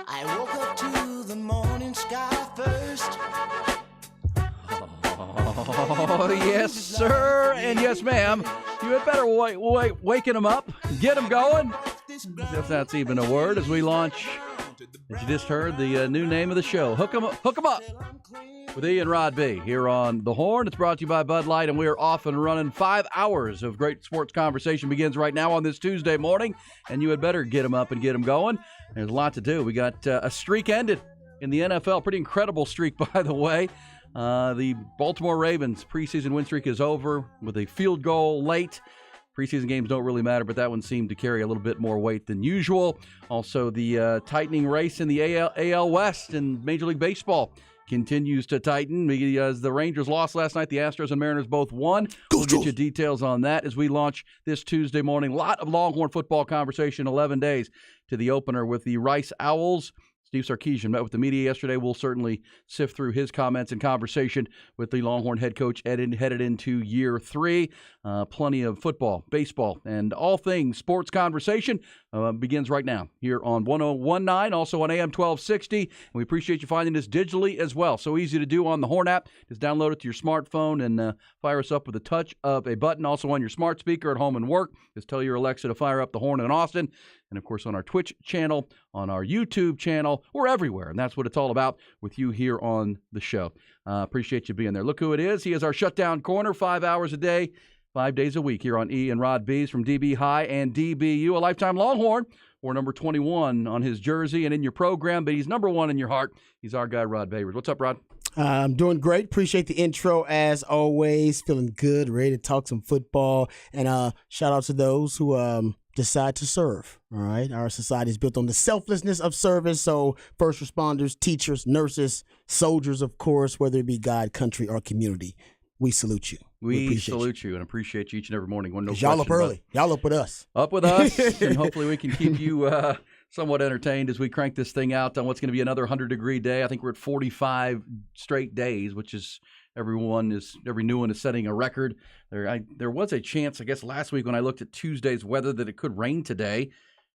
I woke up to the morning sky first. Oh, yes, sir, and yes, ma'am. You had better waking them up, get them going, if that's even a word, as we launch, as you just heard, the new name of the show, Hook 'em Up, with E and Rod B. here on The Horn. It's brought to you by Bud Light, and we are off and running. 5 hours of great sports conversation begins right now on this Tuesday morning, and you had better get them up and get them going. There's a lot to do. We got a streak ended in the NFL, pretty incredible streak, by the way. The Baltimore Ravens preseason win streak is over with a field goal late. Preseason games don't really matter, but that one seemed to carry a little bit more weight than usual. Also, the tightening race in the AL West in Major League Baseball continues to tighten. As the Rangers lost last night, the Astros and Mariners both won. We'll get you details on that as we launch this Tuesday morning. A lot of Longhorn football conversation, 11 days to the opener with the Rice Owls. Steve Sarkisian met with the media yesterday. We'll certainly sift through his comments and conversation with the Longhorn head coach headed into year 3. Plenty of football, baseball, and all things sports conversation begins right now here on 101.9, also on AM 1260. And we appreciate you finding us digitally as well. So easy to do on the Horn app. Just download it to your smartphone and fire us up with a touch of a button. Also on your smart speaker at home and work. Just tell your Alexa to fire up the Horn in Austin. And, of course, on our Twitch channel, on our YouTube channel, we're everywhere. And that's what it's all about with you here on the show. Appreciate you being there. Look who it is. He is our shutdown corner, 5 hours a day, 5 days a week here on E and Rod B's from DB High and DBU, a lifetime Longhorn, or number 21 on his jersey and in your program, but he's number 1 in your heart. He's our guy, Rod Babers. What's up, Rod? I'm doing great. Appreciate the intro as always. Feeling good, ready to talk some football. And shout out to those who decide to serve. All right. Our society is built on the selflessness of service. So first responders, teachers, nurses, soldiers, of course, whether it be God, country, or community, we salute you. We salute you and appreciate you each and every morning. No y'all up early. Y'all up with us. Up with us. And hopefully we can keep you somewhat entertained as we crank this thing out on what's going to be another 100-degree day. I think we're at 45 straight days, which is every new one is setting a record. There was a chance, I guess, last week when I looked at Tuesday's weather that it could rain today.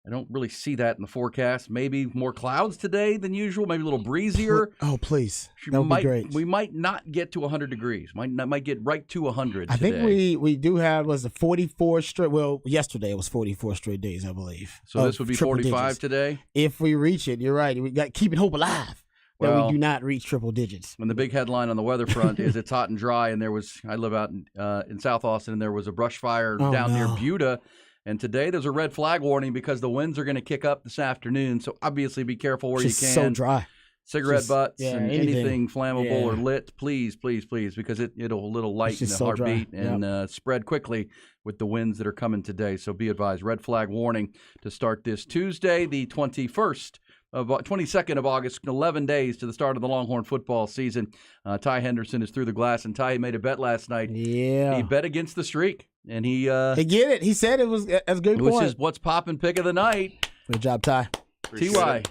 I don't really see that in the forecast. Maybe more clouds today than usual, maybe a little breezier. Oh, please. That would be great. We might not get to 100 degrees. Might get right to 100 I today. think we do have, was it 44 straight? Well, yesterday it was 44 straight days, I believe. So this would be 45 digits. Today? If we reach it, you're right. We got keeping hope alive. That we do not reach triple digits. When the big headline on the weather front is it's hot and dry, and I live out in South Austin, and there was a brush fire down near Buda. And today there's a red flag warning because the winds are going to kick up this afternoon. So obviously be careful where you can. So dry. Cigarette butts and anything flammable or lit, please, because it'll lighten the heartbeat and spread quickly with the winds that are coming today. So be advised. Red flag warning to start this Tuesday, the 22nd of August, 11 days to the start of the Longhorn football season. Ty Henderson is through the glass, and Ty made a bet last night. Yeah. He bet against the streak, and he get it. He said it was a good point. It was his what's poppin' pick of the night. Good job, Ty. Ty.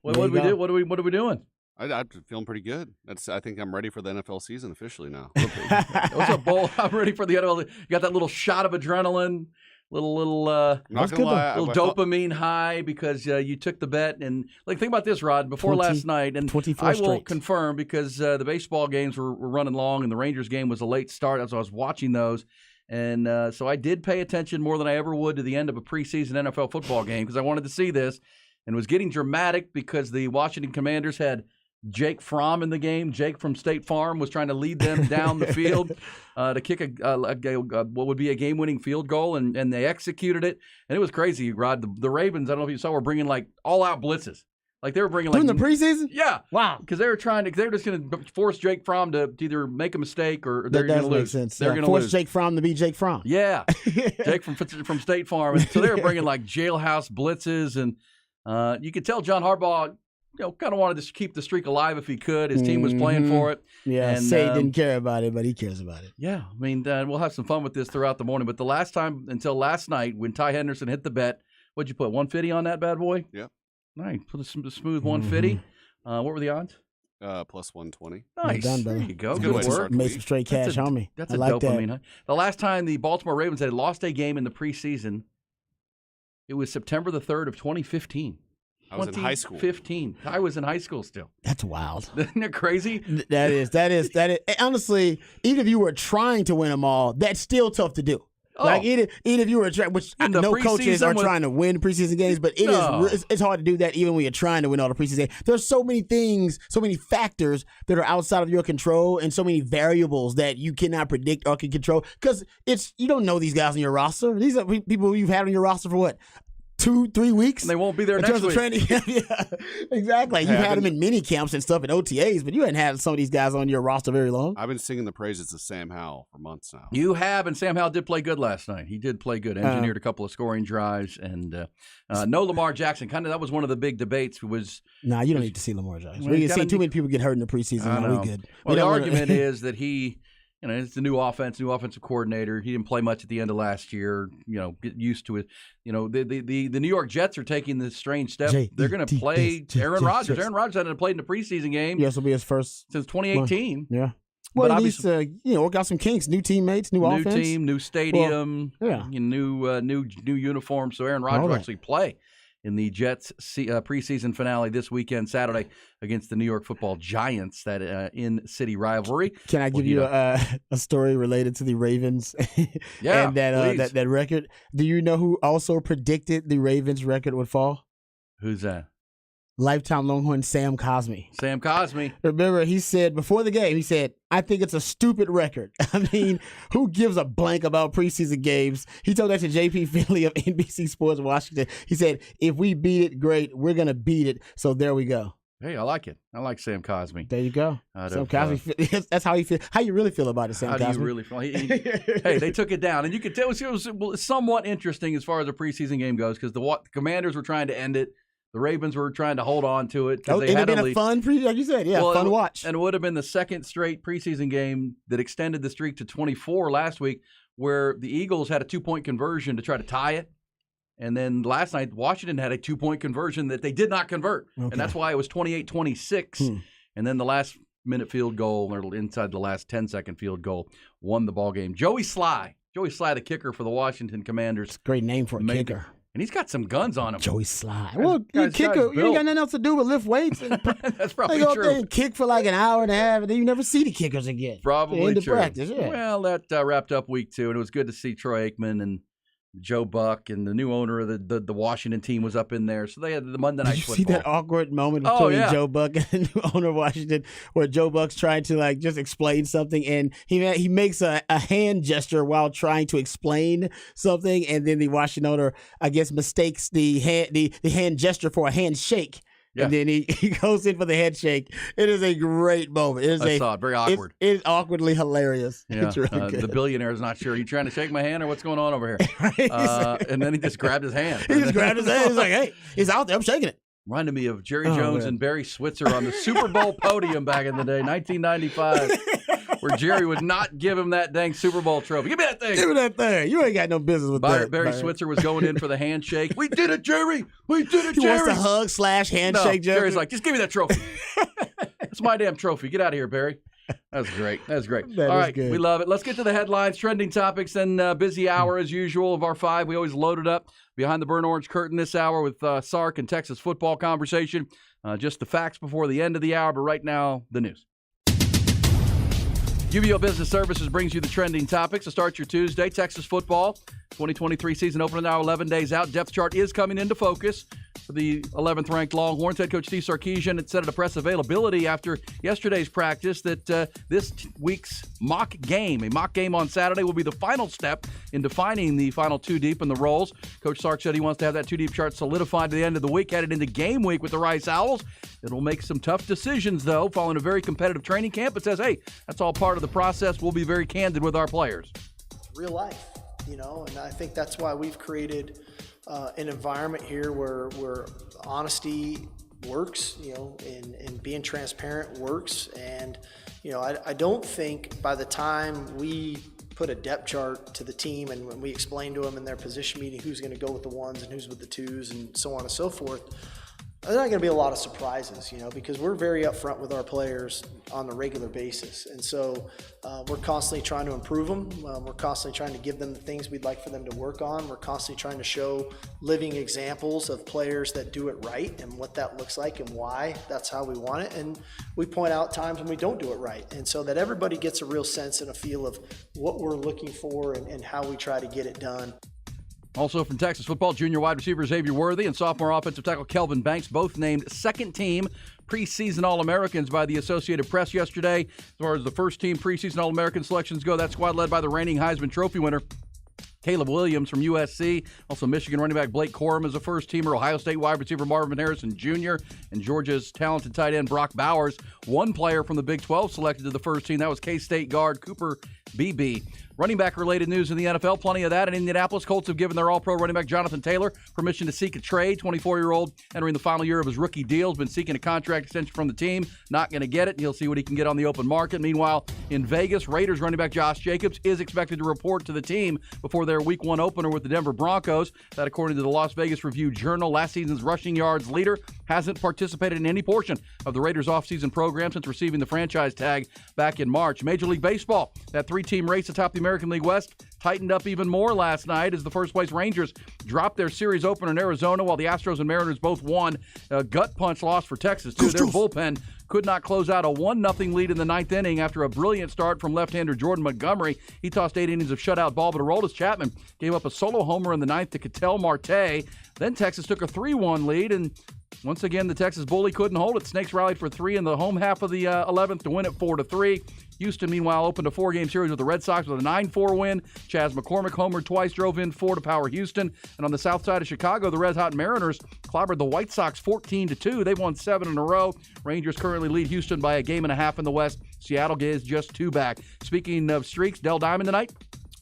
What are we doing? I'm feeling pretty good. I think I'm ready for the NFL season officially now. What's a bowl? I'm ready for the NFL. You got that little shot of adrenaline. Little dopamine high because you took the bet. And think about this, Rod, before last night, and I will confirm because the baseball games were running long and the Rangers game was a late start as I was watching those. And so I did pay attention more than I ever would to the end of a preseason NFL football game because I wanted to see this, and it was getting dramatic because the Washington Commanders had Jake Fromm in the game. Jake from State Farm was trying to lead them down the field to kick what would be a game-winning field goal, and they executed it. And it was crazy, Rod. The Ravens, I don't know if you saw, were bringing all-out blitzes. They were bringing during the preseason? Yeah. Wow. Because they were just going to force Jake Fromm to either make a mistake or they're going to lose. Sense. They're going to force lose. Jake Fromm to be Jake Fromm. Yeah. Jake from State Farm. And so they were bringing jailhouse blitzes, and you could tell John Harbaugh kind of wanted to keep the streak alive if he could. His team was playing for it. Yeah, and, Say didn't care about it, but he cares about it. Yeah, I mean, we'll have some fun with this throughout the morning. But the last time until last night when Ty Henderson hit the bet, what'd you put, 150 on that bad boy? Yeah. Nice. Put a smooth 150. What were the odds? Plus 120. Nice. done, There brother. you go. That's a Good good way to work. start. Made some straight cash, homie. That's I a like dopamine. that. Huh? The last time the Baltimore Ravens had lost a game in the preseason, it was September the 3rd of 2015. I was in high school. 2015. I was in high school still. That's wild. Isn't it crazy? That is. Honestly, even if you were trying to win them all, that's still tough to do. Oh. Like even if you were which In the no coaches preseason are with- trying to win preseason games, but No. it's hard to do that even when you're trying to win all the preseason games. There's so many things, so many factors that are outside of your control, and so many variables that you cannot predict or can control because you don't know these guys on your roster. These are people you've had on your roster for what? 2-3 weeks? And they won't be there in next terms of week. training. Yeah, exactly. You've had them in mini camps and stuff and OTAs, but you hadn't had some of these guys on your roster very long. I've been singing the praises of Sam Howell for months now. You have, and Sam Howell did play good last night. He did play good. Engineered a couple of scoring drives, and no Lamar Jackson. Kind of that was one of the big debates. Was Nah, you don't need to see Lamar Jackson. Well, We you can see gotta too need- many people get hurt in the preseason. I Now know. we good. Well, We the don't wanna- argument is that it's the new offensive coordinator. He didn't play much at the end of last year. Get used to it. The New York Jets are taking this strange step. They're going to play Aaron Rodgers. Aaron Rodgers hasn't played in a preseason game Yeah, this will be his first. since 2018. Yeah. But Well, he needs to work out some kinks. New teammates, new New offense. team, new stadium, yeah. new uniform. So Aaron Rodgers All will that. actually play in the Jets preseason finale this weekend, Saturday, against the New York Football Giants. That in-city rivalry. Can I give you a story related to the Ravens Yeah, and that please. that record? Do you know who also predicted the Ravens record would fall? Who's that? Lifetime Longhorn Sam Cosmi. Sam Cosmi. Remember, he said before the game, I think it's a stupid record. I mean, who gives a blank about preseason games? He told that to JP Finley of NBC Sports Washington. He said, if we beat it, great. We're going to beat it. So there we go. Hey, I like it. I like Sam Cosmi. There you go. Out Sam of, Cosmi. That's how he feel. How you really feel about it, Sam How Cosmi? do you really feel? Hey, they took it down, and you could tell it was somewhat interesting as far as the preseason game goes because the Commanders were trying to end it. The Ravens were trying to hold on to it. Oh, They it'd had have been only- a fun like you said, Well, fun watch. And it would have been the second straight preseason game that extended the streak to 24 last week, where the Eagles had a 2-point conversion to try to tie it. And then last night, Washington had a 2-point conversion that they did not convert. Okay. And that's why it was 28-26. And then the last-minute field goal, or inside the last 10-second field goal, won the ball game. Joey Sly, the kicker for the Washington Commanders. Great name for a Made- kicker. And he's got some guns on him. Joey Sly. Well, you guy's kicker. You ain't built. got nothing else to do but lift weights. And That's probably they go up true. there and kick for like an hour and a half, and then you never see the kickers again. Probably End of true. practice, yeah. Well, that wrapped up week 2, and it was good to see Troy Aikman and Joe Buck and the new owner of the Washington team was up in there. So they had the Monday Night Did you Football. see that awkward moment Oh, between yeah. Joe Buck and the new owner of Washington, where Joe Buck's trying to just explain something, and he makes a hand gesture while trying to explain something, and then the Washington owner, I guess, mistakes the hand gesture for a handshake. Yeah. And then he goes in for the handshake. It is a great moment. It is I saw it. Very awkward. It is awkwardly hilarious. Yeah, It's really good. the billionaire is not sure. Are you trying to shake my hand or what's going on over here? Right? And then he just grabbed his hand. He just grabbed his hand. He's like, "Hey, he's out there. I'm shaking it." Reminded me of Jerry Oh, Jones man. and Barry Switzer on the Super Bowl podium back in the day, 1995, where Jerry would not give him that dang Super Bowl trophy. Give me that thing. Give me that thing. You ain't got no business with that. Barry Switzer was going in for the handshake. We did it, Jerry. We did it, He Jerry. wants to hug / handshake. No, Jerry's like, just give me that trophy. It's my damn trophy. Get out of here, Barry. That's great. That's great. That All is right, good. we love it. Let's get to the headlines, trending topics, and busy hour as usual of our 5. We always loaded up behind the burnt orange curtain this hour with Sark and Texas football conversation. Just the facts before the end of the hour, but right now, the news. UBO Business Services brings you the trending topics to start your Tuesday. Texas football 2023 season opening now 11 days out. Depth chart is coming into focus for the 11th ranked Longhorns. Head coach Steve Sarkisian had said at a press availability after yesterday's practice that this week's mock game on Saturday will be the final step in defining the final 2 deep in the roles. Coach Sark said he wants to have that 2 deep chart solidified to the end of the week, headed into game week with the Rice Owls. It'll make some tough decisions, though, following a very competitive training camp. It says, hey, that's all part of the process. We'll be very candid with our players. Real life, and I think that's why we've created an environment here where honesty works, and being transparent works. And, I don't think by the time we put a depth chart to the team and when we explain to them in their position meeting who's going to go with the 1s and who's with the 2s and so on and so forth, there's not going to be a lot of surprises, because we're very upfront with our players on a regular basis. And so we're constantly trying to improve them. We're constantly trying to give them the things we'd like for them to work on. We're constantly trying to show living examples of players that do it right and what that looks like and why that's how we want it. And we point out times when we don't do it right. And so that everybody gets a real sense and a feel of what we're looking for and how we try to get it done. Also from Texas football, junior wide receiver Xavier Worthy and sophomore offensive tackle Kelvin Banks, both named second-team preseason All-Americans by the Associated Press yesterday. As far as the first-team preseason All-American selections go, that squad led by the reigning Heisman Trophy winner Caleb Williams from USC. Also, Michigan running back Blake Corum is a first-teamer. Ohio State wide receiver Marvin Harrison Jr. and Georgia's talented tight end Brock Bowers. One player from the Big 12 selected to the first team. That was K-State guard Cooper Beebe. Running back-related news in the NFL, plenty of that. In Indianapolis, Colts have given their all-pro running back Jonathan Taylor permission to seek a trade. 24-year-old entering the final year of his rookie deal. Has been seeking a contract extension from the team. Not going to get it. He'll see what he can get on the open market. Meanwhile, in Vegas, Raiders running back Josh Jacobs is expected to report to the team before their Week 1 opener with the Denver Broncos. That, according to the Las Vegas Review-Journal, last season's rushing yards leader hasn't participated in any portion of the Raiders' offseason program since receiving the franchise tag back in March. Major League Baseball, that three-team race atop the American League West tightened up even more last night as the first-place Rangers dropped their series opener in Arizona while the Astros and Mariners both won. A gut-punch loss for Texas, too. Their bullpen could not close out a 1-0 lead in the ninth inning after a brilliant start from left-hander Jordan Montgomery. He tossed 8 innings of shutout ball, but Aroldis Chapman gave up a solo homer in the ninth to Ketel Marte. Then Texas took a 3-1 lead, and once again, the Texas Bully couldn't hold it. Snakes rallied for 3 in the home half of the 11th to win it 4-3. Houston, meanwhile, opened a 4-game series with the Red Sox with a 9-4 win. Chas McCormick homered twice, drove in 4 to power Houston. And on the south side of Chicago, the Red Hot Mariners clobbered the White Sox 14-2. They've won 7 in a row. Rangers currently lead Houston by a game and a half in the West. Seattle is just 2 back. Speaking of streaks, Dell Diamond tonight.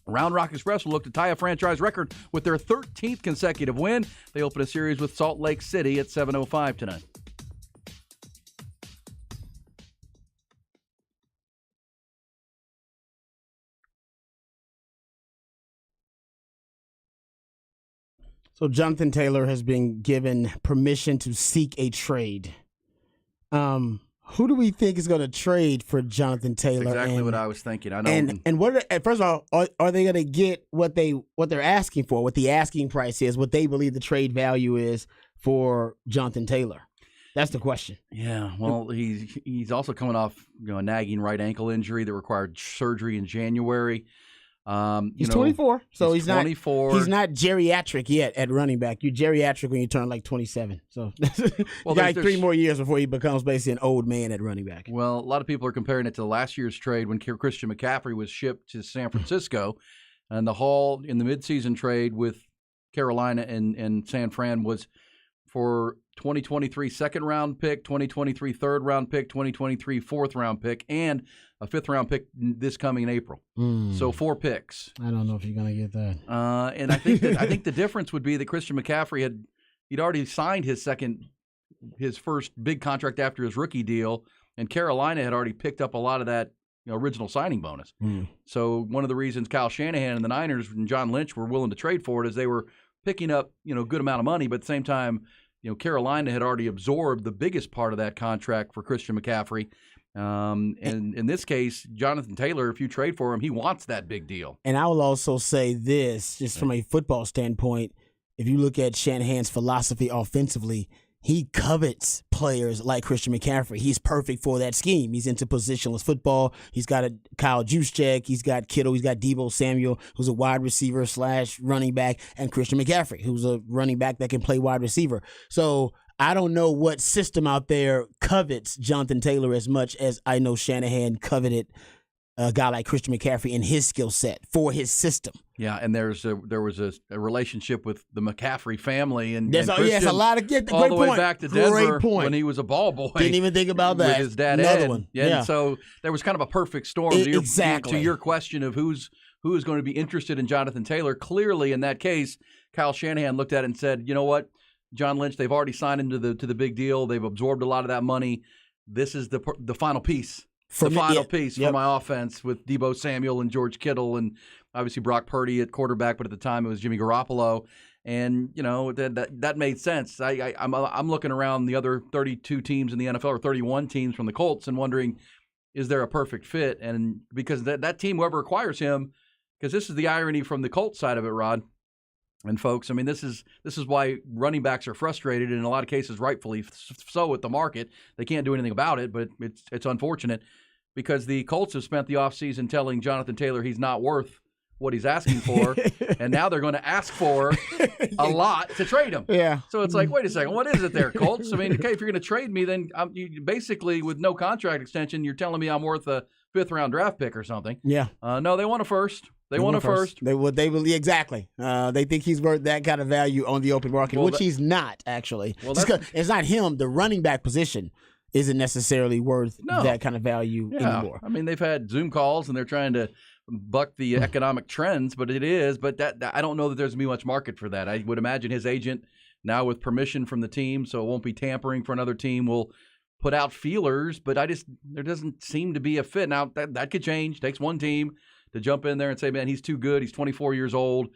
Round Rock Express will look to tie a franchise record with their 13th consecutive win. They open a series with Salt Lake City at 7:05 tonight. So Jonathan Taylor has been given permission to seek a trade. Who do we think is going to trade for Jonathan Taylor? Exactly what I was thinking. I know. And what? First of all, are they going to get what they're asking for? What the asking price is? What they believe the trade value is for Jonathan Taylor? That's the question. Yeah. Well, he's also coming off a nagging right ankle injury that required surgery in January. He's 24, so he's 24. He's not geriatric yet at running back. You're geriatric when you turn like 27. So you got like 3 more years before he becomes basically an old man at running back. Well, a lot of people are comparing it to last year's trade when Christian McCaffrey was shipped to San Francisco, and the haul in the midseason trade with Carolina and San Fran was for 2023 second-round pick, 2023 third-round pick, 2023 fourth-round pick, and a fifth-round pick this coming April. So 4 picks. I don't know if you're going to get that. And I think the difference would be that Christian McCaffrey he'd already signed his first big contract after his rookie deal, and Carolina had already picked up a lot of that original signing bonus. So one of the reasons Kyle Shanahan and the Niners and John Lynch were willing to trade for it is they were picking up a good amount of money, but at the same time, Carolina had already absorbed the biggest part of that contract for Christian McCaffrey. And in this case, Jonathan Taylor, if you trade for him, he wants that big deal. And I will also say this, just from a football standpoint, if you look at Shanahan's philosophy offensively, he covets players like Christian McCaffrey. He's perfect for that scheme. He's into positionless football. He's got a Kyle Juszczyk. He's got Kittle. He's got Deebo Samuel, who's a wide receiver / running back, and Christian McCaffrey, who's a running back that can play wide receiver. So I don't know what system out there covets Jonathan Taylor as much as I know Shanahan coveted a guy like Christian McCaffrey in his skill set for his system. Yeah, and there was a relationship with the McCaffrey family and yes, a lot of all great the point. way back to Denver when he was a ball boy. Didn't even think about that. With his dad, another Ed. one. Yeah. And so there was kind of a perfect storm to your question of who is going to be interested in Jonathan Taylor. Clearly, in that case, Kyle Shanahan looked at it and said, "You know what, John Lynch, they've already signed him to the big deal. They've absorbed a lot of that money. This is the final piece." For my offense with Deebo Samuel and George Kittle and obviously Brock Purdy at quarterback, but at the time it was Jimmy Garoppolo. And, that made sense. I'm looking around the other 32 teams in the NFL, or 31 teams from the Colts, and wondering, is there a perfect fit? And because that team, whoever acquires him, because this is the irony from the Colts side of it, Rod and folks. I mean, this is why running backs are frustrated, and in a lot of cases, rightfully so, with the market. They can't do anything about it, but it's unfortunate because the Colts have spent the offseason telling Jonathan Taylor he's not worth what he's asking for, and now they're going to ask for a lot to trade him. Yeah. So it's like, wait a second, what is it there, Colts? I mean, okay, if you're going to trade me, then you basically, with no contract extension, you're telling me I'm worth a 5th-round draft pick or something. Yeah. No, they want a first. They want a first. They will exactly. They think he's worth that kind of value on the open market, which he's not actually. Well, it's not him. The running back position isn't necessarily worth that kind of value anymore. I mean, they've had Zoom calls and they're trying to buck the economic trends, but it is. But that I don't know that there's going to be much market for that. I would imagine his agent, now with permission from the team, so it won't be tampering for another team, will put out feelers. But there doesn't seem to be a fit. Now that could change. Takes one team to jump in there and say, man, he's too good. He's 24 years old,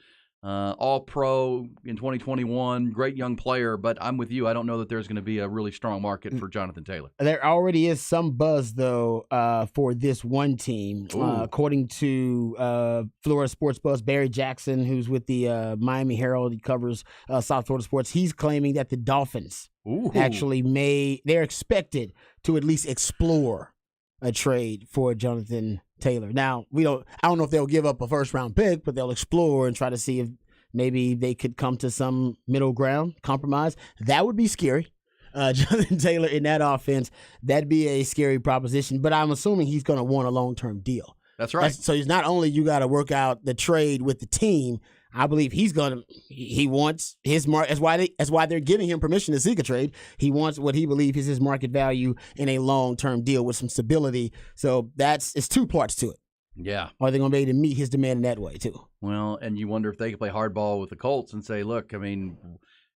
all-pro in 2021, great young player. But I'm with you. I don't know that there's going to be a really strong market for Jonathan Taylor. There already is some buzz, though, for this one team. According to Florida Sports Buzz, Barry Jackson, who's with the Miami Herald, he covers South Florida sports, he's claiming that the Dolphins they're expected to at least explore a trade for Jonathan Taylor. Now, I don't know if they'll give up a first-round pick, but they'll explore and try to see if maybe they could come to some middle ground compromise. That would be scary. Jonathan Taylor in that offense, that'd be a scary proposition, but I'm assuming he's going to want a long-term deal. That's right. So he's not only you got to work out the trade with the team, I believe he wants his market. That's why they're giving him permission to seek a trade. He wants what he believes is his market value in a long-term deal with some stability. So it's two parts to it. Yeah. Are they going to be able to meet his demand in that way too? Well, and you wonder if they can play hardball with the Colts and say, look, I mean,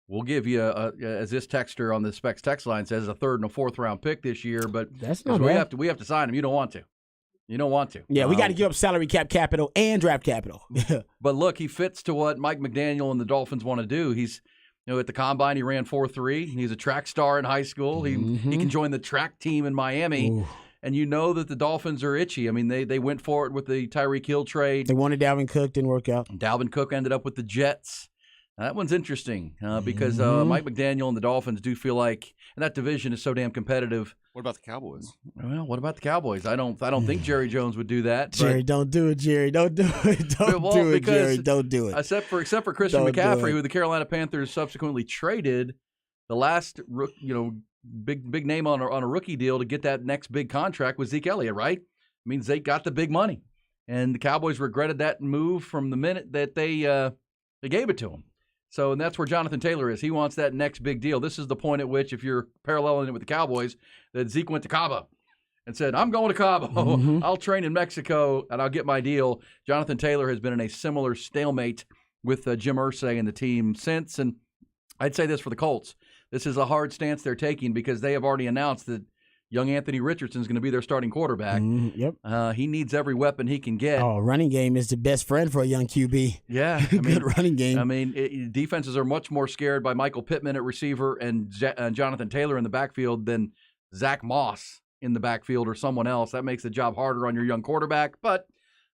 we'll give you as this texter on the Specs text line says, a 3rd and a 4th round pick this year, but that's not bad. we have to sign him. You don't want to. You don't want to. Yeah, we got to give up salary cap capital and draft capital. But look, he fits to what Mike McDaniel and the Dolphins want to do. He's, at the combine, he ran 4.3. He's a track star in high school. He can join the track team in Miami. Ooh. And you know that the Dolphins are itchy. I mean, they went for it with the Tyreek Hill trade. They wanted Dalvin Cook, didn't work out. Dalvin Cook ended up with the Jets. That one's interesting because Mike McDaniel and the Dolphins do feel like, and that division is so damn competitive. What about the Cowboys? Well, what about the Cowboys? I don't think Jerry Jones would do that. Jerry, don't do it, Jerry. Don't do it. Don't do it, Jerry. Don't do it. Except for Christian McCaffrey, who the Carolina Panthers subsequently traded, the last big name on a rookie deal to get that next big contract was Zeke Elliott, right? I mean, Zeke got the big money, and the Cowboys regretted that move from the minute that they gave it to him. So, and that's where Jonathan Taylor is. He wants that next big deal. This is the point at which, if you're paralleling it with the Cowboys, that Zeke went to Cabo and said, I'm going to Cabo. I'll train in Mexico, and I'll get my deal. Jonathan Taylor has been in a similar stalemate with Jim Irsay and the team since. And I'd say this for the Colts. This is a hard stance they're taking because they have already announced that young Anthony Richardson is going to be their starting quarterback. Yep. He needs every weapon he can get. Oh, running game is the best friend for a young QB. Yeah. Good running game. I mean, defenses are much more scared by Michael Pittman at receiver and Jonathan Taylor in the backfield than Zach Moss in the backfield or someone else. That makes the job harder on your young quarterback, but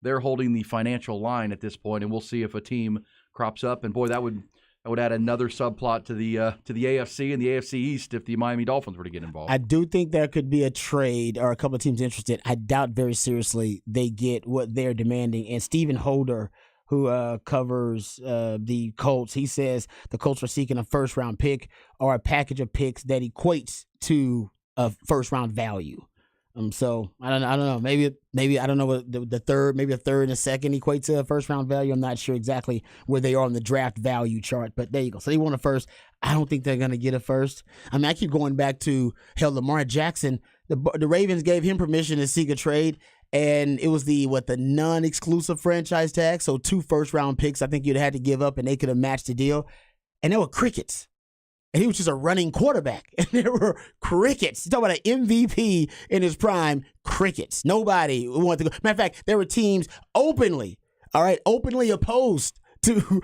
they're holding the financial line at this point, and we'll see if a team crops up. And, boy, that would add another subplot to the AFC and the AFC East if the Miami Dolphins were to get involved. I do think there could be a trade or a couple of teams interested. I doubt very seriously they get what they're demanding. And Stephen Holder, who covers the Colts, he says the Colts are seeking a first-round pick or a package of picks that equates to a first-round value. So I don't know. Maybe I don't know what the third, maybe a third and a second equates to a first round value. I'm not sure exactly where they are on the draft value chart, but there you go. So they want a first. I don't think they're going to get a first. I mean, I keep going back to Lamar Jackson. The Ravens gave him permission to seek a trade, and it was the non-exclusive franchise tag. So 2 first round picks I think you'd had to give up, and they could have matched the deal. And there were crickets. And he was just a running quarterback. And there were crickets. You talk about an MVP in his prime, crickets. Nobody wanted to go. Matter of fact, there were teams openly opposed to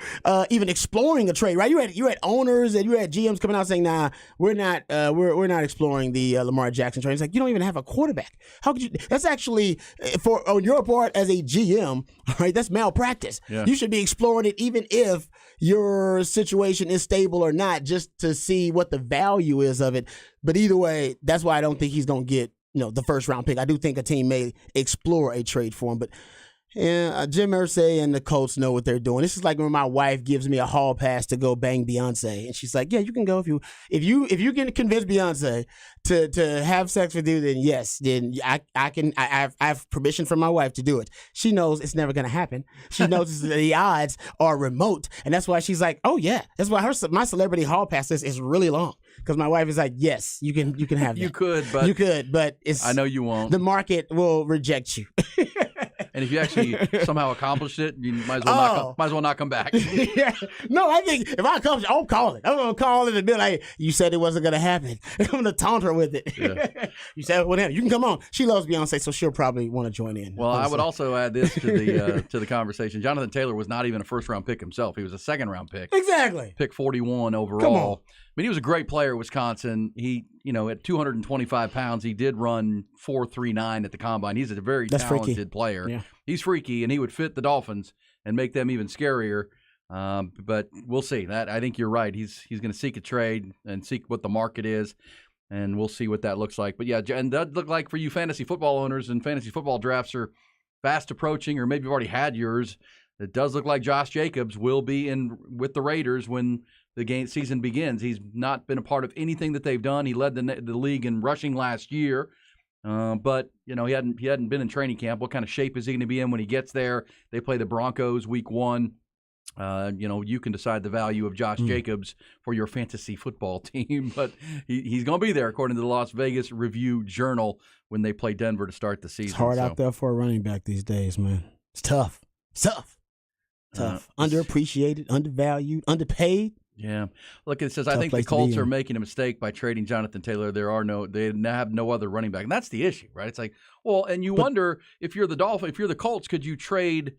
even exploring a trade, right? You had owners and you had GMs coming out saying, "Nah, we're not exploring the Lamar Jackson trade." It's like you don't even have a quarterback. How could you? That's actually for on your part as a GM, right? That's malpractice. Yeah. You should be exploring it even if your situation is stable or not, just to see what the value is of it. But either way, that's why I don't think he's going to get the first round pick. I do think a team may explore a trade for him, but. Yeah, Jim Irsay and the Colts know what they're doing. This is like when my wife gives me a hall pass to go bang Beyonce, and she's like, "Yeah, you can go if you can convince Beyonce to have sex with you, then yes, then I can. I have permission from my wife to do it. She knows it's never going to happen. She knows the odds are remote, and that's why she's like, oh yeah, that's why my celebrity hall pass is really long because my wife is like, yes, you can have that. You could, but it's I know you won't. The market will reject you. And if you actually somehow accomplished it, you might as well not come back. Yeah. No, I think if I accomplish, I'll call it. I'm gonna call it and be like, "You said it wasn't gonna happen." I'm gonna taunt her with it. Yeah. You said it wouldn't happen. You can come on. She loves Beyonce, so she'll probably want to join in. Well, I would also add this to the conversation. Jonathan Taylor was not even a first round pick himself. He was a second round pick. Exactly. Pick 41 overall. Come on. I mean, he was a great player at Wisconsin. He, at 225 pounds, he did run 4.39 at the combine. He's a very talented player. Yeah. He's freaky, and he would fit the Dolphins and make them even scarier. But we'll see. I think you're right. He's going to seek a trade and seek what the market is, and we'll see what that looks like. But yeah, and that look like for you fantasy football owners, and fantasy football drafts are fast approaching, or maybe you've already had yours. It does look like Josh Jacobs will be in with the Raiders when the season begins. He's not been a part of anything that they've done. He led the league in rushing last year, but he hadn't been in training camp. What kind of shape is he going to be in when he gets there? They play the Broncos week 1. You can decide the value of Josh Jacobs for your fantasy football team, but he's going to be there according to the Las Vegas Review-Journal when they play Denver to start the season. It's hard out there for a running back these days, man. It's tough. Underappreciated, undervalued, underpaid. Yeah. Look, it says, I think the Colts are making a mistake by trading Jonathan Taylor. They have no other running back. And that's the issue, right? It's like, wonder if you're the Colts, could you trade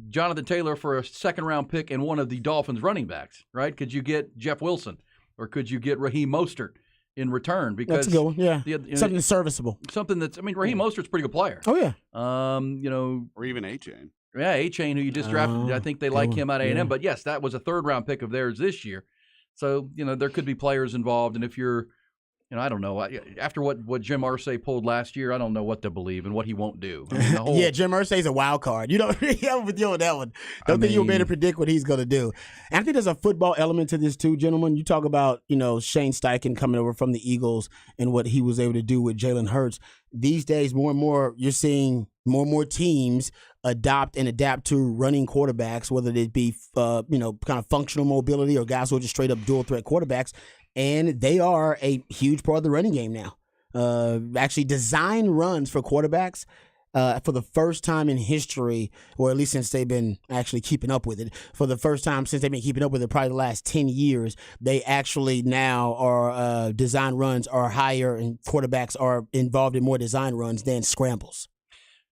Jonathan Taylor for a second-round pick and one of the Dolphins running backs, right? Could you get Jeff Wilson or could you get Raheem Mostert in return? Because that's a good one, yeah. Something serviceable. Something Raheem Mostert's a pretty good player. Oh, yeah. Or even A-Chain. Yeah, A-Chain, who you just drafted. I think they like him out of A&M. But, yes, that was a third-round pick of theirs this year. So, there could be players involved. And if you're, I don't know. After what Jim Irsay pulled last year, I don't know what to believe and what he won't do. Yeah, Jim Irsay's a wild card. You don't I'm with you on that one. Think you'll be able to predict what he's going to do. And I think there's a football element to this too, gentlemen. You talk about, Shane Steichen coming over from the Eagles and what he was able to do with Jalen Hurts. These days, more and more, you're seeing more and more teams adopt and adapt to running quarterbacks, whether it be, kind of functional mobility or guys who are just straight up dual threat quarterbacks. And they are a huge part of the running game now. Actually, design runs for quarterbacks for the first time in history, or at least since they've been actually keeping up with it, for the first time since they've been keeping up with it, probably the last 10 years, they actually now are design runs are higher and quarterbacks are involved in more design runs than scrambles.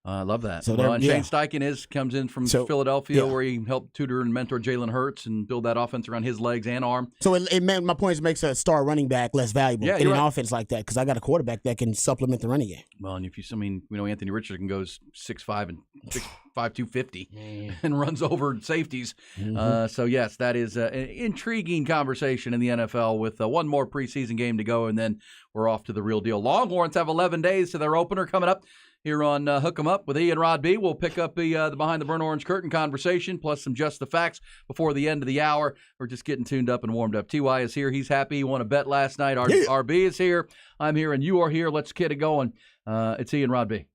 I love that. So and Shane Steichen comes in from Philadelphia, where he helped tutor and mentor Jalen Hurts and build that offense around his legs and arm. So my point is, it makes a star running back less valuable in an offense like that, because I got a quarterback that can supplement the running game. Well, and Anthony Richardson goes 6'5" and 6'5", 250 and runs over safeties. Mm-hmm. So yes, that is an intriguing conversation in the NFL with one more preseason game to go, and then we're off to the real deal. Longhorns have 11 days to their opener coming up here on Hook 'em Up with E and Rod B. We'll pick up the Behind the Burnt Orange Curtain conversation, plus some Just the Facts before the end of the hour. We're just getting tuned up and warmed up. T.Y. is here. He's happy. He won a bet last night. RB is here. I'm here, and you are here. Let's get it going. It's E and Rod B.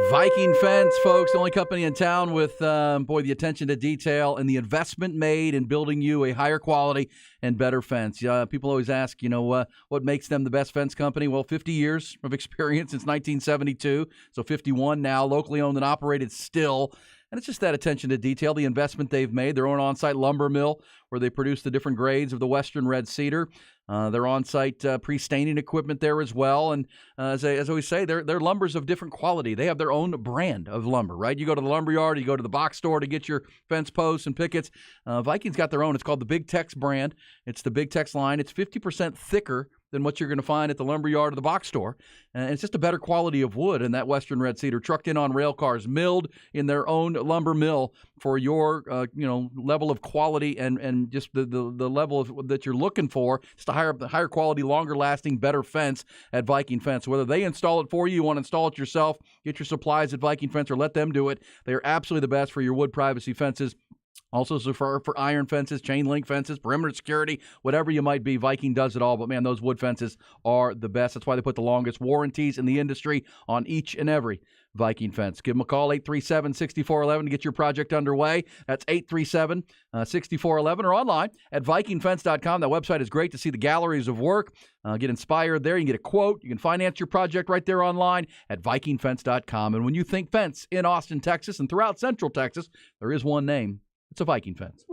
Viking Fence, folks, the only company in town with, the attention to detail and the investment made in building you a higher quality and better fence. People always ask, what makes them the best fence company? Well, 50 years of experience since 1972, so 51 now, locally owned and operated still. And it's just that attention to detail, the investment they've made, their own on-site lumber mill where they produce the different grades of the Western Red Cedar. Their on-site pre-staining equipment there as well. And as I always say, their lumber's of different quality. They have their own brand of lumber, right? You go to the lumber yard, you go to the box store to get your fence posts and pickets. Viking's got their own. It's called the Big Tex brand. It's the Big Tex line. It's 50% thicker than what you're going to find at the lumber yard or the box store. And it's just a better quality of wood in that Western Red Cedar, trucked in on rail cars, milled in their own lumber mill for your level of quality and just the level of that you're looking for. Just a higher quality, longer lasting, better fence at Viking Fence. Whether they install it for you, you want to install it yourself, get your supplies at Viking Fence or let them do it. They are absolutely the best for your wood privacy fences. Also, so for iron fences, chain link fences, perimeter security, whatever you might be, Viking does it all. But, man, those wood fences are the best. That's why they put the longest warranties in the industry on each and every Viking fence. Give them a call, 837-6411, to get your project underway. That's 837-6411 or online at vikingfence.com. That website is great to see the galleries of work. Get inspired there. You can get a quote. You can finance your project right there online at vikingfence.com. And when you think fence in Austin, Texas, and throughout Central Texas, there is one name. It's a Viking Fence.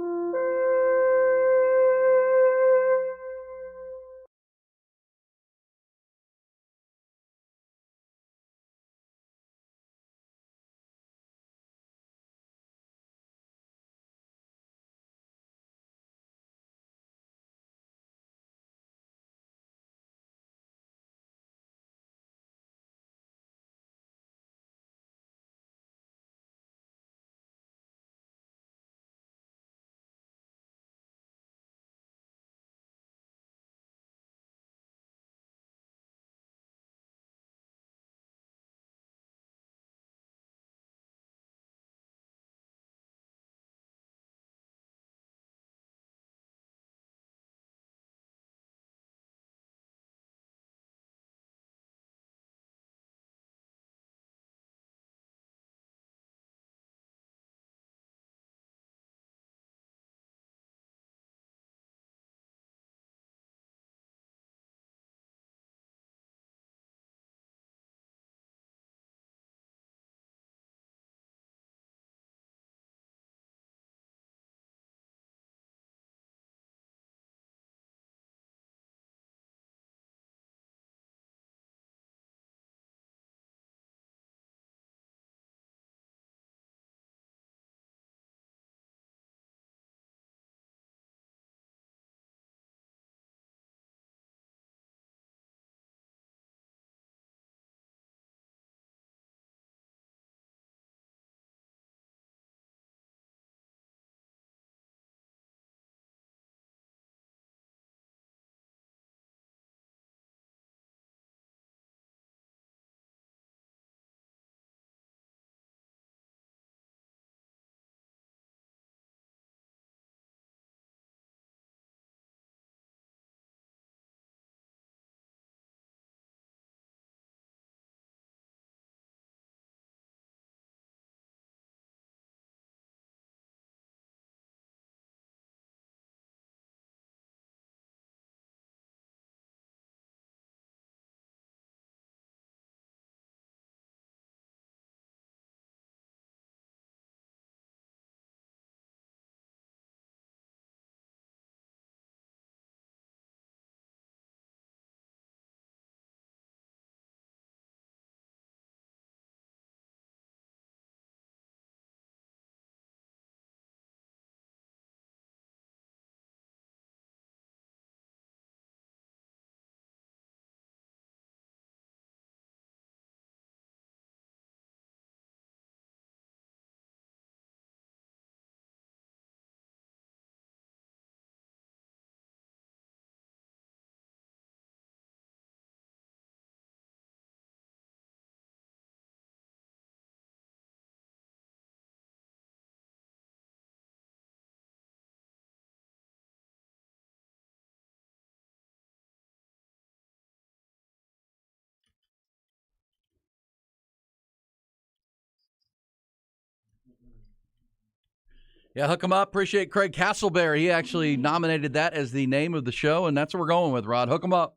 Yeah, hook 'em up. Appreciate Craig Castleberry. He actually nominated that as the name of the show, and that's what we're going with, Rod. Hook 'em up.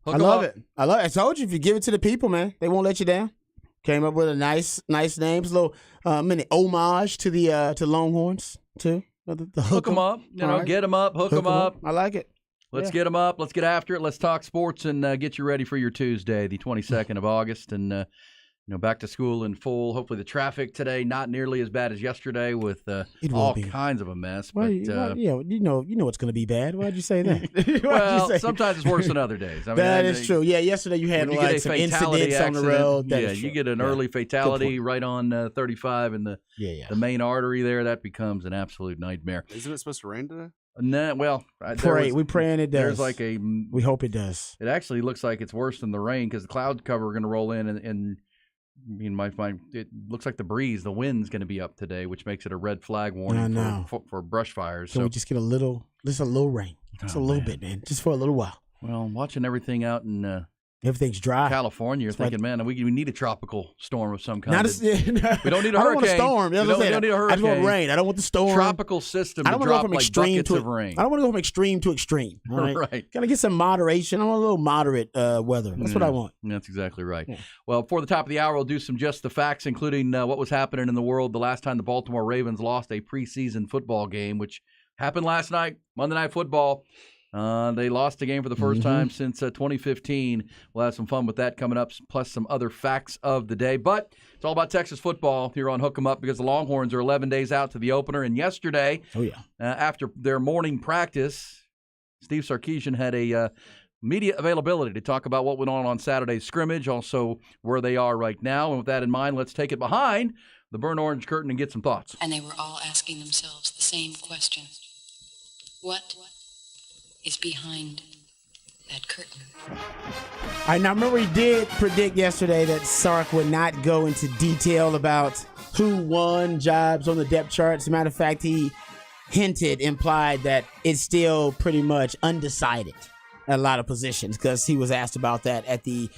Hook 'em love up. it. I love it. I told you, if you give it to the people, man, they won't let you down. Came up with a nice names, little mini homage to the Longhorns too. The Hook 'em up. You know, All right. get 'em up. Hook 'em up. I like it. Let's get them up. Let's get after it. Let's talk sports and get you ready for your Tuesday, the 22nd of August, and back to school in full. Hopefully, the traffic today not nearly as bad as yesterday with all kinds of a mess. Well, but you know it's going to be bad. Why'd you say that? Why'd you well, say sometimes it's worse than other days. I mean, that is true. Yeah, yesterday you had when you get a some fatality incidents on the accident, road. That yeah, is you true. get an early fatality right on 35 and the main artery there. That becomes an absolute nightmare. Isn't it supposed to rain today? No, well, We're praying it does. There's like we hope it does. It actually looks like it's worse than the rain because the cloud cover are going to roll in, and it looks like the wind's going to be up today, which makes it a red flag warning for brush fires. So we just get a little rain, just a little bit, man, just for a little while. Well, watching everything out in everything's dry. California, you're thinking, man, we need a tropical storm of some kind. We don't need a hurricane. I don't want a storm. We don't need a hurricane. I just want rain. I don't want the storm. Tropical system to drop like buckets of rain. I don't want to go from extreme to extreme. All right. Right. Gotta get some moderation. I want a little moderate weather. That's what I want. That's exactly right. Yeah. Well, before the top of the hour, we'll do some Just the Facts, including what was happening in the world the last time the Baltimore Ravens lost a preseason football game, which happened last night, Monday Night Football. They lost the game for the first time since 2015. We'll have some fun with that coming up, plus some other facts of the day. But it's all about Texas football here on Hook 'em Up because the Longhorns are 11 days out to the opener. And yesterday, after their morning practice, Steve Sarkisian had a media availability to talk about what went on Saturday's scrimmage, also where they are right now. And with that in mind, let's take it behind the burnt orange curtain and get some thoughts. And they were all asking themselves the same question. What is behind that curtain? All right, now remember he did predict yesterday that Sark would not go into detail about who won jobs on the depth chart. As a matter of fact, he implied that it's still pretty much undecided at a lot of positions because he was asked about that at the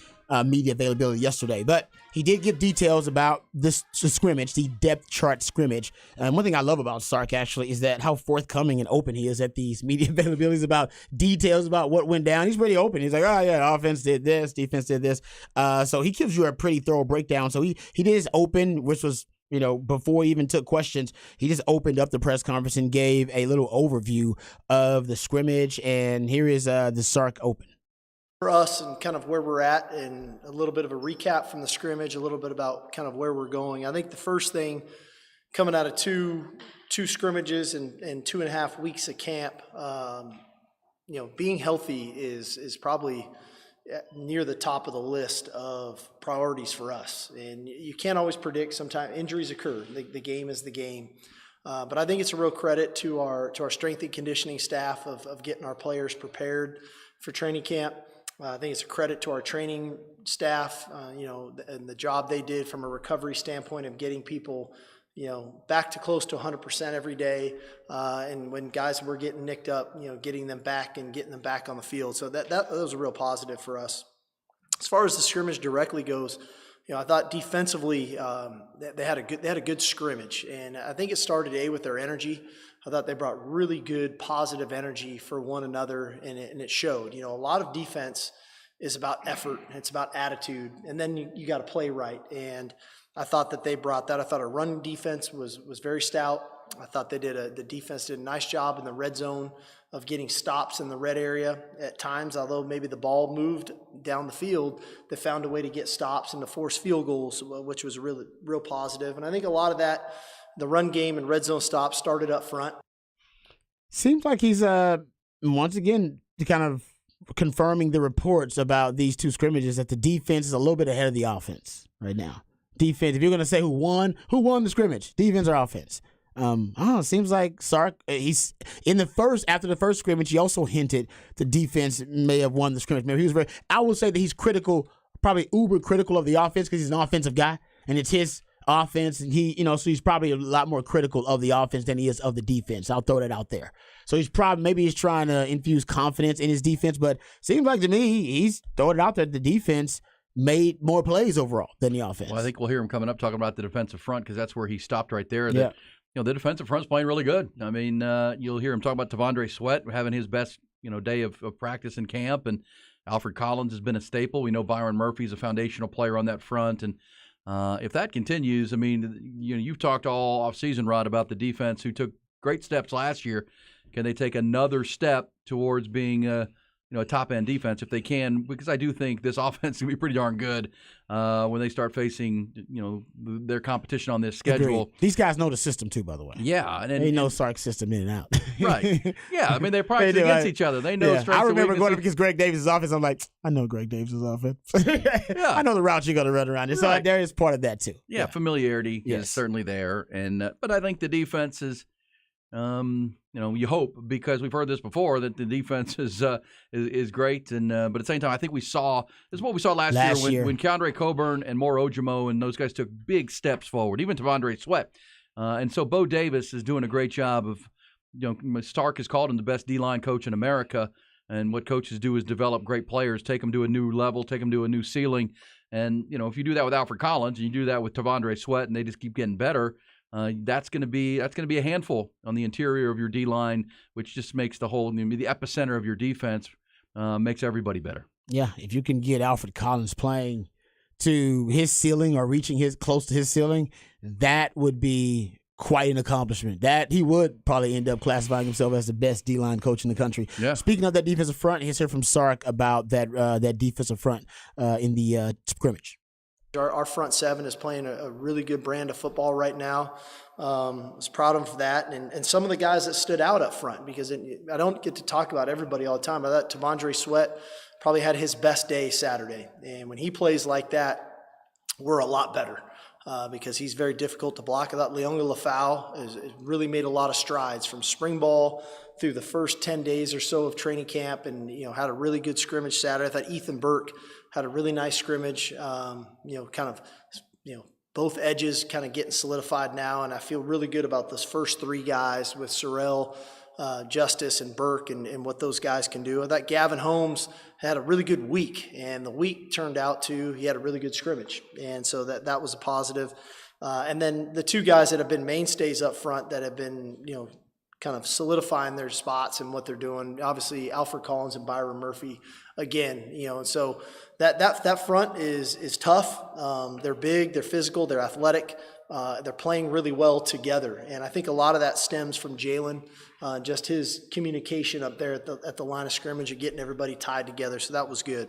media availability yesterday. But he did give details about this scrimmage, the depth chart scrimmage. And one thing I love about Sark, actually, is that how forthcoming and open he is at these media availabilities about details about what went down. He's pretty open. He's like, oh, yeah, offense did this, defense did this. So he gives you a pretty thorough breakdown. So he did open, which was, before he even took questions, he just opened up the press conference and gave a little overview of the scrimmage. And here is the Sark open. For us and kind of where we're at and a little bit of a recap from the scrimmage, a little bit about kind of where we're going. I think the first thing coming out of two scrimmages and 2.5 weeks of camp, being healthy is probably near the top of the list of priorities for us. And you can't always predict. Sometimes injuries occur. The game is the game. But I think it's a real credit to our strength and conditioning staff of getting our players prepared for training camp. I think it's a credit to our training staff, and the job they did from a recovery standpoint of getting people, back to close to 100% every day. And when guys were getting nicked up, getting them back and getting them back on the field. So that was a real positive for us. As far as the scrimmage directly goes, I thought defensively they had a good scrimmage, and I think it started with their energy. I thought they brought really good, positive energy for one another, and it showed. A lot of defense is about effort, and it's about attitude, and then you got to play right. And I thought that they brought that. I thought our run defense was very stout. I thought the defense did a nice job in the red zone of getting stops in the red area at times. Although maybe the ball moved down the field, they found a way to get stops and to force field goals, which was really real positive. And I think a lot of that, the run game and red zone stops, started up front. Seems like he's once again kind of confirming the reports about these two scrimmages that the defense is a little bit ahead of the offense right now. Defense, if you're going to say who won the scrimmage, defense or offense? It seems like Sark, he's after the first scrimmage, he also hinted the defense may have won the scrimmage. Maybe I would say that he's critical, probably uber critical of the offense because he's an offensive guy and it's his offense, and so he's probably a lot more critical of the offense than he is of the defense. I'll throw that out there. So he's trying to infuse confidence in his defense, but seems like to me he's throwing it out there that the defense made more plays overall than the offense. Well, I think we'll hear him coming up talking about the defensive front because that's where he stopped right there. Yeah. the defensive front's playing really good. I mean, you'll hear him talk about Tavondre Sweat having his best, day of practice in camp, and Alfred Collins has been a staple. We know Byron Murphy's a foundational player on that front, and if that continues, I mean, you've talked all offseason, Rod, about the defense who took great steps last year. Can they take another step towards being a top-end defense if they can? Because I do think this offense is going to be pretty darn good when they start facing, their competition on this schedule. Agreed. These guys know the system, too, by the way. Yeah. They know Sark's system in and out. Right. Yeah, I mean, they practice against each other. They know strengths I remember and going up against Greg Davis' offense. I'm like, I know Greg Davis' offense. Yeah. I know the route you're going to run around it. So Right. there is part of that, too. Yeah, familiarity Yes. is certainly there. But I think the defense is – you hope, because we've heard this before, that the defense is great, and but at the same time, I think this is what we saw last year when Keandre Coburn and Moro Ojimo and those guys took big steps forward, even Tavondre Sweat, and so Bo Davis is doing a great job of, Stark has called him the best D-line coach in America, and what coaches do is develop great players, take them to a new level, take them to a new ceiling, and if you do that with Alfred Collins and you do that with Tavondre Sweat, and they just keep getting better. That's going to be a handful on the interior of your D line, which just makes the epicenter of your defense, makes everybody better. Yeah, if you can get Alfred Collins playing to his ceiling or reaching close to his ceiling, that would be quite an accomplishment. That he would probably end up classifying himself as the best D-line coach in the country. Yeah. Speaking of that defensive front, here's here from Sark about that defensive front in the scrimmage. Our front seven is playing a really good brand of football right now. I was proud of that. And some of the guys that stood out up front, because I don't get to talk about everybody all the time. I thought Tavondre Sweat probably had his best day Saturday. And when he plays like that, we're a lot better because he's very difficult to block. I thought Leonga Lafau has really made a lot of strides from spring ball through the first 10 days or so of training camp, and had a really good scrimmage Saturday. I thought Ethan Burke had a really nice scrimmage, both edges kind of getting solidified now, and I feel really good about those first three guys with Sorrell, Justice, and Burke, and what those guys can do. I thought Gavin Holmes had a really good week, and the week turned out to he had a really good scrimmage, and so that was a positive. And then the two guys that have been mainstays up front that have been, kind of solidifying their spots and what they're doing. Obviously, Alfred Collins and Byron Murphy again, and so that front is tough. They're big, they're physical, they're athletic. They're playing really well together, and I think a lot of that stems from Jalen, just his communication up there at the line of scrimmage and getting everybody tied together. So that was good.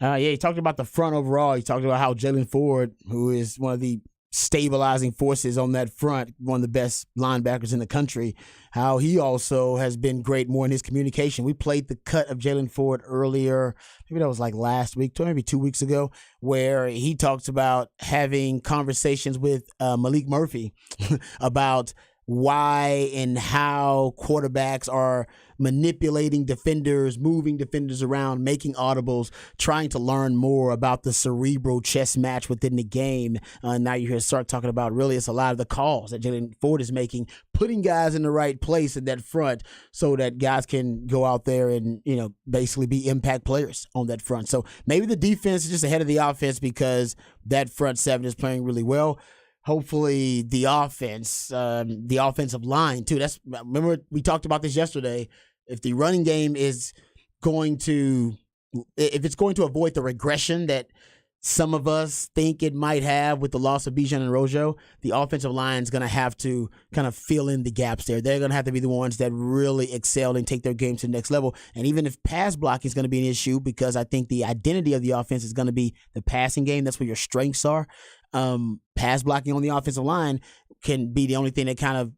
He talked about the front overall. He talked about how Jalen Ford, who is one of the stabilizing forces on that front, one of the best linebackers in the country, how he also has been great more in his communication. We played the cut of Jalen Ford earlier, maybe that was like last week, maybe 2 weeks ago, where he talks about having conversations with Malik Murphy about why and how quarterbacks are manipulating defenders, moving defenders around, making audibles, trying to learn more about the cerebral chess match within the game. Now you hear Sark talking about really it's a lot of the calls that Jalen Ford is making, putting guys in the right place in that front so that guys can go out there and, basically be impact players on that front. So maybe the defense is just ahead of the offense because that front seven is playing really well. Hopefully the offense, the offensive line too. Remember we talked about this yesterday. If the running game is if it's going to avoid the regression that some of us think it might have with the loss of Bijan and Rojo, the offensive line is going to have to kind of fill in the gaps there. They're going to have to be the ones that really excel and take their game to the next level. And even if pass blocking is going to be an issue, because I think the identity of the offense is going to be the passing game. That's where your strengths are. Pass blocking on the offensive line can be the only thing that kind of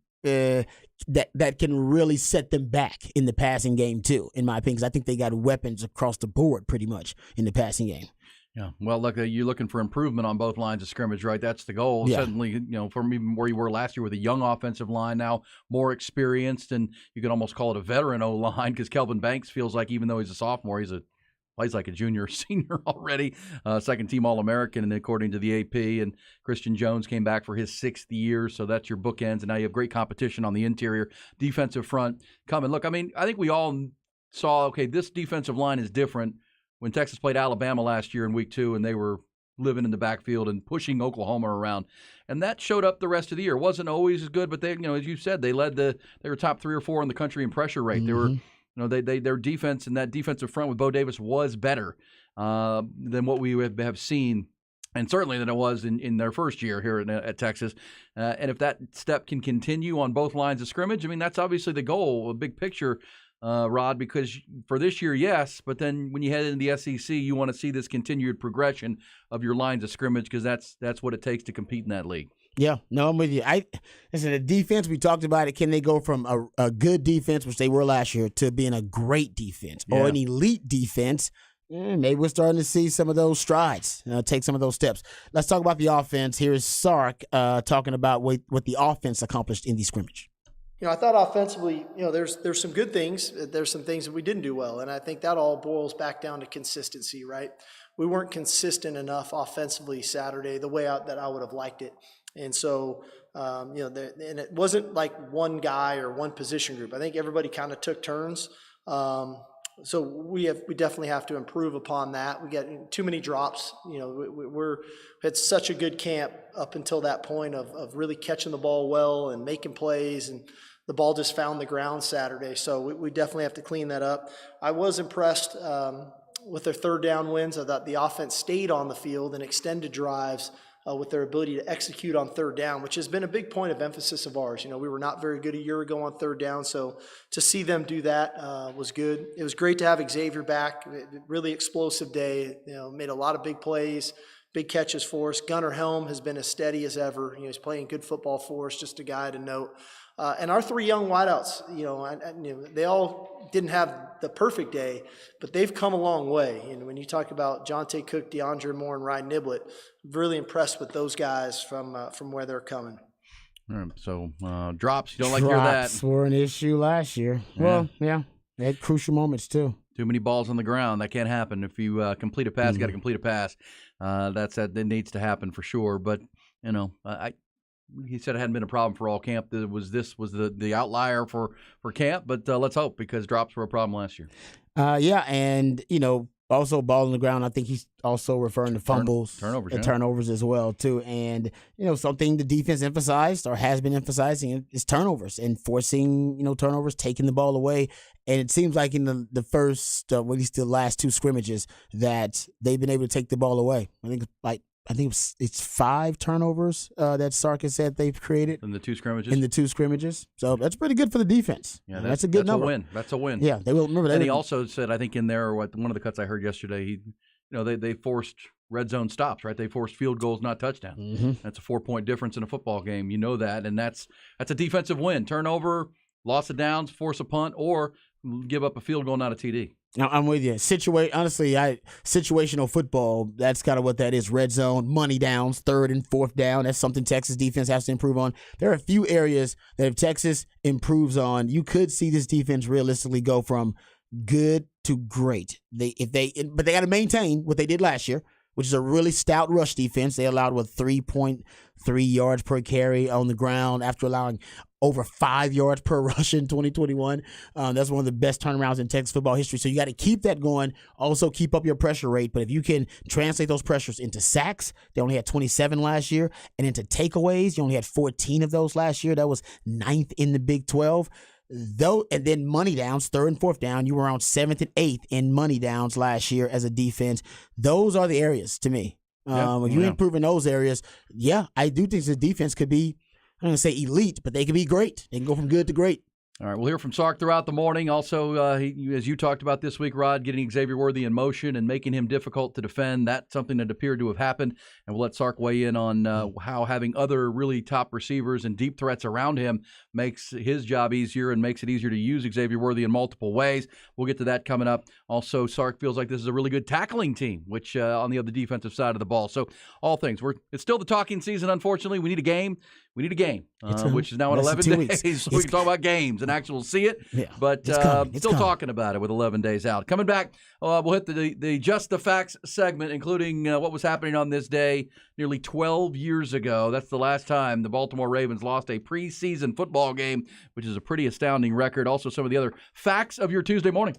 that can really set them back in the passing game too, in my opinion, because I think they got weapons across the board pretty much in the passing game. Yeah, well, look, you're looking for improvement on both lines of scrimmage, right? That's the goal. Yeah. Certainly, from even where you were last year with a young offensive line, now more experienced, and you could almost call it a veteran O-line because Kelvin Banks feels like even though he's a sophomore, he's plays like a junior or senior already, second-team All-American, and according to the AP. And Christian Jones came back for his 6th year, so that's your bookends. And now you have great competition on the interior defensive front coming. Look, I mean, I think we all saw, okay, this defensive line is different when Texas played Alabama last year in week 2, and they were living in the backfield and pushing Oklahoma around. And that showed up the rest of the year. It wasn't always as good, but they, as you said, they were top 3 or 4 in the country in pressure rate. They were, their defense and that defensive front with Bo Davis was better than what we have seen, and certainly than it was in their first year here at Texas. And if that step can continue on both lines of scrimmage, I mean, that's obviously the goal, a big picture, Rod, because for this year, yes, but then when you head into the SEC, you want to see this continued progression of your lines of scrimmage because that's what it takes to compete in that league. Yeah, no, I'm with you. Listen, the defense, we talked about it. Can they go from a good defense, which they were last year, to being a great defense or an elite defense? Maybe we're starting to see some of those strides, take some of those steps. Let's talk about the offense. Here's Sark talking about what the offense accomplished in the scrimmage. I thought offensively, there's some good things. There's some things that we didn't do well, and I think that all boils back down to consistency, right? We weren't consistent enough offensively Saturday the way that I would have liked it. And so, and it wasn't like one guy or one position group. I think everybody kind of took turns. So we definitely have to improve upon that. We got too many drops. We had such a good camp up until that point of really catching the ball well and making plays, and the ball just found the ground Saturday. So we definitely have to clean that up. I was impressed with their third down wins. I thought the offense stayed on the field and extended drives with their ability to execute on third down, which has been a big point of emphasis of ours. We were not very good a year ago on third down, so to see them do that was good. It was great to have Xavier back. Really explosive day. Made a lot of big plays, big catches for us. Gunnar Helm has been as steady as ever. He's playing good football for us, just a guy to note. And our 3 young wideouts, they all didn't have the perfect day, but they've come a long way. When you talk about Jonte Cook, DeAndre Moore, and Ryan Niblett, really impressed with those guys from where they're coming. All right, so drops, you don't like to hear that. Drops were an issue last year. Yeah. Well, yeah, they had crucial moments too. Too many balls on the ground. That can't happen. If you complete a pass, you got to complete a pass. That needs to happen for sure. But, he said it hadn't been a problem for all camp. This was the outlier for camp, but let's hope, because drops were a problem last year. And also ball on the ground. I think he's also referring to fumbles, turnovers as well too. And something the defense emphasized or has been emphasizing is turnovers and forcing turnovers, taking the ball away. And it seems like in the first, at least the last 2 scrimmages, that they've been able to take the ball away. I think it's 5 turnovers that Sark has said they've created in the 2 scrimmages. So that's pretty good for the defense. Yeah, that's a good number. That's a win. Yeah, they will remember that. And he also said, I think in there, one of the cuts I heard yesterday, they forced red zone stops, right? They forced field goals, not touchdowns. Mm-hmm. That's a 4-point difference in a football game. You know that, and that's a defensive win. Turnover, loss of downs, force a punt, or give up a field goal, not a TD. Now, I'm with you. Situational football, that's kind of what that is. Red zone, money downs, 3rd and 4th down. That's something Texas defense has to improve on. There are a few areas that if Texas improves on, you could see this defense realistically go from good to great. But they got to maintain what they did last year, which is a really stout rush defense. They allowed 3.3 yards per carry on the ground after allowing over 5 yards per rush in 2021. That's one of the best turnarounds in Texas football history. So you got to keep that going. Also keep up your pressure rate. But if you can translate those pressures into sacks, they only had 27 last year, and into takeaways, you only had 14 of those last year. That was 9th in the Big 12. And then money downs, 3rd and 4th down, you were around 7th and 8th in money downs last year as a defense. Those are the areas to me. If you improve in those areas, I do think the defense could be, I'm going to say elite, but they can be great. They can go from good to great. All right, we'll hear from Sark throughout the morning. Also, as you talked about this week, Rod, getting Xavier Worthy in motion and making him difficult to defend. That's something that appeared to have happened. And we'll let Sark weigh in on how having other really top receivers and deep threats around him makes his job easier and makes it easier to use Xavier Worthy in multiple ways. We'll get to that coming up. Also, Sark feels like this is a really good tackling team, which on the other defensive side of the ball. So all things. It's still the talking season, unfortunately. We need a game. Which is now in 11 days. So we can talk about games and actually see it. Yeah, but still talking about it with 11 days out. Coming back, we'll hit the Just the Facts segment, including what was happening on this day nearly 12 years ago. That's the last time the Baltimore Ravens lost a preseason football game, which is a pretty astounding record. Also, some of the other facts of your Tuesday morning.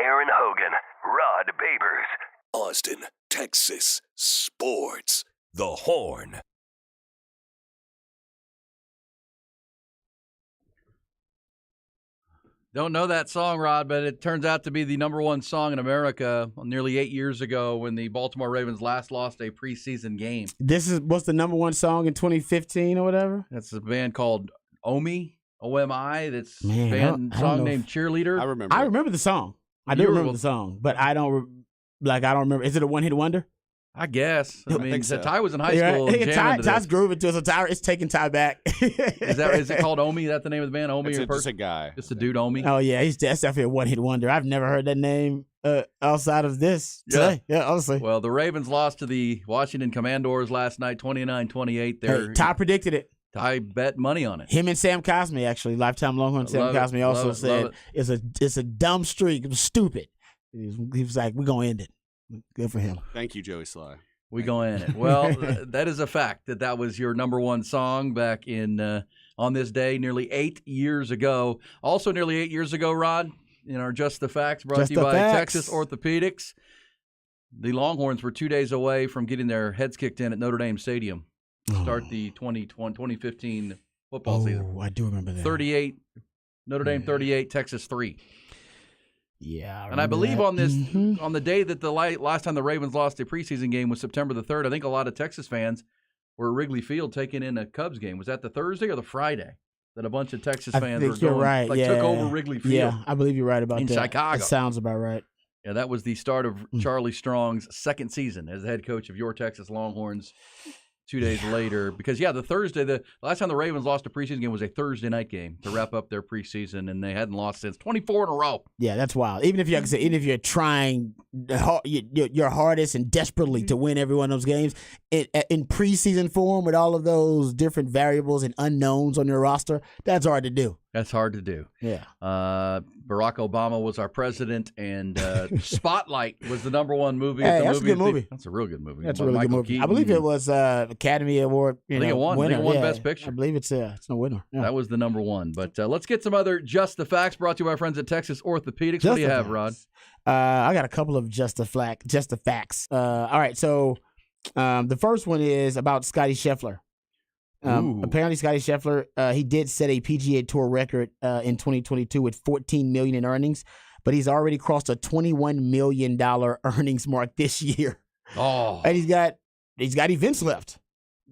Aaron Hogan, Rod Babers. Austin, Texas Sports. The Horn. Don't know that song, Rod, but it turns out to be the number one song in America nearly 8 years ago when the Baltimore Ravens last lost a preseason game. What's the number one song in 2015 or whatever? That's a band called Omi, O-M-I. That's Man, a band I don't song know named Cheerleader. I remember. I remember the song. I do remember the song, but I don't remember. Is it a one-hit wonder? I guess. I mean, think so. Ty was in high school. jamming to Ty's this. grooving to it, so Ty, it's taking Ty back. Is it called Omi? Is that the name of the band? Omi It's or just a person? guy. Just a dude, Omi. Oh yeah, that's definitely a one-hit wonder. I've never heard that name outside of this today. Yeah, honestly. Well, the Ravens lost to the Washington Commanders last night, 29-28. Hey, Ty predicted it. Ty bet money on it. Him and Sam Cosme, actually, lifetime Longhorn Sam Love it, Cosme also love it, said love it's a dumb streak. It was stupid. He was like, we're gonna end it. Good for him. Thank you, Joey Sly. We go in it. Well, that is a fact that was your number one song back in on this day nearly 8 years ago. Also nearly 8 years ago, Rod, in our Just the Facts brought to you by Texas Orthopedics, the Longhorns were 2 days away from getting their heads kicked in at Notre Dame Stadium to start the 2015 football season. Oh, I do remember that. 38, Notre Dame 38, Texas 3. Yeah, And I believe on this, Mm-hmm. on the day that the last time the Ravens lost a preseason game was September the 3rd, I think a lot of Texas fans were at Wrigley Field taking in a Cubs game. Was that the Thursday or the Friday that a bunch of Texas fans were you're going, right. took over Wrigley Field? Yeah, I believe you're right about in that. Chicago. That sounds about right. Yeah, that was the start of Charlie Strong's second season as the head coach of your Texas Longhorns 2 days later. Because, the last time the Ravens lost a preseason game was a Thursday night game to wrap up their preseason, and they hadn't lost since 24 in a row. Yeah, that's wild. Even if you're trying your hardest and desperately to win every one of those games in preseason form with all of those different variables and unknowns on your roster, that's hard to do. That's hard to do. Yeah. Barack Obama was our president, and Spotlight was the number one movie. Hey, that's a good movie. That's a real good movie. That's a really good Michael movie. Keaton. I believe it was Academy Award. I think it won. Winner. I think it won Yeah, Best Picture. I believe it's a winner. Yeah. That was the number one. But let's get some other Just the Facts brought to you by our friends at Texas Orthopedics. What do you have, Rod? I got a couple of Just the Facts. All right, so the first one is about Scotty Scheffler. Apparently, Scotty Scheffler, he did set a PGA Tour record in 2022 with $14 million in earnings, but he's already crossed a $21 million earnings mark this year. Oh, And he's got events left.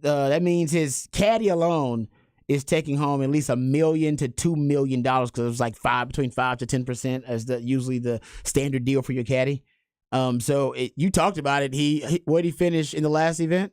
That means his caddy alone is taking home at least $1 million to $2 million because it was like between 5 to 10% as usually the standard deal for your caddy. So you talked about it. Where did he finish in the last event?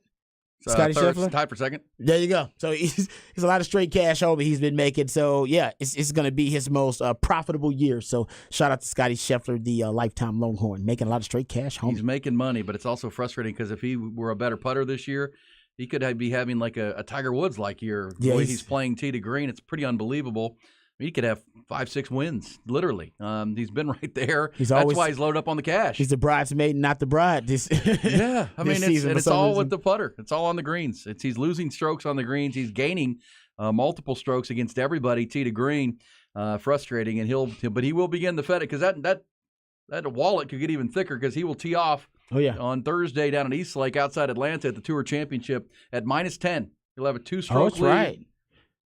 Scotty Scheffler? tied for second. There you go. So he's a lot of straight cash over he's been making. So, yeah, it's going to be his most profitable year. So, shout out to Scotty Scheffler, the lifetime Longhorn, making a lot of straight cash home. He's making money, but it's also frustrating because if he were a better putter this year, he could be having like a Tiger Woods-like year. The way he's playing tee to green, it's pretty unbelievable. He could have 5-6 wins, literally. He's been right there. That's why he's loaded up on the cash. He's the bridesmaid, not the bride. Yeah, I mean, it's all reason. with the putter. It's all on the greens. He's losing strokes on the greens. He's gaining multiple strokes against everybody, tee to green. Frustrating, and but he will begin the FedEx because that wallet could get even thicker because he will tee off. Oh yeah, on Thursday down at Eastlake outside Atlanta at the Tour Championship at -10. He'll have a 2-stroke lead. Right.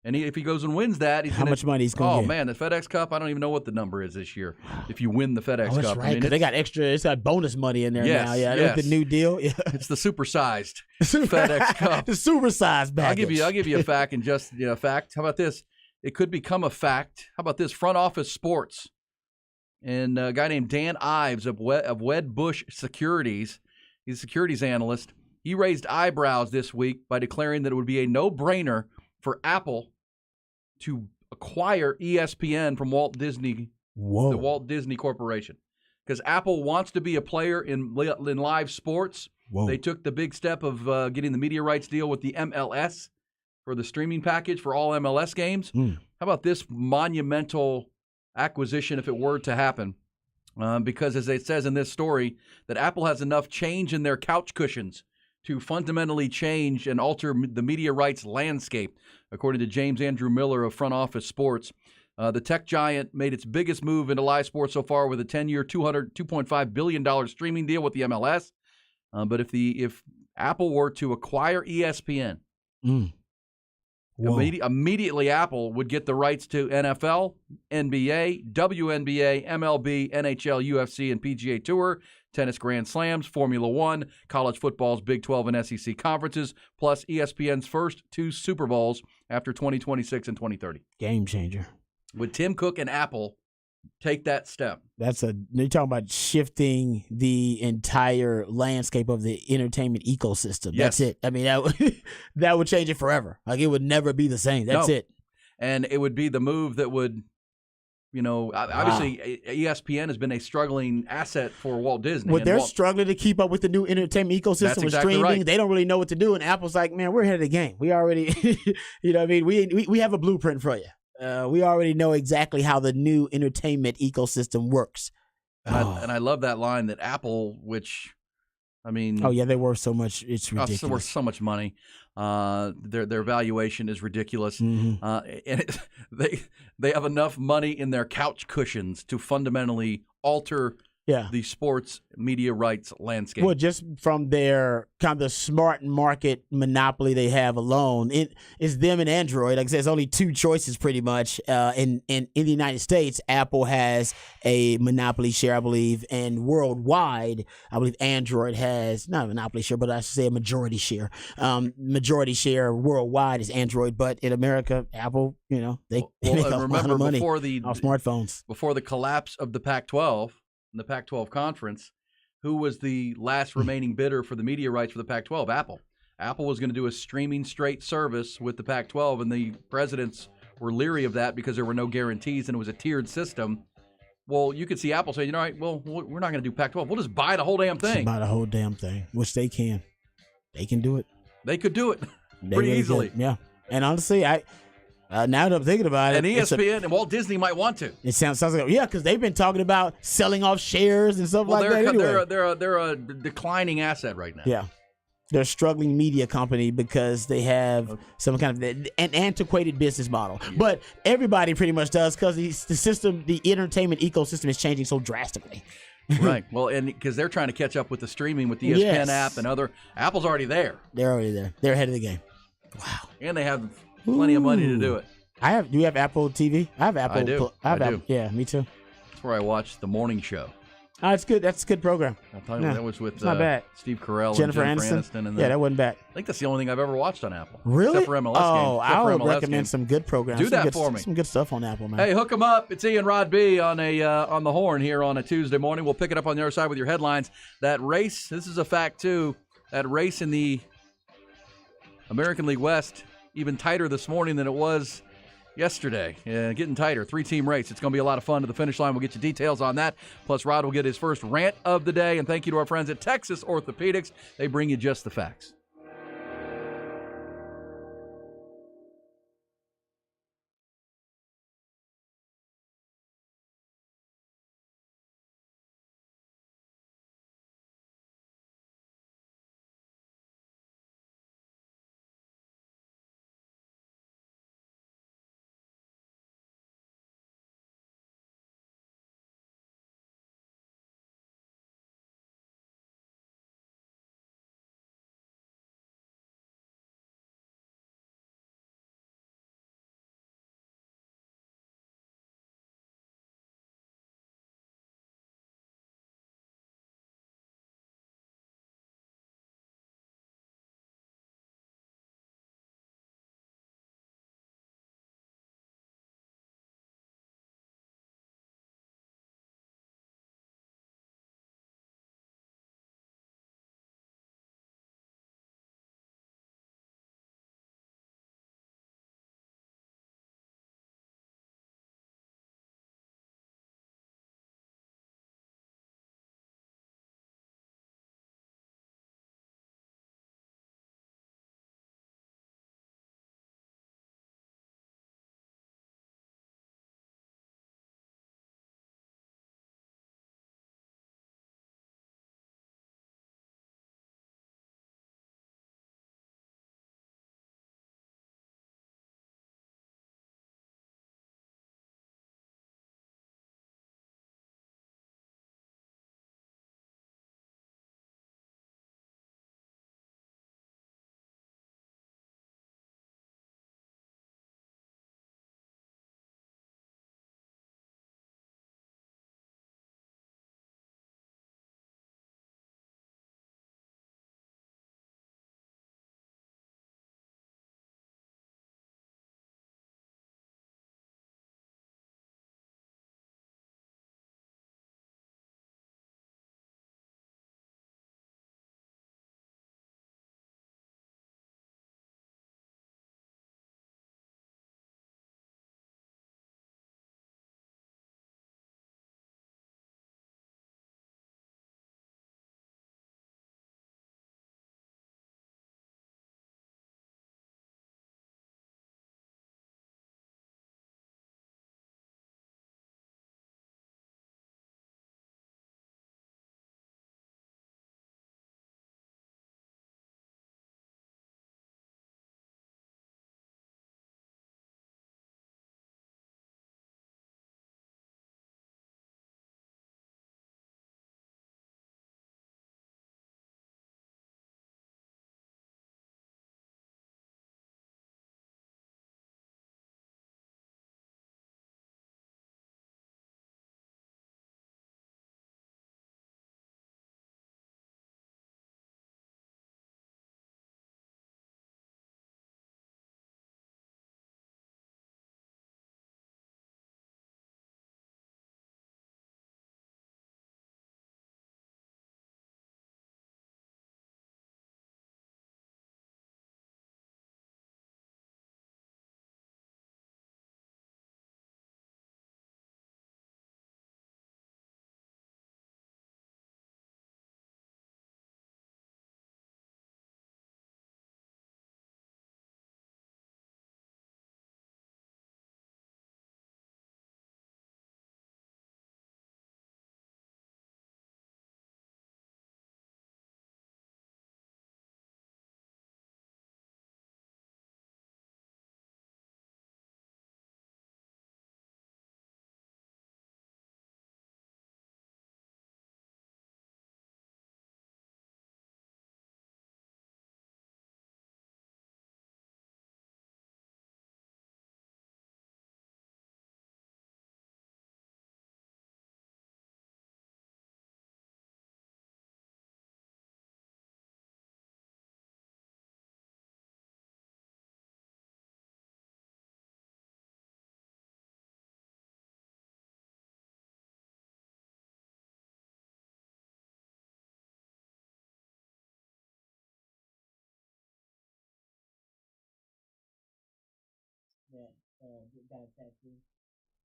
And if he goes and wins that, he's how much money he's going to get? Oh, man, the FedEx Cup, I don't even know what the number is this year if you win the FedEx that's Cup. right, I mean, they got extra. It's got bonus money in there now. Yeah, yes. With the new deal. Yeah. It's the supersized FedEx Cup. The supersized package. I'll give you a fact and just a fact. How about this? It could become a fact. How about this? Front Office Sports and a guy named Dan Ives of Wedbush Securities. He's a securities analyst. He raised eyebrows this week by declaring that it would be a no-brainer for Apple to acquire ESPN from Walt Disney, the Walt Disney Corporation, because Apple wants to be a player in live sports. Whoa. They took the big step of getting the media rights deal with the MLS for the streaming package for all MLS games. How about this monumental acquisition if it were to happen? Because as it says in this story, that Apple has enough change in their couch cushions to fundamentally change and alter the media rights landscape, according to James Andrew Miller of Front Office Sports. The tech giant made its biggest move into live sports so far with a 10-year, $2.5 billion streaming deal with the MLS. But if Apple were to acquire ESPN, immediately Apple would get the rights to NFL, NBA, WNBA, MLB, NHL, UFC, and PGA Tour, tennis Grand Slams, Formula One, college football's Big 12 and SEC conferences, plus ESPN's first 2 Super Bowls after 2026 and 2030. Game changer. Would Tim Cook and Apple take that step? You're talking about shifting the entire landscape of the entertainment ecosystem. Yes. That's it. I mean, that would change it forever. Like, it would never be the same. That's it. And it would be the move that would, obviously ESPN has been a struggling asset for Walt Disney. Well, they're struggling to keep up with the new entertainment ecosystem That's with exactly streaming. right. They don't really know what to do. And Apple's like, man, we're ahead of the game. We already, you know what I mean? We have a blueprint for you. We already know exactly how the new entertainment ecosystem works. And I love that line that Apple, which, I mean, oh yeah, they worth so much. It's ridiculous. worth so much money. Their valuation is ridiculous, and they have enough money in their couch cushions to fundamentally alter the sports media rights landscape. Well, just from their kind of smart market monopoly they have alone, it's them and Android. Like I said, there's only 2 choices pretty much. In the United States, Apple has a monopoly share, I believe, and worldwide, I believe Android has not a monopoly share, but I should say a majority share. Majority share worldwide is Android, but in America, Apple, they make a lot of money off smartphones. Before the collapse of the Pac-12. In the Pac-12 conference, who was the last remaining bidder for the media rights for the Pac-12? Apple. Apple was going to do a streaming straight service with the Pac-12, and the presidents were leery of that because there were no guarantees and it was a tiered system. Well, you could see Apple say, well, we're not going to do Pac-12. We'll just buy the whole damn thing. Just buy the whole damn thing, which they can. They can do it. They could do it pretty easily. Yeah. And honestly, now that I'm thinking about it, and ESPN and Walt Disney might want to. It sounds like because they've been talking about selling off shares and stuff like that. Anyway. They're a declining asset right now. Yeah, they're a struggling media company because they have some kind of an antiquated business model. But everybody pretty much does because the entertainment ecosystem is changing so drastically. Right. Well, and because they're trying to catch up with the streaming with the ESPN app and other. Apple's already there. They're already there. They're ahead of the game. Wow. And they have plenty of money to do it. Do you have Apple TV? I have Apple. I do. I do. Apple. Yeah, me too. That's where I watch the morning show. Oh, it's good. That's a good program. I'll tell you, that was with not bad. Steve Carell Jennifer and Aniston. And that wasn't bad. I think that's the only thing I've ever watched on Apple. Really? Except for MLS games. I would recommend some good programs. Do that for me. Some good stuff on Apple, man. Hey, hook them up. It's Ian Rod B on the horn here on a Tuesday morning. We'll pick it up on the other side with your headlines. That race, this is a fact too, that race in the American League West, even tighter this morning than it was yesterday. Getting tighter. 3-team race. It's going to be a lot of fun to the finish line. We'll get you details on that. Plus, Rod will get his first rant of the day. And thank you to our friends at Texas Orthopedics. They bring you just the facts.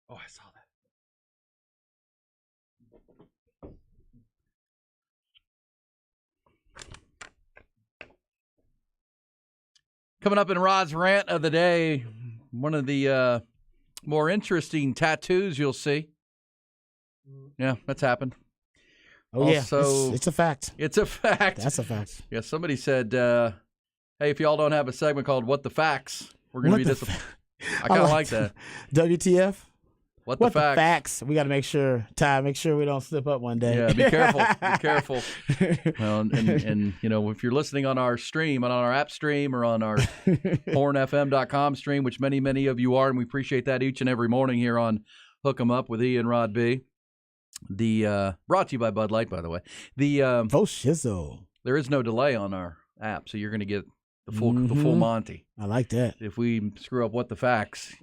Oh, I saw that. Coming up in Rod's rant of the day, one of the more interesting tattoos you'll see. Yeah, that's happened. Oh, Also, yeah. It's a fact. It's a fact. That's a fact. Yeah, somebody said, hey, if y'all don't have a segment called What the Facts, we're going to be disappointed. I kind of like that. WTF? What the facts? We got to make sure we don't slip up one day. Yeah, be careful. Be careful. Well, and you know, if you're listening on our stream, on our app stream, or on our hornfm.com stream, which many of you are, and we appreciate that each and every morning here on Hook 'em Up with E and Rod B. The brought to you by Bud Light, by the way. The shizzle. There is no delay on our app, so you're going to get the full Monty. I like that. If we screw up what the facts,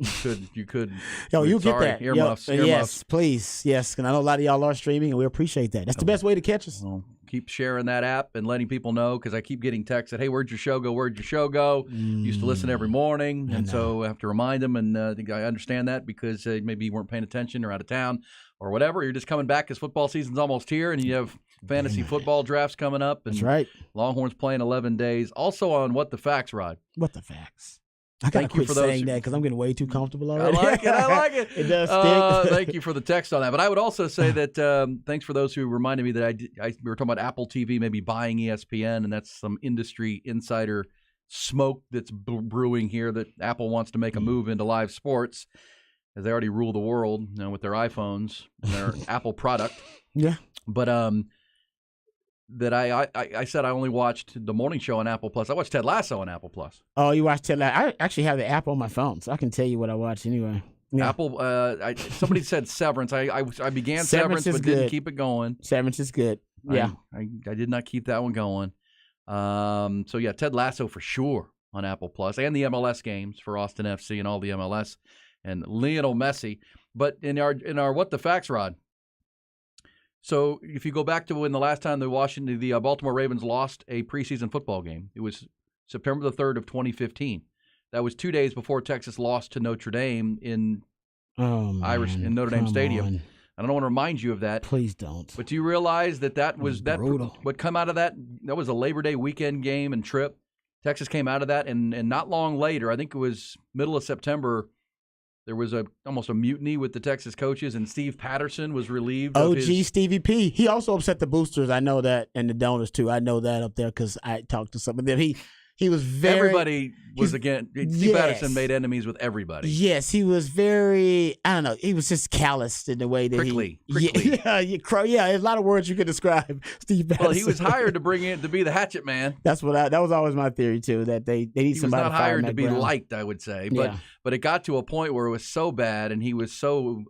you could. Yo, you get sorry, that. Earmuffs. Yes, please. Yes, and I know a lot of y'all are streaming, and we appreciate that. That's the best way to catch us. Well, keep sharing that app and letting people know, because I keep getting texts that, hey, where'd your show go? Where'd your show go? Used to listen every morning, and so I have to remind them, and I think I understand that because maybe you weren't paying attention or out of town or whatever. You're just coming back because football season's almost here, and you have fantasy football drafts coming up. And that's right. Longhorns playing 11 days. Also on What the Facts, Rod. What the Facts? I gotta quit saying that because I'm getting way too comfortable already. I like it. It does stick. Thank you for the text on that. But I would also say that thanks for those who reminded me that we were talking about Apple TV maybe buying ESPN, and that's some industry insider smoke that's brewing here that Apple wants to make a move into live sports, as they already rule the world, you know, with their iPhones and their Apple product. Yeah. But that I said I only watched the morning show on Apple Plus. I watched Ted Lasso on Apple Plus. Oh, you watched Ted Lasso? I actually have the app on my phone, so I can tell you what I watched anyway. Yeah. Apple. Somebody said Severance. I began Severance but didn't keep it going. Severance is good. Yeah. I did not keep that one going. So yeah, Ted Lasso for sure on Apple Plus, and the MLS games for Austin FC and all the MLS and Lionel Messi. But in our What the Facts, Rod. So if you go back to when the last time the Baltimore Ravens lost a preseason football game, it was September the 3rd of 2015. That was 2 days before Texas lost to Notre Dame in Notre Dame Stadium. I don't want to remind you of that. Please don't. But do you realize that was brutal. What come out of that? That was a Labor Day weekend game and trip. Texas came out of that, and not long later, I think it was middle of September, there was almost a mutiny with the Texas coaches, and Steve Patterson was relieved. Stevie P. He also upset the boosters. I know that, and the donors too. I know that up there because I talked to some of them. He was very. Everybody was against. Steve Patterson made enemies with everybody. Yes, he was very. I don't know. He was just calloused in the way that prickly. Yeah. A lot of words you could describe Steve Patterson. Well, he was hired to be the hatchet man. That was always my theory too. That they need somebody. He was not hired to be ground. liked, I would say, but it got to a point where it was so bad, and he was so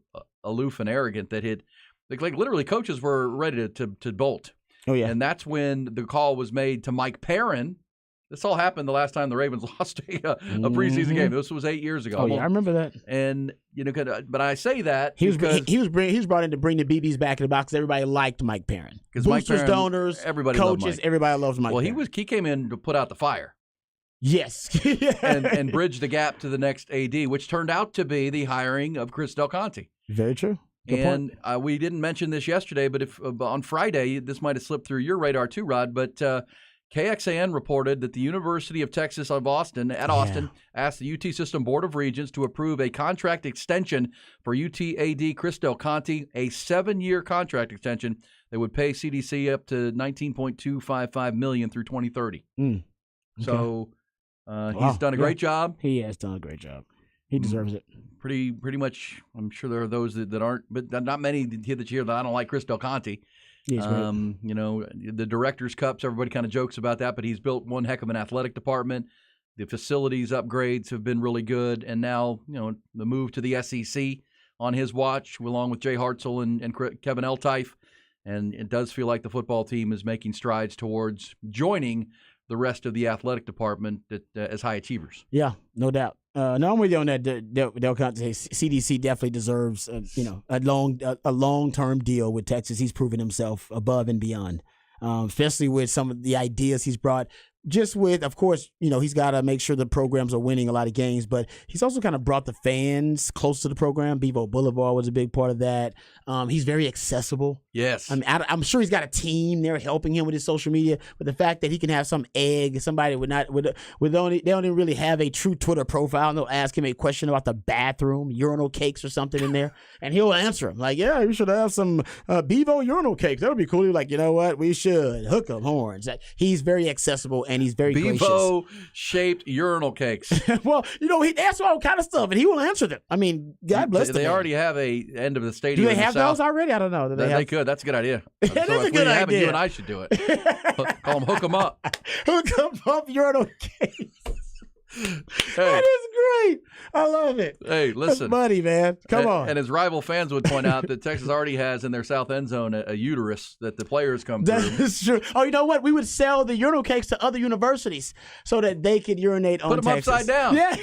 aloof and arrogant that like literally coaches were ready to bolt. Oh yeah, and that's when the call was made to Mike Perrin. This all happened the last time the Ravens lost a preseason game. This was 8 years ago. Oh, yeah, I remember that. And, but I say that he was brought in to bring the BBs back in the box. Everybody liked Mike Perrin. Boosters, donors, coaches, everybody loves Mike Perrin. Well, he came in to put out the fire. Yes. and bridge the gap to the next AD, which turned out to be the hiring of Chris Del Conte. Very true. Good point. We didn't mention this yesterday, but if on Friday, this might have slipped through your radar too, Rod, but KXAN reported that the University of Texas at Austin asked the UT System Board of Regents to approve a contract extension for UT AD Chris Del Conte, a 7-year contract extension that would pay CDC up to $19.255 million through 2030. Okay. So he's done a great job. He has done a great job. He deserves it. Pretty much. I'm sure there are those that aren't, but not many here that I don't like Chris Del Conte. The Directors' Cups, everybody kind of jokes about that, but he's built one heck of an athletic department. The facilities upgrades have been really good, and now the move to the SEC on his watch, along with Jay Hartzell and Kevin Eltife, and it does feel like the football team is making strides towards joining the rest of the athletic department as high achievers. Yeah, no doubt. No, I'm with you on that. Del Conte, CDC definitely deserves a long-term deal with Texas. He's proven himself above and beyond, especially with some of the ideas he's brought. just with, of course, he's got to make sure the programs are winning a lot of games, but he's also kind of brought the fans close to the program. Bevo Boulevard was a big part of that. He's very accessible. Yes. I mean, I'm sure he's got a team there helping him with his social media, but the fact that he can have somebody they don't really have a true Twitter profile, and they'll ask him a question about the bathroom, urinal cakes or something in there, and he'll answer him like, yeah, you should have some Bevo urinal cakes. That would be cool. He's like, you know what? We should hook 'em horns. He's very accessible and he's very gracious. Bevo-shaped urinal cakes. Well, he asks all kind of stuff, and he will answer them. I mean, God bless them. They already have a end of the stadium. Do they have those already? I don't know. They could. That's a good idea. That is a good idea. You and I should do it. Call them Hook 'em Up. Hook 'em up urinal cakes. Hey. That is great. I love it. Hey, listen. That's money, man. Come on. And his rival fans would point out that Texas already has in their south end zone a uterus that the players come through. That is true. Oh, you know what? We would sell the urinal cakes to other universities so that they could urinate on Texas. Put them upside down. Yeah.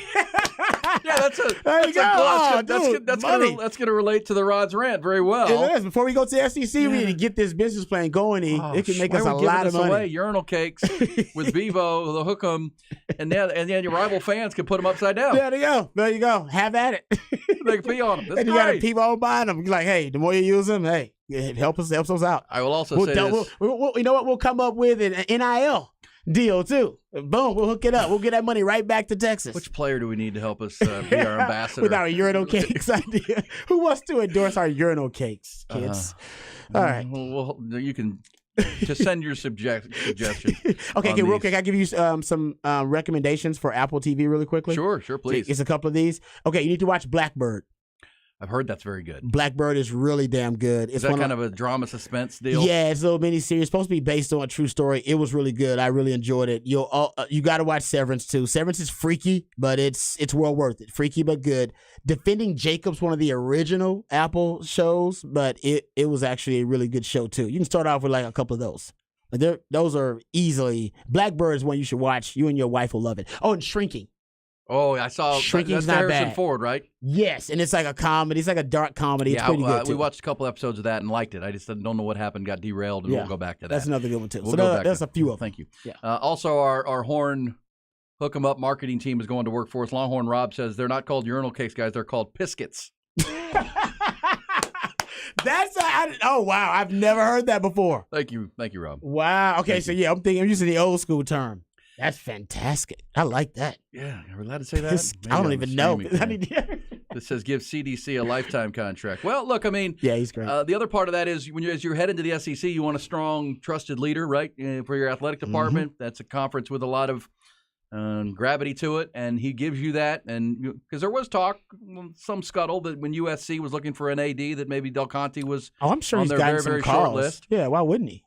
Yeah, that's a. There you go. That's going to relate to the Rod's rant very well. It is. Before we go to the SEC, we need to get this business plan going. It can make us a lot of money. Away? Urinal cakes with Bevo, the Hook 'em, and then your rival fans can put them upside down. There you go. Have at it. They can pee on them. That's and you got to people all buying them. You're like, hey, the more you use them, hey, it helps us out. I will also say this. You know what? We'll come up with an NIL deal too. Boom, we'll hook it up. We'll get that money right back to Texas. Which player do we need to help us be our ambassador? With our urinal cakes idea. Who wants to endorse our urinal cakes, kids? All right. Well, you can just send your suggestion. Okay, real quick, I'll give you some recommendations for Apple TV really quickly. Sure, please. It's a couple of these. Okay, you need to watch Blackbird. I've heard that's very good. Blackbird is really damn good. Is that kind of a drama suspense deal? Yeah, it's a little mini-series. Supposed to be based on a true story. It was really good. I really enjoyed it. You got to watch Severance, too. Severance is freaky, but it's well worth it. Freaky, but good. Defending Jacob's one of the original Apple shows, but it was actually a really good show, too. You can start off with like a couple of those. Those are easily... Blackbird is one you should watch. You and your wife will love it. Oh, and Shrinking. Oh, I saw. Shrinking's that's not Harrison bad. Ford, right? Yes, and it's like a comedy. It's like a dark comedy. It's pretty good, too. We watched a couple episodes of that and liked it. I just don't know what happened, got derailed, and we'll go back to that. That's another good one, too. We'll There's a few of them. Thank you. Yeah. Also, our Horn Hook 'em Up marketing team is going to work for us. Longhorn Rob says they're not called urinal cakes, guys. They're called Piscuits. Oh, wow. I've never heard that before. Thank you, Rob. Wow. Okay, so I'm using the old school term. That's fantastic. I like that. Yeah, are we allowed to say that? I don't even know. This says give CDC a lifetime contract. Well, look, I mean, yeah, he's great. The other part of that is as you head into the SEC, you want a strong, trusted leader, right, for your athletic department. Mm-hmm. That's a conference with a lot of gravity to it, and he gives you that. And because there was talk, some scuttle that when USC was looking for an AD, that maybe Del Conte was I'm sure on he's their gotten very, some very calls. short list. Yeah, why wouldn't he?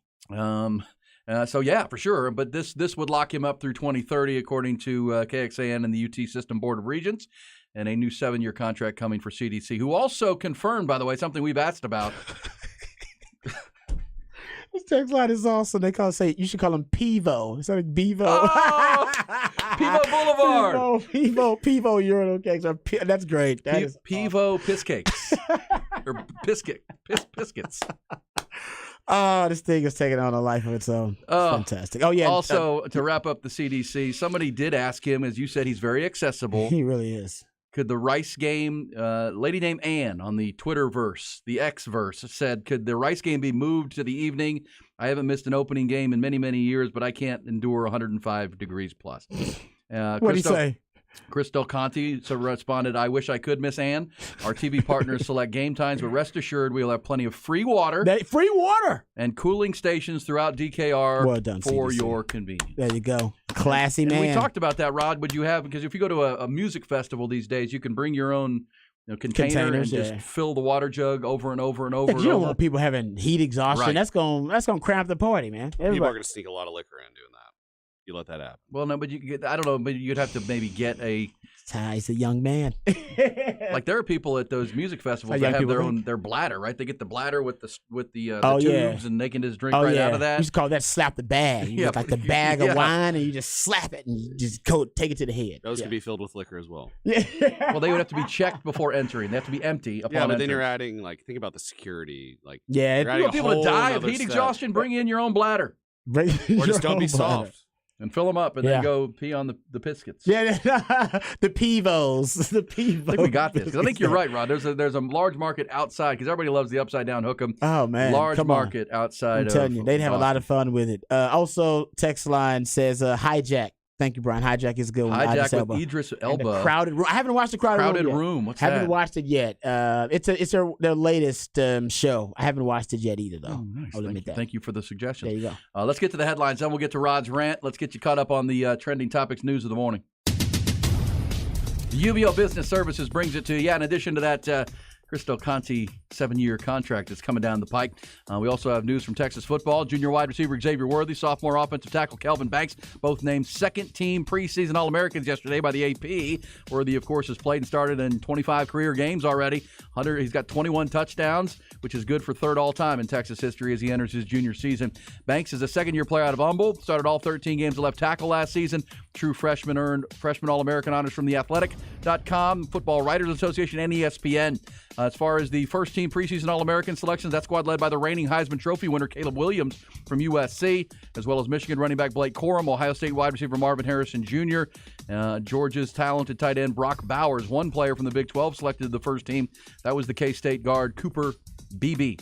So yeah, for sure. But this would lock him up through 2030, according to KXAN and the UT System Board of Regents, and a new 7-year contract coming for CDC, who also confirmed, by the way, something we've asked about. This text line is awesome. They you should call him Pivo instead of Bevo. Oh, Pivo Boulevard. Pivo urinal cakes. That's great. That is Pivo piss cakes or biscuits. Oh, this thing is taking on a life of its own. It's fantastic. Oh, yeah. Also, to wrap up the CDC, somebody did ask him, as you said, he's very accessible. He really is. Could the Rice game, lady named Ann on the Twitterverse, the Xverse, said, could the Rice game be moved to the evening? I haven't missed an opening game in many, many years, but I can't endure 105 degrees plus. What did he say? Chris Del Conte responded, I wish I could, Miss Ann. Our TV partners select game times, but rest assured we'll have plenty of free water. Free water! And cooling stations throughout DKR well done, for CDC. your convenience. There you go. Classy man. And we talked about that, Rod. Would you have, because if you go to a music festival these days, you can bring your own container and just fill the water jug over and over and over. You don't want people having heat exhaustion. Right. That's gonna cramp the party, man. People are going to sneak a lot of liquor in doing that. You let that happen. Well, no, but I don't know, but you'd have to maybe get Ty's a young man. Like there are people at those music festivals that have their bladder, right? They get the bladder with the tubes, and they can just drink out of that. You just call that slap the bag. You get like the bag of wine, and you just slap it and you just take it to the head. Those can be filled with liquor as well. Yeah. Well, they would have to be checked before entering. They have to be empty upon but entrance. then you're adding think about the security. You want people to die of heat exhaustion? Bring in your own bladder. Or just don't be soft. And fill them up and then go pee on the biscuits. Yeah, the Pivos. The Pivos. I think we got this. 'Cause I think you're right, Rod. There's a large market outside because everybody loves the upside down hook'em. Oh, man. Large Come market outside. I'm telling you, they'd have a lot of fun with it. Also, text line says hijack. Thank you, Brian. Hijack is a good one. Hijack with Idris And Elba. the Crowded Room. I haven't watched the Crowded Room. What's haven't that? watched it yet. It's their latest show. I haven't watched it yet either, though. Oh, nice. I'll admit that. Thank you for the suggestion. There you go. Let's get to the headlines. Then we'll get to Rod's rant. Let's get you caught up on the trending topics news of the morning. UBO Business Services brings it to you. Yeah, in addition to that, Chris Del Conte 7-year contract that's coming down the pike. We also have news from Texas football. Junior wide receiver Xavier Worthy, sophomore offensive tackle Kelvin Banks, both named second-team preseason All-Americans yesterday by the AP. Worthy, of course, has played and started in 25 career games already. He's got 21 touchdowns, which is good for third all-time in Texas history as he enters his junior season. Banks is a second-year player out of Humble, started all 13 games of left tackle last season. True freshman, earned freshman All-American honors from theathletic.com, Football Writers Association, and ESPN. As far as the first-team preseason All-American selections, that squad led by the reigning Heisman Trophy winner Caleb Williams from USC, as well as Michigan running back Blake Corum, Ohio State wide receiver Marvin Harrison Jr., Georgia's talented tight end Brock Bowers. One player from the Big 12 selected to the first team. That was the K-State guard Cooper Beebe.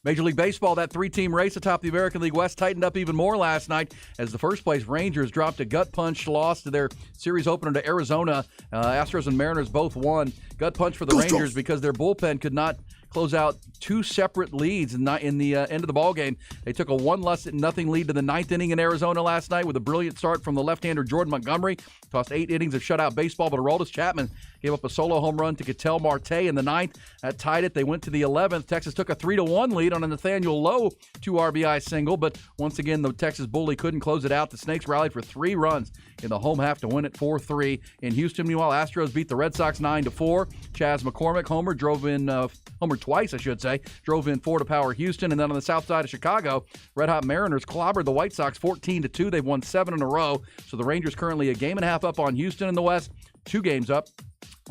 Major League Baseball, that 3-team race atop the American League West tightened up even more last night as the first-place Rangers dropped a gut-punch loss to their series opener to Arizona. Astros and Mariners both won. Gut punch for the Rangers because their bullpen could not close out two separate leads in the end of the ballgame. They took a 1-0 lead to the ninth inning in Arizona last night with a brilliant start from the left-hander Jordan Montgomery. Tossed 8 innings of shutout baseball, but Aroldis Chapman gave up a solo home run to Ketel Marte in the ninth. That tied it. They went to the 11th. Texas took a 3-1 lead on a Nathaniel Lowe 2 RBI single, but once again, the Texas Bully couldn't close it out. The Snakes rallied for 3 runs in the home half to win it 4-3. In Houston, meanwhile, Astros beat the Red Sox 9-4. Chas McCormick homered twice, I should say, drove in 4 to power Houston. And then on the south side of Chicago, Red Hot Mariners clobbered the White Sox 14-2. They've won 7 in a row. So the Rangers currently a game and a half up on Houston in the West, 2 games up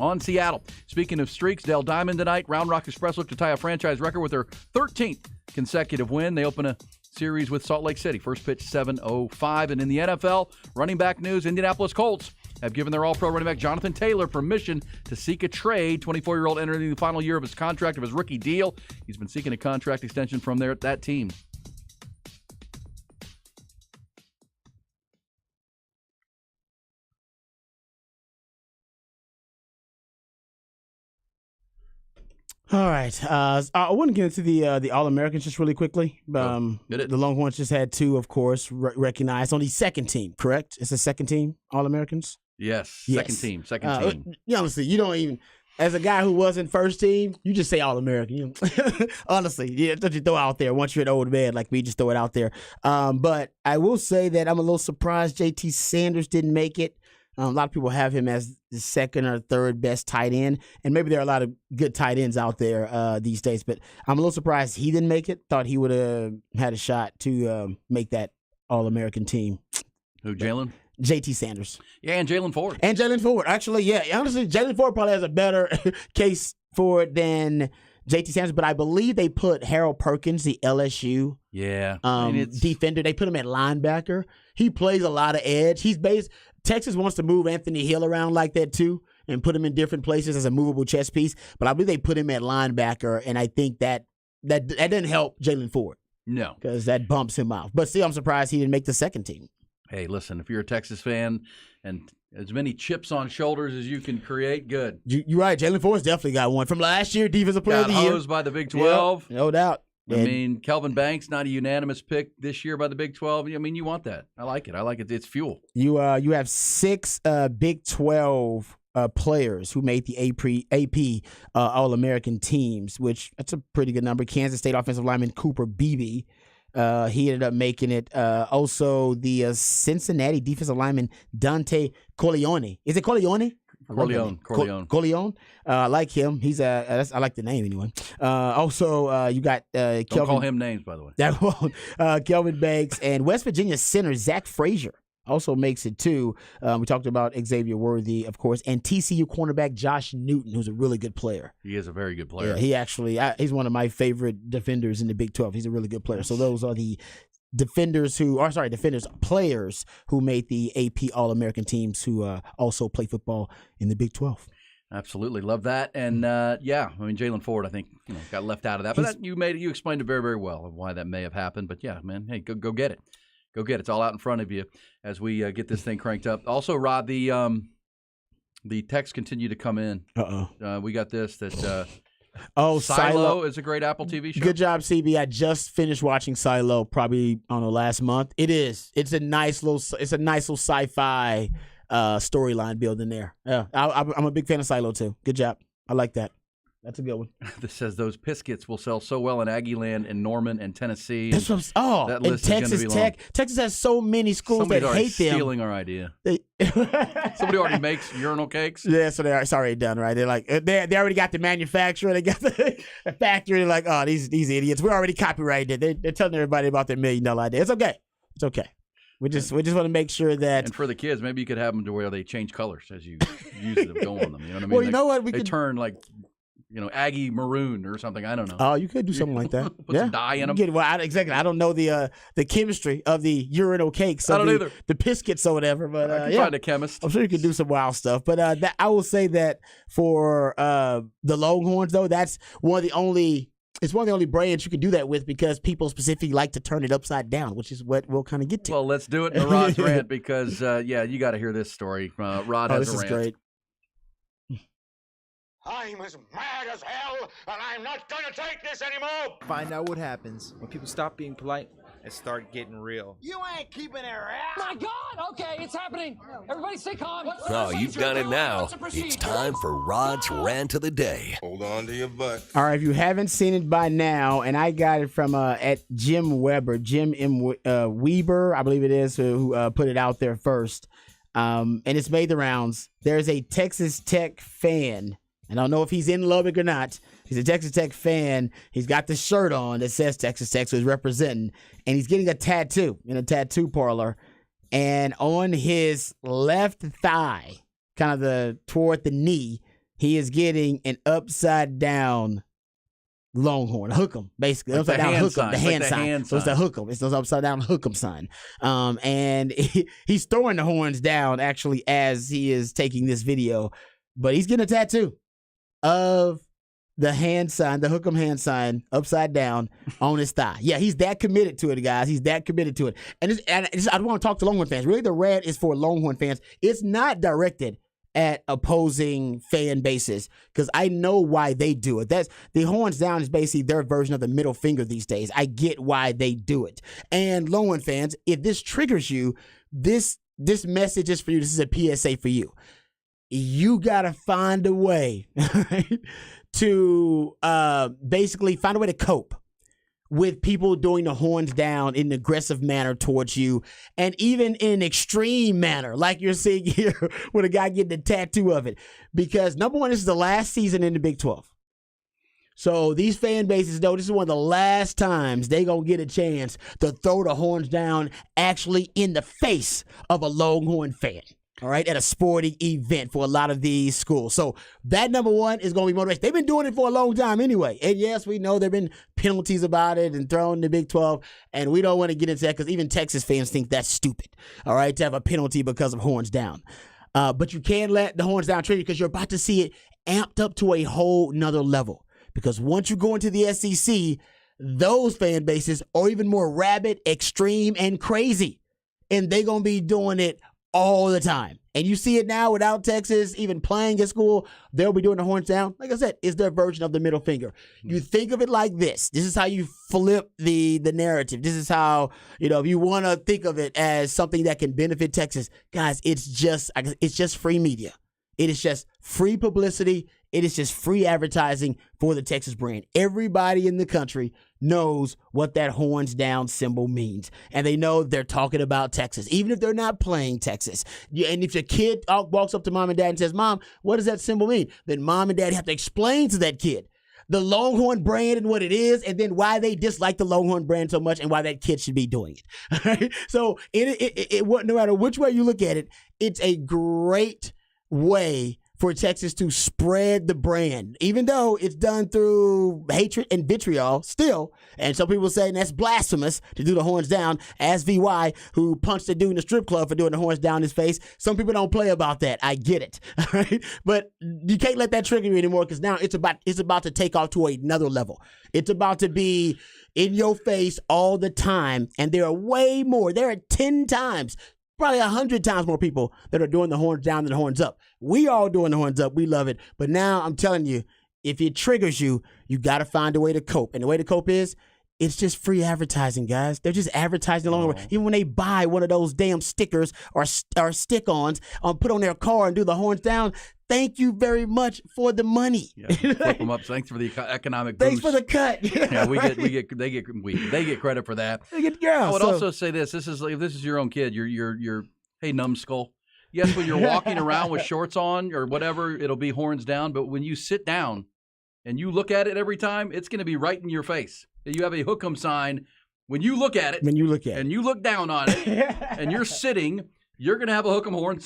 on Seattle. Speaking of streaks, Dell Diamond tonight. Round Rock Express look to tie a franchise record with their 13th consecutive win. They open a series with Salt Lake City. First pitch 7:05. And in the NFL, running back news, Indianapolis Colts have given their all-pro running back Jonathan Taylor permission to seek a trade. 24-year-old entering the final year of his contract of his rookie deal. He's been seeking a contract extension from that team. All right. I want to get into the All-Americans just really quickly. The Longhorns just had 2, of course, recognized on the second team, correct? It's the second team All-Americans? Yes. Second team. Honestly, you don't even, as a guy who wasn't first team, you just say All-American. Honestly, you throw out there. Once you're an old man like me, just throw it out there. But I will say that I'm a little surprised JT Sanders didn't make it. A lot of people have him as the second or third best tight end, and maybe there are a lot of good tight ends out there these days, but I'm a little surprised he didn't make it. Thought he would have had a shot to make that All-American team. Who, Jalen? JT Sanders. Yeah, and Jalen Ford. Actually, yeah. Honestly, Jalen Ford probably has a better case for it than JT Sanders, but I believe they put Harold Perkins, the LSU defender, they put him at linebacker. He plays a lot of edge. Texas wants to move Anthony Hill around like that too and put him in different places as a movable chess piece, but I believe they put him at linebacker, and I think that didn't help Jalen Ford. No. Because that bumps him out. But still, I'm surprised he didn't make the second team. Hey, listen, if you're a Texas fan and as many chips on shoulders as you can create, good. You're right. Jalen Ford's definitely got one. From last year, Defensive Player of the Year. Got hosed by the Big 12. Yep, no doubt. I mean, Kelvin Banks, not a unanimous pick this year by the Big 12. I mean, you want that. I like it. It's fuel. You have 6 Big 12 players who made the AP All-American teams, which that's a pretty good number. Kansas State offensive lineman Cooper Beebe. He ended up making it. Also, the Cincinnati defensive lineman Dante Corleone. Is it Corleone? Corleone. I like him. I like the name anyway. Also, you got Kelvin. Don't call him names, by the way. That won't. Kelvin Banks and West Virginia center Zach Frazier also makes it too. We talked about Xavier Worthy, of course, and TCU cornerback Josh Newton, who's a really good player. He is a very good player. Yeah, he's one of my favorite defenders in the Big 12. He's a really good player. So those are the players who made the AP All-American teams who also play football in the Big 12. Absolutely love that, and Jalen Ford, I think, got left out of that. But you explained it very, very well of why that may have happened. But yeah, man, hey, go get it, go get it. It's all out in front of you as we get this thing cranked up. Also, Rod, the texts continue to come in. We got this that. Silo is a great Apple TV show. Good job, CB. I just finished watching Silo probably last month. It is. It's a nice little sci-fi storyline building there. Yeah, I'm a big fan of Silo too. Good job. I like that. That's a good one. This says those Piscuits will sell so well in Aggieland and Norman and Tennessee. That's what that list and Texas Tech. Texas has so many schools that hate them. Stealing our idea. Somebody already makes urinal cakes. Yeah, so it's already done, right? They're like they already got the manufacturer. They got the factory. They're like, oh, these idiots. We already copyrighted it. They're telling everybody about their $1 million idea. It's okay. It's okay. We just want to make sure that. And for the kids, maybe you could have them to where they change colors as you use them, go on them. You know what I mean? Well, you know what? They turn like. Aggie maroon or something. I don't know. Oh, you could do something like that. Put some dye in them. Exactly. I don't know the chemistry of the urinal cakes. I don't either. The biscuits or whatever. But I can find a chemist. I'm sure you could do some wild stuff. But I will say that for the Longhorns, though, that's one of the only. It's one of the only brands you can do that with because people specifically like to turn it upside down, which is what we'll kind of get to. Well, let's do it in the Rod's rant because you got to hear this story. Rod has a rant. This is great. I'm as mad as hell, and I'm not gonna take this anymore! Find out what happens when people stop being polite and start getting real. You ain't keeping it real! My God! Okay, it's happening. Everybody stay calm. Oh, you've done it now. It's time for Rod's Rant of the Day. Hold on to your butt. All right, if you haven't seen it by now, and I got it from at Jim Weber, Jim M. Weber, I believe it is, who put it out there first. And it's made the rounds. There's a Texas Tech fan. I don't know if he's in Lubbock or not. He's a Texas Tech fan. He's got the shirt on that says Texas Tech, so he's representing. And he's getting a tattoo in a tattoo parlor. And on his left thigh, kind of toward the knee, he is getting an upside down Longhorn, hook 'em, basically. Like upside down hook 'em, the hand sign. So it's the hook 'em. It's those upside down hook 'em sign. And he's throwing the horns down actually as he is taking this video, but he's getting a tattoo of the hand sign, the hook 'em hand sign, upside down on his thigh. Yeah, he's that committed to it, guys. He's that committed to it. And I want to talk to Longhorn fans. Really, the rant is for Longhorn fans. It's not directed at opposing fan bases because I know why they do it. That's the horns down is basically their version of the middle finger these days. I get why they do it. And Longhorn fans, if this triggers you, this message is for you. This is a PSA for you. You got to find a way to basically find a way to cope with people doing the horns down in an aggressive manner towards you, and even in an extreme manner, like you're seeing here with a guy getting a tattoo of it. Because, number one, this is the last season in the Big 12. So these fan bases know this is one of the last times they going to get a chance to throw the horns down actually in the face of a Longhorn fan. All right, at a sporting event for a lot of these schools. So that, number one, is going to be motivation. They've been doing it for a long time anyway. And yes, we know there have been penalties about it and thrown in the Big 12. And we don't want to get into that because even Texas fans think that's stupid, all right, to have a penalty because of horns down. But you can't let the horns down trigger because you're about to see it amped up to a whole nother level. Because once you go into the SEC, those fan bases are even more rabid, extreme, and crazy. And they're going to be doing it all the time. And you see it now without Texas even playing at school. They'll be doing the horns down. Like I said, it's their version of the middle finger. You think of it like this. This is how you flip the narrative. This is how, if you want to think of it as something that can benefit Texas, guys, it's just free media. It is just free publicity. It is just free advertising for the Texas brand. Everybody in the country knows what that horns down symbol means. And they know they're talking about Texas, even if they're not playing Texas. And if your kid walks up to mom and dad and says, Mom, what does that symbol mean? Then mom and dad have to explain to that kid the Longhorn brand and what it is, and then why they dislike the Longhorn brand so much and why that kid should be doing it. Right? So no matter which way you look at it, it's a great way for Texas to spread the brand, even though it's done through hatred and vitriol still. And some people say that's blasphemous to do the horns down. As VY, who punched a dude in the strip club for doing the horns down his face. Some people don't play about that. I get it. All right? But you can't let that trigger you anymore, because now it's about to take off to another level. It's about to be in your face all the time. And there are way more. There are 10 times, probably 100 times more people that are doing the horns down than the horns up. We all doing the horns up. We love it. But now I'm telling you, if it triggers you, you got to find a way to cope. And the way to cope is, it's just free advertising, guys. They're just advertising along the way. Even when they buy one of those damn stickers or stick-ons, put on their car and do the horns down, thank you very much for the money. Yeah, flip them up. Thanks for the economic boost. Thanks for the cut. Yeah, they get credit for that. I would also say this. This is your own kid. You're hey, numbskull. Yes, when you're walking around with shorts on or whatever, it'll be horns down. But when you sit down and you look at it every time, it's going to be right in your face. You have a hook 'em sign. When you look at it, and you look down on it, and you're sitting, you're going to have a hook 'em horn.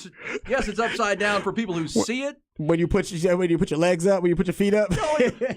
Yes, it's upside down for people who see it. When you put your legs up, when you put your feet up.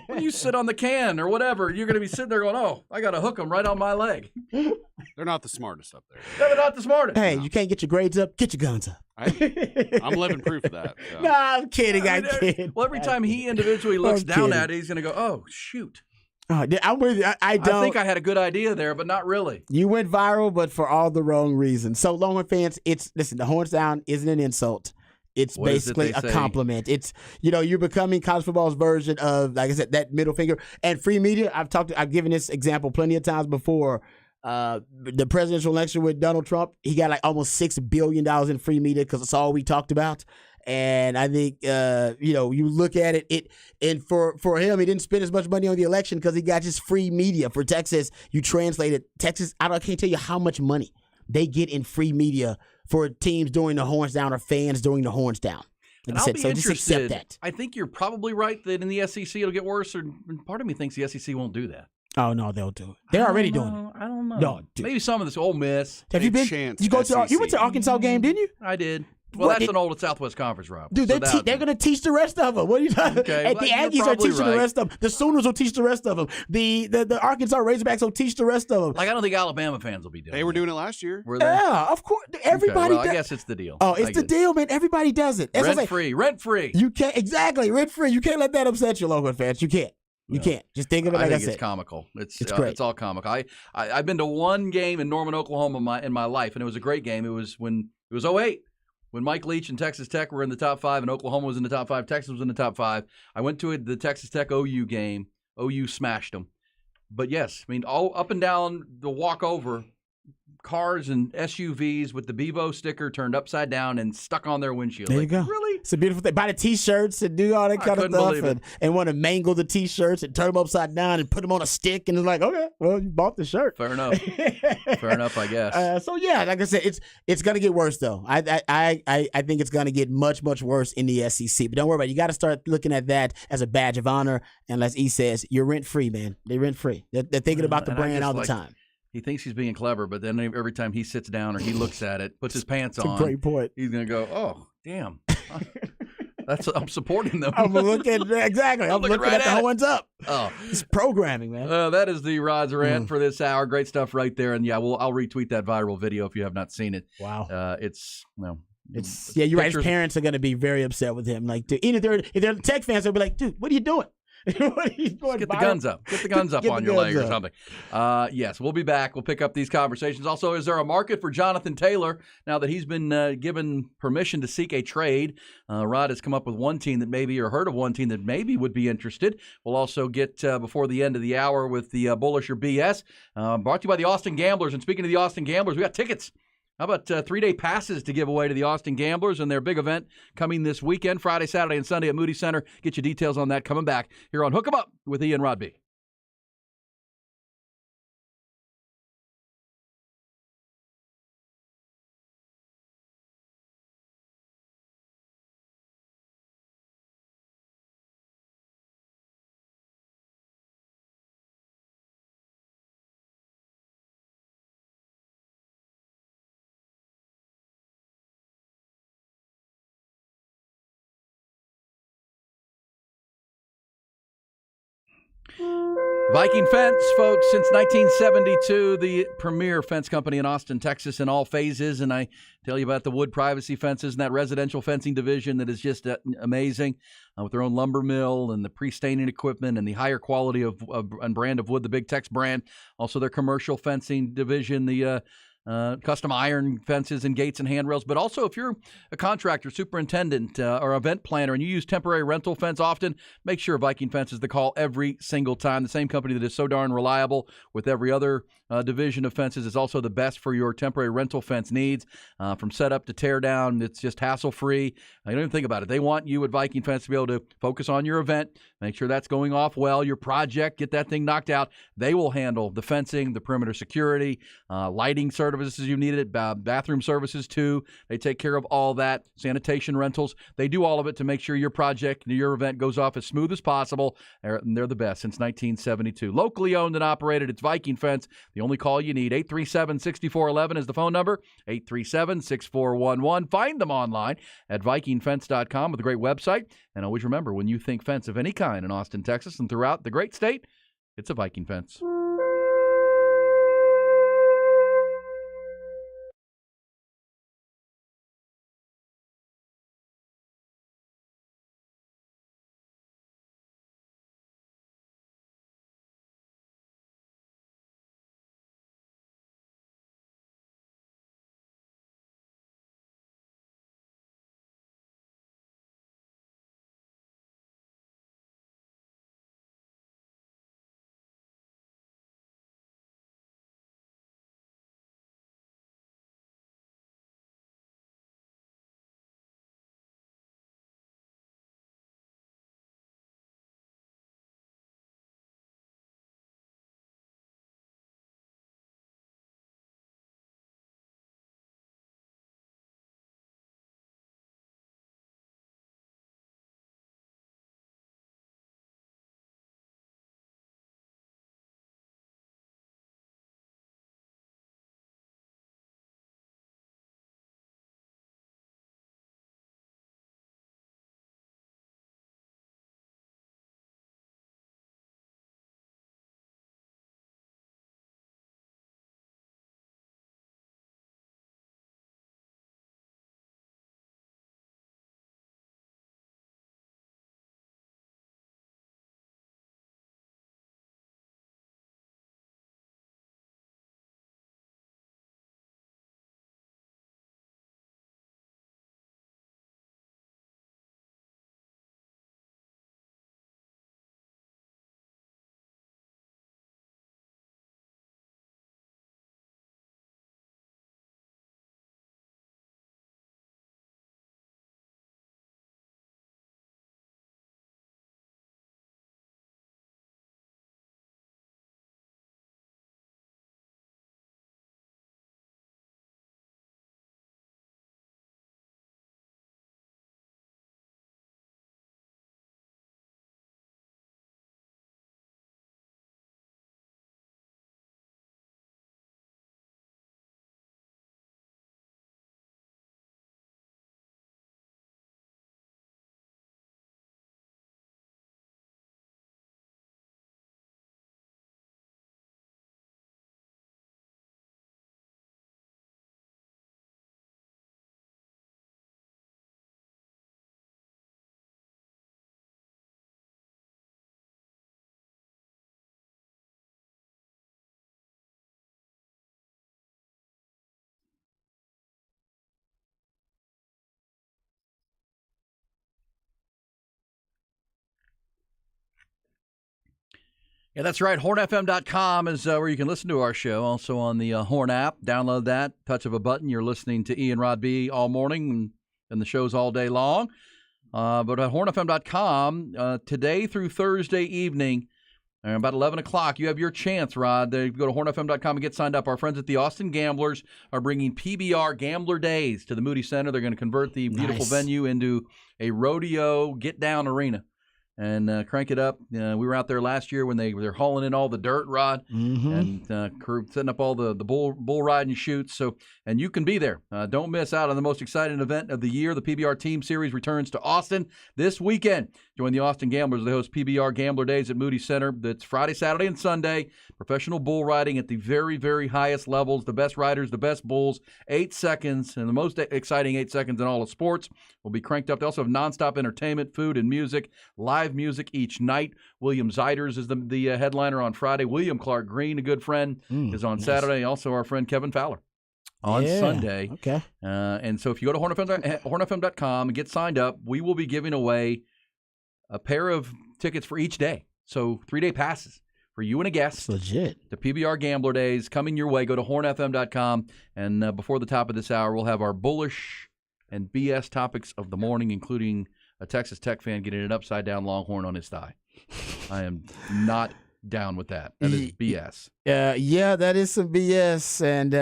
When you sit on the can or whatever, you're going to be sitting there going, oh, I got to hook 'em right on my leg. They're not the smartest up there. They're not the smartest. Hey, you can't get your grades up, get your guns up. I'm living proof of that. So. No, I'm kidding. I'm kidding. Well, every time he individually looks down at it, he's going to go, oh, shoot. I'm with you. I don't. I think I had a good idea there, but not really. You went viral, but for all the wrong reasons. So, Longhorn fans, listen, the horns down isn't an insult. It's basically a compliment. It's, you're becoming college football's version of, like I said, that middle finger. And free media, I've given this example plenty of times before. The presidential election with Donald Trump, he got like almost $6 billion in free media because that's all we talked about. And I think, you look at it, and for him, he didn't spend as much money on the election because he got just free media. For Texas, you translated Texas, I can't tell you how much money they get in free media for teams doing the horns down or fans doing the horns down. Like I said, so just accept that. I think you're probably right that in the SEC it'll get worse, and part of me thinks the SEC won't do that. Oh, no, they'll do it. They're already doing it. I don't know. No, maybe some of this Ole Miss. Have you been? You went to the Arkansas game, didn't you? I did. Well, that's an old Southwest Conference rival. Dude, they're going to teach the rest of them. What are you talking about? Okay, the Aggies are teaching the rest of them. The Sooners will teach the rest of them. The Arkansas Razorbacks will teach the rest of them. Like, I don't think Alabama fans will be doing it. They were doing it last year. Were they? Yeah, of course. Everybody does. I guess it's the deal. Oh, it's the deal, man. Everybody does it. Rent free. You can't, exactly, rent free. You can't let that upset your local fans. You can't. You can't. Just think of it like I said. I think it's comical. It's great. It's all comical. I've been to one game in Norman, Oklahoma in my life, and it was a great game. It was 2008. When Mike Leach and Texas Tech were in the top 5 and Oklahoma was in the top 5, Texas was in the top 5. I went to the Texas Tech OU game. OU smashed them. But yes, I mean, all up and down the walkover, cars and SUVs with the Bevo sticker turned upside down and stuck on their windshield. There you go. Really? It's a beautiful thing. Buy the T-shirts and do all that kind of stuff, and want to mangle the T-shirts and turn them upside down and put them on a stick, and it's like, okay, well, you bought the shirt. Fair enough. Fair enough, I guess. So yeah, like I said, it's gonna get worse though. I think it's gonna get much worse in the SEC. But don't worry about it. You got to start looking at that as a badge of honor. And as E says, you're rent free, man. They're rent free. They're thinking about the brand all the time. He thinks he's being clever, but then every time he sits down or he looks at it, puts his pants on, a great point. He's going to go, oh, damn. I'm supporting them. I'm looking, exactly. I'm looking at the horns up. Oh, it's programming, man. That is the Rod's Rant for this hour. Great stuff right there. And yeah, I'll retweet that viral video if you have not seen it. Wow. You're right. His parents are going to be very upset with him. Like, dude, even if they're Tech fans, they'll be like, dude, what are you doing? What are you doing? Get the guns up. Get the guns up on your leg or something. Yes, we'll be back. We'll pick up these conversations. Also, is there a market for Jonathan Taylor now that he's been given permission to seek a trade? Rod has come up with one team that maybe, or heard of one team that maybe would be interested. We'll also get before the end of the hour with the Bullish or BS, brought to you by the Austin Gamblers. And speaking of the Austin Gamblers, we got tickets. How about 3-day passes to give away to the Austin Gamblers and their big event coming this weekend, Friday, Saturday, and Sunday at Moody Center? Get you details on that coming back here on Hook 'em Up with Ian Rodby. Viking Fence, folks, since 1972, the premier fence company in Austin, Texas, in all phases. And I tell you about the wood privacy fences and that residential fencing division that is just amazing, with their own lumber mill and the pre-staining equipment and the higher quality of and brand of wood, the Big Tex brand. Also their commercial fencing division, the custom iron fences and gates and handrails. But also if you're a contractor, superintendent, or event planner and you use temporary rental fence often, make sure Viking Fence is the call every single time. The same company that is so darn reliable with every other division of fences is also the best for your temporary rental fence needs. From setup to tear down, it's just hassle-free. You don't even think about it. They want you at Viking Fence to be able to focus on your event, make sure that's going off well, your project, get that thing knocked out. They will handle the fencing, the perimeter security, lighting services you need it, bathroom services too. They take care of all that, sanitation rentals. They do all of it to make sure your project, your event goes off as smooth as possible. They're the best since 1972. Locally owned and operated, it's Viking Fence. The only call you need, 837-6411 is the phone number, 837-6411. Find them online at vikingfence.com with a great website. And always remember, when you think fence of any kind in Austin, Texas, and throughout the great state, it's a Viking Fence. Yeah, that's right. HornFM.com is where you can listen to our show. Also on the Horn app. Download that. Touch of a button. You're listening to Ian Rod B all morning and the shows all day long. But at HornFM.com, today through Thursday evening, about 11 o'clock, you have your chance, Rod. Go to HornFM.com and get signed up. Our friends at the Austin Gamblers are bringing PBR Gambler Days to the Moody Center. They're going to convert the beautiful venue into a rodeo get-down arena and crank it up. We were out there last year when they're hauling in all the dirt, Rod, and setting up all the bull riding chutes. So, and you can be there. Don't miss out on the most exciting event of the year. The PBR Team Series returns to Austin this weekend. Join the Austin Gamblers. They host PBR Gambler Days at Moody Center. That's Friday, Saturday, and Sunday. Professional bull riding at the very, very highest levels. The best riders, the best bulls. 8 seconds, and the most exciting 8 seconds in all of sports will be cranked up. They also have nonstop entertainment, food, and music. Live music each night. William Ziders is the headliner on Friday. William Clark Green, a good friend, is on Saturday. Also, our friend Kevin Fowler on Sunday. Okay. And so if you go to hornfm.com and get signed up, we will be giving away a pair of tickets for each day. So 3-day passes for you and a guest. That's legit. The PBR Gambler Days coming your way. Go to hornfm.com. And before the top of this hour, we'll have our bullish and BS topics of the morning, including a Texas Tech fan getting an upside-down Longhorn on his thigh. I am not down with that. That is BS. Yeah, that is some BS. And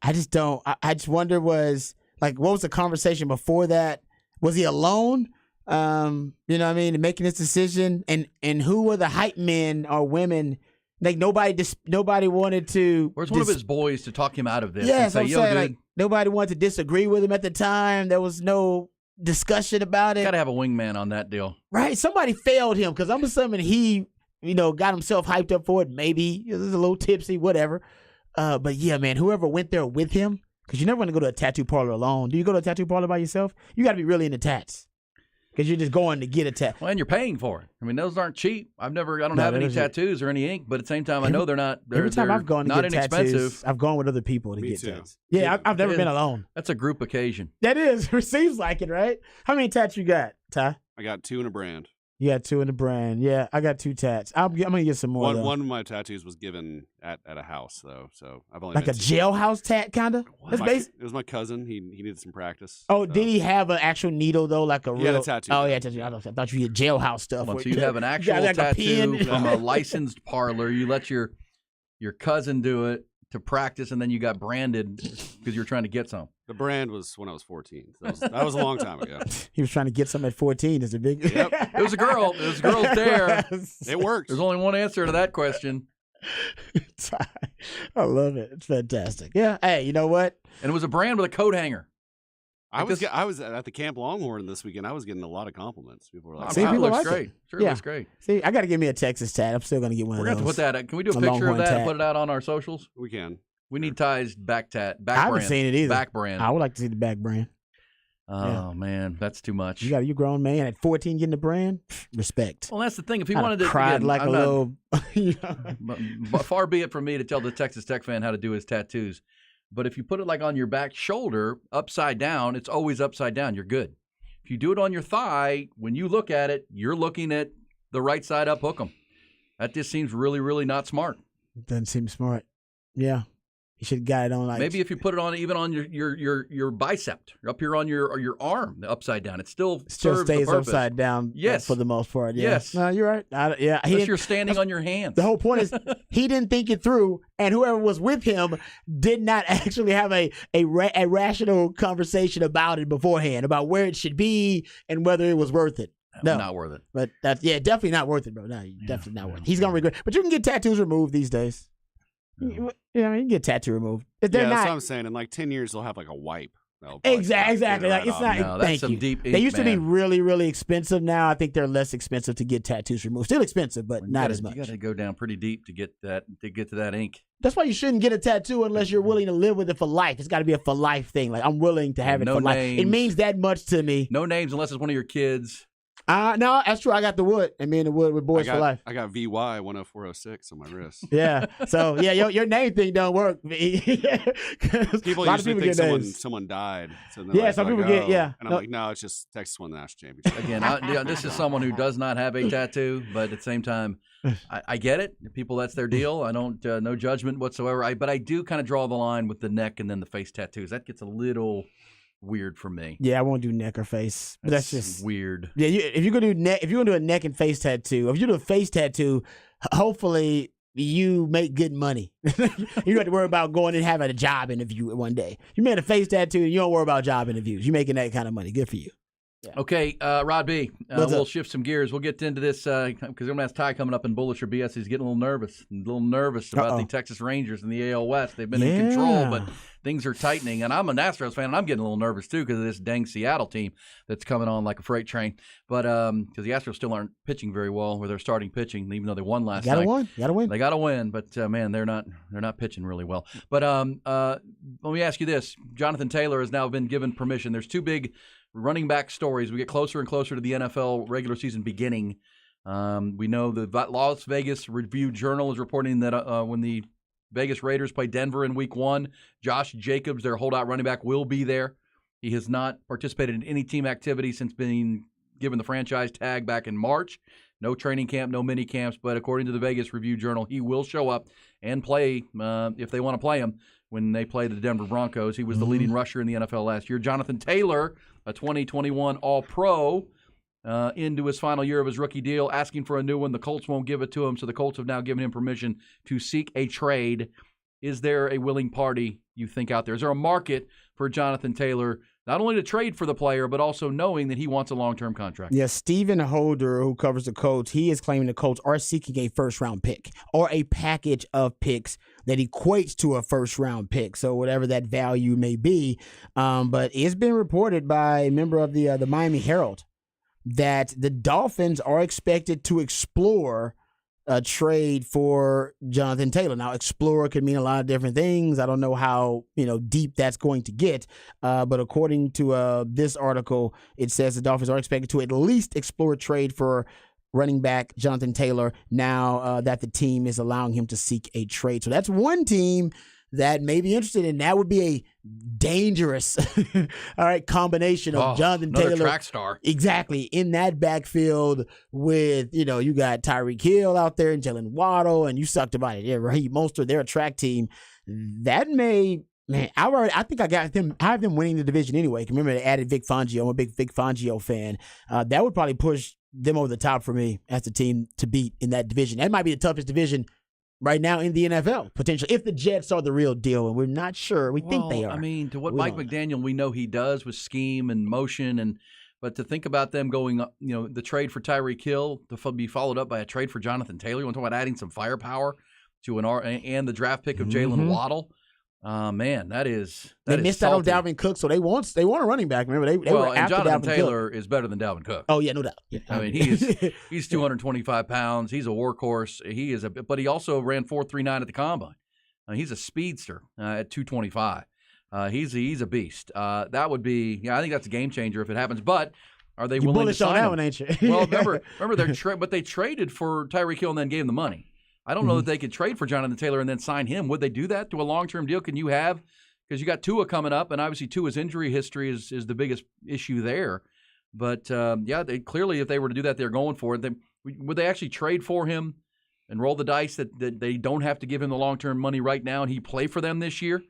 I just don't. I just wonder what was the conversation before that? Was he alone? You know what I mean? Making this decision, and who were the hype men or women? Like nobody wanted to. Where's one of his boys to talk him out of this? Yeah, and say, I'm yo, saying, dude, like, nobody wanted to disagree with him at the time. There was no discussion about it. got to have a wingman on that deal. Right? Somebody failed him because I'm assuming he, got himself hyped up for it. Maybe he was a little tipsy, whatever. But yeah, man, whoever went there with him, because you never want to go to a tattoo parlor alone. Do you go to a tattoo parlor by yourself? You got to be really into tats. Because you're just going to get a tattoo. Well, and you're paying for it. I mean, those aren't cheap. I don't have any tattoos or any ink, but at the same time, I know they're not. Every time I've gone to not get inexpensive. tattoos, I've gone with other people to get too. tattoos. Yeah, I've never been alone. That's a group occasion. That is. It seems like it, right? How many tats you got, Ty? I got 2 in a brand. You got 2 in the brand. Yeah, I got 2 tats. I'm going to get some more, though. One of my tattoos was given at a house, though, so I've only Like a been to- jailhouse tat, kind of? That's basic. It was my cousin. He needed some practice. Oh, so. did he have an actual needle, though? Like a He real... had a tattoo. Oh, yeah, tattoo. I thought you had jailhouse stuff. So where you have an actual got like a tattoo pin. from a licensed parlor. You let your cousin do it to practice, and then you got branded because you're trying to get some. The brand was when I was 14. That was a long time ago. He was trying to get some at 14. Is a big... Yep. It was a girl. It was girls there. It worked. There's only one answer to that question. I love it. It's fantastic. Yeah. Hey, you know what? And it was a brand with a coat hanger. I was at the Camp Longhorn this weekend. I was getting a lot of compliments. People were like, See, it people looks like great. it. Sure Yeah. looks great. See, I got to give me a Texas tat. I'm still going to get one We're of going to those. have to put that. Can we do a A picture of Longhorn that and tat. put it out on our socials? we can. We need Ty's back tat. Back I haven't brand. seen it either. Back brand. I would like to see the back brand. Oh, man. That's too much. You grown man at 14 getting the brand? Respect. Well, that's the thing. If he I'd wanted have to, cried again, like I'm a not- little. You know. but far be it from me to tell the Texas Tech fan how to do his tattoos. But if you put it like on your back shoulder, upside down, it's always upside down. You're good. If you do it on your thigh, when you look at it, you're looking at the right side up hook 'em. That just seems really, really not smart. Doesn't seem smart. Yeah. You should have got it on like. Maybe if you put it on even on your bicep, up here on your arm, the upside down, it still serves stays the purpose. upside down. Yes. For the most part. Yeah. Yes. No, you're right. Yeah. Unless you're standing on your hands. The whole point is he didn't think it through, and whoever was with him did not actually have a rational conversation about it beforehand, about where it should be and whether it was worth it. No, Not worth it. But that's definitely not worth it, bro. No, definitely not worth it. He's gonna regret. But you can get tattoos removed these days. Yeah, I mean, you can get tattoo removed. If they're That's not what I'm saying. In like 10 years, they'll have like a wipe. exactly. Like it's not. No, that's thank some you. deep They ink, used to be man. really, really expensive. Now I think they're less expensive to get tattoos removed. Still expensive, but not as much. You got to go down pretty deep to get to that ink. That's why you shouldn't get a tattoo unless you're willing to live with it for life. It's got to be a for life thing. Like I'm willing to have it No for life. It names. means that much to me. No names unless it's one of your kids. No, that's true. I got the wood, and me and the wood with boys for life. I got VY 10406 on my wrist. Yeah. So yeah, your name thing don't work. People a lot of usually people think get names. someone died. So then Yeah, like, some like, people get- oh. yeah. And I'm No. like, no, it's just Texas won the national championship. Again, this is someone who does not have a tattoo, but at the same time, I get it. People, that's their deal. I don't, no judgment whatsoever. But I do kind of draw the line with the neck and then the face tattoos. That gets a little weird for me. Yeah, I won't do neck or face. But that's just weird. Yeah, if you're gonna do neck, if you're gonna do a neck and face tattoo, if you do a face tattoo, hopefully you make good money. You don't have to worry about going and having a job interview one day. You made a face tattoo, and you don't worry about job interviews. You're making that kind of money. Good for you. Okay, Rod B, What's we'll up? shift some gears. We'll get into this because I'm going to ask Ty coming up in Bullish or BS. He's getting a little nervous about the Texas Rangers in the AL West. They've been in control, but things are tightening. And I'm an Astros fan, and I'm getting a little nervous, too, because of this dang Seattle team that's coming on like a freight train. But because the Astros still aren't pitching very well with their starting pitching, even though they won last night. Gotta win. They got to win, but, man, they're not pitching really well. But let me ask you this. Jonathan Taylor has now been given permission. There's two big running back stories. We get closer and closer to the NFL regular season beginning. We know the Las Vegas Review-Journal is reporting that when the Vegas Raiders play Denver in Week 1, Josh Jacobs, their holdout running back, will be there. He has not participated in any team activity since being given the franchise tag back in March. No training camp, no mini camps, but according to the Vegas Review-Journal, he will show up and play if they want to play him when they play the Denver Broncos. He was the leading rusher in the NFL last year. Jonathan Taylor, a 2021 All-Pro, into his final year of his rookie deal, asking for a new one. The Colts won't give it to him, so the Colts have now given him permission to seek a trade. Is there a willing party, you think, out there? Is there a market for Jonathan Taylor, not only to trade for the player, but also knowing that he wants a long-term contract? Yes, Stephen Holder, who covers the Colts, he is claiming the Colts are seeking a first-round pick or a package of picks that equates to a first-round pick, so whatever that value may be. But it's been reported by a member of the Miami Herald that the Dolphins are expected to explore a trade for Jonathan Taylor. Now, explore could mean a lot of different things. I don't know how deep that's going to get, but according to this article, it says the Dolphins are expected to at least explore a trade for running back Jonathan Taylor now that the team is allowing him to seek a trade. So that's one team that may be interested in. That would be a dangerous combination of Jonathan Taylor, track star, exactly, in that backfield with you got Tyreek Hill out there and Jalen Waddle, and you sucked about it. Yeah, Raheem Mostert, they're a track team. That may. Man, I think I got them. I have them winning the division anyway. Remember, they added Vic Fangio. I'm a big Vic Fangio fan. That would probably push them over the top for me as the team to beat in that division. That might be the toughest division right now in the NFL, potentially, if the Jets are the real deal, and we're not sure. We think they are. I mean, to what Mike McDaniel we know he does with scheme and motion, but to think about them going, the trade for Tyreek Hill to be followed up by a trade for Jonathan Taylor. You want to talk about adding some firepower to and the draft pick of Jalen Waddle. Man, they missed out on Dalvin Cook, so they want a running back. Remember, they were after Jonathan Dalvin Taylor Cook. is better than Dalvin Cook. Oh yeah, no doubt. Yeah. I mean, he's 225 pounds. He's a workhorse. But he also ran 4.39 at the combine. He's a speedster at 225. He's a beast. That would be, I think that's a game changer if it happens. But are they willing to sign on that him? one, ain't you? Well, remember but they traded for Tyreek Hill and then gave him the money. I don't know that they could trade for Jonathan Taylor and then sign him. Would they do that to a long-term deal? Can you have – because you got Tua coming up, and obviously Tua's injury history is the biggest issue there. But, they clearly, if they were to do that, they're going for it. Would they actually trade for him and roll the dice that they don't have to give him the long-term money right now and he play for them this year?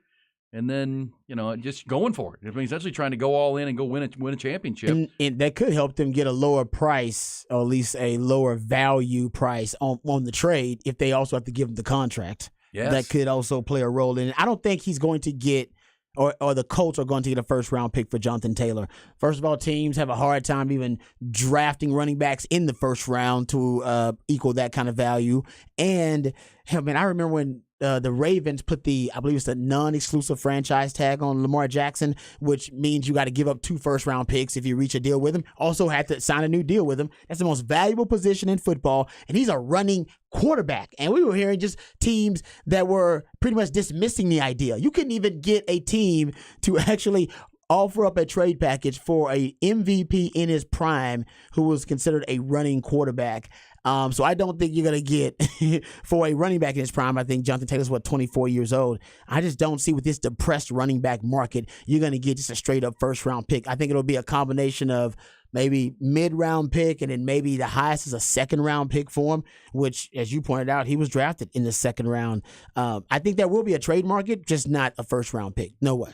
And then, just going for it. I mean, essentially trying to go all in and go win a championship. And that could help them get a lower price, or at least a lower value price on the trade if they also have to give him the contract. Yes. That could also play a role in it. I don't think he's going to get, or the Colts are going to get a first-round pick for Jonathan Taylor. First of all, teams have a hard time even drafting running backs in the first round to equal that kind of value. And, I remember when the Ravens put I believe it's the non-exclusive franchise tag on Lamar Jackson, which means you got to give up 2 first-round picks if you reach a deal with him. Also had to sign a new deal with him. That's the most valuable position in football, and he's a running quarterback. And we were hearing just teams that were pretty much dismissing the idea. You couldn't even get a team to actually offer up a trade package for a MVP in his prime who was considered a running quarterback. So I don't think you're going to get for a running back in his prime. I think Jonathan Taylor's 24 years old. I just don't see with this depressed running back market, you're going to get just a straight up first round pick. I think it'll be a combination of maybe mid-round pick, and then maybe the highest is a second-round pick for him, which, as you pointed out, he was drafted in the second round. I think there will be a trade market, just not a first-round pick. No way.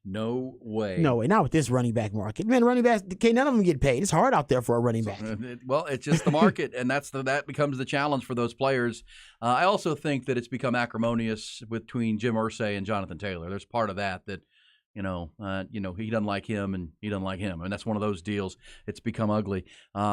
No way. No way. Not with this running back market. Man, running backs, none of them get paid. It's hard out there for a running back. Well, it's just the market, and that becomes the challenge for those players. I also think that it's become acrimonious between Jim Irsay and Jonathan Taylor. There's part of that he doesn't like him and he doesn't like him. And that's one of those deals. It's become ugly,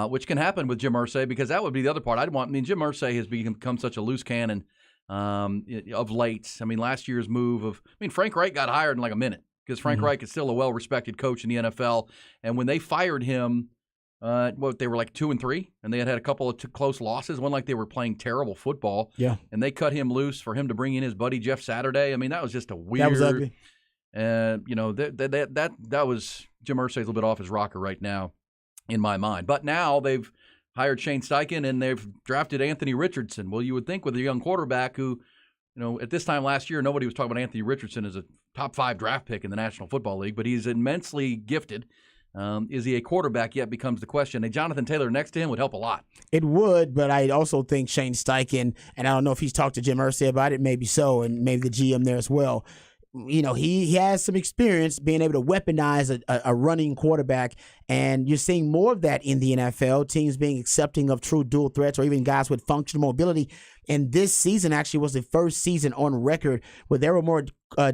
which can happen with Jim Irsay, because that would be the other part. Jim Irsay has become such a loose cannon of late. I mean, last year's move Frank Reich got hired in like a minute, because Frank Reich is still a well-respected coach in the NFL. And when they fired him, they were like 2-3, and they had a couple of close losses. One like they were playing terrible football. Yeah. And they cut him loose for him to bring in his buddy Jeff Saturday. I mean, that was just a weird. That was ugly. And that was Jim Irsay's a little bit off his rocker right now, in my mind. But now they've hired Shane Steichen and they've drafted Anthony Richardson. Well, you would think with a young quarterback who, at this time last year, nobody was talking about Anthony Richardson as a top 5 draft pick in the National Football League, but he's immensely gifted. Is he a quarterback yet becomes the question. And Jonathan Taylor next to him would help a lot. It would, but I also think Shane Steichen, and I don't know if he's talked to Jim Irsay about it, maybe so, and maybe the GM there as well. He has some experience being able to weaponize a running quarterback, and you're seeing more of that in the NFL, teams being accepting of true dual threats or even guys with functional mobility. And this season actually was the first season on record where there were more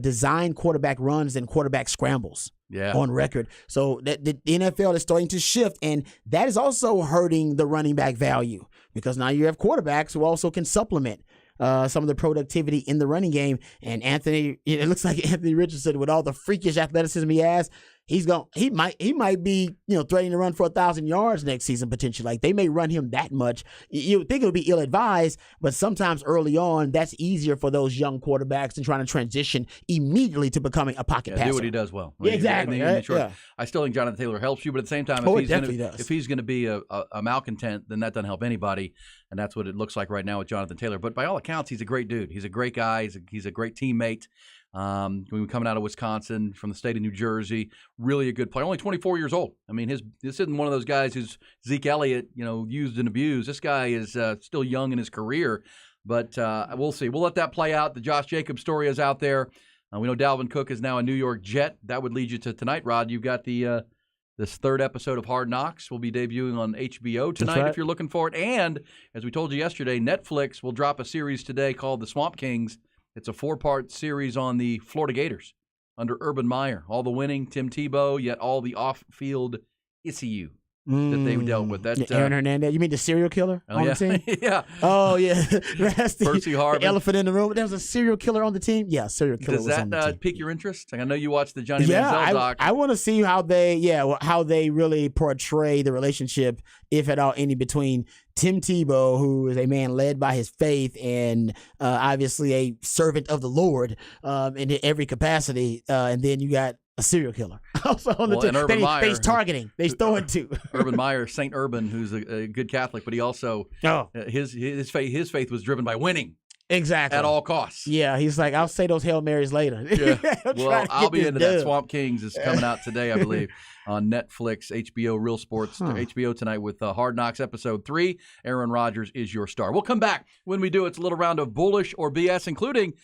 designed quarterback runs than quarterback scrambles on record. So the NFL is starting to shift, and that is also hurting the running back value, because now you have quarterbacks who also can supplement some of the productivity in the running game. And it looks like Anthony Richardson, with all the freakish athleticism he has, he might be threatening to run for 1,000 yards next season potentially. Like, they may run him that much. You would think it would be ill-advised, but sometimes early on that's easier for those young quarterbacks than trying to transition immediately to becoming a pocket passer. Do what he does well. Yeah, exactly. Right? I still think Jonathan Taylor helps you, but at the same time, if he's going to be a malcontent, then that doesn't help anybody, and that's what it looks like right now with Jonathan Taylor. But by all accounts, he's a great dude. He's a great guy. He's a great teammate. Coming out of Wisconsin, from the state of New Jersey, really a good player. Only 24 years old. I mean, this isn't one of those guys who's Zeke Elliott, used and abused. This guy is still young in his career, but we'll see. We'll let that play out. The Josh Jacobs story is out there. We know Dalvin Cook is now a New York Jet. That would lead you to tonight, Rod. You've got this third episode of Hard Knocks will be debuting on HBO tonight, if you're looking for it. And as we told you yesterday, Netflix will drop a series today called The Swamp Kings. It's a 4-part series on the Florida Gators under Urban Meyer. All the winning, Tim Tebow, yet all the off-field issue that they dealt with. That Aaron Hernandez. You mean the serial killer on the team? Yeah. Oh, yeah. That's Percy Harvin. The elephant in the room. There was a serial killer on the team? Yeah, serial killer was on the team. Does that pique your interest? I know you watched the Johnny Manziel doc. I want to see how they really portray the relationship, if at all any, between Tim Tebow, who is a man led by his faith and obviously a servant of the Lord in every capacity, and then you got a serial killer also on the team. Urban Meyer, he's targeting. He's throwing to Urban Meyer, Saint Urban, who's a good Catholic, but he also his faith was driven by winning. Exactly. At all costs. Yeah, he's like, I'll say those Hail Marys later. Yeah. Well, I'll be into that. Swamp Kings is coming out today, I believe, on Netflix, HBO, Real Sports, HBO tonight with Hard Knocks Episode 3. Aaron Rodgers is your star. We'll come back. When we do, it's a little round of bullish or BS, including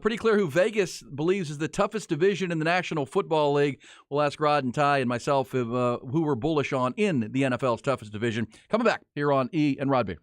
pretty clear who Vegas believes is the toughest division in the National Football League. We'll ask Rod and Ty and myself who we're bullish on in the NFL's toughest division. Coming back here on E and Rod B.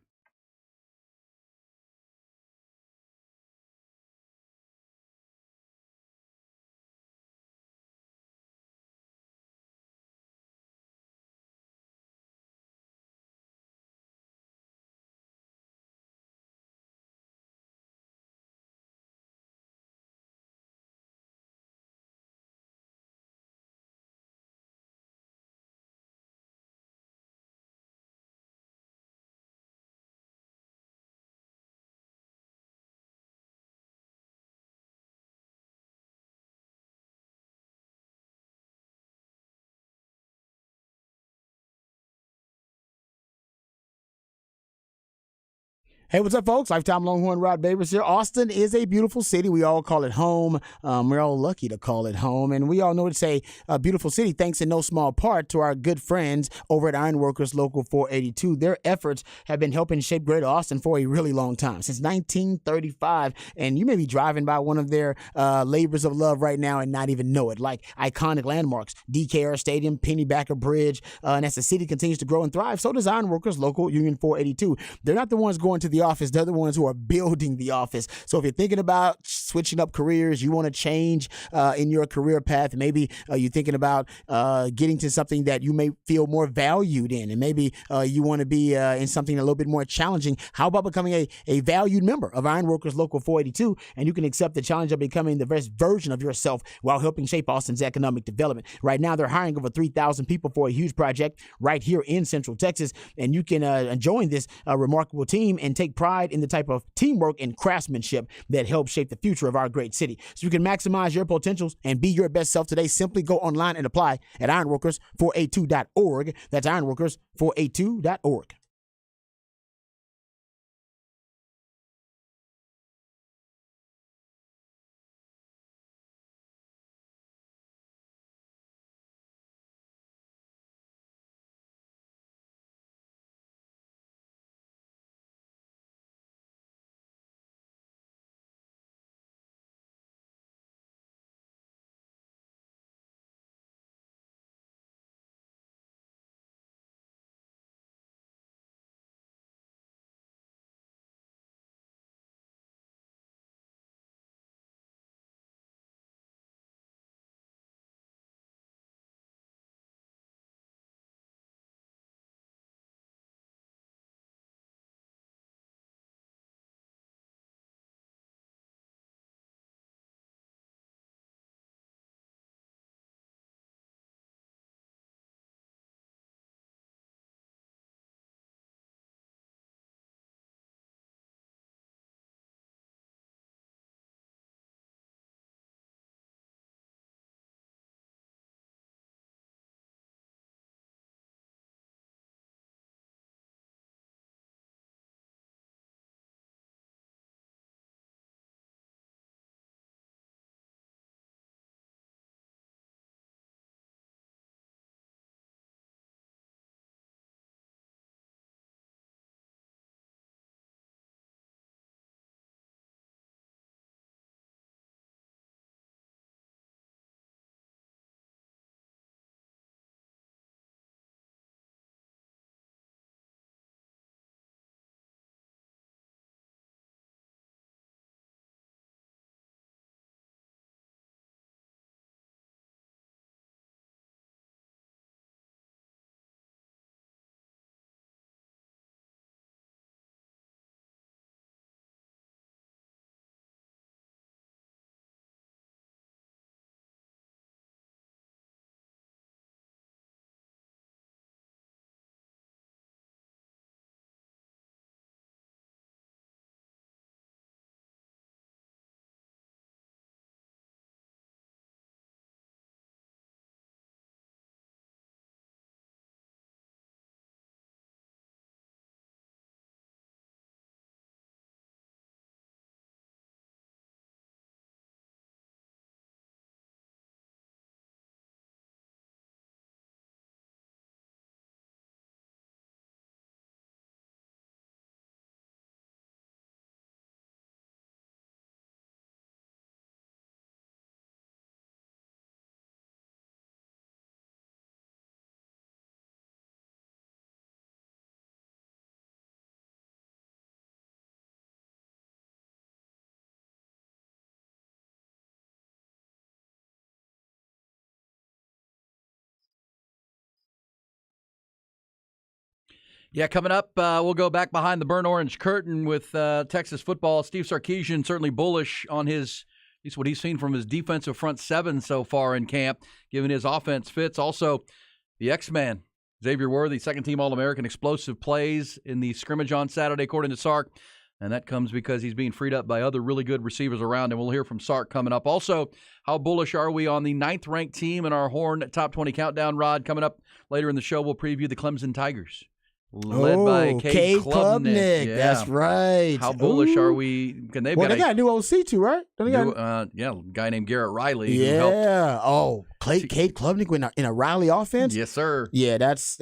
Hey, what's up, folks? Lifetime Longhorn Rod Babers here. Austin is a beautiful city. We all call it home. We're all lucky to call it home. And we all know it's a beautiful city thanks in no small part to our good friends over at Ironworkers Local 482. Their efforts have been helping shape Greater Austin for a really long time, since 1935. And you may be driving by one of their labors of love right now and not even know it, like iconic landmarks, DKR Stadium, Pennybacker Bridge. And as the city continues to grow and thrive, so does Ironworkers Local Union 482. They're not the ones going to the office. They're the ones who are building the office. So if you're thinking about switching up careers, you want to change in your career path. Maybe you're thinking about getting to something that you may feel more valued in, and maybe you want to be in something a little bit more challenging. How about becoming a valued member of Ironworkers Local 482, and you can accept the challenge of becoming the best version of yourself while helping shape Austin's economic development. Right now, they're hiring over 3,000 people for a huge project right here in Central Texas, and you can join this remarkable team and take pride in the type of teamwork and craftsmanship that helps shape the future of our great city. So you can maximize your potentials and be your best self today. Simply go online and apply at ironworkers482.org. That's ironworkers482.org. Yeah, coming up, we'll go back behind the burnt orange curtain with Texas football. Steve Sarkisian certainly bullish on at least what he's seen from his defensive front seven so far in camp, given his offense fits. Also, the X-Man, Xavier Worthy, second-team All-American, explosive plays in the scrimmage on Saturday, according to Sark. And that comes because he's being freed up by other really good receivers around, and we'll hear from Sark coming up. Also, how bullish are we on the 9th-ranked team in our Horn Top 20 Countdown, Rod? Coming up later in the show, we'll preview the Clemson Tigers. Led by Cade Klubnik. Yeah. That's right. How bullish are we? They got a new OC too, right? A guy named Garrett Riley. Yeah. Cade Klubnik in a Riley offense? Yes, sir. Yeah, that's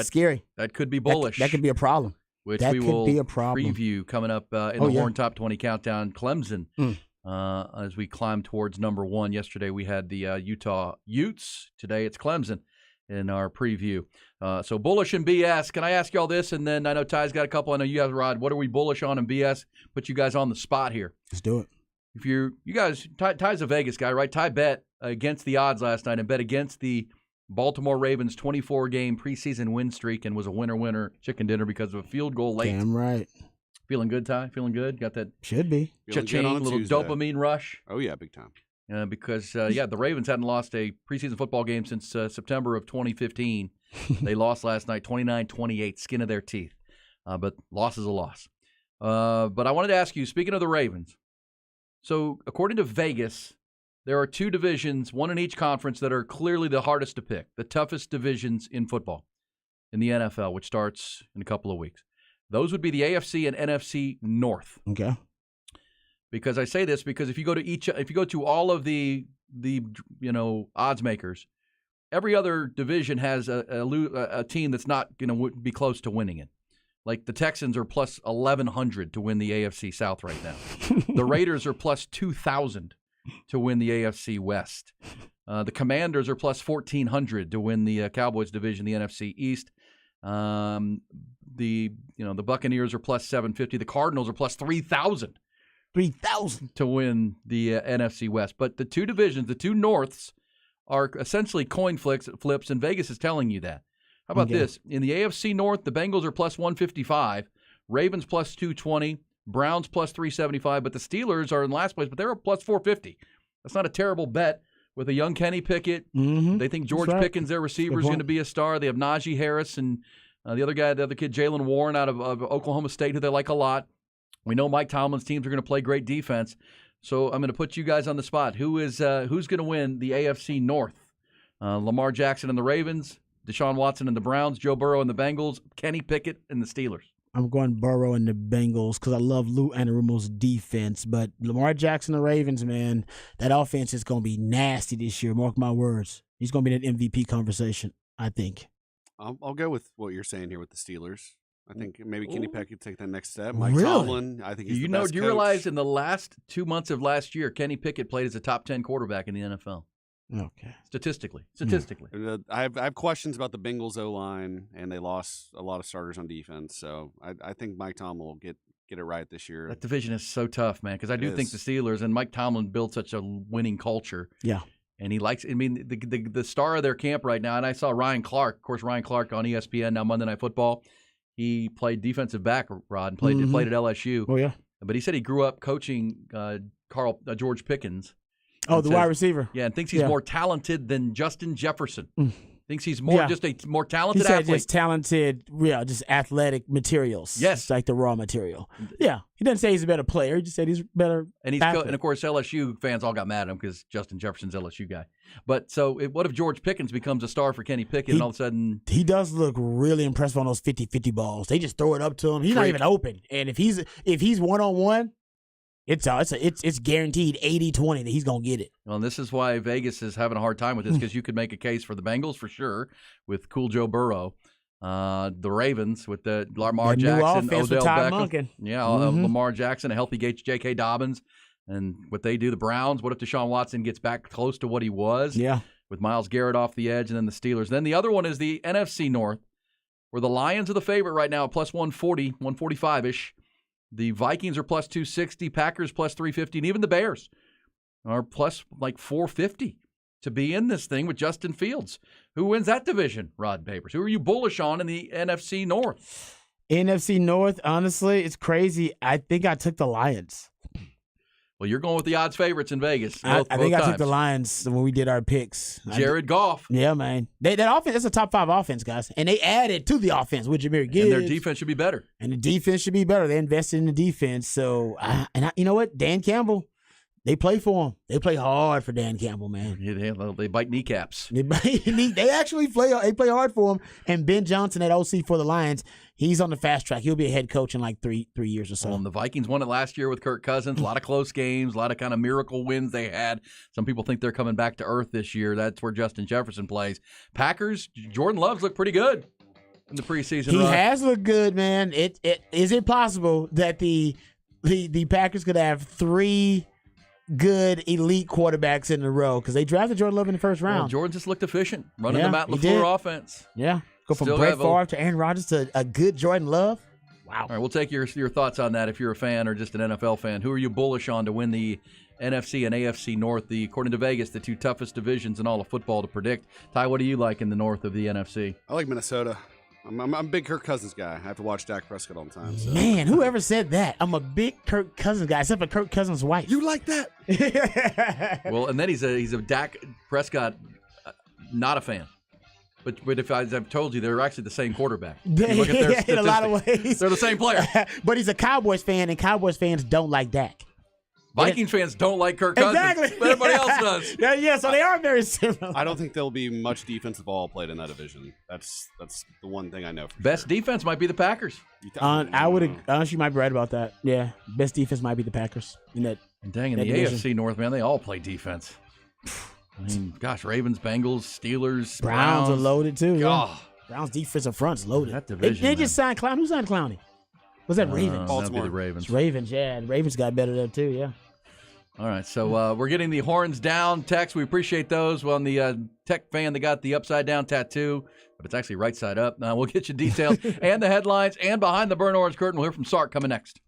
scary. That could be bullish. That could be a problem. Which we will preview coming up in the Horn Top 20 Countdown. Clemson, as we climb towards number 1. Yesterday we had the Utah Utes. Today it's Clemson in our preview. So bullish and BS. Can I ask y'all this? And then I know Ty's got a couple. I know you guys, Rod. What are we bullish on in BS? Put you guys on the spot here. Let's do it. if you guys, Ty's a Vegas guy, right? Ty bet against the odds last night and bet against the Baltimore Ravens 24-game preseason win streak and was a winner chicken dinner because of a field goal late. Damn right. Feeling good, Ty? Feeling good? Got that Should be. cha-ching, little Tuesday. dopamine rush? Oh, yeah, big time. Because the Ravens hadn't lost a preseason football game since September of 2015. They lost last night 29-28, skin of their teeth. But loss is a loss. But I wanted to ask you, speaking of the Ravens, so according to Vegas, there are two divisions, one in each conference, that are clearly the hardest to pick, the toughest divisions in football in the NFL, which starts in a couple of weeks. Those would be the AFC and NFC North. Okay. Because I say this because if you go to all of the odds makers, every other division has a team that's not going to be close to winning it. Like the Texans are plus 1,100 to win the AFC South right now. The Raiders are plus 2,000 to win the AFC West. The Commanders are plus 1,400 to win the Cowboys division, the NFC East. The Buccaneers are plus 750. The Cardinals are plus 3,000. 3,000 to win the NFC West. But the two divisions, the two Norths, are essentially coin flips, and Vegas is telling you that. How about this? In the AFC North, the Bengals are plus 155, Ravens plus 220, Browns plus 375, but the Steelers are in last place, but they're plus 450. That's not a terrible bet with a young Kenny Pickett. Mm-hmm. They think George Pickens, their receiver, is going to be a star. They have Najee Harris and the other kid, Jalen Warren out of Oklahoma State, who they like a lot. We know Mike Tomlin's teams are going to play great defense. So I'm going to put you guys on the spot. Who's going to win the AFC North? Lamar Jackson and the Ravens, Deshaun Watson and the Browns, Joe Burrow and the Bengals, Kenny Pickett and the Steelers. I'm going Burrow and the Bengals because I love Lou Anarumo's defense. But Lamar Jackson and the Ravens, man, that offense is going to be nasty this year. Mark my words. He's going to be in an MVP conversation, I think. I'll go with what you're saying here with the Steelers. I think maybe Kenny Pickett take that next step. Mike Really? Tomlin, I think he's the best Do you coach. realize in the last 2 months of last year, Kenny Pickett played as a top 10 quarterback in the NFL? Okay. Statistically. I have questions about the Bengals O-line, and they lost a lot of starters on defense. So I think Mike Tomlin will get it right this year. That division is so tough, man, because I do think the Steelers and Mike Tomlin built such a winning culture. Yeah. And he likes, the star of their camp right now, and I saw Ryan Clark, of course, Ryan Clark on ESPN, now Monday Night Football. He played defensive back, Rod, and played at LSU. Oh, yeah. But he said he grew up coaching George Pickens. Oh, the wide receiver. Yeah, and thinks he's more talented than Justin Jefferson. Thinks he's just a more talented he said athlete. just talented, just athletic materials. Yes. It's like the raw material. Yeah. He doesn't say he's a better player. He just said he's better And and of course, LSU fans all got mad at him because Justin Jefferson's LSU guy. But so what if George Pickens becomes a star for Kenny Pickett and all of a sudden... He does look really impressive on those 50-50 balls. They just throw it up to him. He's not even open. And if he's one-on-one, it's guaranteed 80-20 that he's going to get it. Well, and this is why Vegas is having a hard time with this, because you could make a case for the Bengals for sure with cool Joe Burrow. The Ravens with the Lamar Jackson, Odell Beckham. Yeah, Lamar Jackson, a healthy J.K. Dobbins. And what they do, the Browns, what if Deshaun Watson gets back close to what he was? Yeah. With Myles Garrett off the edge, and then the Steelers. Then the other one is the NFC North, where the Lions are the favorite right now, plus 140, 145-ish. The Vikings are plus 260, Packers plus 350, and even the Bears are plus like 450 to be in this thing with Justin Fields. Who wins that division, Rod Papers? Who are you bullish on in the NFC North? NFC North, honestly, it's crazy. I think I took the Lions. Well, you're going with the odds favorites in Vegas. I think I took the Lions when we did our picks. Jared Goff. Yeah, man. That offense, that's a top 5 offense, guys. And they added to the offense with Jahmyr Gibbs. And their defense should be better. And the defense should be better. They invested in the defense. So, you know what? Dan Campbell, they play for him. They play hard for Dan Campbell, man. Yeah, they bite kneecaps. They actually play hard for him. And Ben Johnson at OC for the Lions, he's on the fast track. He'll be a head coach in like three years or so. Well, and the Vikings won it last year with Kirk Cousins. A lot of close games, a lot of kind of miracle wins they had. Some people think they're coming back to earth this year. That's where Justin Jefferson plays. Packers, Jordan Love's looked pretty good in the preseason. He has looked good, man. Is it possible that the Packers could have 3 good elite quarterbacks in a row? Because they drafted Jordan Love in the first round. Well, Jordan just looked efficient, running the Matt LaFleur offense. Yeah. Go from Still Brett Favre to Aaron Rodgers to a good Jordan Love. Wow. All right, we'll take your thoughts on that if you're a fan or just an NFL fan. Who are you bullish on to win the NFC and AFC North? According to Vegas, the two toughest divisions in all of football to predict. Ty, what do you like in the North of the NFC? I like Minnesota. I'm a big Kirk Cousins guy. I have to watch Dak Prescott all the time. So. Man, whoever said that? I'm a big Kirk Cousins guy, except for Kirk Cousins' wife. You like that? Well, and then he's a Dak Prescott not a fan. But if I've told you, they're actually the same quarterback. You look at their in a lot of ways. They're the same player. But he's a Cowboys fan, and Cowboys fans don't like Dak. Vikings fans don't like Kirk Cousins. Exactly. But everybody else does. Yeah, so they are very similar. I don't think there'll be much defensive ball played in that division. That's the one thing I know for Best sure. defense might be the Packers. I would honestly might be right about that. Yeah, best defense might be the Packers in that. And dang, in that the division. AFC North, man, they all play defense. I mean, gosh, Ravens, Bengals, Steelers, Browns are loaded too. Yeah. Oh, Browns defensive front's loaded. That division, They just signed Clowney. Who signed Clowney? Was that Ravens? That'd be the Ravens. It's Ravens, yeah. The Ravens got better there too, yeah. All right, so we're getting the horns down text. We appreciate those. Well, on the tech fan, they got the upside down tattoo, but it's actually right side up. We'll get you details and the headlines and behind the burnt orange curtain. We'll hear from Sark coming next.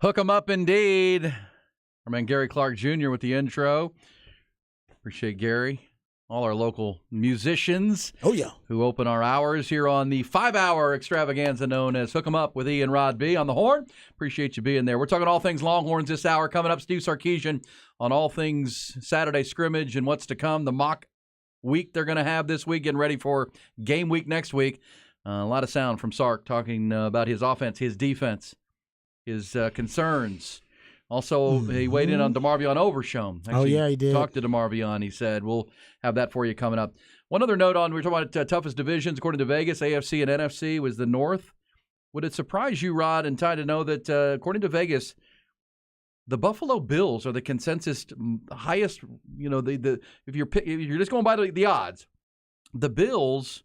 Hook 'em up indeed. Our man Gary Clark Jr. with the intro. Appreciate Gary. All our local musicians. Oh, yeah. Who open our hours here on the 5-hour extravaganza known as Hook 'em Up with E and Rod B on the horn. Appreciate you being there. We're talking all things Longhorns this hour. Coming up, Steve Sarkisian on all things Saturday scrimmage and what's to come. The mock week they're going to have this week, getting ready for game week next week. A lot of sound from Sark talking about his offense, his defense, his concerns. Also, he weighed in on DeMarvion Overshown. Oh, yeah, he did. Talked to DeMarvion, he said. We'll have that for you coming up. One other note on, we were talking about toughest divisions. According to Vegas, AFC and NFC was the North. Would it surprise you, Rod and Ty, to know that, according to Vegas, the Buffalo Bills are the consensus highest, if you're just going by the odds, the Bills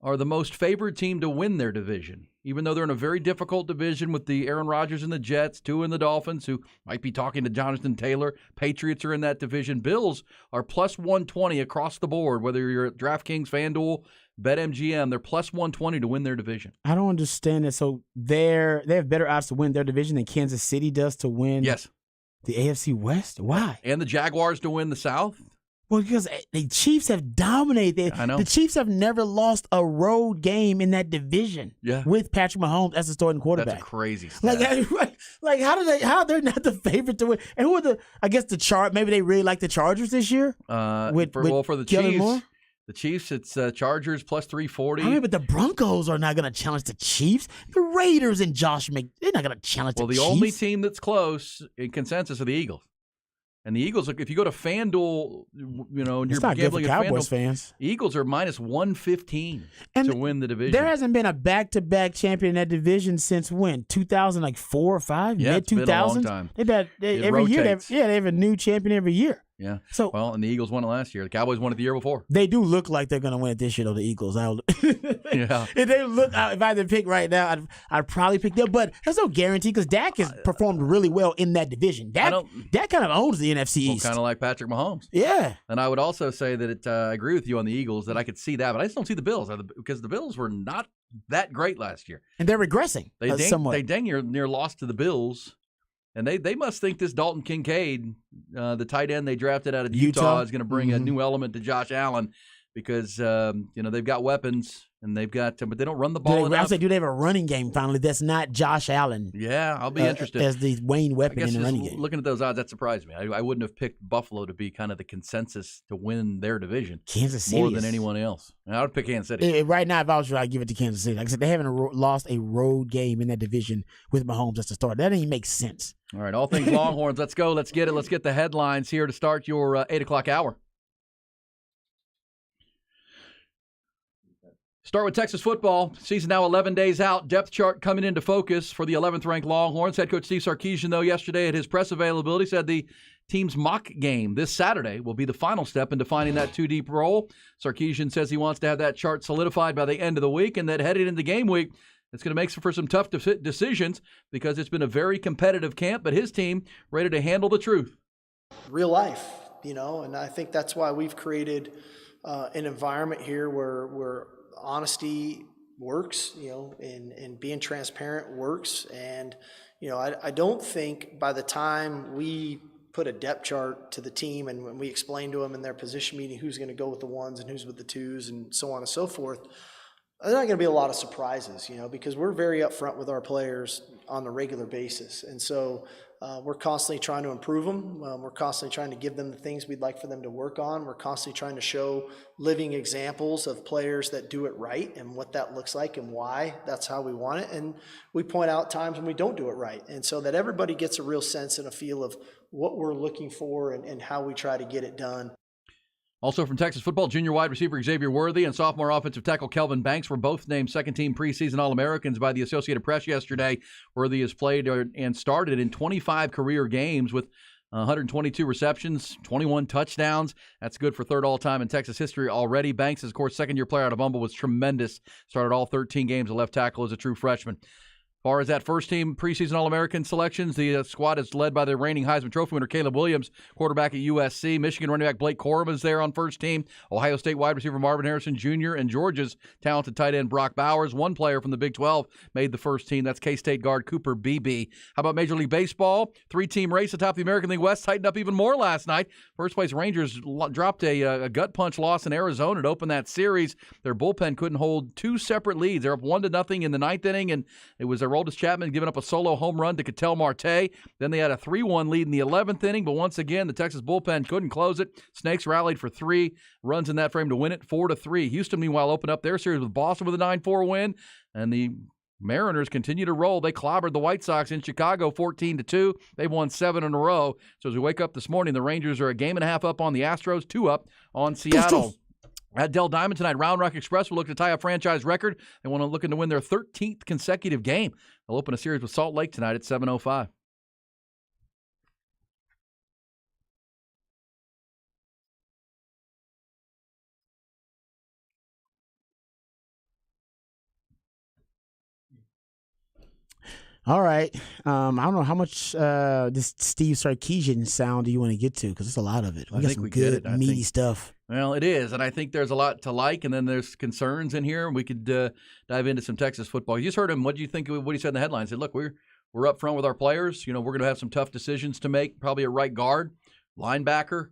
are the most favored team to win their division, even though they're in a very difficult division with the Aaron Rodgers and the Jets, Tua and the Dolphins, who might be talking to Jonathan Taylor. Patriots are in that division. Bills are plus 120 across the board, whether you're at DraftKings, FanDuel, BetMGM, they're plus 120 to win their division. I don't understand it. So they have better odds to win their division than Kansas City does to win the AFC West? Why? And the Jaguars to win the South? Well, because the Chiefs have dominated. I know. The Chiefs have never lost a road game in that division with Patrick Mahomes as the starting quarterback. That's a crazy stat. Like how are they not the favorite to win? And who are maybe they really like the Chargers this year? For the Kellen Chiefs, Moore? the Chiefs, it's Chargers plus 340. I mean, but the Broncos are not going to challenge the Chiefs. The Raiders and they're not going to challenge the Chiefs. Well, the only team that's close in consensus are the Eagles. And the Eagles, if you go to FanDuel, and you're gambling at Cowboys FanDuel, fans. Eagles are minus 115 to win the division. There hasn't been a back-to-back champion in that division since when? 2004 or 5? Yeah, Mid-2000s? it's been a long time. Every year, they have a new champion every year. Yeah. So, and the Eagles won it last year. The Cowboys won it the year before. They do look like they're going to win it this year, though, the Eagles. Yeah. If I had to pick right now, I'd probably pick them. But there's no guarantee because Dak has performed really well in that division. Dak kind of owns the NFC East. Kind of like Patrick Mahomes. Yeah. And I would also say that I agree with you on the Eagles, that I could see that. But I just don't see the Bills because the Bills were not that great last year. And they're regressing somewhat. They dang near lost to the Bills. And they must think this Dalton Kincaid, the tight end they drafted out of Utah is going to bring a new element to Josh Allen because, they've got weapons and but they don't run the ball enough. Do they have a running game finally that's not Josh Allen? Yeah, I'll be interested. As the Wayne weapon in the running game. Looking at those odds, that surprised me. I wouldn't have picked Buffalo to be kind of the consensus to win their division. Kansas City more than anyone else. I would pick Kansas City. Right now, if I was you, I'd give it to Kansas City. Like I said, they haven't lost a road game in that division with Mahomes as the starter. That doesn't make sense. All right, all things Longhorns. Let's go. Let's get it. Let's get the headlines here to start your 8 o'clock hour. Start with Texas football. Season now 11 days out. Depth chart coming into focus for the 11th-ranked Longhorns. Head coach Steve Sarkisian, though, yesterday at his press availability said the team's mock game this Saturday will be the final step in defining that two-deep role. Sarkisian says he wants to have that chart solidified by the end of the week and that headed into game week, it's going to make for some tough decisions because it's been a very competitive camp, but his team ready to handle the truth. Real life, and I think that's why we've created an environment here where honesty works, and being transparent works. And, I don't think by the time we put a depth chart to the team and when we explain to them in their position meeting who's going to go with the ones and who's with the twos and so on and so forth, there's not going to be a lot of surprises, because we're very upfront with our players on a regular basis. And so we're constantly trying to improve them. We're constantly trying to give them the things we'd like for them to work on. We're constantly trying to show living examples of players that do it right and what that looks like and why that's how we want it. And we point out times when we don't do it right. And so that everybody gets a real sense and a feel of what we're looking for and how we try to get it done. Also from Texas football, junior wide receiver Xavier Worthy and sophomore offensive tackle Kelvin Banks were both named second-team preseason All-Americans by the Associated Press yesterday. Worthy has played and started in 25 career games with 122 receptions, 21 touchdowns. That's good for third all-time in Texas history already. Banks, of course, second-year player out of Humble, was tremendous. Started all 13 games at left tackle as a true freshman. far as that first-team preseason All-American selections, the squad is led by the reigning Heisman Trophy winner Caleb Williams, quarterback at USC. Michigan running back Blake Corum is there on first team. Ohio State wide receiver Marvin Harrison Jr. and Georgia's talented tight end Brock Bowers. One player from the Big 12 made the first team. That's K-State guard Cooper Beebe. How about Major League Baseball? Three-team race atop the American League West tightened up even more last night. First-place Rangers dropped a gut punch loss in Arizona to open that series. Their bullpen couldn't hold two separate leads. They're up 1-0 in the ninth inning, and it was Aroldis Chapman giving up a solo home run to Ketel Marte. Then they had a 3-1 lead in the 11th inning, but once again, the Texas bullpen couldn't close it. Snakes rallied for 3 runs in that frame to win it, 4-3. Houston, meanwhile, opened up their series with Boston with a 9-4 win, and the Mariners continue to roll. They clobbered the White Sox in Chicago 14-2. They've won 7 in a row. So as we wake up this morning, the Rangers are a game and a half up on the Astros, 2 up on Seattle. At Dell Diamond tonight, Round Rock Express will look to tie a franchise record. They want to looking to win their 13th consecutive game. They'll open a series with Salt Lake tonight at 7:05. All right. I don't know how much this Steve Sarkisian sound do you want to get to, because it's a lot of it. We got some good, meaty stuff. Well, it is, and I think there's a lot to like, and then there's concerns in here. We could dive into some Texas football. You just heard him. What do you think of what he said in the headline? He said, look, we're up front with our players. We're going to have some tough decisions to make, probably a right guard, linebacker,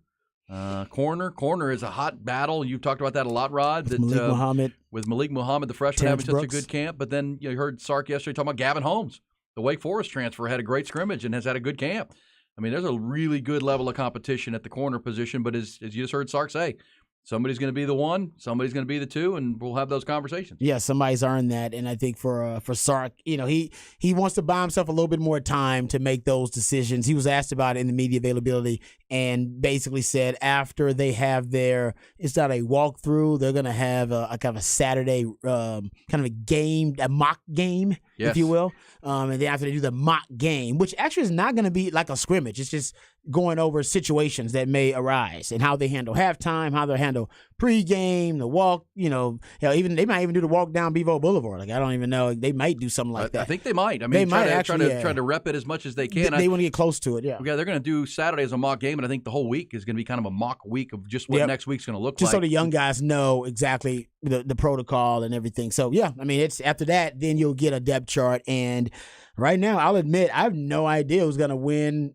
corner. Corner is a hot battle. You've talked about that a lot, Rod. With Malik Muhammad. With Malik Muhammad, the freshman, Terrence having Brooks. such a good camp. But then you heard Sark yesterday talking about Gavin Holmes. The Wake Forest transfer had a great scrimmage and has had a good camp. I mean, there's a really good level of competition at the corner position, but as you just heard Sark say, somebody's going to be the 1, somebody's going to be the 2, and we'll have those conversations. Yeah, somebody's earned that, and I think for Sark, he wants to buy himself a little bit more time to make those decisions. He was asked about it in the media availability, and basically said after they have it's not a walkthrough, they're going to have a kind of a Saturday kind of a game, a mock game, if you will, and then after they do the mock game, which actually is not going to be like a scrimmage, it's just going over situations that may arise and how they handle halftime, how they handle pregame, the walk, even they might even do the walk down Bevo Boulevard. Like, I don't even know. They might do something like that. I think they might. I mean, they might actually try to rep it as much as they can. They want to get close to it, yeah. Yeah, they're going to do Saturday as a mock game, and I think the whole week is going to be kind of a mock week of just what next week's going to look just like. so the young guys know exactly the protocol and everything. So, yeah, I mean, it's after that, then you'll get a depth chart. And right now, I'll admit, I have no idea who's going to win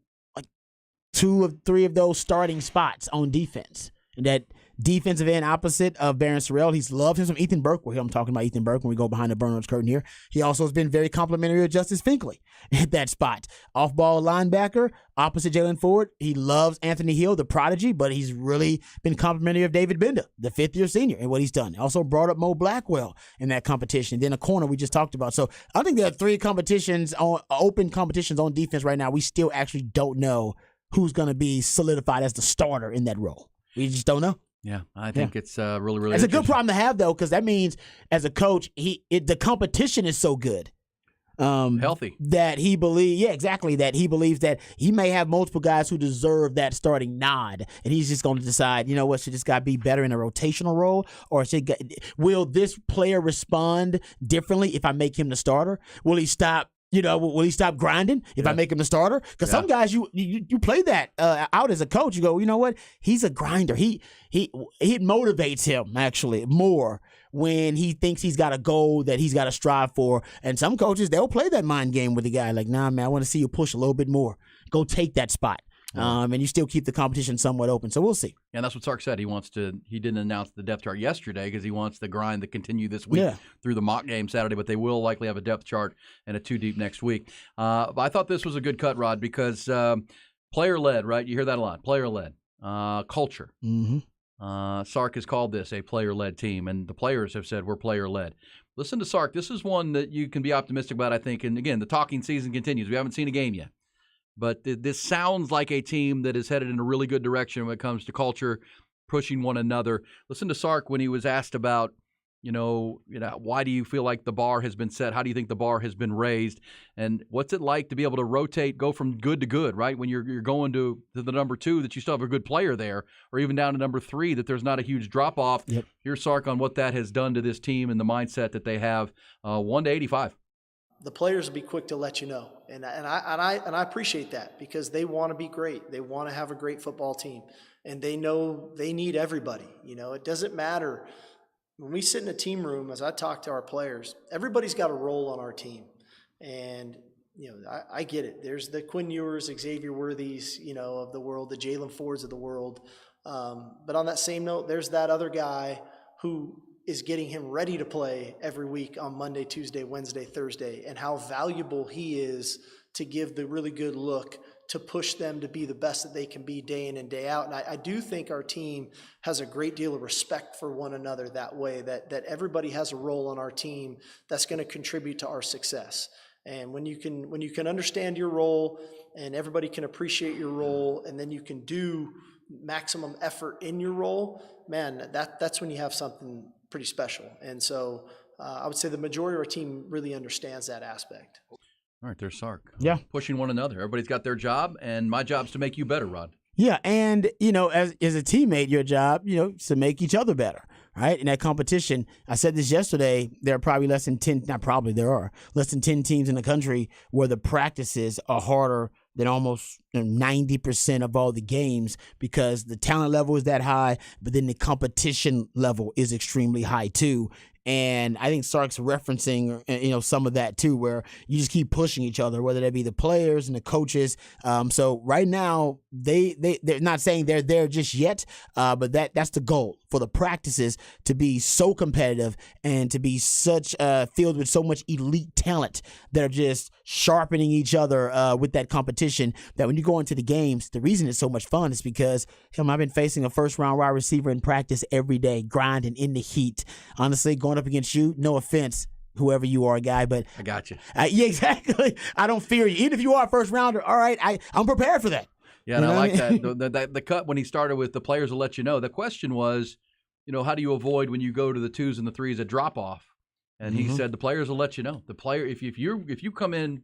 2 of 3 of those starting spots on defense. And that defensive end opposite of Barron Sorrell, he's loved him some Ethan Burke. I'm talking about Ethan Burke when we go behind the Burners curtain here. He also has been very complimentary of Justice Finkley at that spot. Off-ball linebacker, opposite Jalen Ford. He loves Anthony Hill, the prodigy, but he's really been complimentary of David Bender, the 5th-year senior, and what he's done. Also brought up Mo Blackwell in that competition. Then a corner we just talked about. So I think there are 3 open competitions on defense right now. We still actually don't know who's going to be solidified as the starter in that role. We just don't know. Yeah, I think it's really, really It's a good problem to have, though, because that means as a coach, the competition is so good. Healthy. That he believes, that he believes that he may have multiple guys who deserve that starting nod, and he's just going to decide, should this guy be better in a rotational role, or will this player respond differently if I make him the starter? Will he stop? Will he stop grinding if I make him the starter? Because some guys, you play that out as a coach. You go, you know what? He's a grinder. It motivates him actually more when he thinks he's got a goal that he's got to strive for. And some coaches, they'll play that mind game with the guy. Like, nah, man, I want to see you push a little bit more. Go take that spot. And you still keep the competition somewhat open. So we'll see. And that's what Sark said. He didn't announce the depth chart yesterday because he wants the grind to continue this week through the mock game Saturday, but they will likely have a depth chart and a 2-deep next week. But I thought this was a good cut, Rod, because player-led, right? You hear that a lot. Player-led. Culture. Mm-hmm. Sark has called this a player-led team, and the players have said we're player-led. Listen to Sark. This is one that you can be optimistic about, I think. And, again, the talking season continues. We haven't seen a game yet. But this sounds like a team that is headed in a really good direction when it comes to culture, pushing one another. Listen to Sark when he was asked about, why do you feel like the bar has been set? How do you think the bar has been raised? And what's it like to be able to rotate, go from good to good, right? When you're going to the number 2, that you still have a good player there, or even down to number 3, that there's not a huge drop-off. Here's Sark on what that has done to this team and the mindset that they have 1-85. the players will be quick to let you know. And I appreciate that because they want to be great. They want to have a great football team, and they know they need everybody. It doesn't matter. When we sit in a team room, as I talk to our players, everybody's got a role on our team. And, I get it. There's the Quinn Ewers, Xavier Worthies, of the world, the Jalen Fords of the world. But on that same note, there's that other guy who is getting him ready to play every week on Monday, Tuesday, Wednesday, Thursday, and how valuable he is to give the really good look to push them to be the best that they can be day in and day out. And I do think our team has a great deal of respect for one another that way, that everybody has a role on our team that's going to contribute to our success. And when you can understand your role and everybody can appreciate your role, and then you can do maximum effort in your role, man, that's when you have something pretty special. And so I would say the majority of our team really understands that aspect. All right, there's Sark. Yeah. Pushing one another. Everybody's got their job, and my job's to make you better, Rod. Yeah, and, as a teammate, your job, is to make each other better, right? In that competition, I said this yesterday, there are probably less than 10 teams in the country where the practices are harder than almost 90% of all the games because the talent level is that high, but then the competition level is extremely high too. And I think Sark's referencing, some of that too, where you just keep pushing each other, whether that be the players and the coaches. So right now, they're not saying they're there just yet, but that's the goal for the practices to be so competitive and to be such filled with so much elite talent that are just sharpening each other with that competition. That when you go into the games, the reason it's so much fun is because I've been facing a first-round wide receiver in practice every day, grinding in the heat. Honestly, going up against you, no offense, whoever you are, guy, but I got you. Yeah, exactly. I don't fear you. Even if you are a first rounder, all right, I'm prepared for that. Yeah, and I like that. The cut when he started with the players will let you know. The question was, how do you avoid when you go to the 2s and the 3s a drop off? And he said the players will let you know. The player, if you come in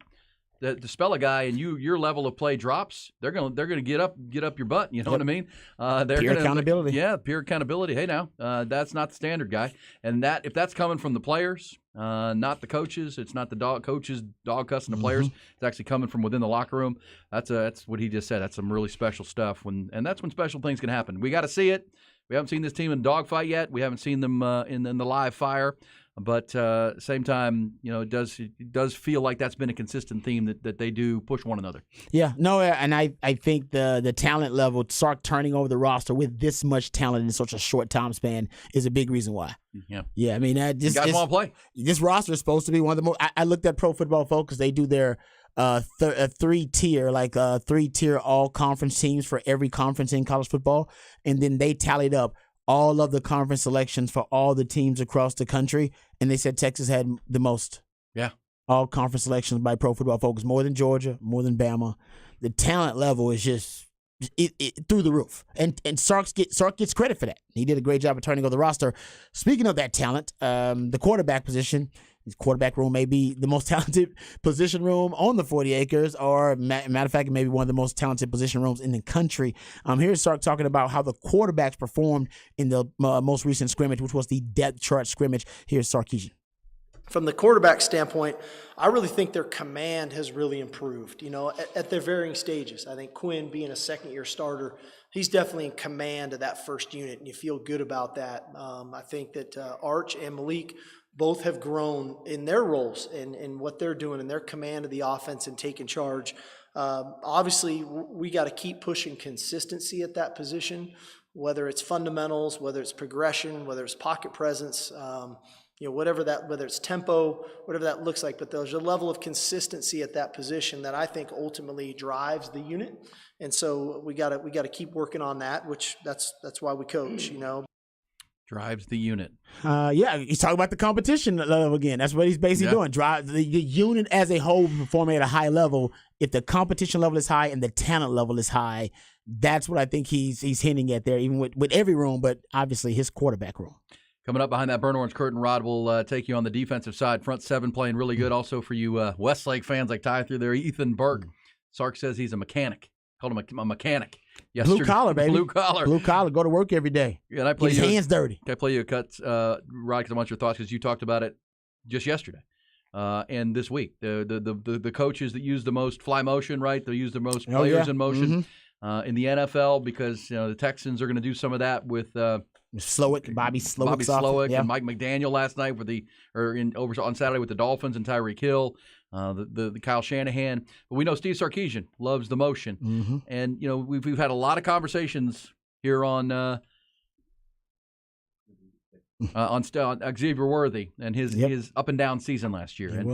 to spell a guy and your level of play drops, they're gonna get up your butt. You know what I mean? Peer accountability. Yeah, peer accountability. Hey, now that's not the standard guy, and if that's coming from the players, not the coaches. It's not the coaches dog cussing the players. It's actually coming from within the locker room. That's what he just said. That's some really special stuff. And that's when special things can happen. We got to see it. We haven't seen this team in dogfight yet. We haven't seen them in the live fire. But same time, it does feel like that's been a consistent theme that they do push one another. Yeah, no, and I think the talent level, Sark turning over the roster with this much talent in such a short time span is a big reason why. Yeah. I mean, you guys want to play. This roster is supposed to be one of the most. I looked at Pro Football Focus. They do their three-tier all-conference teams for every conference in college football, and then they tallied up all of the conference selections for all the teams across the country, and they said Texas had the most. Yeah. All conference selections by Pro Football Focus, more than Georgia, more than Bama. The talent level is just through the roof, and Sark gets credit for that. He did a great job of turning over the roster. Speaking of that talent, the quarterback position. His quarterback room may be the most talented position room on the 40 acres, or matter of fact, it may be one of the most talented position rooms in the country. Here's Sark talking about how the quarterbacks performed in the most recent scrimmage, which was the depth chart scrimmage. Here's Sarkisian. From the quarterback standpoint, I really think their command has really improved, at their varying stages. I think Quinn, being a second-year starter, he's definitely in command of that first unit, and you feel good about that. I think that Arch and Malik both have grown in their roles and what they're doing in their command of the offense and taking charge. Obviously, we got to keep pushing consistency at that position, whether it's fundamentals, whether it's progression, whether it's pocket presence, whether it's tempo, whatever that looks like. But there's a level of consistency at that position that I think ultimately drives the unit. And so we got to keep working on that, which that's why we coach, Drives the unit. Yeah, he's talking about the competition level again. That's what he's basically doing. Drive the unit as a whole performing at a high level. If the competition level is high and the talent level is high, that's what I think he's hinting at there, even with every room, but obviously his quarterback room. Coming up behind that burnt orange curtain, Rod will take you on the defensive side. Front seven playing really good. Also for you Westlake fans like Ty through there, Ethan Burke. Sark says he's a mechanic. Called him a mechanic. Yesterday. Blue collar, baby. Blue collar. Blue collar. Go to work every day. Yeah, and I play his hands dirty. Can I play you a cut, Rod, because I want your thoughts, because you talked about it just yesterday. and this week. The coaches that use the most fly motion, right? They use the most players in motion in the NFL because the Texans are going to do some of that with Slowick, Bobby Slowick, and Mike McDaniel last night on Saturday with the Dolphins and Tyreek Hill. The Kyle Shanahan, but we know Steve Sarkisian loves the motion, and we've had a lot of conversations here on Xavier Worthy and his up and down season last year.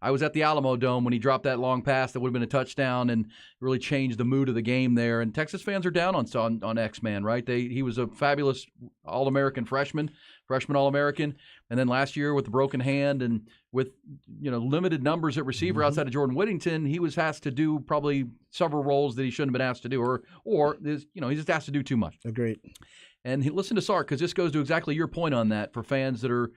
I was at the Alamo Dome when he dropped that long pass that would have been a touchdown and really changed the mood of the game there. And Texas fans are down on X-Man, right? He was a fabulous All-American freshman All-American, and then last year with the broken hand and with limited numbers at receiver outside of Jordan Whittington, he was asked to do probably several roles that he shouldn't have been asked to do, or he's just asked to do too much. Agreed. And listen to Sark, because this goes to exactly your point on that for fans that are,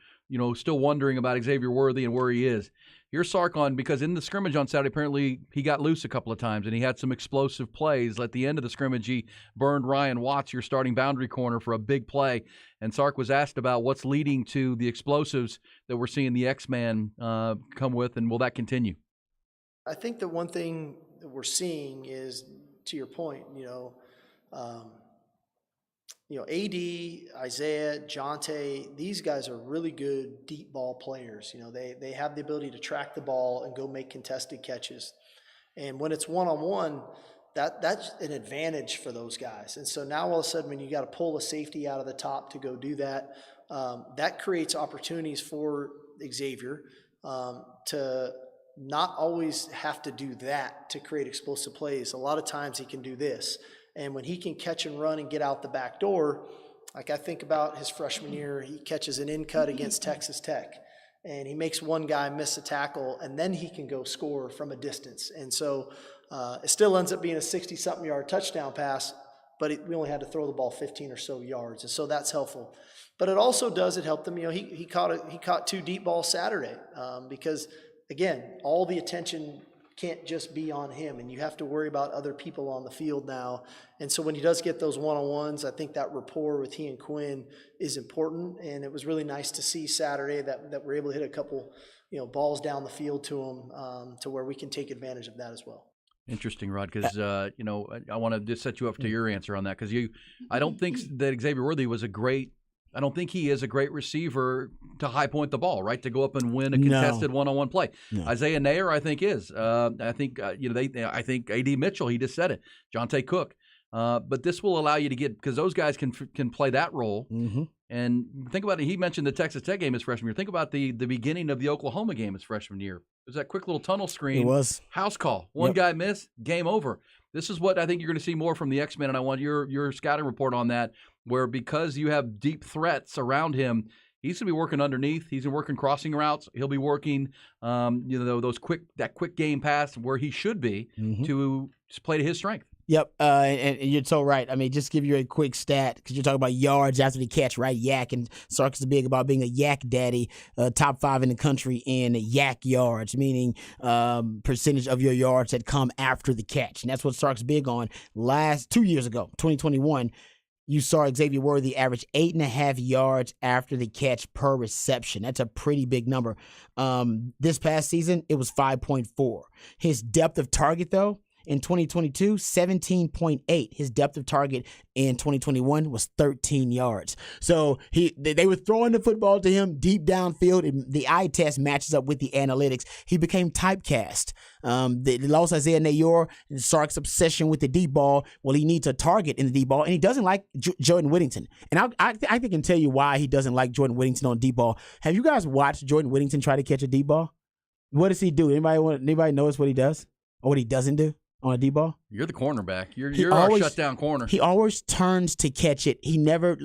still wondering about Xavier Worthy and where he is. Here's Sark because in the scrimmage on Saturday, apparently he got loose a couple of times and he had some explosive plays. At the end of the scrimmage, he burned Ryan Watts, your starting boundary corner, for a big play. And Sark was asked about what's leading to the explosives that we're seeing the X-Man come with, and will that continue? I think the one thing that we're seeing is, to your point, AD, Isaiah, Jonte, these guys are really good deep ball players. They have the ability to track the ball and go make contested catches. And when it's one-on-one, that's an advantage for those guys. And so now all of a sudden when you got to pull a safety out of the top to go do that, that creates opportunities for Xavier to not always have to do that to create explosive plays. A lot of times he can do this. And when he can catch and run and get out the back door, like I think about his freshman year, he catches an in cut against Texas Tech, and he makes one guy miss a tackle, and then he can go score from a distance. And so it still ends up being a 60-something yard touchdown pass, but we only had to throw the ball 15 or so yards, and so that's helpful. But it also it helped him. He caught 2 deep balls Saturday because, again, all the attention can't just be on him, and you have to worry about other people on the field now. And so when he does get those one-on-ones, I think that rapport with he and Quinn is important, and it was really nice to see Saturday that we're able to hit a couple balls down the field to him to where we can take advantage of that as well. Interesting, Rod, because I want to just set you up to your answer on that, because I don't think that Xavier Worthy I don't think he is a great receiver to high point the ball, right? To go up and win a contested one-on-one play. No. Isaiah Nair, I think, is. I think I think A.D. Mitchell. He just said it. Jonte Cook. But this will allow you to get, because those guys can play that role. Mm-hmm. And think about it. He mentioned the Texas Tech game his freshman year. Think about the beginning of the Oklahoma game his freshman year. It was that quick little tunnel screen. It was house call. One guy missed, game over. This is what I think you're going to see more from the X-Men, and I want your scouting report on that, where because you have deep threats around him, he's going to be working underneath. He's going to be working crossing routes. He'll be working, that quick game pass where he should be to play to his strength. Yep, and you're so right. I mean, just give you a quick stat, because you're talking about yards after the catch, right? Yak, and Sark is big about being a yak daddy, top 5 in the country in yak yards, meaning percentage of your yards that come after the catch. And that's what Sark's big on. 2 years ago, 2021, you saw Xavier Worthy average 8.5 yards after the catch per reception. That's a pretty big number. This past season, it was 5.4. His depth of target, though, in 2022, 17.8. His depth of target in 2021 was 13 yards. So they were throwing the football to him deep downfield, and the eye test matches up with the analytics. He became typecast. They lost Isaiah Nayor and Sark's obsession with the deep ball. Well, he needs a target in the deep ball, and he doesn't like Jordan Whittington. And I can tell you why he doesn't like Jordan Whittington on deep ball. Have you guys watched Jordan Whittington try to catch a deep ball? What does he do? Anybody notice what he does or what he doesn't do on a deep ball? You're the cornerback. You're our shutdown corner. He always turns to catch it. He never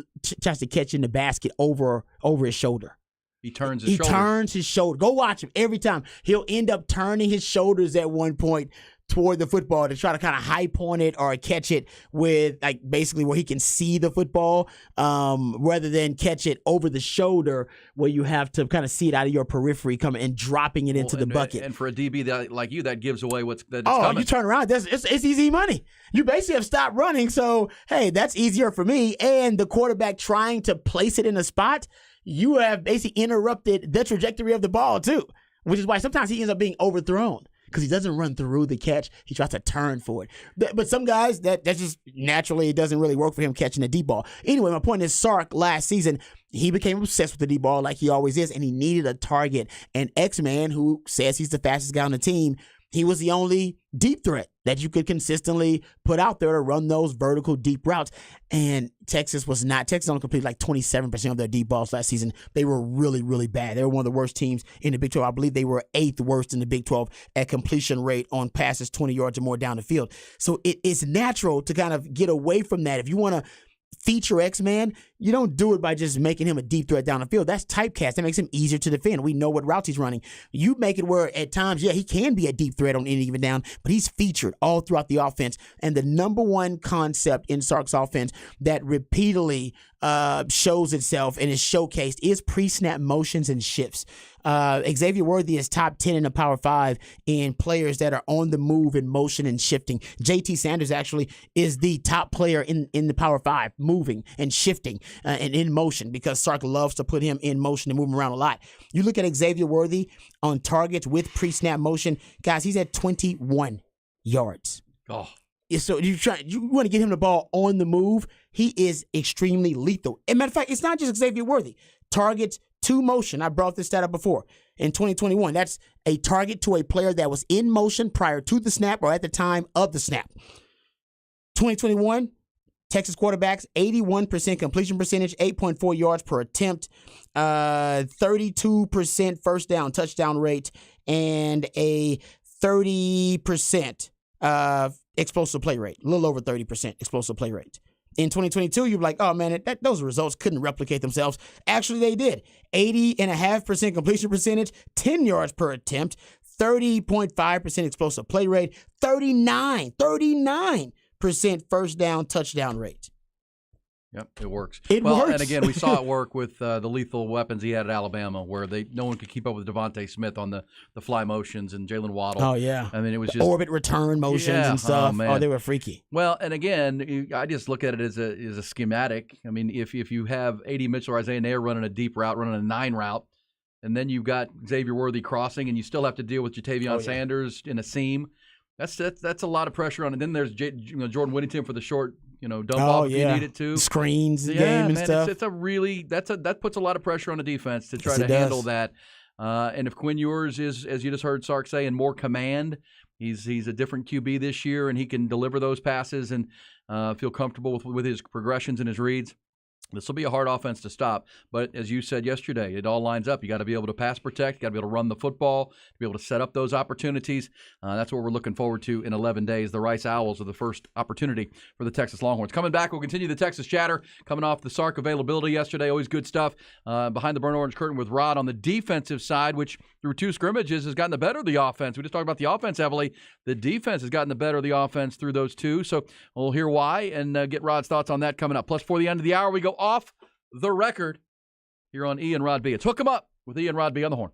tries to catch it in the basket over his shoulder. He turns his shoulder. Go watch him every time. He'll end up turning his shoulders at one point toward the football to try to kind of high point it or catch it with, like, basically where he can see the football, rather than catch it over the shoulder where you have to kind of see it out of your periphery coming and dropping it into the bucket. And for a DB like you, that gives away what's coming. You turn around. It's easy money. You basically have stopped running, so, hey, that's easier for me. And the quarterback trying to place it in a spot, you have basically interrupted the trajectory of the ball, too. which is why sometimes he ends up being overthrown because he doesn't run through the catch. He tries to turn for it. But some guys, that just naturally, it doesn't really work for him catching the deep ball. Anyway, my point is Sark last season, he became obsessed with the deep ball like he always is, and he needed a target. And X-Man, who says he's the fastest guy on the team, he was the only deep threat that you could consistently put out there to run those vertical deep routes. And Texas was not. Texas only completed like 27% of their deep balls last season. They were really, really bad. They were one of the worst teams in the Big 12. I believe they were 8th worst in the Big 12 at completion rate on passes 20 yards or more down the field. So it is natural to kind of get away from that. If you want to feature X-Man, you don't do it by just making him a deep threat down the field. That's typecast. That makes him easier to defend. We know what routes he's running. You make it where at times, yeah, he can be a deep threat on any given down, but he's featured all throughout the offense. And the number one concept in Sark's offense that repeatedly shows itself and is showcased is pre-snap motions and shifts. Xavier Worthy is top 10 in the Power 5 in players that are on the move in motion and shifting. JT Sanders actually is the top player in the Power 5, moving and shifting and in motion, because Sark loves to put him in motion and move him around a lot. You look at Xavier Worthy on targets with pre-snap motion, guys, he's at 21 yards. Oh. So you want to get him the ball on the move. He is extremely lethal. As a matter of fact, it's not just Xavier Worthy. Targets to motion. I brought this stat up before. In 2021, that's a target to a player that was in motion prior to the snap or at the time of the snap. 2021, Texas quarterbacks, 81% completion percentage, 8.4 yards per attempt, 32% first down touchdown rate, and a 30% explosive play rate, a little over 30% explosive play rate. In 2022, you're like, oh man, those results couldn't replicate themselves. Actually, they did. 80.5% completion percentage, 10 yards per attempt, 30.5% explosive play rate, 39% first down touchdown rate. Yep, it works. It works. And again, we saw it work with the lethal weapons he had at Alabama, where no one could keep up with Devontae Smith on the fly motions and Jalen Waddle. Oh, yeah. I mean, it was the just orbit return motions and stuff. Oh, they were freaky. Well, and again, I just look at it as a schematic. I mean, if you have A.D. Mitchell or Isaiah Nair running a deep route, running a 9 route, and then you've got Xavier Worthy crossing, and you still have to deal with Jatavion Sanders in a seam, that's a lot of pressure on it. Then there's Jordan Whittington for the short dump off if you need it to. Screens game and stuff. It's a really that puts a lot of pressure on the defense to try to handle that. And if Quinn Ewers is, as you just heard Sark say, in more command, he's a different QB this year, and he can deliver those passes and feel comfortable with his progressions and his reads. This will be a hard offense to stop, but as you said yesterday, it all lines up. You got to be able to pass protect, you got to be able to run the football, to be able to set up those opportunities. That's what we're looking forward to in 11 days. The Rice Owls are the first opportunity for the Texas Longhorns. Coming back, we'll continue the Texas chatter, coming off the Sark availability yesterday. Always good stuff. Behind the burnt orange curtain with Rod on the defensive side, which through 2 scrimmages has gotten the better of the offense. We just talked about the offense heavily. The defense has gotten the better of the offense through those 2. So we'll hear why and get Rod's thoughts on that coming up. Plus, before the end of the hour, we go off the record here on E and Rod B. It's Hook 'em Up with E and Rod B on the Horn.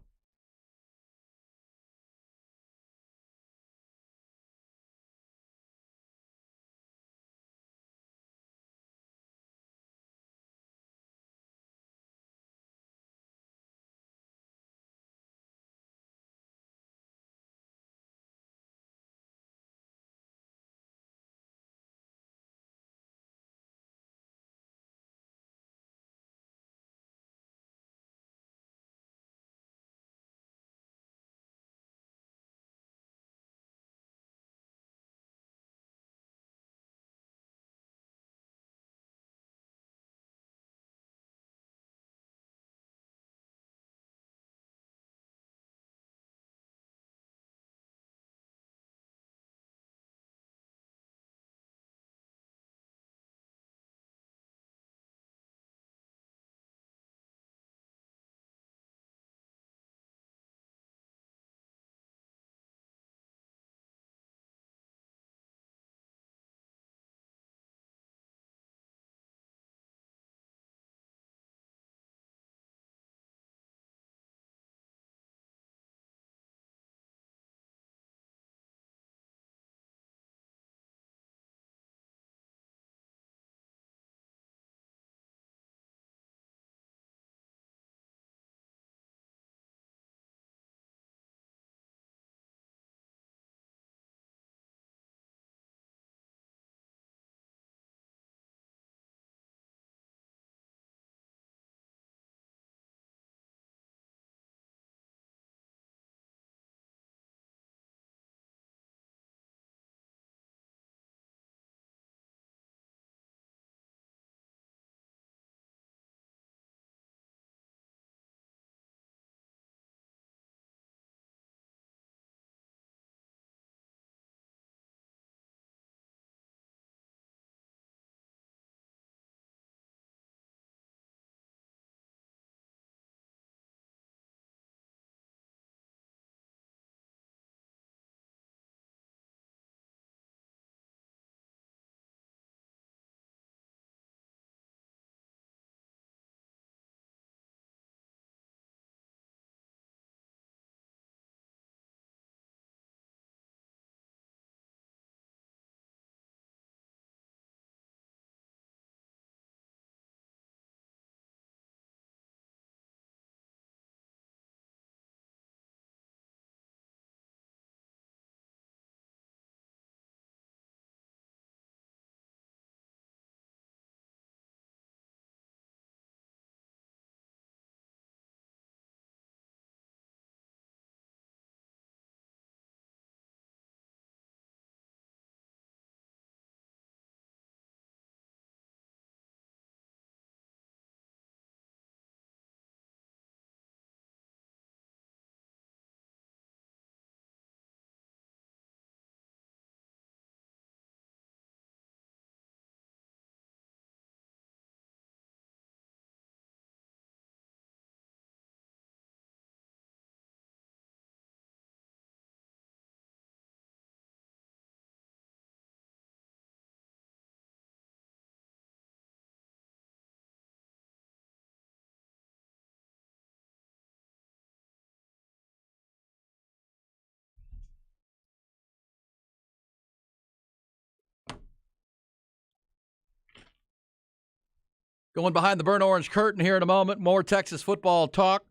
Going behind the burnt orange curtain here in a moment. More Texas football talk.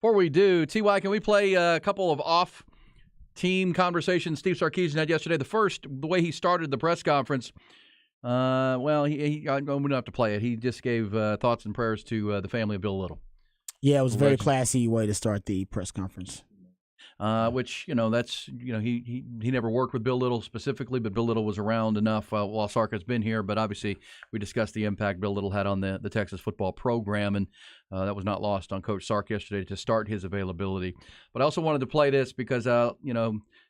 Before we do, T.Y., can we play a couple of off-team conversations Steve Sarkisian had yesterday? The first, the way he started the press conference, I don't have to play it. He just gave thoughts and prayers to the family of Bill Little. Yeah, it was a very classy way to start the press conference. Which, that's, he never worked with Bill Little specifically, but Bill Little was around enough while Sark has been here. But obviously, we discussed the impact Bill Little had on the Texas football program, and that was not lost on Coach Sark yesterday to start his availability. But I also wanted to play this because,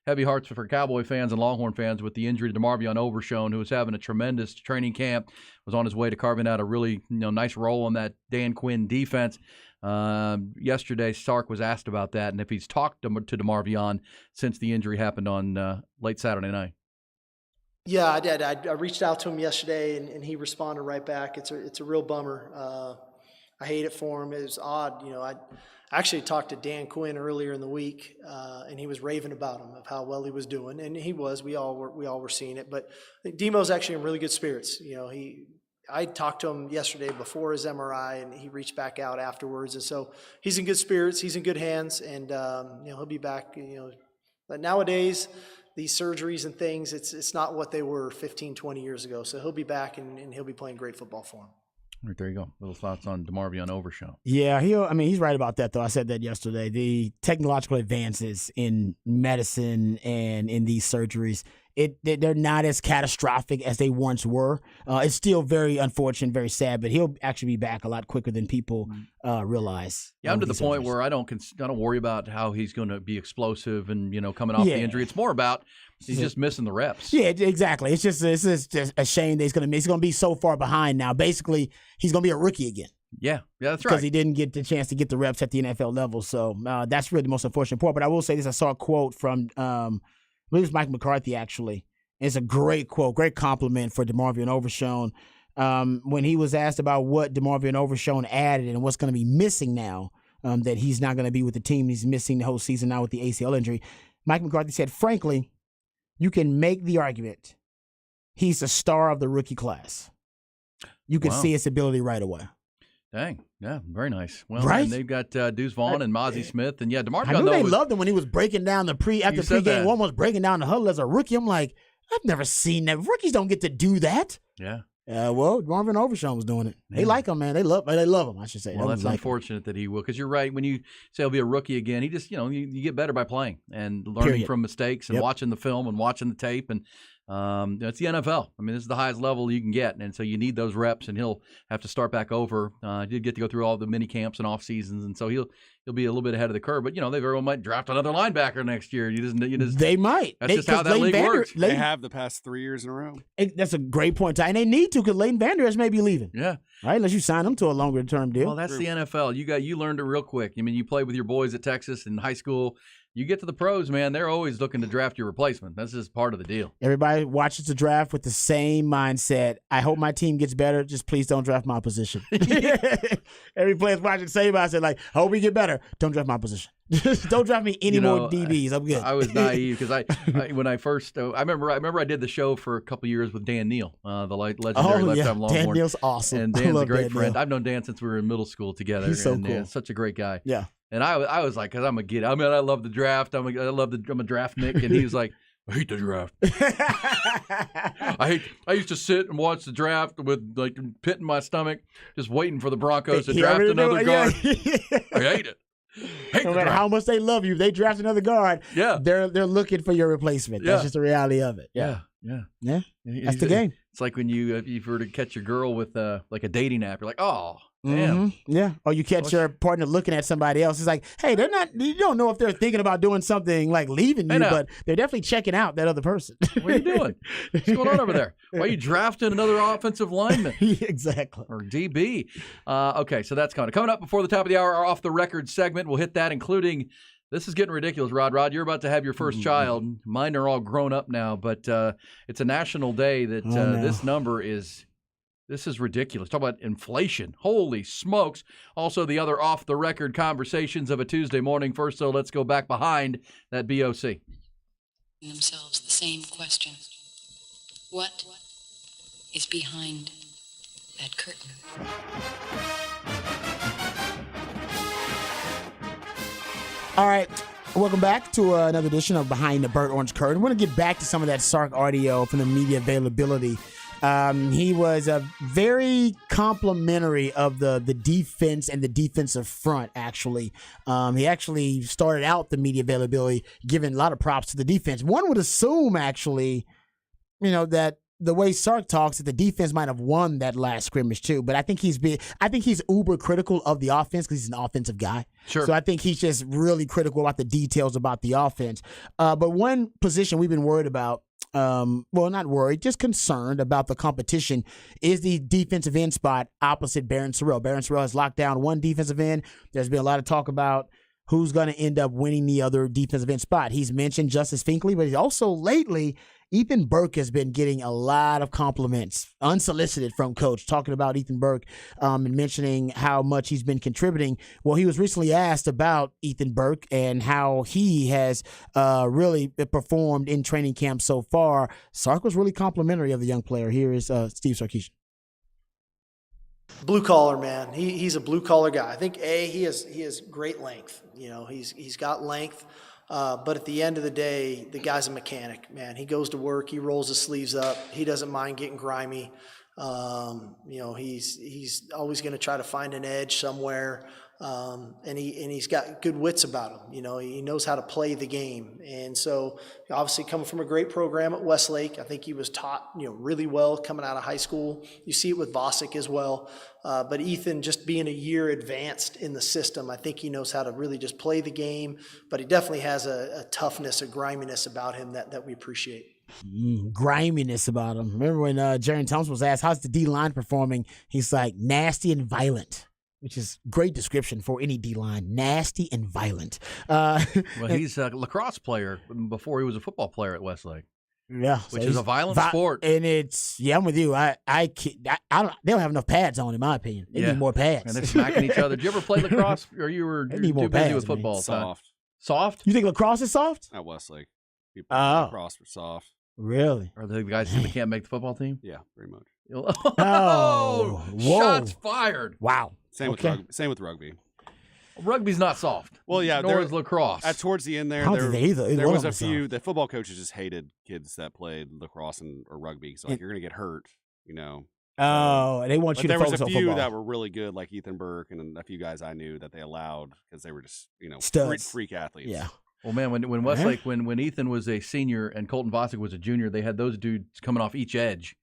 heavy hearts for Cowboy fans and Longhorn fans with the injury to DeMarvion Overshown, who was having a tremendous training camp, was on his way to carving out a really nice role on that Dan Quinn defense. Yesterday, Sark was asked about that and if he's talked to DeMarvion since the injury happened on late Saturday night. Yeah, I did. I reached out to him yesterday, and he responded right back. It's a real bummer. I hate it for him. It was odd. I actually talked to Dan Quinn earlier in the week, and he was raving about him, of how well he was doing, and he was. We all were seeing it. But I think Demo's actually in really good spirits. I talked to him yesterday before his MRI, and he reached back out afterwards. And so he's in good spirits. He's in good hands, and he'll be back. But nowadays, these surgeries and things, it's not what they were 15, 20 years ago. So he'll be back, and he'll be playing great football for him. Right, there you go. Little thoughts on DeMarvion Overshown. Yeah, he's right about that, though. I said that yesterday. The technological advances in medicine and in these surgeries, they're not as catastrophic as they once were. It's still very unfortunate, very sad, but he'll actually be back a lot quicker than people realize. Yeah, I'm to the point where I don't worry about how he's going to be explosive and coming off the injury. It's more about he's just missing the reps. Yeah, exactly. It's just a shame that he's going to be so far behind now. Basically, he's going to be a rookie again. Yeah, that's right. Because he didn't get the chance to get the reps at the NFL level. So that's really the most unfortunate part. But I will say this: I saw a quote from I believe it was Mike McCarthy, actually. It's a great quote, great compliment for DeMarvion Overshown. When he was asked about what DeMarvion Overshown added and what's going to be missing now, that he's not going to be with the team, he's missing the whole season now with the ACL injury, Mike McCarthy said, frankly, you can make the argument he's the star of the rookie class. You can see his ability right away. Dang. Yeah, very nice. Well, right? And they've got Deuce Vaughn and Mozzie Smith. And, DeMarvion, I knew they loved him when he was breaking down after pregame one was breaking down the huddle as a rookie. I'm like, I've never seen that. Rookies don't get to do that. Yeah. Well, DeMarvion Overshown was doing it. They like him, man. They love him, I should say. Well, that's unfortunate that he will, because you're right. When you say he'll be a rookie again, he just, you get better by playing and learning from mistakes and watching the film and watching the tape. And it's the NFL. I mean, this is the highest level you can get, and so you need those reps. And he'll have to start back over. He did get to go through all the mini camps and off seasons, and so he'll be a little bit ahead of the curve. But they very well might draft another linebacker next year. They might. That's just how that league works. They have the past 3 years in a row. That's a great point, and they need to, because Leighton Vander Esch may be leaving. Yeah. Right, unless you sign him to a longer term deal. Well, that's the NFL. You learned it real quick. I mean, you played with your boys at Texas in high school. You get to the pros, man, they're always looking to draft your replacement. That's just part of the deal. Everybody watches the draft with the same mindset. I hope my team gets better. Just please don't draft my position. Every player's watching the same mindset, like, I hope we get better. Don't draft my position. Don't draft me any more DBs. I'm good. I was naive because when I first I remember I did the show for a couple years with Dan Neal, the legendary left-time Longhorn. Dan Neal's awesome. And Dan's a great friend. I've known Dan since we were in middle school together. He's so cool. Such a great guy. Yeah. And I was like, because I'm a kid. I mean, I love the draft. I'm a draft Nick, and he was like, I hate the draft. I used to sit and watch the draft with like pit in my stomach, just waiting for the Broncos to draft another guard. I hate it. No matter how much they love you, if they draft another guard. Yeah, they're looking for your replacement. That's just the reality of it. Yeah. That's the game. It's like when you were to catch your girl with like a dating app. You're like, oh. Damn. Mm-hmm. Yeah. Or you catch your partner looking at somebody else. It's like, hey, they're not. You don't know if they're thinking about doing something like leaving you, but they're definitely checking out that other person. What are you doing? What's going on over there? Why are you drafting another offensive lineman? Exactly. Or DB. Okay, so that's coming up before the top of the hour. Our off the record segment. We'll hit that, including. This is getting ridiculous, Rod. Rod, you're about to have your first child. Mine are all grown up now, but it's a national day that this number is. This is ridiculous. Talk about inflation. Holy smokes. Also, the other off-the-record conversations of a Tuesday morning. First, though, let's go back behind that BOC. Themselves the same question. What is behind that curtain. All right. Welcome back to another edition of Behind the Burnt Orange Curtain. We're going to get back to some of that Sark audio from the media availability. He was very complimentary of the defense and the defensive front, actually. He actually started out the media availability giving a lot of props to the defense. One would assume, actually, that the way Sark talks, that the defense might have won that last scrimmage too. But I think he's uber critical of the offense because he's an offensive guy. Sure. So I think he's just really critical about the details about the offense. But one position we've been worried about, not worried, just concerned about the competition, is the defensive end spot opposite Barron Sorrell. Barron Sorrell has locked down one defensive end. There's been a lot of talk about who's going to end up winning the other defensive end spot. He's mentioned Justice Finkley, but he's also lately, Ethan Burke has been getting a lot of compliments, unsolicited, from Coach, talking about Ethan Burke and mentioning how much he's been contributing. Well, he was recently asked about Ethan Burke and how he has really performed in training camp so far. Sark was really complimentary of the young player. Here is Steve Sarkisian. Blue collar, man. He's a blue collar guy. I think he has great length. He's got length. But at the end of the day, the guy's a mechanic, man. He goes to work. He rolls his sleeves up. He doesn't mind getting grimy. He's always going to try to find an edge somewhere. And he's got good wits about him. He knows how to play the game. And so obviously coming from a great program at Westlake, I think he was taught, really well coming out of high school. You see it with Vosick as well. But Ethan, just being a year advanced in the system, I think he knows how to really just play the game, but he definitely has a toughness, a griminess about him that we appreciate. Griminess about him. Remember when Jerry Thompson was asked, how's the D-line performing? He's like, nasty and violent, which is great description for any D-line, nasty and violent. Well, he's a lacrosse player before he was a football player at Westlake. Yeah, which is a violent sport. And I'm with you. I don't. They don't have enough pads on, in my opinion. They need more pads. And they're smacking each other. Did you ever play lacrosse, or you were too busy pads, with football? Soft. Soft? You think lacrosse is soft? At Westlake, people lacrosse were soft. Really? Are the guys that can't make the football team? Yeah, very much. Oh, shots fired! Wow. Same with rugby. Rugby's not soft. Well, yeah, nor is lacrosse. Towards the end there, there was a few. The football coaches just hated kids that played lacrosse or rugby. So you're going to get hurt, Oh, they want you to focus on football. There was a few that were really good, like Ethan Burke, and a few guys I knew that they allowed because they were just freak athletes. Yeah. Well, man, when Westlake, when Ethan was a senior and Colton Vosick was a junior, they had those dudes coming off each edge.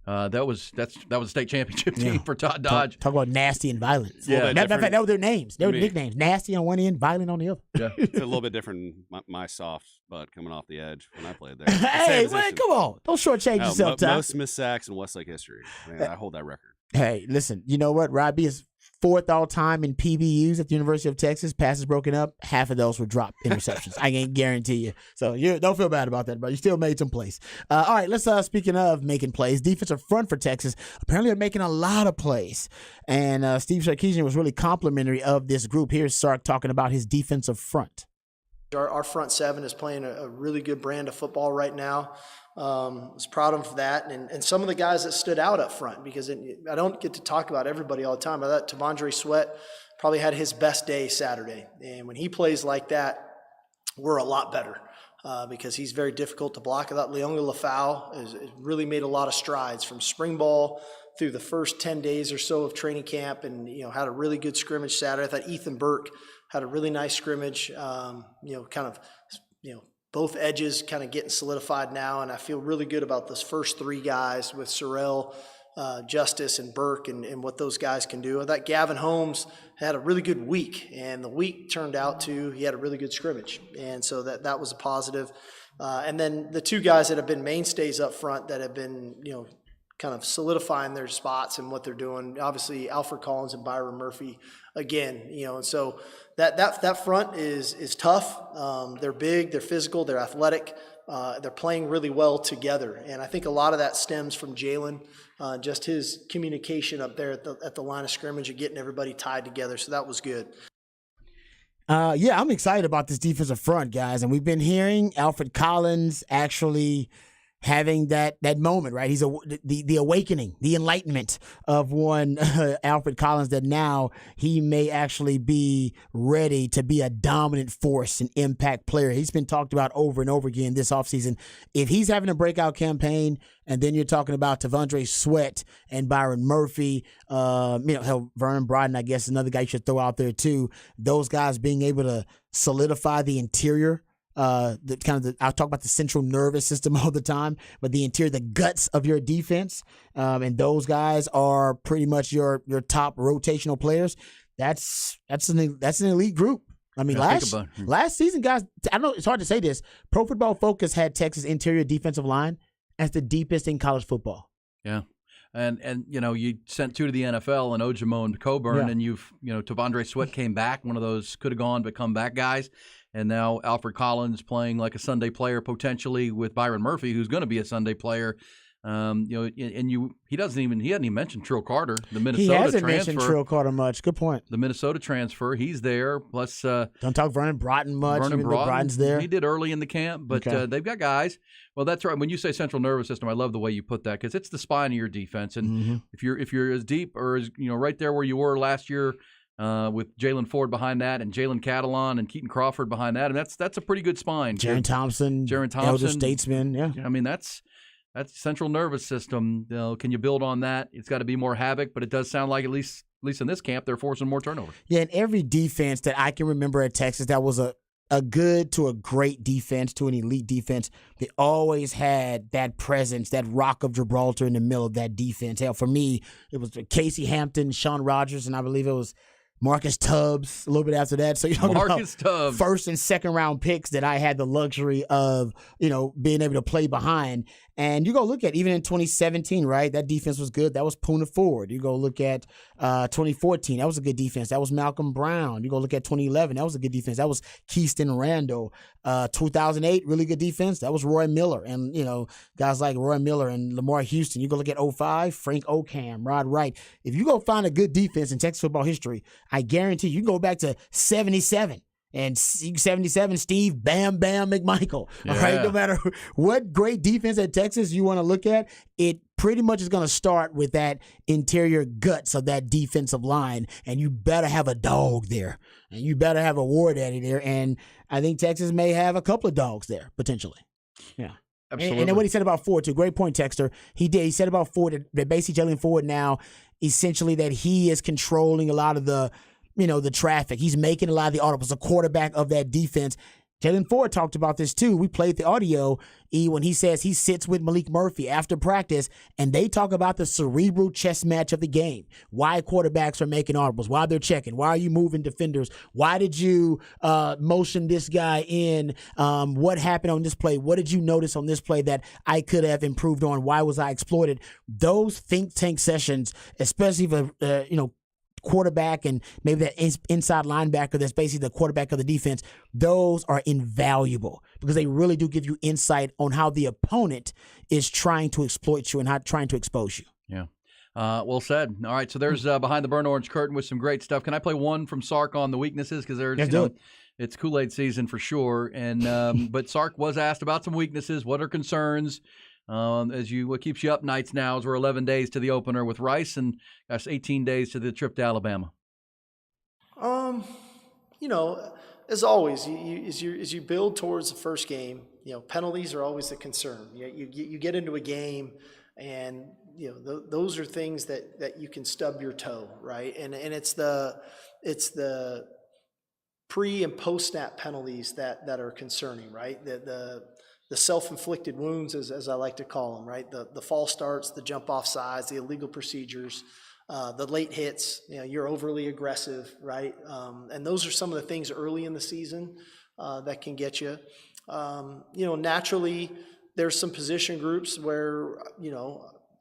That was a state championship team for Todd Dodge. Talk about nasty and violent. Yeah, that were their names. They were nicknames. Nasty on one end, violent on the other. Yeah, it's a little bit different. My soft butt coming off the edge when I played there. Hey, man, come on! Don't shortchange yourself, Tom. Most missed sacks in Westlake history. I hold that record. Hey, listen. You know what? Robbie is 4th all time in PBUs at the University of Texas. Passes broken up. Half of those were dropped interceptions. I can guarantee you. So you don't feel bad about that, but you still made some plays. All right, let's speaking of making plays, defensive front for Texas apparently are making a lot of plays. And Steve Sarkisian was really complimentary of this group. Here's Sark talking about his defensive front. Our front seven is playing a really good brand of football right now. I was proud of that, and some of the guys that stood out up front, because I don't get to talk about everybody all the time. I thought Tavondre Sweat probably had his best day Saturday, and when he plays like that, we're a lot better because he's very difficult to block. I thought Leonga Lafau has really made a lot of strides from spring ball through the first 10 days or so of training camp, and had a really good scrimmage Saturday. I thought Ethan Burke had a really nice scrimmage, both edges kind of getting solidified now, and I feel really good about those first three guys with Sorrell, Justice, and Burke and what those guys can do. I thought Gavin Holmes had a really good week, and the week turned out to he had a really good scrimmage, and so that was a positive. And then the two guys that have been mainstays up front that have been, kind of solidifying their spots and what they're doing. Obviously, Alfred Collins and Byron Murphy again, and so that front is tough. They're big, they're physical, they're athletic. They're playing really well together, and I think a lot of that stems from Jalen, just his communication up there at the line of scrimmage and getting everybody tied together. So that was good. I'm excited about this defensive front, guys, and we've been hearing Alfred Collins actually having that moment, right? He's the awakening, the enlightenment of one Alfred Collins, that now he may actually be ready to be a dominant force and impact player. He's been talked about over and over again this offseason. If he's having a breakout campaign, and then you're talking about Tavondre Sweat and Byron Murphy, Vernon Brodin, I guess, another guy you should throw out there too. Those guys being able to solidify the interior, I talk about the central nervous system all the time, but the interior, the guts of your defense, and those guys are pretty much your top rotational players. That's an elite group. I mean, last season, guys, I know it's hard to say this. Pro Football Focus had Texas interior defensive line as the deepest in college football. Yeah. And you sent 2 to the NFL and Ojimo and Coburn, and Tavondre Sweat came back, one of those could have gone but come back guys. And now Alfred Collins playing like a Sunday player potentially with Byron Murphy, who's going to be a Sunday player. He hasn't even mentioned Trill Carter, the Minnesota transfer. He hasn't mentioned Trill Carter much. Good point. The Minnesota transfer, he's there. Plus, don't talk Vernon Broughton much. Vernon Broughton's there. He did early in the camp, but they've got guys. Well, that's right. When you say central nervous system, I love the way you put that because it's the spine of your defense. And if you're as deep or as right there where you were last year. With Jalen Ford behind that and Jalen Catalon and Keaton Crawford behind that. And that's a pretty good spine. Jaron Thompson, elder statesman. Yeah. I mean, that's central nervous system. Can you build on that? It's got to be more havoc, but it does sound like at least in this camp, they're forcing more turnovers. Yeah, and every defense that I can remember at Texas that was a good to a great defense to an elite defense, they always had that presence, that rock of Gibraltar in the middle of that defense. Hell, for me, it was Casey Hampton, Sean Rogers, and I believe it was Marcus Tubbs a little bit after that. So you're talking about Tubbs. First and second round picks that I had the luxury of, being able to play behind. And you go look at even in 2017, right? That defense was good. That was Poona Ford. You go look at 2014. That was a good defense. That was Malcolm Brown. You go look at 2011. That was a good defense. That was Keyston Randall. 2008, really good defense. That was Roy Miller. And, guys like Roy Miller and Lamar Houston. You go look at 05, Frank Ocam, Rod Wright. If you go find a good defense in Texas football history, I guarantee you can go back to 77. And 77, Steve Bam Bam McMichael. Yeah. All right, no matter what great defense at Texas you want to look at, it pretty much is going to start with that interior guts of that defensive line, and you better have a dog there, and you better have a war daddy there, and I think Texas may have a couple of dogs there potentially. Yeah. Absolutely. And then what he said about Ford, too, great point, Texter. He said about Ford that basically Jalen Ford now, essentially that he is controlling a lot of the traffic. He's making a lot of the audibles, the quarterback of that defense. Jalen Ford talked about this too. We played the audio, when he says he sits with Malik Murphy after practice, and they talk about the cerebral chess match of the game. Why quarterbacks are making audibles, why they're checking, why are you moving defenders, why did you motion this guy in, what happened on this play, what did you notice on this play that I could have improved on, why was I exploited? Those think tank sessions, especially for, quarterback and maybe that inside linebacker that's basically the quarterback of the defense, those are invaluable because they really do give you insight on how the opponent is trying to exploit you and how trying to expose you. Yeah. Well said. All right, so there's Behind the Burnt Orange Curtain with some great stuff. Can I play one from Sark on the weaknesses? Because there's, it's Kool-Aid season for sure. And but Sark was asked about some weaknesses. What are concerns? What keeps you up nights now is we're 11 days to the opener with Rice and that's 18 days to the trip to Alabama. As always, as you build towards the first game, penalties are always a concern. You get into a game and, those are things that you can stub your toe, right? And it's the pre and post snap penalties that are concerning, right? The self-inflicted wounds, as I like to call them, right? The false starts, the jump off sides, the illegal procedures, the late hits, you're overly aggressive, right? And those are some of the things early in the season that can get you. Naturally, there's some position groups where,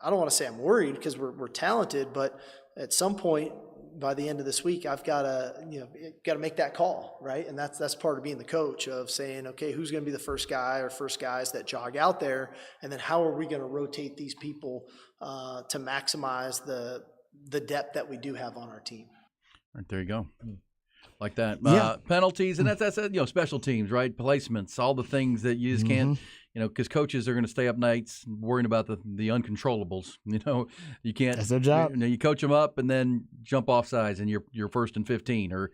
I don't want to say I'm worried because we're talented, but at some point, by the end of this week, I've got to make that call, right? And that's part of being the coach of saying, okay, who's going to be the first guy or first guys that jog out there, and then how are we going to rotate these people to maximize the depth that we do have on our team. All right, there you go. Like that. Penalties, and that's special teams, right? Placements, all the things that you just because coaches are going to stay up nights worrying about the uncontrollables. You can't. That's their job. You coach them up and then jump off sides, and you're first and 15, or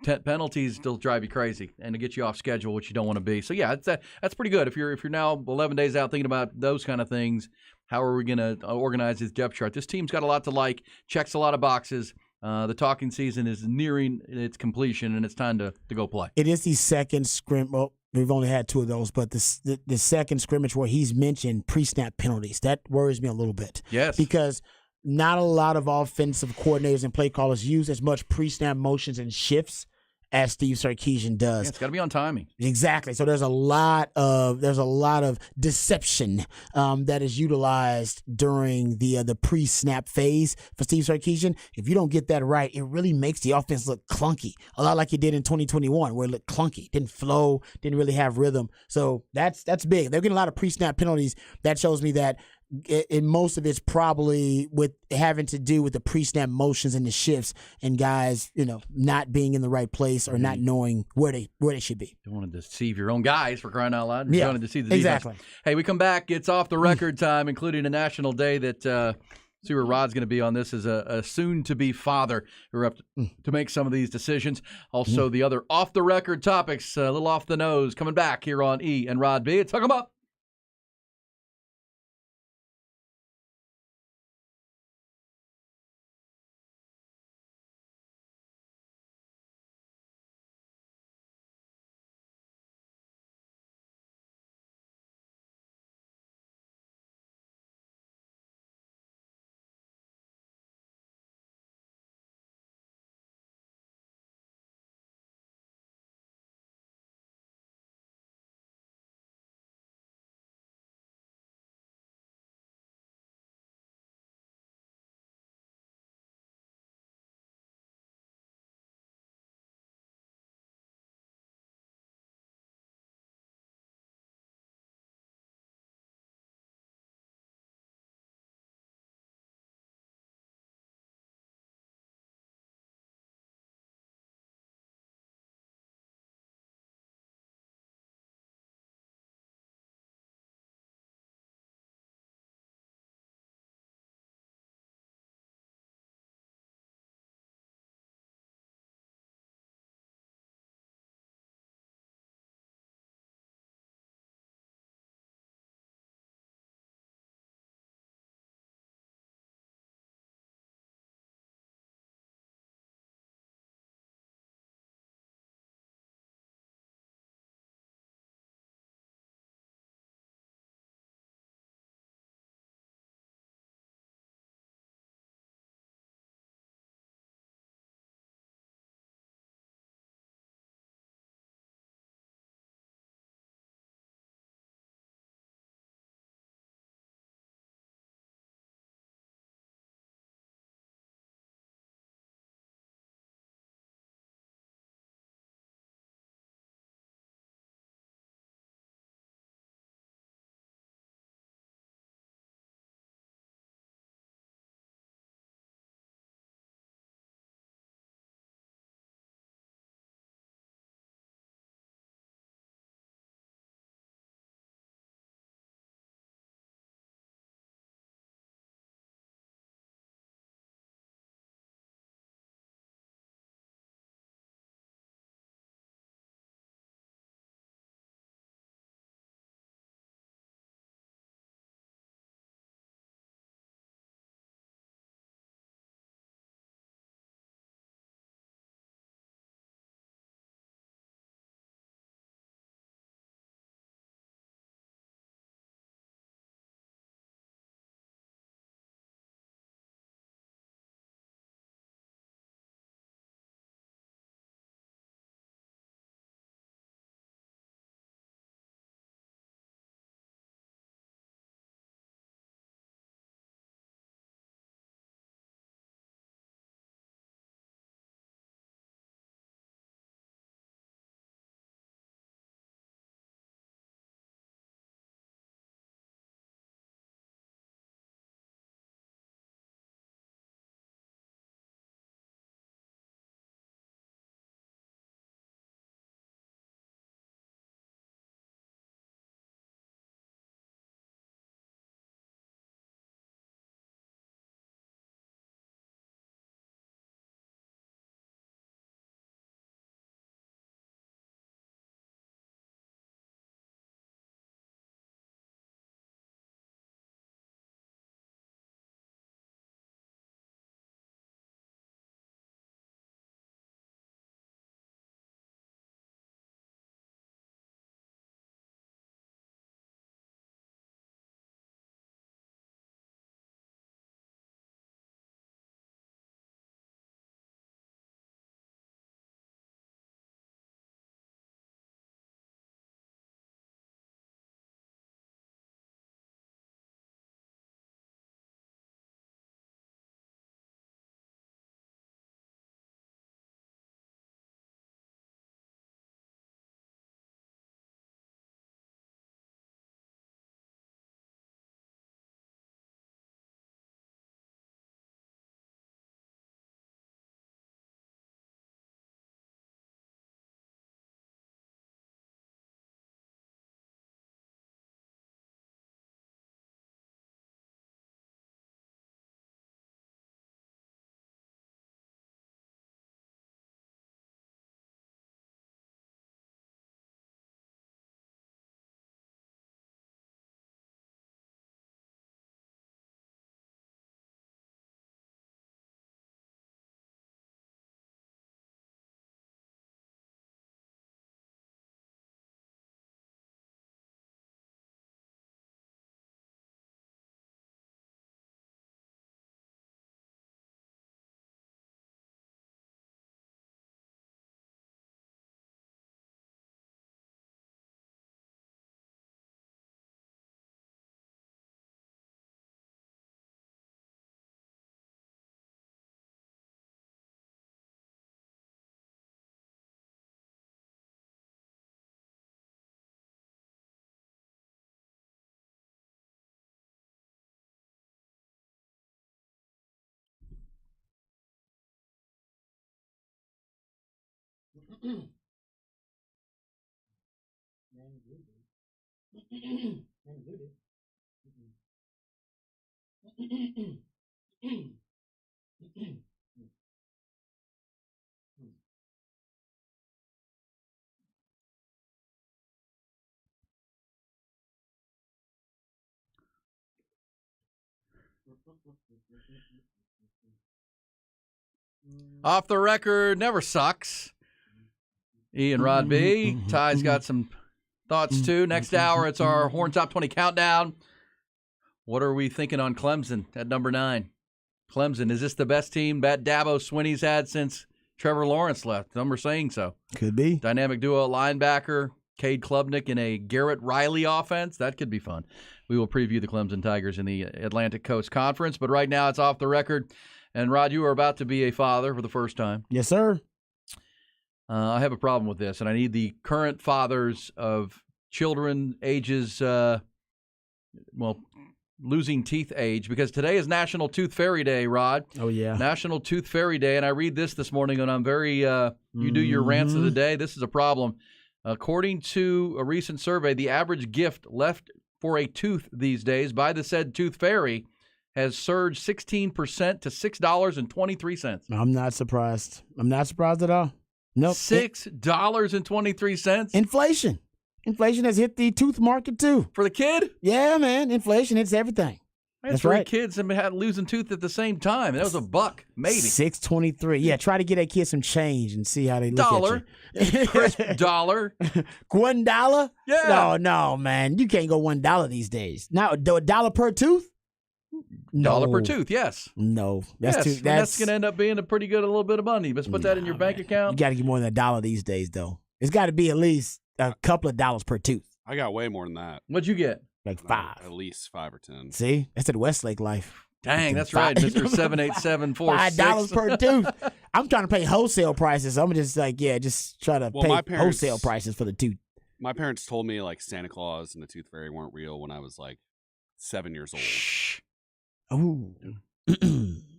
10 penalties still drive you crazy, and to get you off schedule, which you don't want to be. So yeah, that's pretty good. If you're now 11 days out thinking about those kind of things, how are we going to organize this depth chart? This team's got a lot to like, checks a lot of boxes. The talking season is nearing its completion, and it's time to go play. It is the second scrim. Well, we've only had 2 of those, but the second scrimmage where he's mentioned pre-snap penalties, that worries me a little bit. Yes. Because not a lot of offensive coordinators and play callers use as much pre-snap motions and shifts as Steve Sarkisian does. Yeah, it's got to be on timing. Exactly. So there's a lot of deception that is utilized during the pre-snap phase for Steve Sarkisian. If you don't get that right, it really makes the offense look clunky. A lot like it did in 2021, where it looked clunky, didn't flow, didn't really have rhythm. So that's big. They're getting a lot of pre-snap penalties. That shows me that in most of it's probably with having to do with the pre-snap motions and the shifts and guys, not being in the right place or not knowing where they should be. You want to deceive your own guys, for crying out loud. Yeah, You want to deceive the defense. exactly. Hey, we come back. It's off the record time, including a national day that see where Rod's going to be on this as a soon-to-be father who are up to make some of these decisions. Also, the other off-the-record topics, a little off the nose, coming back here on E and Rod B. It's Hook 'em Up. Off the record never sucks. Ian Rod B. Ty's got some thoughts too. Next hour, it's our Horn Top 20 countdown. What are we thinking on Clemson at number 9? Clemson, is this the best team that Dabo Swinney's had since Trevor Lawrence left? Some are saying so. Could be. Dynamic duo linebacker, Cade Klubnik in a Garrett Riley offense. That could be fun. We will preview the Clemson Tigers in the Atlantic Coast Conference, but right now it's off the record. And, Rod, you are about to be a father for the first time. Yes, sir. I have a problem with this, and I need the current fathers of children ages, losing teeth age, because today is National Tooth Fairy Day, Rod. Oh, yeah. National Tooth Fairy Day, and I read this morning, and I'm very, you do your rants of the day. This is a problem. According to a recent survey, the average gift left for a tooth these days by the said Tooth Fairy has surged 16% to $6.23. I'm not surprised. I'm not surprised at all. Nope. $6.23? Inflation. Inflation has hit the tooth market, too. For the kid? Yeah, man. Inflation hits everything. I had That's 3 right. kids and had losing tooth at the same time. That was $1, maybe. $6.23. Yeah, try to get that kid some change and see how they look Dollar. at you. Crisp dollar. $1? Yeah. No, man. You can't go $1 these days. Now, $1 per tooth? Dollar per tooth, yes. No. That's Too, that's going to end up being a little bit of money. Let's put that in your bank You account. got to get more than $1 these days, though. It's got to be at least a couple of dollars per tooth. I got way more than that. What'd you get? Like 5. At least 5 or 10. See? That's at Westlake Life. Dang, that's right, Mr. 78746. $5 per tooth. I'm trying to pay wholesale prices. I'm just just try to pay wholesale prices for the tooth. My parents told me like Santa Claus and the Tooth Fairy weren't real when I was like 7 years old. Ooh.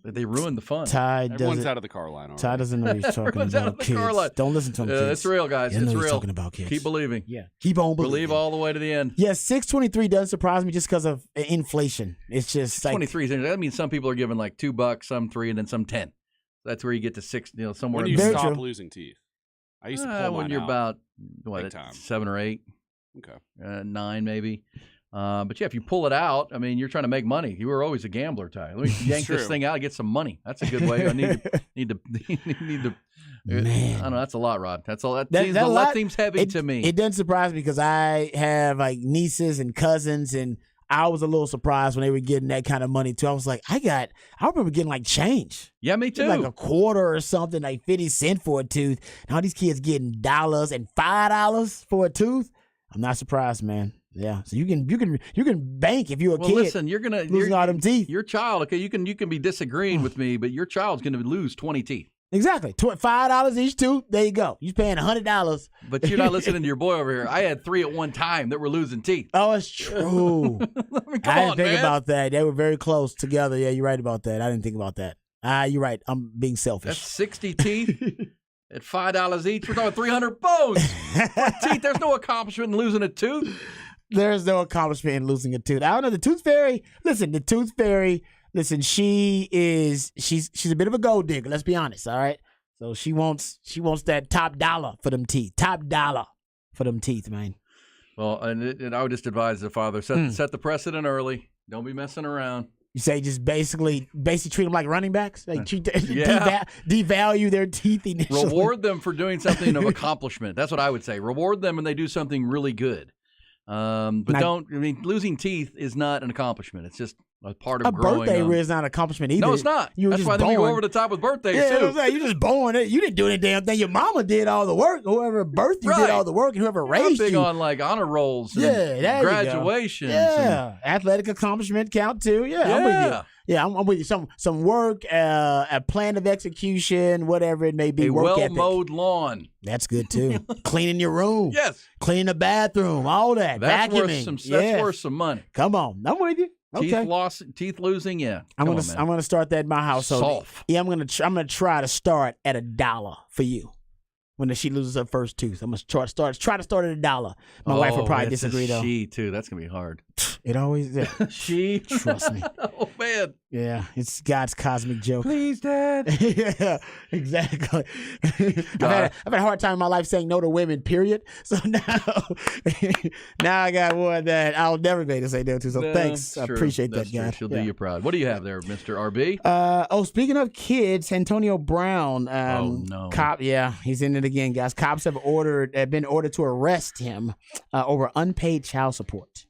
They ruined the fun. Ty Everyone's out of the car line already. Ty doesn't know he's talking Everyone's out about of the car line. kids. Don't listen to him, kids. It's real, guys. You know It's he's real. talking about kids. Keep believing. Yeah. Keep on believing. Believe all the way to the end. Yeah, 623 doesn't surprise me just because of inflation. It's just like 23. That means some people are giving like $2, some 3, and then some 10. That's where you get to 6. Somewhere. When do you Very stop true. losing teeth? I used to pull when mine you're out. about Big time. 7 or 8. Okay. 9 maybe. But yeah, if you pull it out, I mean, you're trying to make money. You were always a gambler, Ty. Let me yank this thing out and get some money. That's a good way. I need to. Man. I don't know. That's a lot, Rod. That's all. That seems heavy to me. It doesn't surprise me because I have like nieces and cousins, and I was a little surprised when they were getting that kind of money too. I was like, I remember getting like change. Yeah, me too. Like a quarter or something, like 50 cents for a tooth. Now these kids getting $1 and $5 for a tooth. I'm not surprised, man. Yeah, so you can bank if you're a kid. Listen, you're losing all them teeth. Your child, okay, you can be disagreeing with me, but your child's gonna lose 20 teeth. Exactly, $5 each tooth. There you go. You're paying $100. But you're not listening to your boy over here. I had 3 at one time that were losing teeth. Oh, it's true. I didn't think about that. They were very close together. Yeah, you're right about that. I didn't think about that. You're right. I'm being selfish. That's 60 teeth at $5 each. We're talking 300 bones for teeth. There's no accomplishment in losing a tooth. There's no accomplishment in losing a tooth. I don't know. The Tooth Fairy, listen, she's a bit of a gold digger, let's be honest, all right? So she wants that top dollar for them teeth. Top dollar for them teeth, man. Well, and I would just advise the father, set the precedent early. Don't be messing around. You say just basically treat them like running backs? Like devalue their teeth initially? Reward them for doing something of accomplishment. That's what I would say. Reward them when they do something really good. Losing teeth is not an accomplishment. It's just a part of growing up. A birthday is not an accomplishment either. No, it's not. That's why we go over the top with birthdays, too. Yeah, you're just born. You didn't do any damn thing. Your mama did all the work. Whoever birthed you did all the work, and whoever raised you. I'm big on like honor rolls and graduations. Yeah, athletic accomplishment count too. Yeah, I'm with you. Yeah, I'm with you. Some work, a plan of execution, whatever it may be. A work ethic. well-mowed lawn. That's good too. Cleaning your room. Yes. Cleaning the bathroom. All that. That's vacuuming. That's worth some money. Come on, I'm with you. Okay. Teeth losing, yeah. I'm gonna start that in my household. Soft. Yeah, I'm gonna try to start at $1 for you. when she loses her first tooth. I'm gonna try to start at $1. My wife will probably it's a disagree though. She too. That's gonna be hard. It always is. She. Trust me. Oh man. Yeah, it's God's cosmic joke. Please, Dad. Yeah, exactly. I've had a hard time in my life saying no to women, period. So now I got one that I'll never be able to say no to. So thanks. I appreciate That's that, true. guy. She'll do you proud. What do you have there, Mr. RB? Speaking of kids, Antonio Brown. Oh, no. Cop, yeah, he's in it again, guys. Cops have been ordered to arrest him over unpaid child support.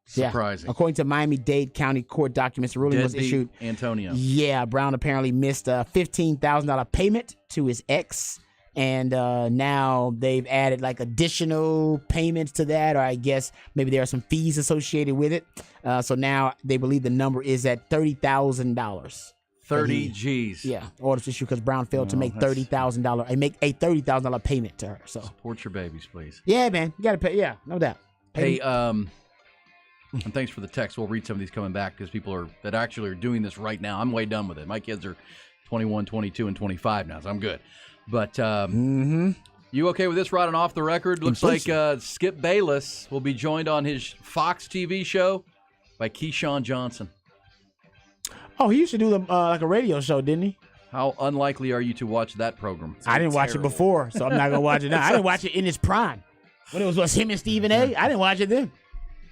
Surprising. Yeah. According to Miami-Dade County Court documents, the ruling was Deadbeat issued. Antonio. Yeah, Brown apparently missed a $15,000 payment to his ex, and now they've added like additional payments to that, or I guess maybe there are some fees associated with it. So now they believe the number is at $30,000. 30 G's. Yeah, orders issued because Brown failed to make $30,000. I make a $30,000 payment to her. So support your babies, please. Yeah, man, you gotta pay. Yeah, no doubt. Hey, and thanks for the text. We'll read some of these coming back because people that actually are doing this right now. I'm way done with it. My kids are 21, 22, and 25 now, so I'm good. But you okay with this, Rod, and off the record? Looks like Skip Bayless will be joined on his Fox TV show by Keyshawn Johnson. Oh, he used to do like a radio show, didn't he? How unlikely are you to watch that program? I didn't watch it before, so I'm not gonna watch it now. I didn't watch it in its prime when it was him and Stephen A. I didn't watch it then.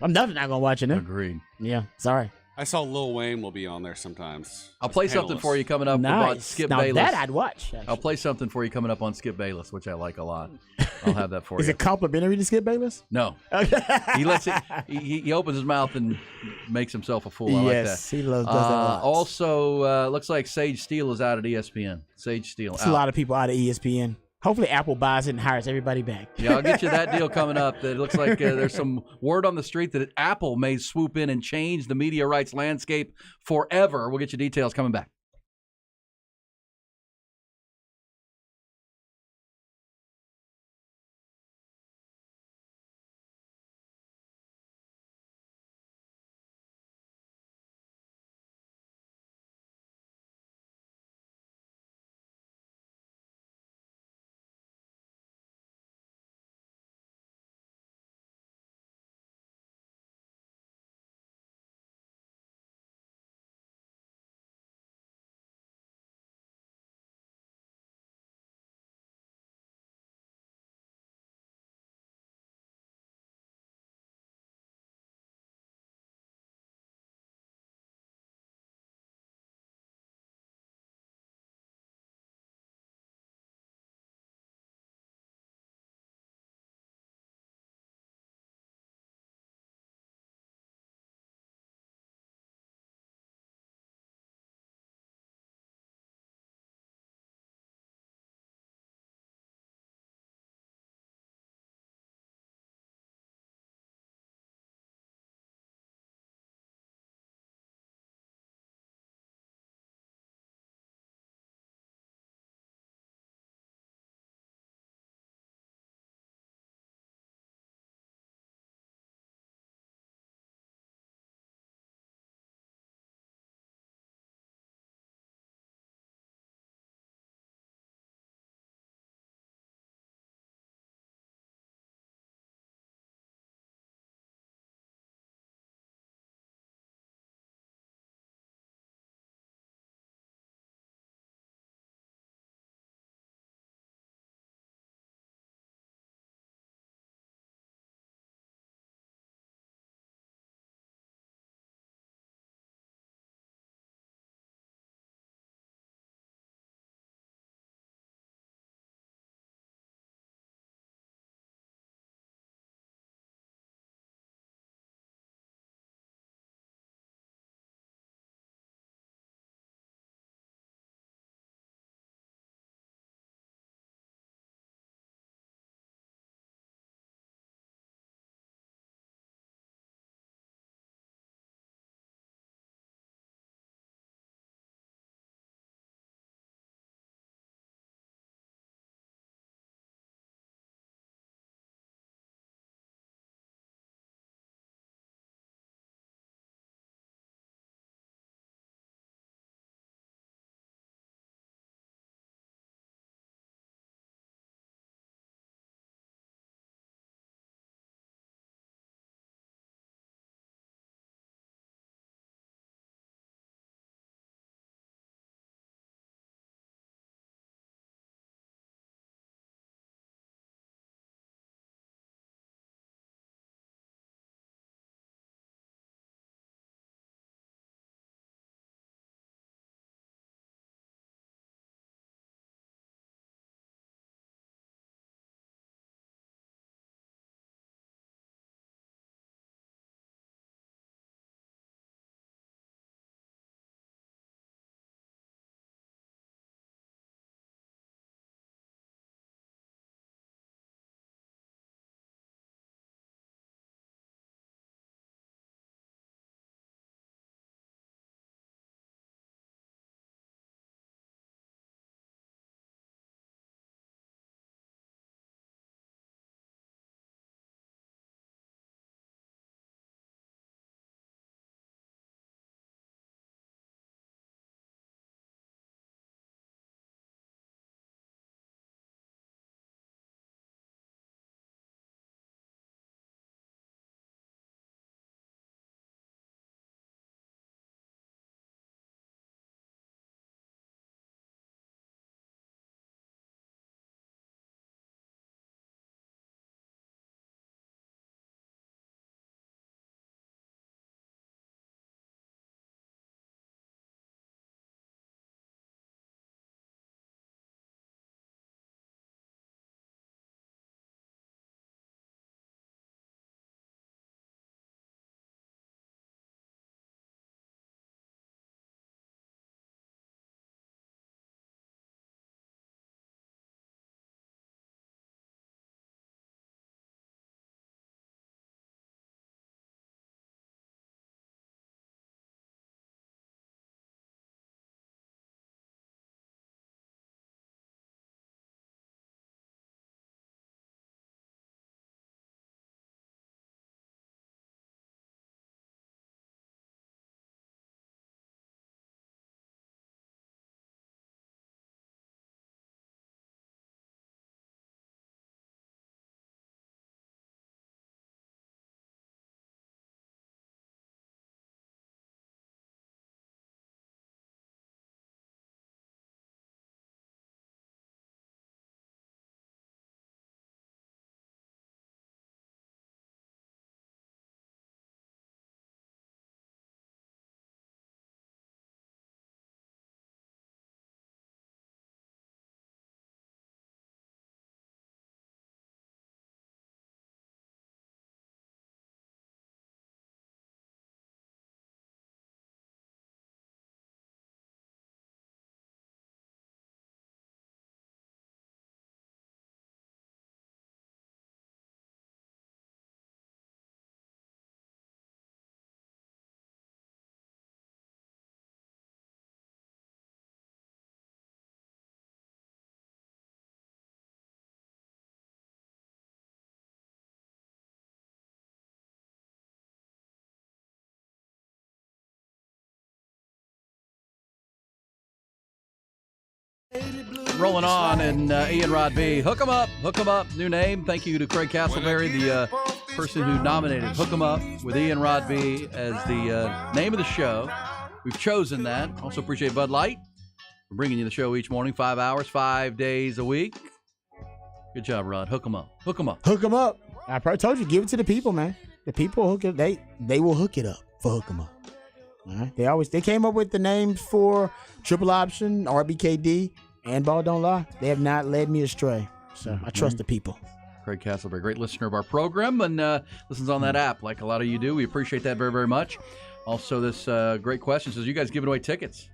I'm definitely not gonna watch it now. Agreed. Yeah, sorry. I saw Lil Wayne will be on there sometimes. I'll play something for you coming up about Skip Bayless. That I'd watch. Actually. I'll play something for you coming up on Skip Bayless, which I like a lot. I'll have that for you. Is it complimentary to Skip Bayless? No. He lets it. He opens his mouth and makes himself a fool. I like that. Yes, he does that a lot. Also, looks like Sage Steele is out at ESPN. Sage Steele. It's a lot of people out of ESPN. Hopefully Apple buys it and hires everybody back. Yeah, I'll get you that deal coming up. That looks like there's some word on the street that Apple may swoop in and change the media rights landscape forever. We'll get you details coming back. Rolling on, and Ian Rod B. Hook 'em up, new name. Thank you to Craig Castleberry, the person who nominated Hook 'em Up with Ian Rod B as the name of the show. We've chosen that. Also appreciate Bud Light for bringing you the show each morning, 5 hours, 5 days a week. Good job, Rod. Hook 'em up. Hook 'em up. Hook 'em up. I probably told you, give it to the people, man. The people hook it. They will hook it up for Hook 'em up. All right. They came up with the names for Triple Option, RBKD, and Ball Don't Lie. They have not led me astray. So I trust the people. Craig Castleberry, great listener of our program, and listens on that app like a lot of you do. We appreciate that very, very much. Also, this great question says, you guys giving away tickets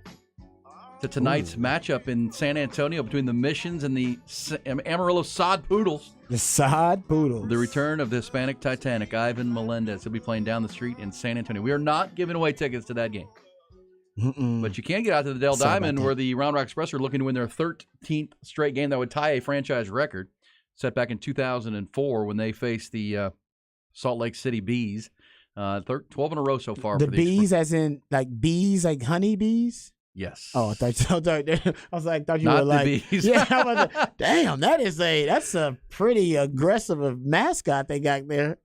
to tonight's matchup in San Antonio between the Missions and the Amarillo Sod Poodles. The Sod Poodles. The return of the Hispanic Titanic, Ivan Melendez. He'll be playing down the street in San Antonio. We are not giving away tickets to that game. But you can get out to the Dell Diamond, where the Round Rock Express are looking to win their 13th straight game that would tie a franchise record set back in 2004 when they faced the Salt Lake City Bees. 12 in a row so far. The for bees, as in like bees, like honey bees? Yes. Oh, I thought you Not were the like, bees. Yeah. I was like, damn, that's a pretty aggressive mascot they got there.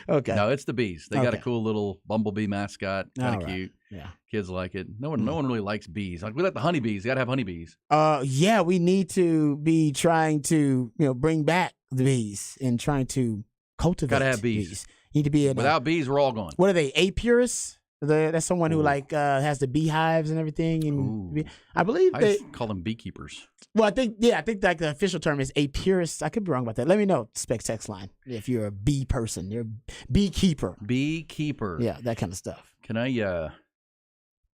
Okay. No, it's the bees. They got a cool little bumblebee mascot. Kind of cute. Yeah. Kids like it. No one really likes bees. Like, we like the honeybees. You got to have honeybees. Yeah, we need to be trying to bring back the bees and trying to cultivate. Got to have bees. Need to be without bees, we're all gone. What are they? Apiarists? That's someone who has the beehives and everything. And I believe I just call them beekeepers. Well, I think like the official term is apiarist. I could be wrong about that. Let me know. Spec text line if you're a bee person. You're a beekeeper. Beekeeper. Yeah, that kind of stuff. Can I?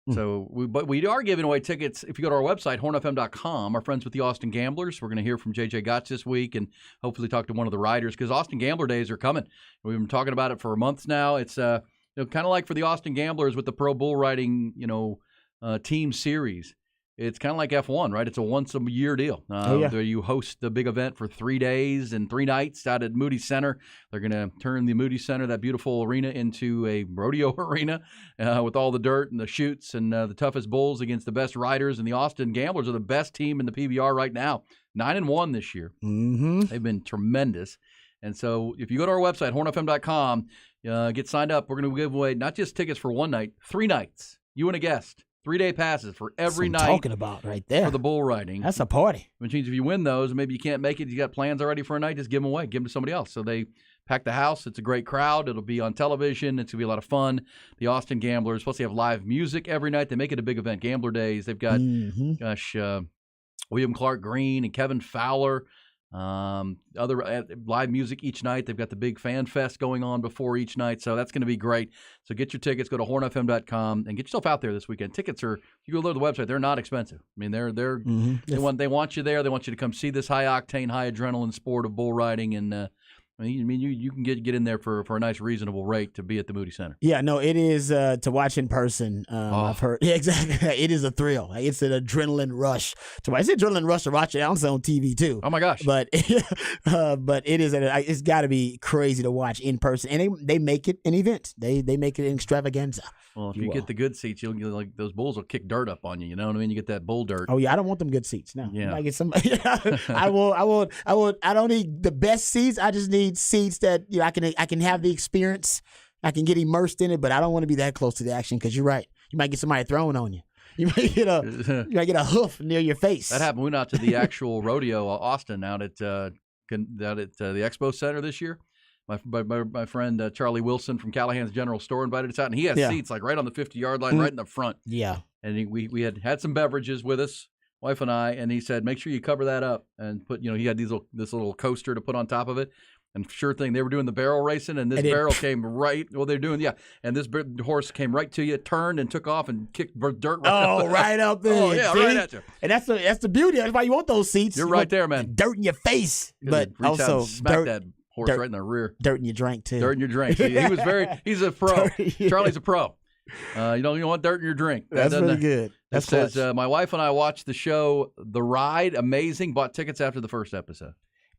So we are giving away tickets. If you go to our website, hornfm.com, our friends with the Austin Gamblers. We're going to hear from JJ Gotch this week and hopefully talk to one of the riders because Austin Gambler Days are coming. We've been talking about it for months now. It's kind of like for the Austin Gamblers with the Pro Bull Riding, team series. It's kind of like F1, right? It's a once-a-year deal. Where you host the big event for 3 days and 3 nights out at Moody Center. They're going to turn the Moody Center, that beautiful arena, into a rodeo arena with all the dirt and the chutes and the toughest bulls against the best riders. And the Austin Gamblers are the best team in the PBR right now, 9-1 this year. Mm-hmm. They've been tremendous. And so if you go to our website, hornfm.com, get signed up. We're going to give away not just tickets for 1 night, 3 nights. You and a guest. 3-day passes for every night. Talking about right there for the bull riding. That's a party. Which means if you win those, and maybe you can't make it, you got plans already for a night, just give them away, give them to somebody else. So they pack the house. It's a great crowd. It'll be on television. It's gonna be a lot of fun. The Austin Gamblers, plus they have live music every night. They make it a big event. Gambler Days. They've got William Clark Green and Kevin Fowler. Other live music each night. They've got the big fan fest going on before each night, so that's going to be great. So get your tickets. Go to hornfm.com and get yourself out there this weekend. Tickets are, you go to the website, they're not expensive. I mean, they want you there. They want you to come see this high octane, high adrenaline sport of bull riding, and you can get in there for a nice reasonable rate to be at the Moody Center. Yeah, no, it is to watch in person. I've heard. Yeah, exactly. It is a thrill. It's an adrenaline rush to watch. It's an adrenaline rush to watch it on TV too. Oh my gosh! But it is. It's got to be crazy to watch in person, and they make it an event. They make it an extravaganza. Well, if you get the good seats, you'll get like those bulls will kick dirt up on you. You know what I mean? You get that bull dirt. Oh yeah, I don't want them good seats. No, yeah. I get some. I don't need the best seats. I just need seats that I can have the experience. I can get immersed in it, but I don't want to be that close to the action because you're right. You might get somebody throwing on you. You might get a hoof near your face. That happened. We went out to the actual rodeo, Austin, out at the Expo Center this year. My friend Charlie Wilson from Callahan's General Store invited us out, and he has seats like right on the 50-yard line, right in the front. Yeah. And we had some beverages with us, wife and I, and he said, make sure you cover that up and put, he had this little coaster to put on top of it. And sure thing, they were doing the barrel racing, and this barrel came right. Well, they're doing and this horse came right to you, turned and took off and kicked dirt right up there. Oh yeah, right at you. And that's the beauty. That's why you want those seats. You're right there, man. Dirt in your face, but also smack that horse right in the rear. Dirt in your drink too. Dirt in your drink. He's a pro. Charlie's a pro. You don't want dirt in your drink. That's really good. That says my wife and I watched the show The Ride. Amazing. Bought tickets after the first episode.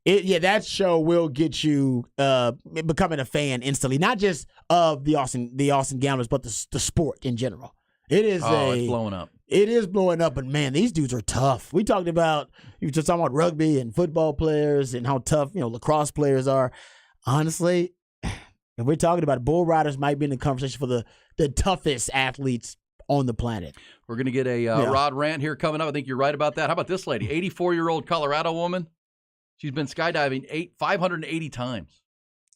That show will get you becoming a fan instantly, not just of the Austin Gamblers, but the sport in general. It is it's blowing up. It is blowing up, but man, these dudes are tough. You were just talking about rugby and football players and how tough, lacrosse players are. Honestly, if we're talking about it, bull riders might be in the conversation for the toughest athletes on the planet. We're going to get a Rod rant here coming up. I think you're right about that. How about this lady, 84-year-old Colorado woman? She's been skydiving 580 times.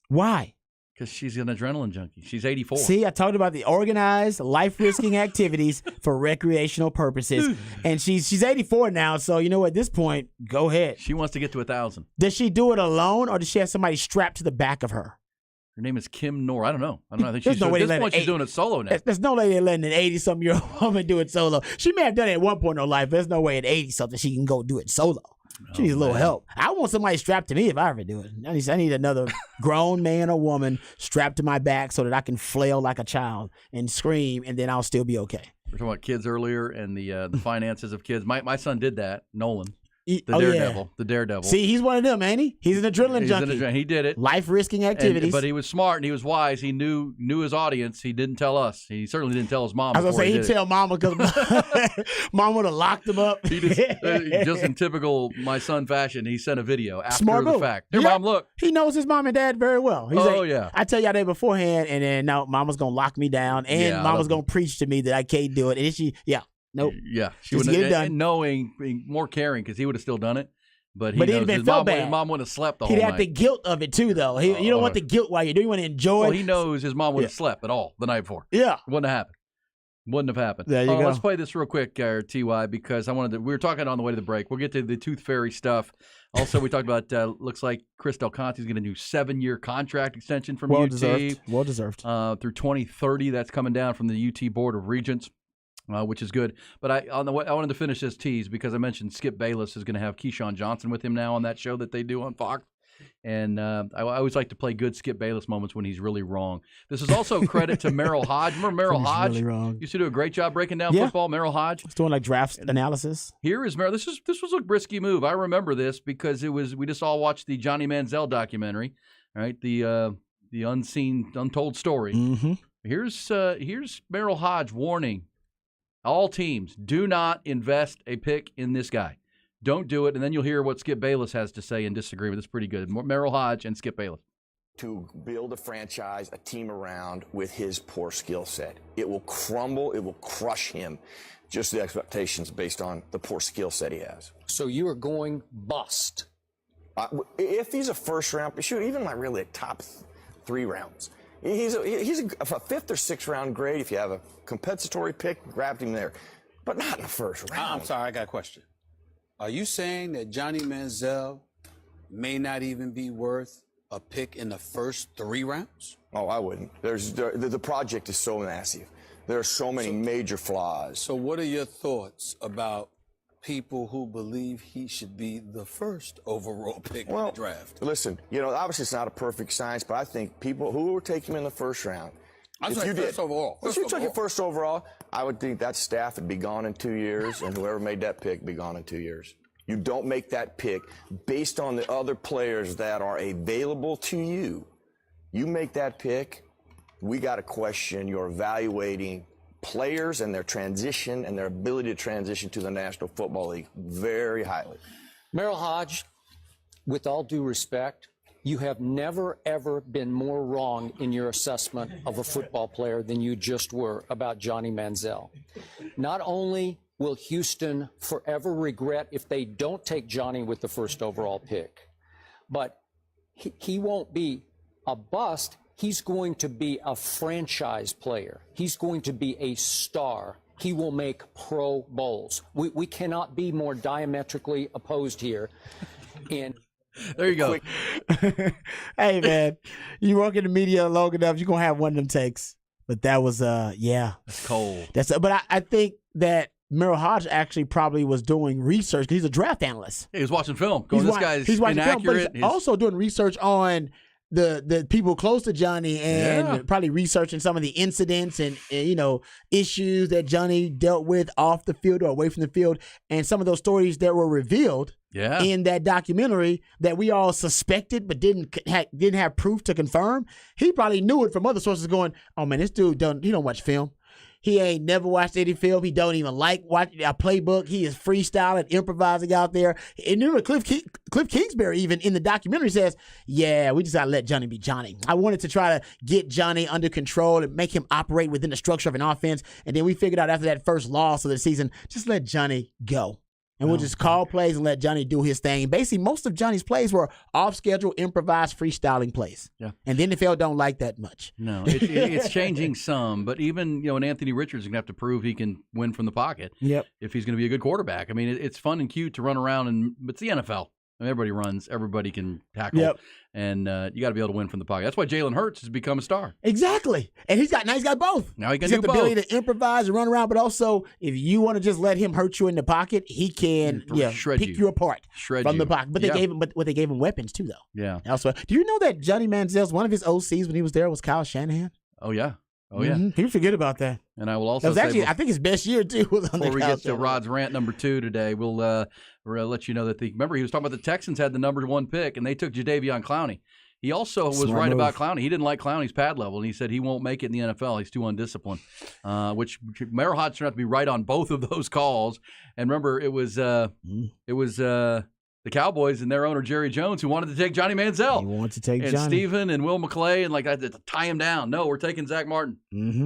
Why? Because she's an adrenaline junkie. She's 84. See, I talked about the organized, life-risking activities for recreational purposes. And she's 84 now, so you know what? At this point, go ahead. She wants to get to 1,000. Does she do it alone, or does she have somebody strapped to the back of her? Her name is Kim Noor. I don't know. I think There's she's no way at this point she's doing it solo now. There's no lady letting an 80-something-year-old woman do it solo. She may have done it at one point in her life, but there's no way at 80-something she can go do it solo. She needs a little help. I want somebody strapped to me if I ever do it. I need another grown man or woman strapped to my back so that I can flail like a child and scream, and then I'll still be okay. We were talking about kids earlier and the finances of kids. My son did that, Nolan. The Daredevil. See, he's one of them, ain't he? He's an adrenaline junkie. He did it. Life-risking activities. But he was smart and he was wise. He knew his audience. He didn't tell us. He certainly didn't tell his mom. I was going to say, he'd tell Mama because Mom would have locked him up. He just in typical my son fashion, he sent a video after Smart the move. fact. Here, Mom, look. He knows his mom and dad very well. He's yeah. I tell y'all that beforehand, and then now Mama's going to lock me down, and Mama's going to preach to me that I can't do it. And then nope. Yeah. She just would get it done. Knowing, being more caring because he would have still done it. But he'd have been felt bad. His mom wouldn't have slept the whole night. night. He'd have the guilt of it, too, though. You don't want the guilt while you're doing it. You want to enjoy it. Well, he knows his mom wouldn't have slept at all the night before. Yeah. Wouldn't have happened. Wouldn't have happened. There you go. Let's play this real quick, TY, because we were talking on the way to the break. We'll get to the Tooth Fairy stuff. Also, we talked about, looks like Chris Del Conte is going to do 7-year contract extension from UT. Well deserved. Through 2030. That's coming down from the UT Board of Regents. Which is good. But I wanted to finish this tease because I mentioned Skip Bayless is going to have Keyshawn Johnson with him now on that show that they do on Fox. And I always like to play good Skip Bayless moments when he's really wrong. This is also credit to Merrill Hodge. Remember Merrill Hodge? Really wrong. Used to do a great job breaking down football. Merrill Hodge. He's doing like draft analysis. Here is Merrill. This was a risky move. I remember this because we just all watched the Johnny Manziel documentary, right? The unseen, untold story. Mm-hmm. Here's Merrill Hodge warning all teams, do not invest a pick in this guy. Don't do it. And then you'll hear what Skip Bayless has to say in disagreement. It's pretty good. Merrill Hodge and Skip Bayless. To build a franchise, a team around with his poor skill set. It will crumble. It will crush him. Just the expectations based on the poor skill set he has. So you are going bust. If he's a first round, shoot, even like really a top 3 rounds. He's a fifth or sixth round grade. If you have a compensatory pick, grabbed him there, but not in the first round. I'm sorry, I got a question. Are you saying that Johnny Manziel may not even be worth a pick in the first 3 rounds? Oh, I wouldn't. The project is so massive. There are so many major flaws. So what are your thoughts about people who believe he should be the first overall pick in the draft? Listen, obviously it's not a perfect science, but I think people who were taking him in the first round, I'm saying first overall. If you took it first overall, I would think that staff would be gone in 2 years, and whoever made that pick be gone in 2 years. You don't make that pick based on the other players that are available to you. You make that pick, we got to question your evaluating players and their transition and their ability to transition to the National Football League very highly. Merrill Hodge, with all due respect, you have never, ever been more wrong in your assessment of a football player than you just were about Johnny Manziel. Not only will Houston forever regret if they don't take Johnny with the first overall pick, but he won't be a bust. He's going to be a franchise player. He's going to be a star. He will make Pro Bowls. We cannot be more diametrically opposed here. And there you go. Hey, man, you work in the media long enough, you're going to have one of them takes. But that was, That's cold. But I think that Merrill Hodge actually probably was doing research because he's a draft analyst. He was watching film. He's watching inaccurate. Film, but he's also doing research on the people close to Johnny and probably researching some of the incidents and issues that Johnny dealt with off the field or away from the field, and some of those stories that were revealed in that documentary that we all suspected but didn't have proof to confirm. He probably knew it from other sources going, oh man, this dude don't watch film. He ain't never watched any film. He don't even like watching a playbook. He is freestyling, improvising out there. And remember, Cliff Kingsbury even in the documentary says, yeah, we just got to let Johnny be Johnny. I wanted to try to get Johnny under control and make him operate within the structure of an offense. And then we figured out after that first loss of the season, just let Johnny go. And we'll just call plays and let Johnny do his thing. Basically, most of Johnny's plays were off-schedule, improvised, freestyling plays. Yeah. And the NFL don't like that much. No, it's changing some. But even, and Anthony Richards is going to have to prove he can win from the pocket if he's going to be a good quarterback. I mean, it's fun and cute to run around, but it's the NFL. I mean, everybody runs. Everybody can tackle. And you got to be able to win from the pocket. That's why Jalen Hurts has become a star. Exactly. And he's got both. Now he can he's do got the both. ability to improvise and run around, but also if you want to just let him hurt you in the pocket, he can pick you apart from the pocket. But they gave him weapons too, though. Yeah. Also, do you know that Johnny Manziel's one of his OCs when he was there was Kyle Shanahan? Oh yeah. Oh yeah. People forget about that. And I will also that was actually I think his best year too was under before we Kyle get to Rod's rant number 2 today, we'll let you know that remember he was talking about the Texans had the number 1 pick and they took Jadeveon Clowney. He also was right about Clowney. He didn't like Clowney's pad level, and he said he won't make it in the NFL. He's too undisciplined, which Merrill turned out to be right on both of those calls. And remember, it was the Cowboys and their owner, Jerry Jones, who wanted to take Johnny Manziel. He wanted to take and Johnny. Stephen and Will McClay and to tie him down. No, we're taking Zach Martin.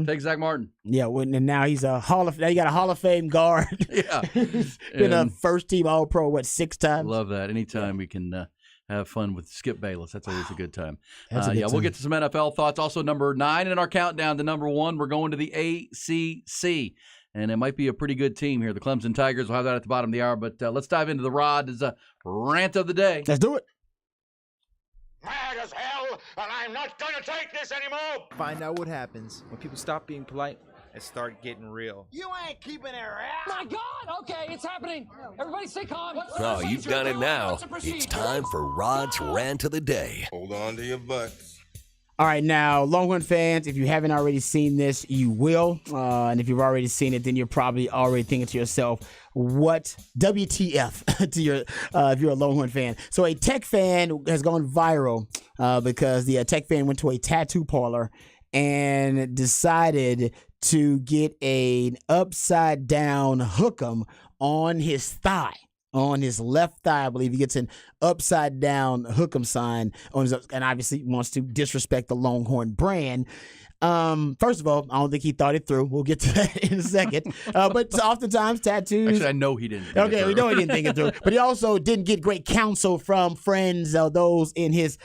Take Zach Martin. Yeah, and now he's now you got a Hall of Fame guard. Yeah. He's been a first-team All-Pro, 6 times? Love that. Anytime we can have fun with Skip Bayless. That's always a good time. That's a good time. We'll get to some NFL thoughts. Also, number 9 in our countdown to number 1, we're going to the ACC. And it might be a pretty good team here. The Clemson Tigers will have that at the bottom of the hour. But let's dive into the Rod's rant of the day. Let's do it. Mad as hell, and I'm not going to take this anymore. Find out what happens when people stop being polite and start getting real. You ain't keeping it real. My God! Okay, it's happening. Everybody stay calm. Oh, you've done it now. It's time for Rod's rant of the day. Hold on to your butts. All right, now, Longhorn fans, if you haven't already seen this, you will. And if you've already seen it, then you're probably already thinking to yourself, what WTF to your if you're a Longhorn fan. So a Tech fan has gone viral because the Tech fan went to a tattoo parlor and decided to get an upside-down hook'em on his thigh. On his left thigh, I believe he gets an upside-down hook'em sign on his, and obviously wants to disrespect the Longhorn brand. First of all, I don't think he thought it through. We'll get to that in a second. But oftentimes tattoos. Actually, I know he didn't. Okay, we know he didn't think it through. But he also didn't get great counsel from friends or those in his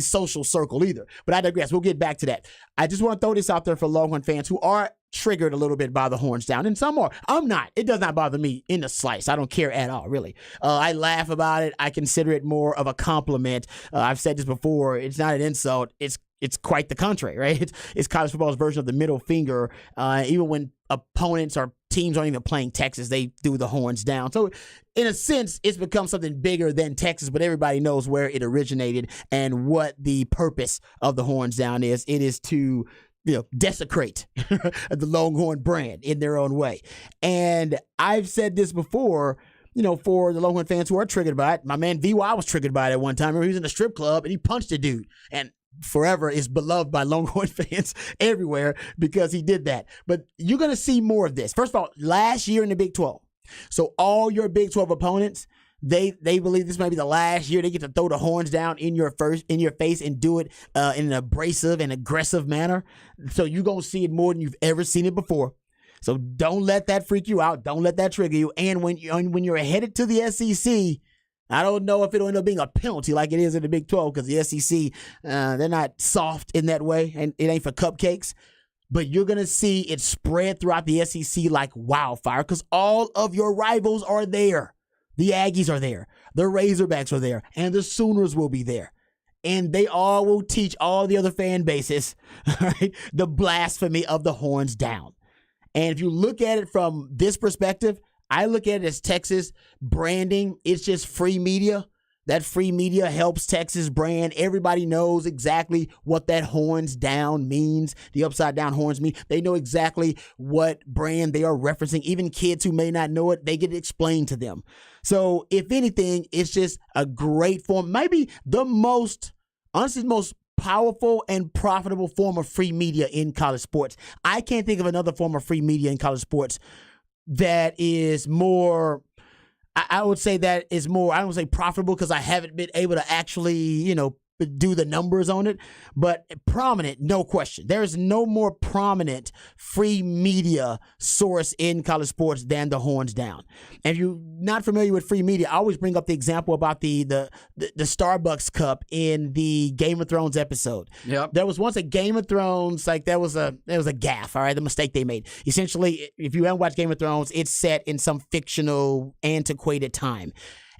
social circle either. But I digress. We'll get back to that. I just want to throw this out there for Longhorn fans who are triggered a little bit by the horns down, and some are. I'm not. It does not bother me in the slice. I don't care at all, really. I laugh about it. I consider it more of a compliment. I've said this before. It's not an insult. It's quite the contrary, right? It's college football's version of the middle finger. Even when opponents or teams aren't even playing Texas, they do the horns down. So in a sense, it's become something bigger than Texas, but everybody knows where it originated and what the purpose of the horns down is. It is to desecrate the Longhorn brand in their own way. And I've said this before, for the Longhorn fans who are triggered by it. My man VY was triggered by it at one time. Remember, he was in a strip club and he punched a dude. And forever is beloved by Longhorn fans everywhere because he did that. But you're going to see more of this. First of all, last year in the Big 12. So all your Big 12 opponents, they believe this might be the last year they get to throw the horns down in your face and do it in an abrasive and aggressive manner. So you're going to see it more than you've ever seen it before. So don't let that freak you out. Don't let that trigger you. And when you're headed to the SEC, I don't know if it'll end up being a penalty like it is in the Big 12 because the SEC, they're not soft in that way, and it ain't for cupcakes. But you're going to see it spread throughout the SEC like wildfire because all of your rivals are there. The Aggies are there. The Razorbacks are there. And the Sooners will be there. And they all will teach all the other fan bases, right, the blasphemy of the horns down. And if you look at it from this perspective, I look at it as Texas branding. It's just free media. That free media helps Texas brand. Everybody knows exactly what that horns down means. The upside down horns mean. They know exactly what brand they are referencing. Even kids who may not know it, they get it explained to them. So if anything, it's just a great form. Maybe the most powerful and profitable form of free media in college sports. I can't think of another form of free media in college sports that is more, I would say that is more, I don't say profitable because I haven't been able to actually, do the numbers on it, but prominent, no question. There is no more prominent free media source in college sports than the Horns Down. And if you're not familiar with free media, I always bring up the example about the Starbucks cup in the Game of Thrones episode. Yep. There was once a Game of Thrones, there was a gaffe, all right, the mistake they made. Essentially, if you haven't watched Game of Thrones, it's set in some fictional, antiquated time.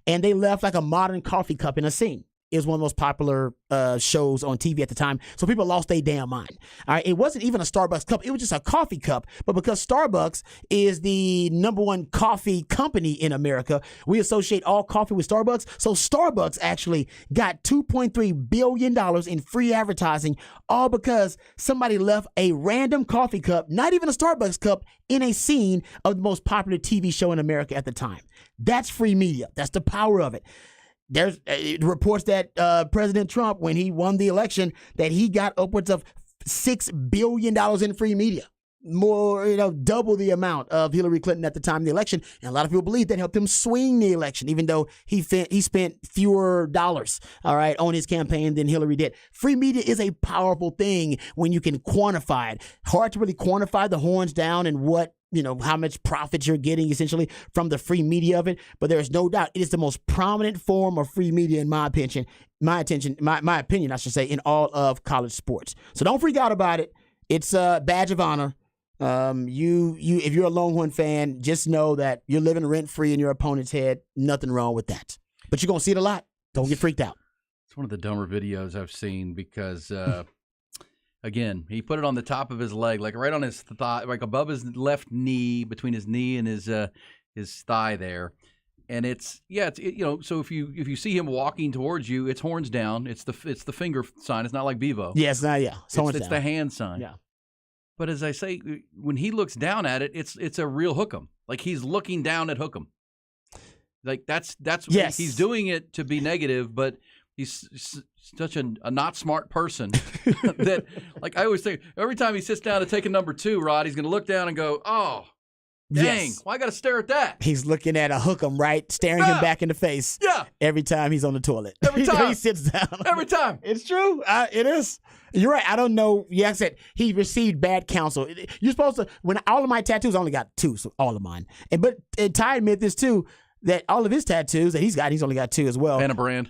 And they left like a modern coffee cup in a scene. It was one of those popular shows on TV at the time. So people lost their damn mind. All right. It wasn't even a Starbucks cup. It was just a coffee cup. But because Starbucks is the #1 coffee company in America, we associate all coffee with Starbucks. So Starbucks actually got $2.3 billion in free advertising, all because somebody left a random coffee cup, not even a Starbucks cup, in a scene of the most popular TV show in America at the time. That's free media. That's the power of it. There's reports that President Trump, when he won the election, that he got upwards of $6 billion in free media. More, double the amount of Hillary Clinton at the time of the election. And a lot of people believe that helped him swing the election, even though he spent fewer dollars, all right, on his campaign than Hillary did. Free media is a powerful thing when you can quantify it. Hard to really quantify the Horns Down and what, how much profit you're getting essentially from the free media of it. But there is no doubt it is the most prominent form of free media in my opinion, I should say, in all of college sports. So don't freak out about it. It's a badge of honor. If you're a Longhorn fan, just know that you're living rent free in your opponent's head. Nothing wrong with that. But you're going to see it a lot. Don't get freaked out. It's one of the dumber videos I've seen because, again, he put it on the top of his leg, like right on his thigh, like above his left knee, between his knee and his thigh there. And so if you see him walking towards you, it's Horns Down. It's the finger sign. It's not like Bevo. Yeah, it's not. Yeah, it's the hand sign. Yeah. But as I say, when he looks down at it, it's a real hook'em. Like he's looking down at hook'em. Like that's yes. He's doing it to be negative, but he's such a not smart person that, like, I always think every time he sits down to take a number 2, Rod, he's going to look down and go, oh, dang, yes. Well, I got to stare at that. He's looking at a hook'em, right? Staring him back in the face. Yeah. Every time he's on the toilet. Every time. He sits down. Every time. It's true. It is. You're right. I don't know. Yeah, I said he received bad counsel. You're supposed to, when all of my tattoos, I only got 2, so all of mine. But Ty admit this too, that all of his tattoos that he's only got 2 as well. And a brand.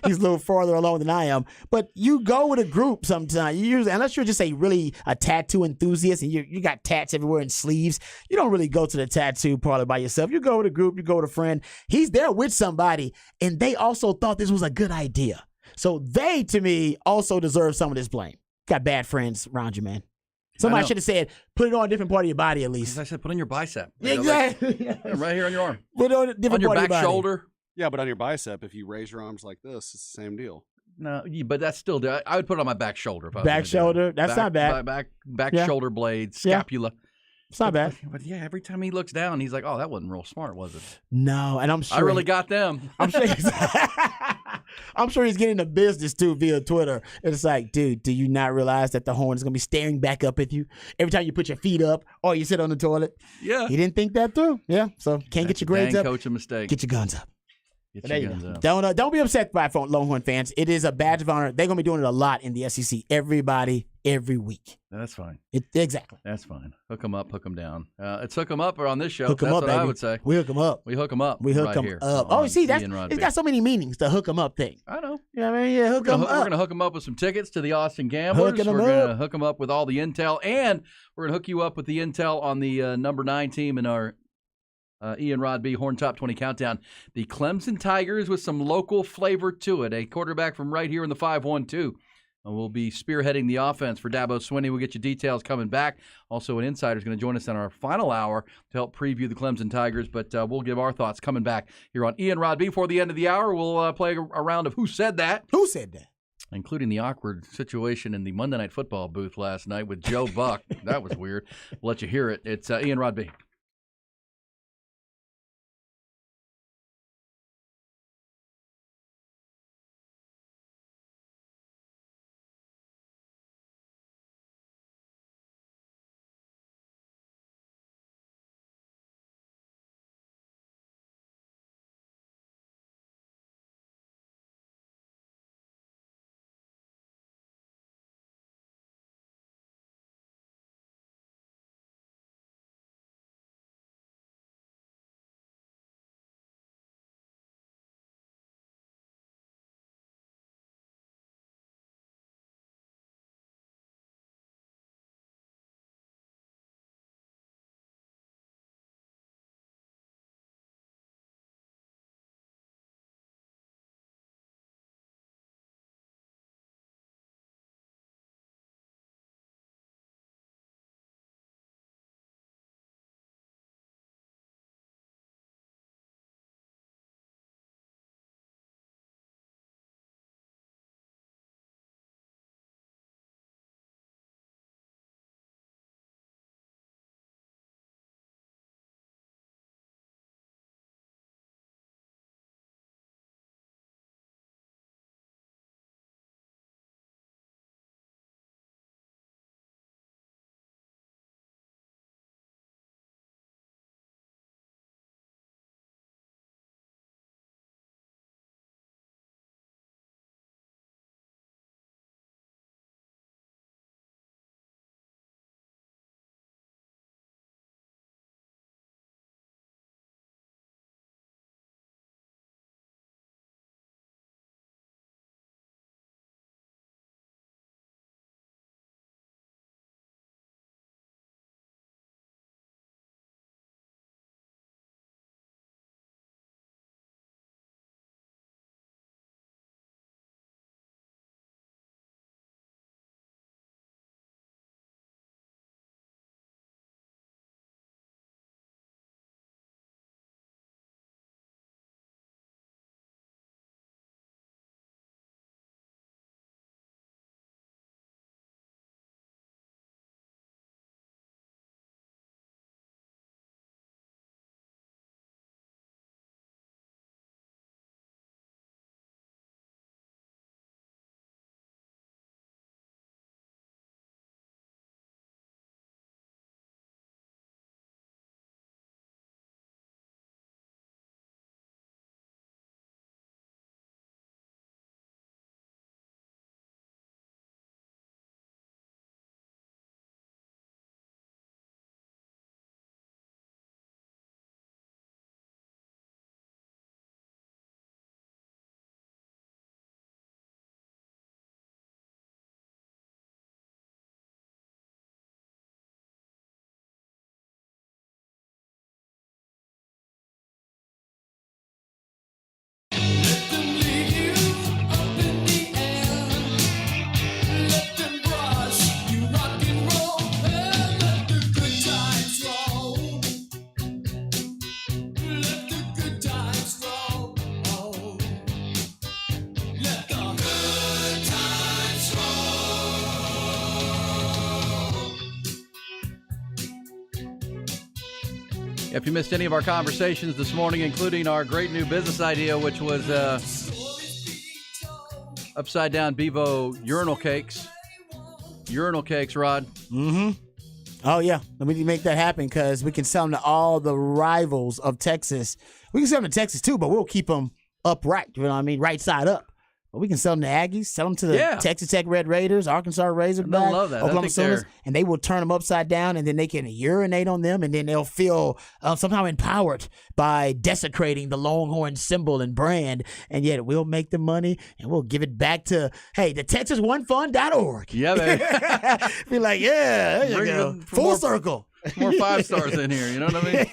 He's a little farther along than I am. But you go with a group sometimes. Usually, unless you're just a tattoo enthusiast and you got tats everywhere and sleeves, you don't really go to the tattoo parlor by yourself. You go with a group, you go with a friend. He's there with somebody, and they also thought this was a good idea. So they, to me, also deserve some of this blame. Got bad friends around you, man. Somebody should have said, put it on a different part of your body at least. As I said, put on your bicep. Exactly. Right here on your arm. Put it on a different on your part of your back body. shoulder. Yeah, but on your bicep, if you raise your arms like this, it's the same deal. No, but that's still. I would put it on my back shoulder. If I was Back gonna do shoulder. it. That's not bad. Back Yeah. shoulder blade, scapula. It's not bad. But yeah, every time he looks down, he's like, "Oh, that wasn't real smart, was it?" No, and I'm sure I really got them. I'm sure. I'm sure he's getting the business too via Twitter. It's like, dude, do you not realize that the horn is gonna be staring back up at you every time you put your feet up or you sit on the toilet? Yeah, he didn't think that through. Yeah, so can't get your grades up. Coach, a mistake. Get your guns up. Get your guns up. Don't be upset by it, Longhorn fans. It is a badge of honor. They're gonna be doing it a lot in the SEC. Everybody, every week. That's fine. Exactly. That's fine. Hook them up, hook them down. It's hook them up or on this show. Hook 'em That's up, what baby. I would say. We hook them up. We hook them up. We hook right them here up. on Oh, see, Ian Rodby. it's got so many meanings. The hook them up thing. I know. You know what I mean? Yeah, hook them up. We're going to hook them up with some tickets to the Austin Gamblers. Hooking 'em we're going to up. hook them up with all the intel, and we're going to hook you up with the intel on the number 9 team in our Ian Rodby Horn Top 20 Countdown. The Clemson Tigers with some local flavor to it. A quarterback from right here in the 5-1-2. We'll be spearheading the offense for Dabo Swinney. We'll get you details coming back. Also, an insider is going to join us in our final hour to help preview the Clemson Tigers, but we'll give our thoughts coming back here on Ian Rodby. Before the end of the hour, we'll play a round of Who Said That? Who said that? Including the awkward situation in the Monday Night Football booth last night with Joe Buck. That was weird. We'll let you hear it. It's Ian Rodby. If you missed any of our conversations this morning, including our great new business idea, which was upside down Bevo urinal cakes. Urinal cakes, Rod. Mm-hmm. Oh, yeah. Let me make that happen because we can sell them to all the rivals of Texas. We can sell them to Texas, too, but we'll keep them upright. You know what I mean? Right side up. But we can sell them to Aggies, sell them to the Texas Tech Red Raiders, Arkansas Razorbacks, They'll love that. Oklahoma Sooners, and they will turn them upside down, and then they can urinate on them, and then they'll feel somehow empowered by desecrating the Longhorn symbol and brand, and yet we'll make the money, and we'll give it back to, the TexasOneFund.org. Yeah, baby. Be like, yeah, there you Bring go. them for Full more- circle. More 5 stars in here, you know what I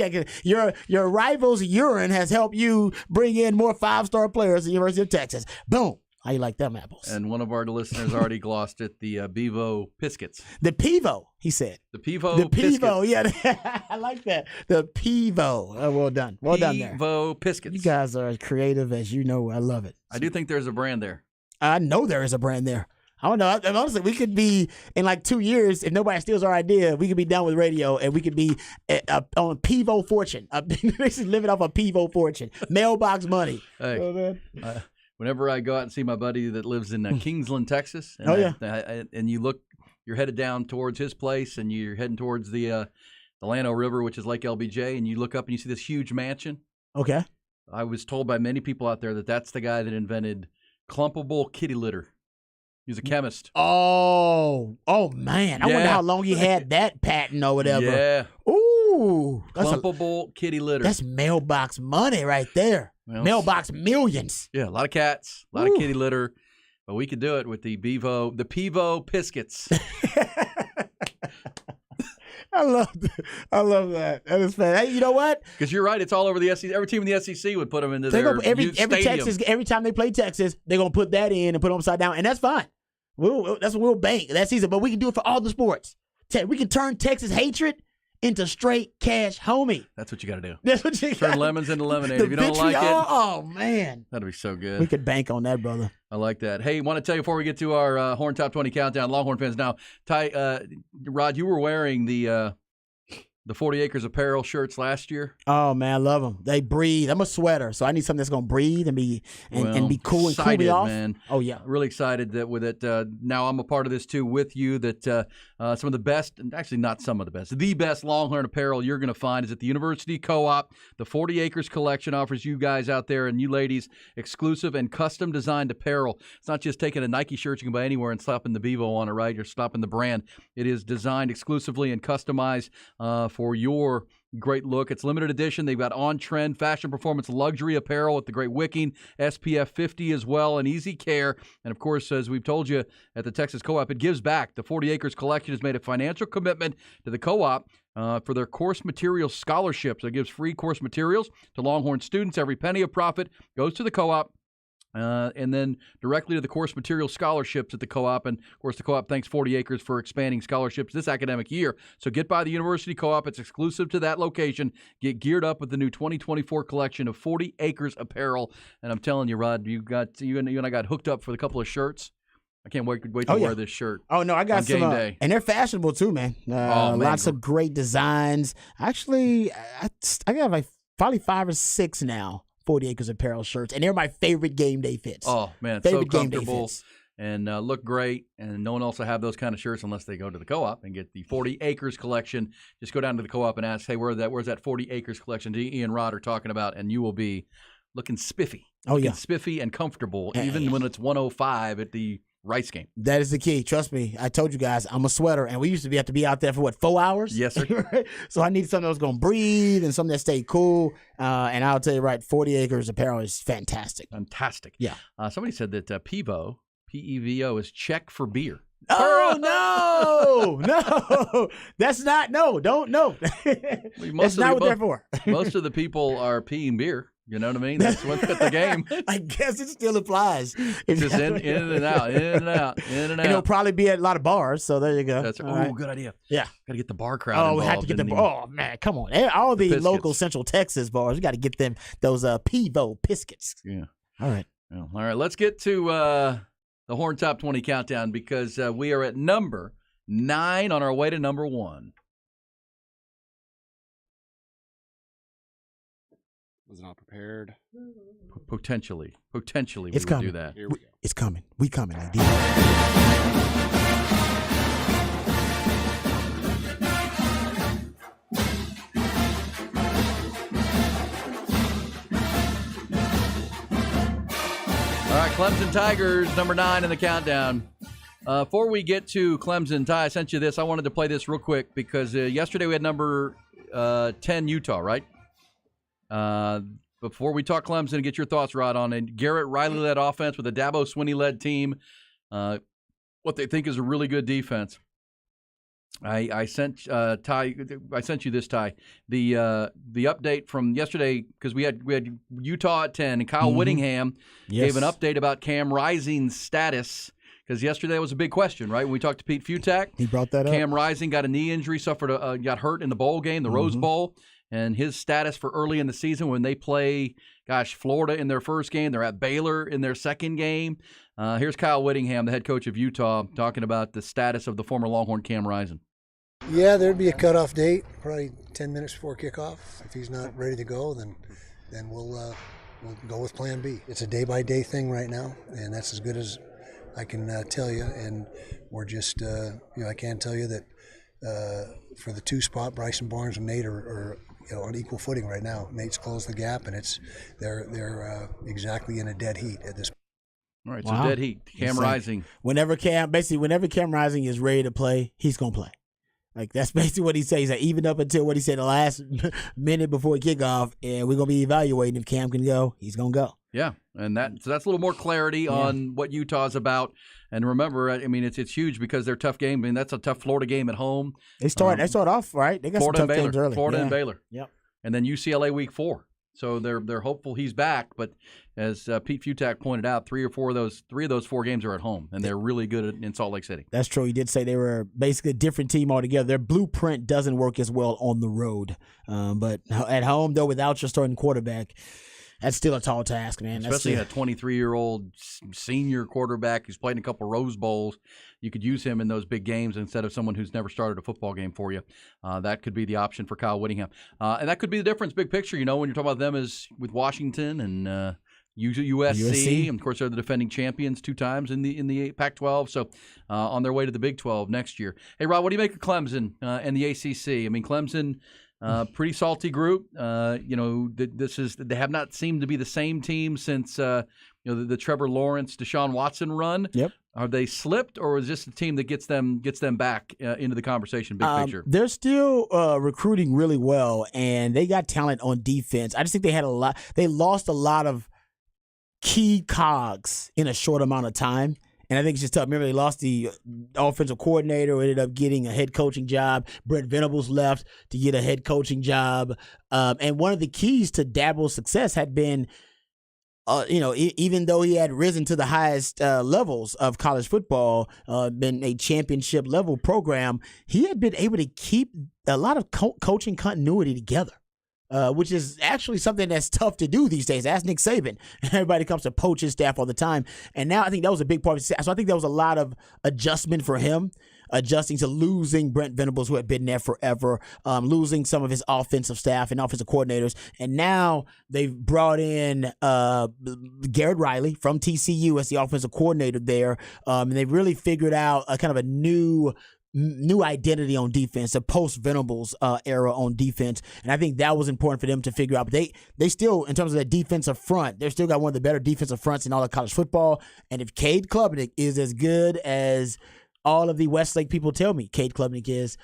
mean? Your rival's urine has helped you bring in more 5-star players at the University of Texas. Boom. How you like them apples? And one of our listeners already glossed it, the Bevo Piscuits. The Pivo, he said. The Pivo The Pivo, Piscuits. yeah. I like that. The Pivo. Oh, well done. Well done there. Pivo Piscuits. You guys are as creative as you know. I love it. I do think there's a brand there. I know there is a brand there. I don't know. Honestly, we could be, in like 2 years, if nobody steals our idea, we could be done with radio and we could be on Pivo Fortune. This is living off a Pivo Fortune. Mailbox money. Hey, whenever I go out and see my buddy that lives in Kingsland, Texas, and and you look, you're headed down towards his place and you're heading towards the Llano River, which is Lake LBJ, and you look up and you see this huge mansion. Okay. I was told by many people out there that that's the guy that invented clumpable kitty litter. He's a chemist. Oh man. I wonder how long he had that patent or whatever. Yeah. Ooh. Clumpable kitty litter. That's mailbox money right there. Well, mailbox millions. Yeah, a lot of cats, a lot of kitty litter. But we could do it with the Pivo Piscuits. I love that. That is fun. Hey, you know what? Because you're right. It's all over the SEC. Every team in the SEC would put them into their every stadium. Texas, every time they play Texas, they're gonna put that in and put them upside down, and that's fine. That's what we'll bank that season. But we can do it for all the sports. We can turn Texas hatred into straight cash, homie. That's what you got to do. That's what you turn gotta lemons into lemonade. The If you don't like it, oh man, that'd be so good. We could bank on that, brother. I like that. Hey, want to tell you before we get to our Horn Top 20 countdown, Longhorn fans. Now, Rod, you were wearing the 40 Acres Apparel shirts last year. Oh man, I love them. They breathe. I'm a sweater, so I need something that's gonna breathe and be cool and cool me off. Man. Oh yeah, really excited that with it. Now I'm a part of this too with you. That some of the best, and actually not some of the best, the best Longhorn apparel you're going to find is at the University Co-op. The 40 Acres collection offers you guys out there and you ladies exclusive and custom designed apparel. It's not just taking a Nike shirt you can buy anywhere and slapping the Bevo on it, right? You're slapping the brand. It is designed exclusively and customized for your great look. It's limited edition. They've got on-trend fashion performance luxury apparel with the great wicking, SPF 50 as well, and easy care. And, of course, as we've told you at the Texas Co-op, it gives back. The 40 Acres collection has made a financial commitment to the Co-op for their course materials scholarships. It gives free course materials to Longhorn students. Every penny of profit goes to the Co-op. And then directly to the course material scholarships at the Co-op. And, of course, the Co-op thanks 40 Acres for expanding scholarships this academic year. So get by the University Co-op. It's exclusive to that location. Get geared up with the new 2024 collection of 40 Acres apparel. And I'm telling you, Rod, you and I got hooked up for a couple of shirts. I can't wait to wear this shirt. Oh, no, I got some. Game day. And they're fashionable, too, man. Lots of great designs. Actually, I got like probably 5 or 6 now. 40 Acres apparel shirts, and they're my favorite game day fits. Oh, man, favorite so comfortable and look great, and no one else will have those kind of shirts unless they go to the Co-op and get the 40 Acres collection. Just go down to the Co-op and ask, hey, where's that 40 Acres collection Ian and Rod are talking about, and you will be looking spiffy. Spiffy and comfortable, even when it's 105 at the Rice game. That is the key. Trust me. I told you guys, I'm a sweater, and we used to have to be out there for 4 hours? Yes, sir. So I needed something that was going to breathe and something that stayed cool. And I'll tell you, 40 Acres apparel is fantastic. Fantastic. Yeah. Somebody said that Pivo, P-E-V-O, is Czech for beer. Oh, no. That's not, don't. That's not what they're for. Most of the people are peeing beer. You know what I mean? That's what's at the game. I guess it still applies. It's just in and out. And it'll probably be at a lot of bars, so there you go. That's right. Good idea. Yeah. Got to get the bar crowd involved. We have to get the bar. Oh, man, come on. All the local Central Texas bars, we got to get them those Pivo Piscuits. Yeah. All right. All right, let's get to the Horn Top 20 countdown because we are at number 9 on our way to number 1. Was not prepared. Potentially, we It's would coming. do that. Here we go. It's coming. We coming. Like All right, Clemson Tigers, number 9 in the countdown. Before we get to Clemson, Ty, I sent you this. I wanted to play this real quick because yesterday we had number 10 Utah, right? Before we talk Clemson, get your thoughts, Rod, on it. Garrett Riley-led offense with a Dabo Swinney-led team. What they think is a really good defense. I sent Ty. I sent you this, Ty. The update from yesterday because we had Utah at 10 and Kyle Whittingham gave an update about Cam Rising's status because yesterday was a big question, right? When we talked to Pete Futak, he brought that up. Cam Rising got a knee injury, got hurt in the bowl game, the Rose Bowl, and his status for early in the season when they play, Florida in their first game, they're at Baylor in their second game. Here's Kyle Whittingham, the head coach of Utah, talking about the status of the former Longhorn Cam Rising. Yeah, there'd be a cutoff date, probably 10 minutes before kickoff. If he's not ready to go, then we'll go with Plan B. It's a day-by-day thing right now, and that's as good as I can tell you. And we're just, I can tell you that for the 2 spot, Bryson Barnes and Nate are on equal footing right now. Nate's closed the gap, and they're exactly in a dead heat at this point. All right, so dead heat. Cam Rising. Whenever Cam Rising is ready to play, he's gonna play. Like that's basically what he says. He's like, even up until what he said the last minute before kickoff, and we're gonna be evaluating if Cam can go. He's gonna go. Yeah, and that's a little more clarity on what Utah's about. And remember, I mean, it's huge because they're tough game. I mean, that's a tough Florida game at home. They start off right. They got Florida some tough games early. Florida and Baylor. Yep. And then UCLA week 4. So they're hopeful he's back. But as Pete Futak pointed out, 3 of those 4 games are at home, and they're really good in Salt Lake City. That's true. He did say they were basically a different team altogether. Their blueprint doesn't work as well on the road, but at home, though, without your starting quarterback, that's still a tall task, man. Especially a 23-year-old senior quarterback who's played in a couple Rose Bowls. You could use him in those big games instead of someone who's never started a football game for you. That could be the option for Kyle Whittingham. And that could be the difference, big picture, when you're talking about them is with Washington and USC. And, of course, they're the defending champions 2 times in the Pac-12. So on their way to the Big 12 next year. Hey, Rod, what do you make of Clemson and the ACC? I mean, Clemson – pretty salty group. They have not seemed to be the same team since the Trevor Lawrence, Deshaun Watson run. Yep. Are they slipped, or is this the team that gets them back into the conversation? Big picture. They're still recruiting really well, and they got talent on defense. I just think they had They lost a lot of key cogs in a short amount of time. And I think it's just tough. Remember, they lost the offensive coordinator who ended up getting a head coaching job. Brent Venables left to get a head coaching job. And one of the keys to Dabo's success had been, even though he had risen to the highest levels of college football, been a championship level program, he had been able to keep a lot of coaching continuity together. Which is actually something that's tough to do these days. Ask Nick Saban. Everybody comes to poach his staff all the time. And now I think that was a big part of it. So I think there was a lot of adjustment for him, adjusting to losing Brent Venables, who had been there forever, losing some of his offensive staff and offensive coordinators. And now they've brought in Garrett Riley from TCU as the offensive coordinator there. And they've really figured out a kind of a new identity on defense, a post-Venables era on defense. And I think that was important for them to figure out. But they still, in terms of that defensive front, they've still got one of the better defensive fronts in all of college football. And if Cade Klubnik is as good as all of the Westlake people tell me Cade Klubnik is,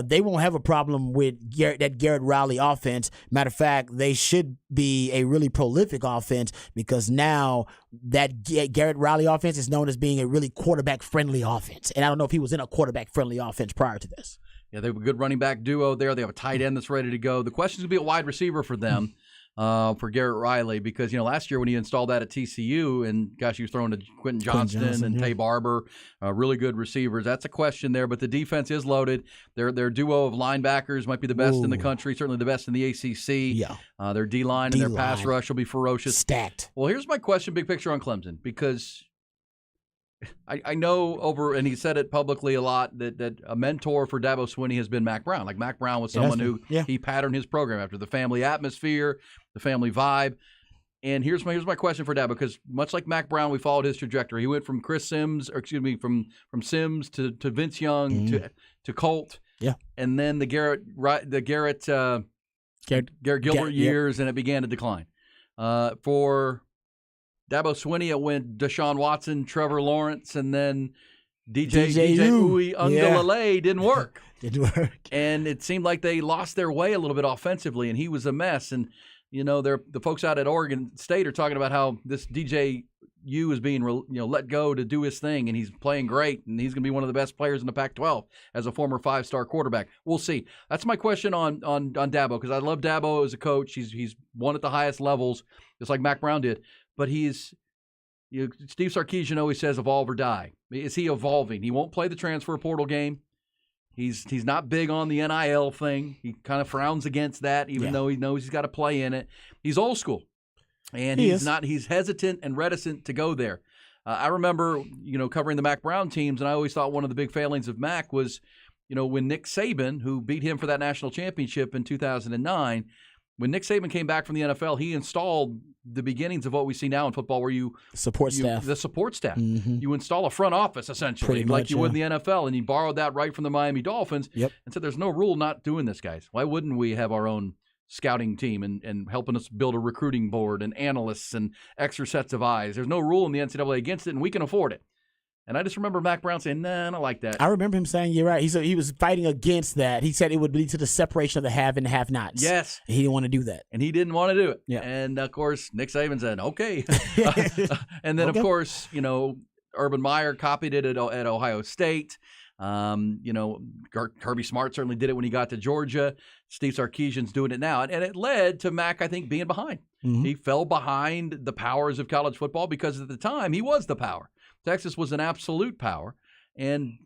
they won't have a problem with that Garrett Riley offense. Matter of fact, they should be a really prolific offense because now that Garrett Riley offense is known as being a really quarterback-friendly offense. And I don't know if he was in a quarterback-friendly offense prior to this. Yeah, they have a good running back duo there. They have a tight end that's ready to go. The question is going to be a wide receiver for them. For Garrett Riley, because last year when he installed that at TCU, and he was throwing to Quentin Johnston and Tay Barber, really good receivers. That's a question there, but the defense is loaded. Their duo of linebackers might be the best in the country, certainly the best in the ACC. Yeah, their D-line and their pass rush will be ferocious. Stacked. Well, here's my question, big picture on Clemson, because I know and he said it publicly a lot, that a mentor for Dabo Swinney has been Mack Brown. Like Mack Brown was someone who he patterned his program after, the family atmosphere, the family vibe. And here's my question for Dabo, because much like Mack Brown, we followed his trajectory. He went from from Sims to Vince Young to Colt. Yeah. And then the Garrett Gilbert years, and it began to decline. For Dabo Swinney, it went Deshaun Watson, Trevor Lawrence, and then DJ Uiagalelei didn't work. Didn't work. And it seemed like they lost their way a little bit offensively, and he was a mess. And, the folks out at Oregon State are talking about how this DJ U is being let go to do his thing, and he's playing great, and he's going to be one of the best players in the Pac-12 as a former 5-star quarterback. We'll see. That's my question on Dabo, because I love Dabo as a coach. He's won at the highest levels, just like Mack Brown did. But Steve Sarkisian always says evolve or die. Is he evolving? He won't play the transfer portal game. He's not big on the NIL thing. He kind of frowns against that, even though he knows he's got to play in it. He's old school, and he's hesitant and reticent to go there. I remember, covering the Mack Brown teams, and I always thought one of the big failings of Mack was, when Nick Saban, who beat him for that national championship in 2009, when Nick Saban came back from the NFL, he installed the beginnings of what we see now in football, where the support staff. Mm-hmm. You install a front office, essentially, like you would in the NFL, and he borrowed that right from the Miami Dolphins and said, there's no rule not doing this, guys. Why wouldn't we have our own scouting team and helping us build a recruiting board and analysts and extra sets of eyes? There's no rule in the NCAA against it, and we can afford it. And I just remember Mack Brown saying, nah, I don't like that. I remember him saying, you're right. He was fighting against that. He said it would lead to the separation of the have and the have-nots. Yes. And he didn't want to do that. And he didn't want to do it. Yeah. And, of course, Nick Saban said, okay. And then, of course, Urban Meyer copied it at Ohio State. Kirby Smart certainly did it when he got to Georgia. Steve Sarkisian's doing it now. And it led to Mack, I think, being behind. Mm-hmm. He fell behind the powers of college football because at the time he was the power. Texas was an absolute power, and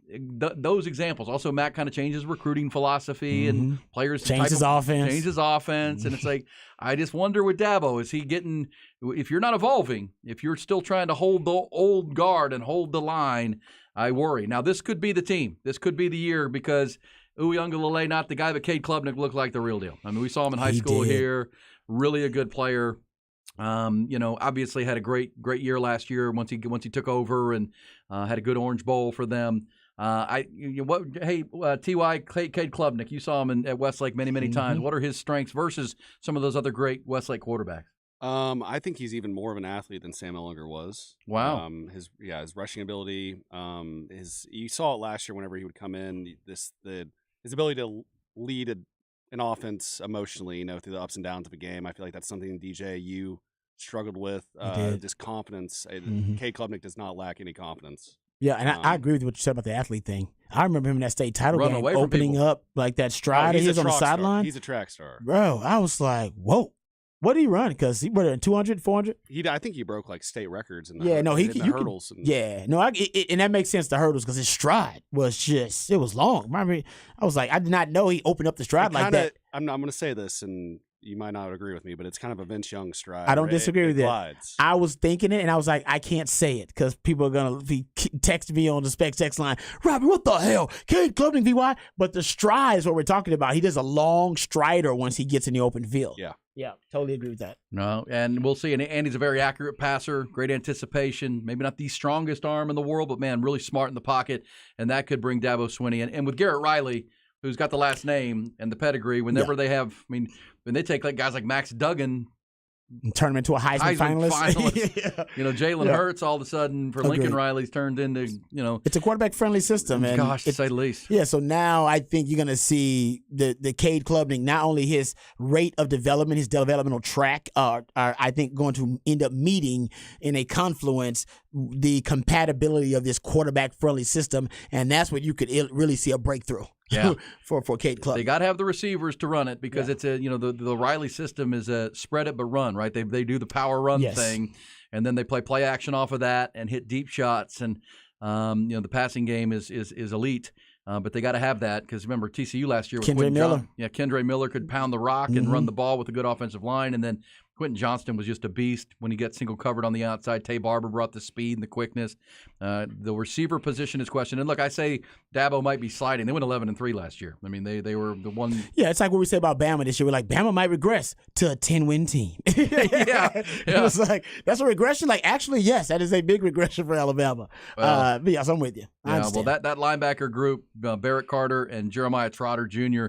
those examples. Also, Mack kind of changes recruiting philosophy and players changes offense, and it's like I just wonder with Dabo, is he getting? If you're not evolving, if you're still trying to hold the old guard and hold the line, I worry. Now, this could be the team. This could be the year because Uiagalelei, not the guy, but Cade Klubnik looked like the real deal. I mean, we saw him in high school here. Really a good player. Obviously had a great year last year once he took over and had a good Orange Bowl for them. Ty Cade Klubnik, you saw him at Westlake many times. What are his strengths versus some of those other great Westlake quarterbacks? I think he's even more of an athlete than Sam Ehlinger was. Wow. His rushing ability. You saw it last year whenever he would come in. His ability to lead an offense emotionally, through the ups and downs of a game. I feel like that's something DJ struggled with. Just confidence. Cade Klubnik does not lack any confidence. Yeah, and I agree with what you said about the athlete thing. I remember him in that state title game opening up like that stride. He was on the sideline. He's a track star. Bro, I was like, whoa. What did he run? Because he went 200, 400? I think he broke like state records in the hurdles. And that makes sense, the hurdles, because his stride was it was long. I mean, I was like, I did not know he opened up the stride like that. I'm going to say this, and you might not agree with me, but it's kind of a Vince Young stride. I don't disagree with that. Glides. I was thinking it, and I was like, I can't say it because people are going to be texting me on the Specs text line, Robbie, what the hell? Cade Klubnik VY? But the stride is what we're talking about. He does a long strider once he gets in the open field. Yeah, totally agree with that. No, and we'll see. And Andy's a very accurate passer, great anticipation. Maybe not the strongest arm in the world, but, man, really smart in the pocket. And that could bring Dabo Swinney. And with Garrett Riley, who's got the last name and the pedigree, whenever they have – when they take guys like Max Duggan – and turn him into a Heisman finalist. Jalen Hurts all of a sudden for Lincoln Riley's turned into, It's a quarterback-friendly system. And to say the least. Yeah, so now I think you're going to see the Cade Klubnik, not only his rate of development, his developmental track, are I think going to end up meeting in a confluence the compatibility of this quarterback-friendly system, and that's what you could really see a breakthrough. Yeah, for Cade Klubnik. They got to have the receivers to run it because it's the Riley system is a spread it but run, right? They do the power run thing, and then they play action off of that and hit deep shots, and the passing game is elite. But they got to have that because remember TCU last year with Kendre Miller. Kendre Miller could pound the rock and run the ball with a good offensive line, and then Quentin Johnston was just a beast when he got single covered on the outside. Tay Barber brought the speed and the quickness. The receiver position is questioned. And look, I say Dabo might be sliding. They went 11-3 last year. I mean, they were the one. Yeah, it's like what we say about Bama this year. We're like, Bama might regress to a 10-win team. yeah. It was like, that's a regression? Like, actually, yes, that is a big regression for Alabama. But yes, I'm with you. I understand. Well, that linebacker group, Barrett Carter and Jeremiah Trotter Jr.,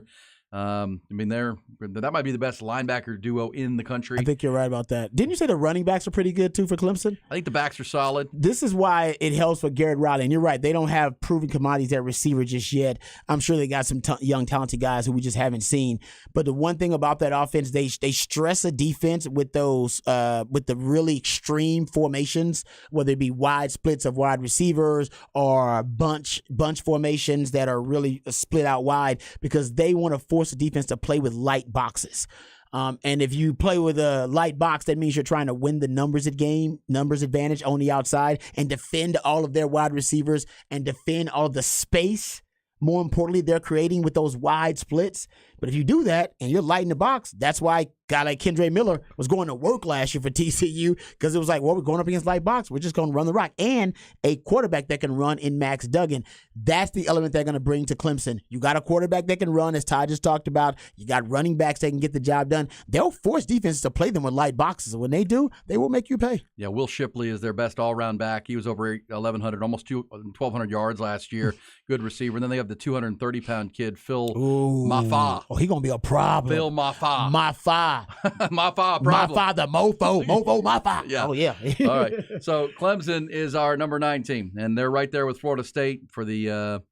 I mean, that might be the best linebacker duo in the country. I think you're right about that. Didn't you say the running backs are pretty good, too, for Clemson? I think the backs are solid. This is why it helps for Garrett Riley. And you're right, they don't have proven commodities at receiver just yet. I'm sure they got some young, talented guys who we just haven't seen. But the one thing about that offense, they stress a defense with those with the really extreme formations, whether it be wide splits of wide receivers or bunch formations that are really split out wide, because they want to force the defense to play with light boxes. And if you play with a light box, that means you're trying to win the numbers advantage on the outside and defend all of their wide receivers and defend all of the space, more importantly, they're creating with those wide splits. But if you do that and you're light in the box, that's why a guy like Kendre Miller was going to work last year for TCU, because it was like, well, we're going up against light box. We're just going to run the rock. And a quarterback that can run in Max Duggan. That's the element they're going to bring to Clemson. You got a quarterback that can run, as Ty just talked about. You got running backs that can get the job done. They'll force defenses to play them with light boxes. When they do, they will make you pay. Yeah, Will Shipley is their best all-around back. He was over 1,100, almost 1,200 yards last year. Good receiver. And then they have the 230-pound kid, Phil Mafa. Oh, he's going to be a problem. Phil Mafa. Mafa. Mafa, problem. Mafa, the mofo. Mofo, Mafa. Yeah. Oh, yeah. All right. So Clemson is our number 9 team, and they're right there with Florida State for the,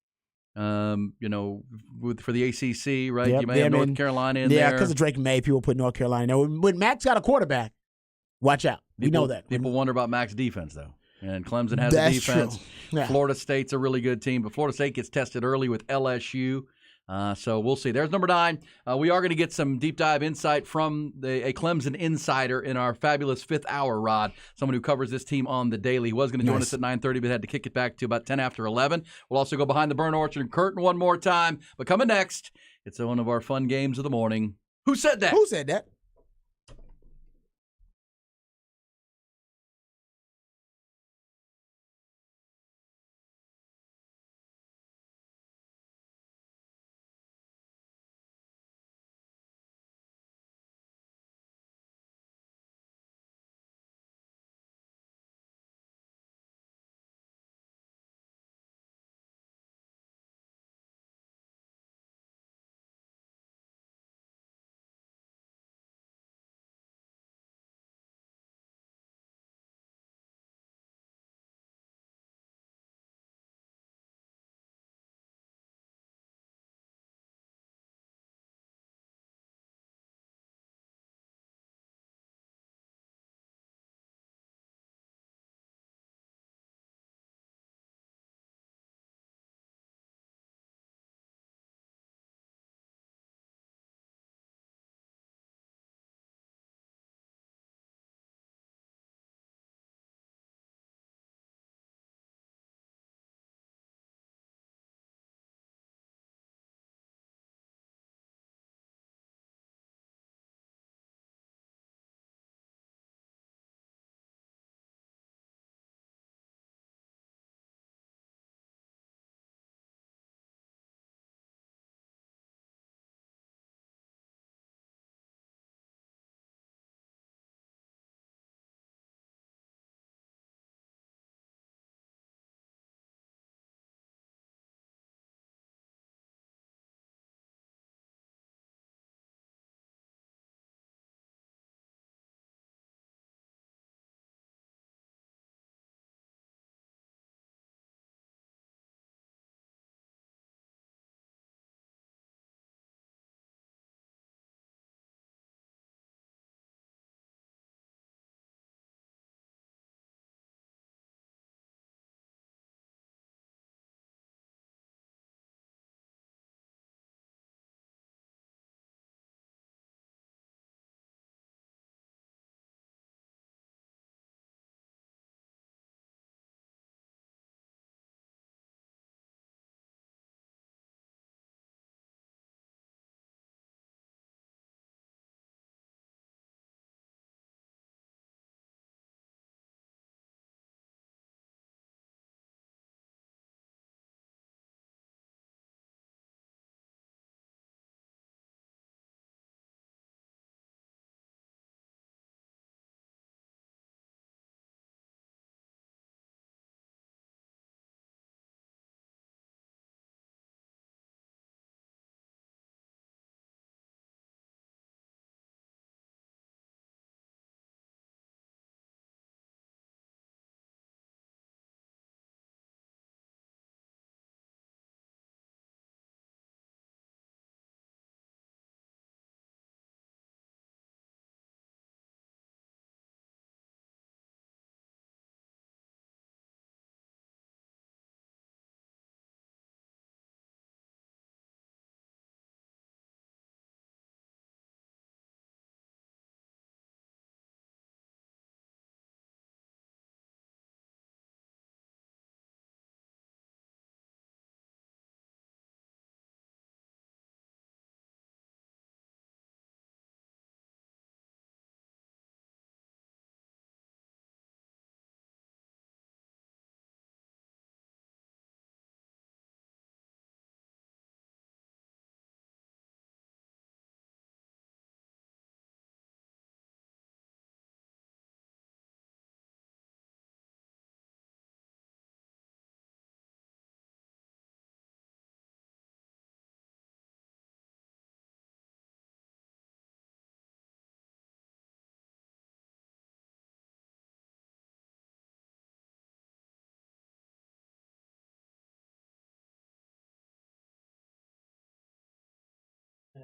for the ACC, right? Yep. You may have North Carolina in there. Yeah, because of Drake May, people put North Carolina there. When Max got a quarterback, watch out. We know that. People wonder about Mac's defense, though. And Clemson has a defense. Yeah. Florida State's a really good team, but Florida State gets tested early with LSU. So we'll see. There's number 9. We are going to get some deep dive insight from a Clemson insider in our fabulous 5th hour, Rod, someone who covers this team on the daily. He was going to join us at 9:30, but had to kick it back to about 10 after 11. We'll also go behind the Burnt Orchard curtain one more time. But coming next, it's one of our fun games of the morning. Who said that? Who said that?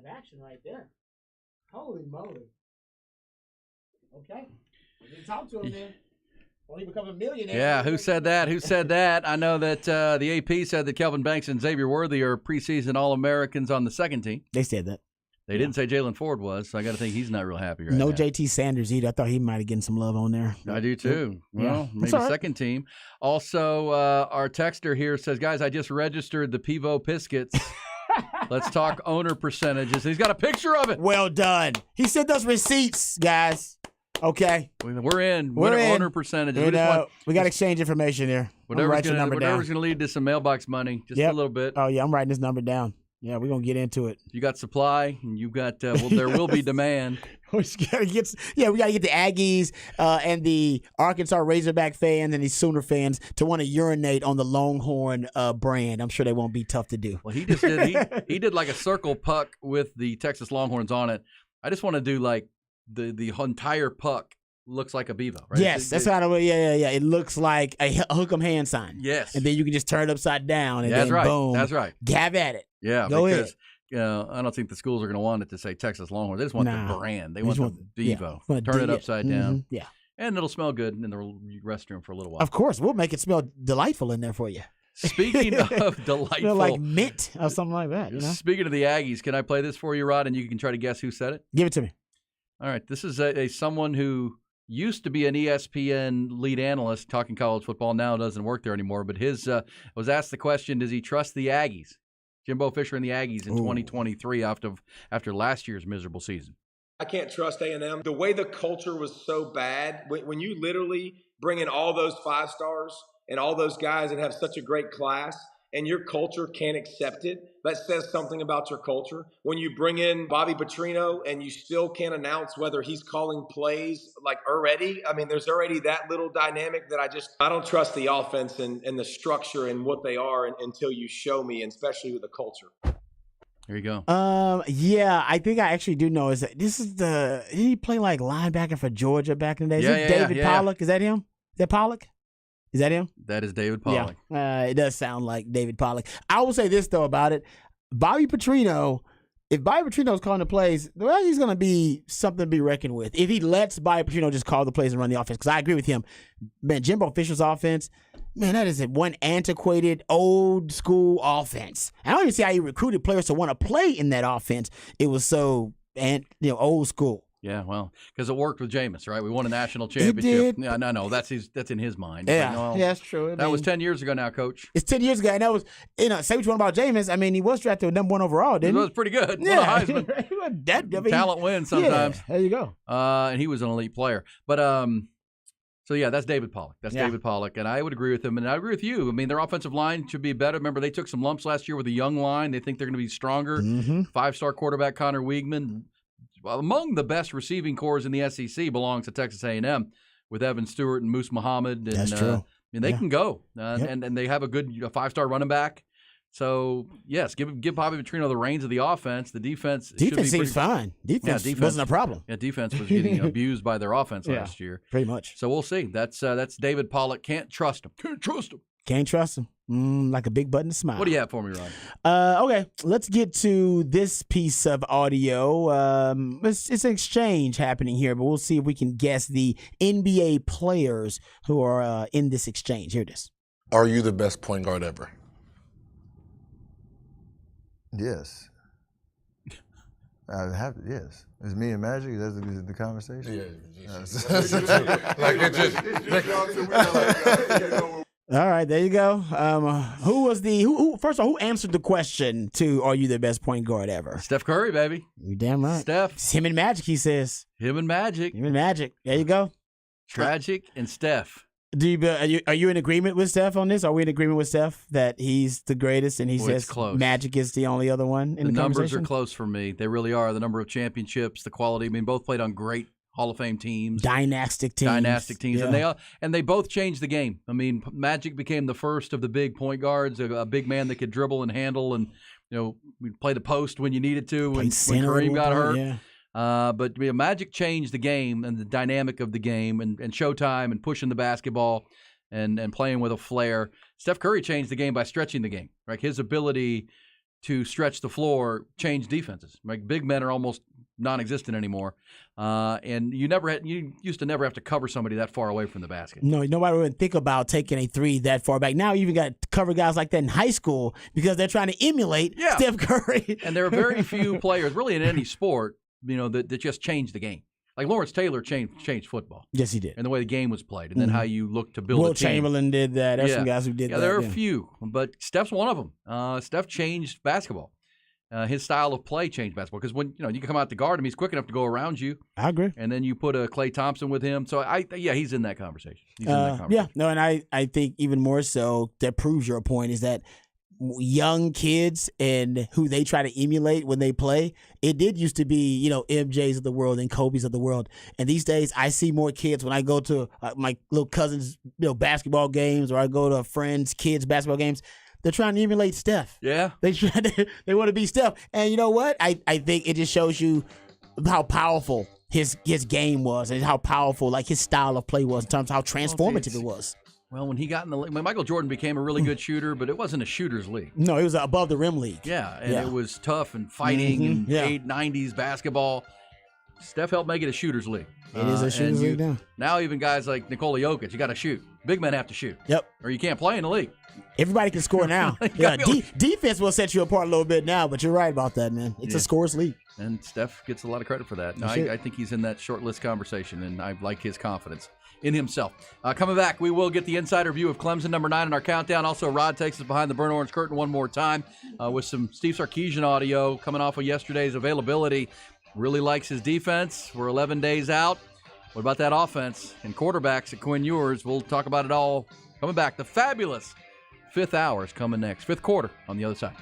of action right there. Holy moly. Okay. We didn't talk to him then. Well, he becomes a millionaire. Yeah, who said that? Who said that? I know that the AP said that Kelvin Banks and Xavier Worthy are preseason All-Americans on the second team. They said that. They didn't say Jalen Ford was, so I got to think he's not real happy right no now. JT Sanders either. I thought he might have gotten some love on there. I do too. Well, maybe all right. second team. Also, our texter here says, guys, I just registered the Pivo Piscats. Let's talk owner percentages. He's got a picture of it. Well done. He sent us receipts, guys. Okay. We're in. We're in. Owner percentages. And, we got to exchange information here. Whatever's number down. going to lead to some mailbox money, just a little bit. Oh, yeah, I'm writing this number down. Yeah, we're going to get into it. You got supply, and you got there will be demand. we got to get the Aggies and the Arkansas Razorback fans and the Sooner fans to want to urinate on the Longhorn brand. I'm sure they won't be tough to do. Well, he just did. He did like a circle puck with the Texas Longhorns on it. I just want to do like the entire puck looks like a Bevo, right? Yes, that's kind of yeah. It looks like a hook 'em hand sign. Yes, and then you can just turn it upside down and that's then right. boom. That's right. Have at it. Yeah, Go because ahead. I don't think the schools are going to want it to say Texas Longhorns. They just want the brand. They want the Bevo. Yeah. Turn it upside down. Yeah, and it'll smell good in the restroom for a little while. Of course, we'll make it smell delightful in there for you. Speaking of delightful, smell like mint or something like that. You know? Speaking of the Aggies, can I play this for you, Rod, and you can try to guess who said it? Give it to me. All right, this is a someone who used to be an ESPN lead analyst talking college football. Now doesn't work there anymore. But his was asked the question: does he trust the Aggies, Jimbo Fisher and the Aggies in 2023 after last year's miserable season? I can't trust A&M. The way the culture was so bad, when you literally bring in all those 5 stars and all those guys that have such a great class, and your culture can't accept it, that says something about your culture. When you bring in Bobby Petrino and you still can't announce whether he's calling plays like already, I mean, there's already that little dynamic that I don't trust the offense and the structure and what they are until you show me, and especially with the culture. There you go. Yeah, I think I actually do know. Is that this is did he play like linebacker for Georgia back in the day? Is it David Pollock? Is that him? Is that Pollock? Is that him? That is David Pollock. Yeah, it does sound like David Pollock. I will say this, though, about it. Bobby Petrino, if Bobby Petrino's calling the plays, well, he's going to be something to be reckoned with. If he lets Bobby Petrino just call the plays and run the offense, because I agree with him. Man, Jimbo Fisher's offense, man, that is one antiquated, old-school offense. I don't even see how he recruited players to want to play in that offense. It was so old school. Yeah, well, because it worked with Jameis, right? We won a national championship. It did. Yeah, no, that's in his mind. Yeah, like, that's true. That was 10 years ago now, Coach. It's 10 years ago, and that was, say what you want about Jameis. I mean, he was drafted with #1 overall, didn't he? It was pretty good. Yeah. Won a Heisman. He Talent wins sometimes. Yeah, there you go. And he was an elite player. But, so, yeah, that's David Pollock. David Pollock, and I would agree with him, and I agree with you. I mean, their offensive line should be better. Remember, they took some lumps last year with a young line. They think they're going to be stronger. 5-star quarterback Connor Weigman, among the best receiving corps in the SEC, belongs to Texas A&M with Evan Stewart and Moose Muhammad. And, that's true. And they can go, and they have a good 5-star running back. So, yes, give Bobby Petrino the reins of the offense. The defense seems fine. Defense wasn't a problem. Yeah, defense was getting abused by their offense last year. Pretty much. So we'll see. That's David Pollock. Can't trust him. Can't trust him. Like a big button to smile. What do you have for me, Ron? Okay, let's get to this piece of audio. It's an exchange happening here, but we'll see if we can guess the NBA players who are in this exchange. Here it is. Are you the best point guard ever? Yes. I have to, yes. It's me and Magic. That's the conversation. All right, there you go. Who first of all, who answered the question to "Are you the best point guard ever"? Steph Curry, baby. You damn right. Steph. It's him and Magic, he says. Him and Magic. There you go. Tragic and Steph. Are you in agreement with Steph on this? Are we in agreement with Steph that he's the greatest and he says close. Magic is the only other one in the numbers conversation? are close for me. They really are. The number of championships, the quality. I mean, both played on great Hall of Fame teams. Dynastic teams. Yeah. And they both changed the game. I mean, Magic became the first of the big point guards, a big man that could dribble and handle and, we play the post when you needed to when Kareem got hurt. Yeah. But Magic changed the game and the dynamic of the game and Showtime and pushing the basketball and playing with a flair. Steph Curry changed the game by stretching the game. Right, his ability to stretch the floor, change defenses. Like big men are almost non-existent anymore, and you used to never have to cover somebody that far away from the basket. No, nobody would think about taking a three that far back. Now you even got to cover guys like that in high school because they're trying to emulate Steph Curry. And there are very few players, really in any sport, that just change the game. Like Lawrence Taylor changed football. Yes, he did. And the way the game was played, and then how you look to build Will a team. Chamberlain did that. There's some guys who did that. Yeah, there are a few, but Steph's one of them. Steph changed basketball. His style of play changed basketball because when you can come out to guard him, he's quick enough to go around you. I agree. And then you put a Klay Thompson with him. So he's in that conversation. He's in that conversation. Yeah, no, and I think even more so that proves your point is that young kids and who they try to emulate when they play, it did used to be, MJs of the world and Kobe's of the world. And these days I see more kids when I go to my little cousins' basketball games or I go to a friend's kids' basketball games. They're trying to emulate Steph. Yeah. They want to be Steph. And you know what? I think it just shows you how powerful his game was and how powerful his style of play was in terms of how transformative it was. Well, when he got in the league, Michael Jordan became a really good shooter, but it wasn't a shooter's league. No, it was an above the rim league. Yeah, and it was tough and fighting and 90s basketball. Steph helped make it a shooter's league. It is a shooter's league now. Now even guys like Nikola Jokic, you got to shoot. Big men have to shoot. Yep. Or you can't play in the league. Everybody can score now. Defense will set you apart a little bit now, but you're right about that, man. It's a scorer's league. And Steph gets a lot of credit for that. I think he's in that short list conversation, and I like his confidence in himself. Coming back, we will get the insider view of Clemson number 9 in our countdown. Also, Rod takes us behind the burnt orange curtain one more time with some Steve Sarkisian audio coming off of yesterday's availability. Really likes his defense. We're 11 days out. What about that offense and quarterbacks at Quinn Ewers? We'll talk about it all coming back. The fabulous fifth hour is coming next. Fifth quarter on the other side.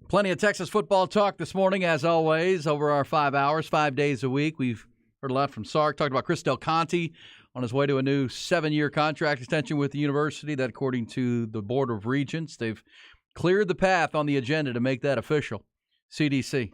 Plenty of Texas football talk this morning, as always, over our 5 hours, 5 days a week. We've heard a lot from Sark, talked about Chris Del Conte on his way to a new 7-year contract extension with the university. That, according to the Board of Regents, they've cleared the path on the agenda to make that official. CDC.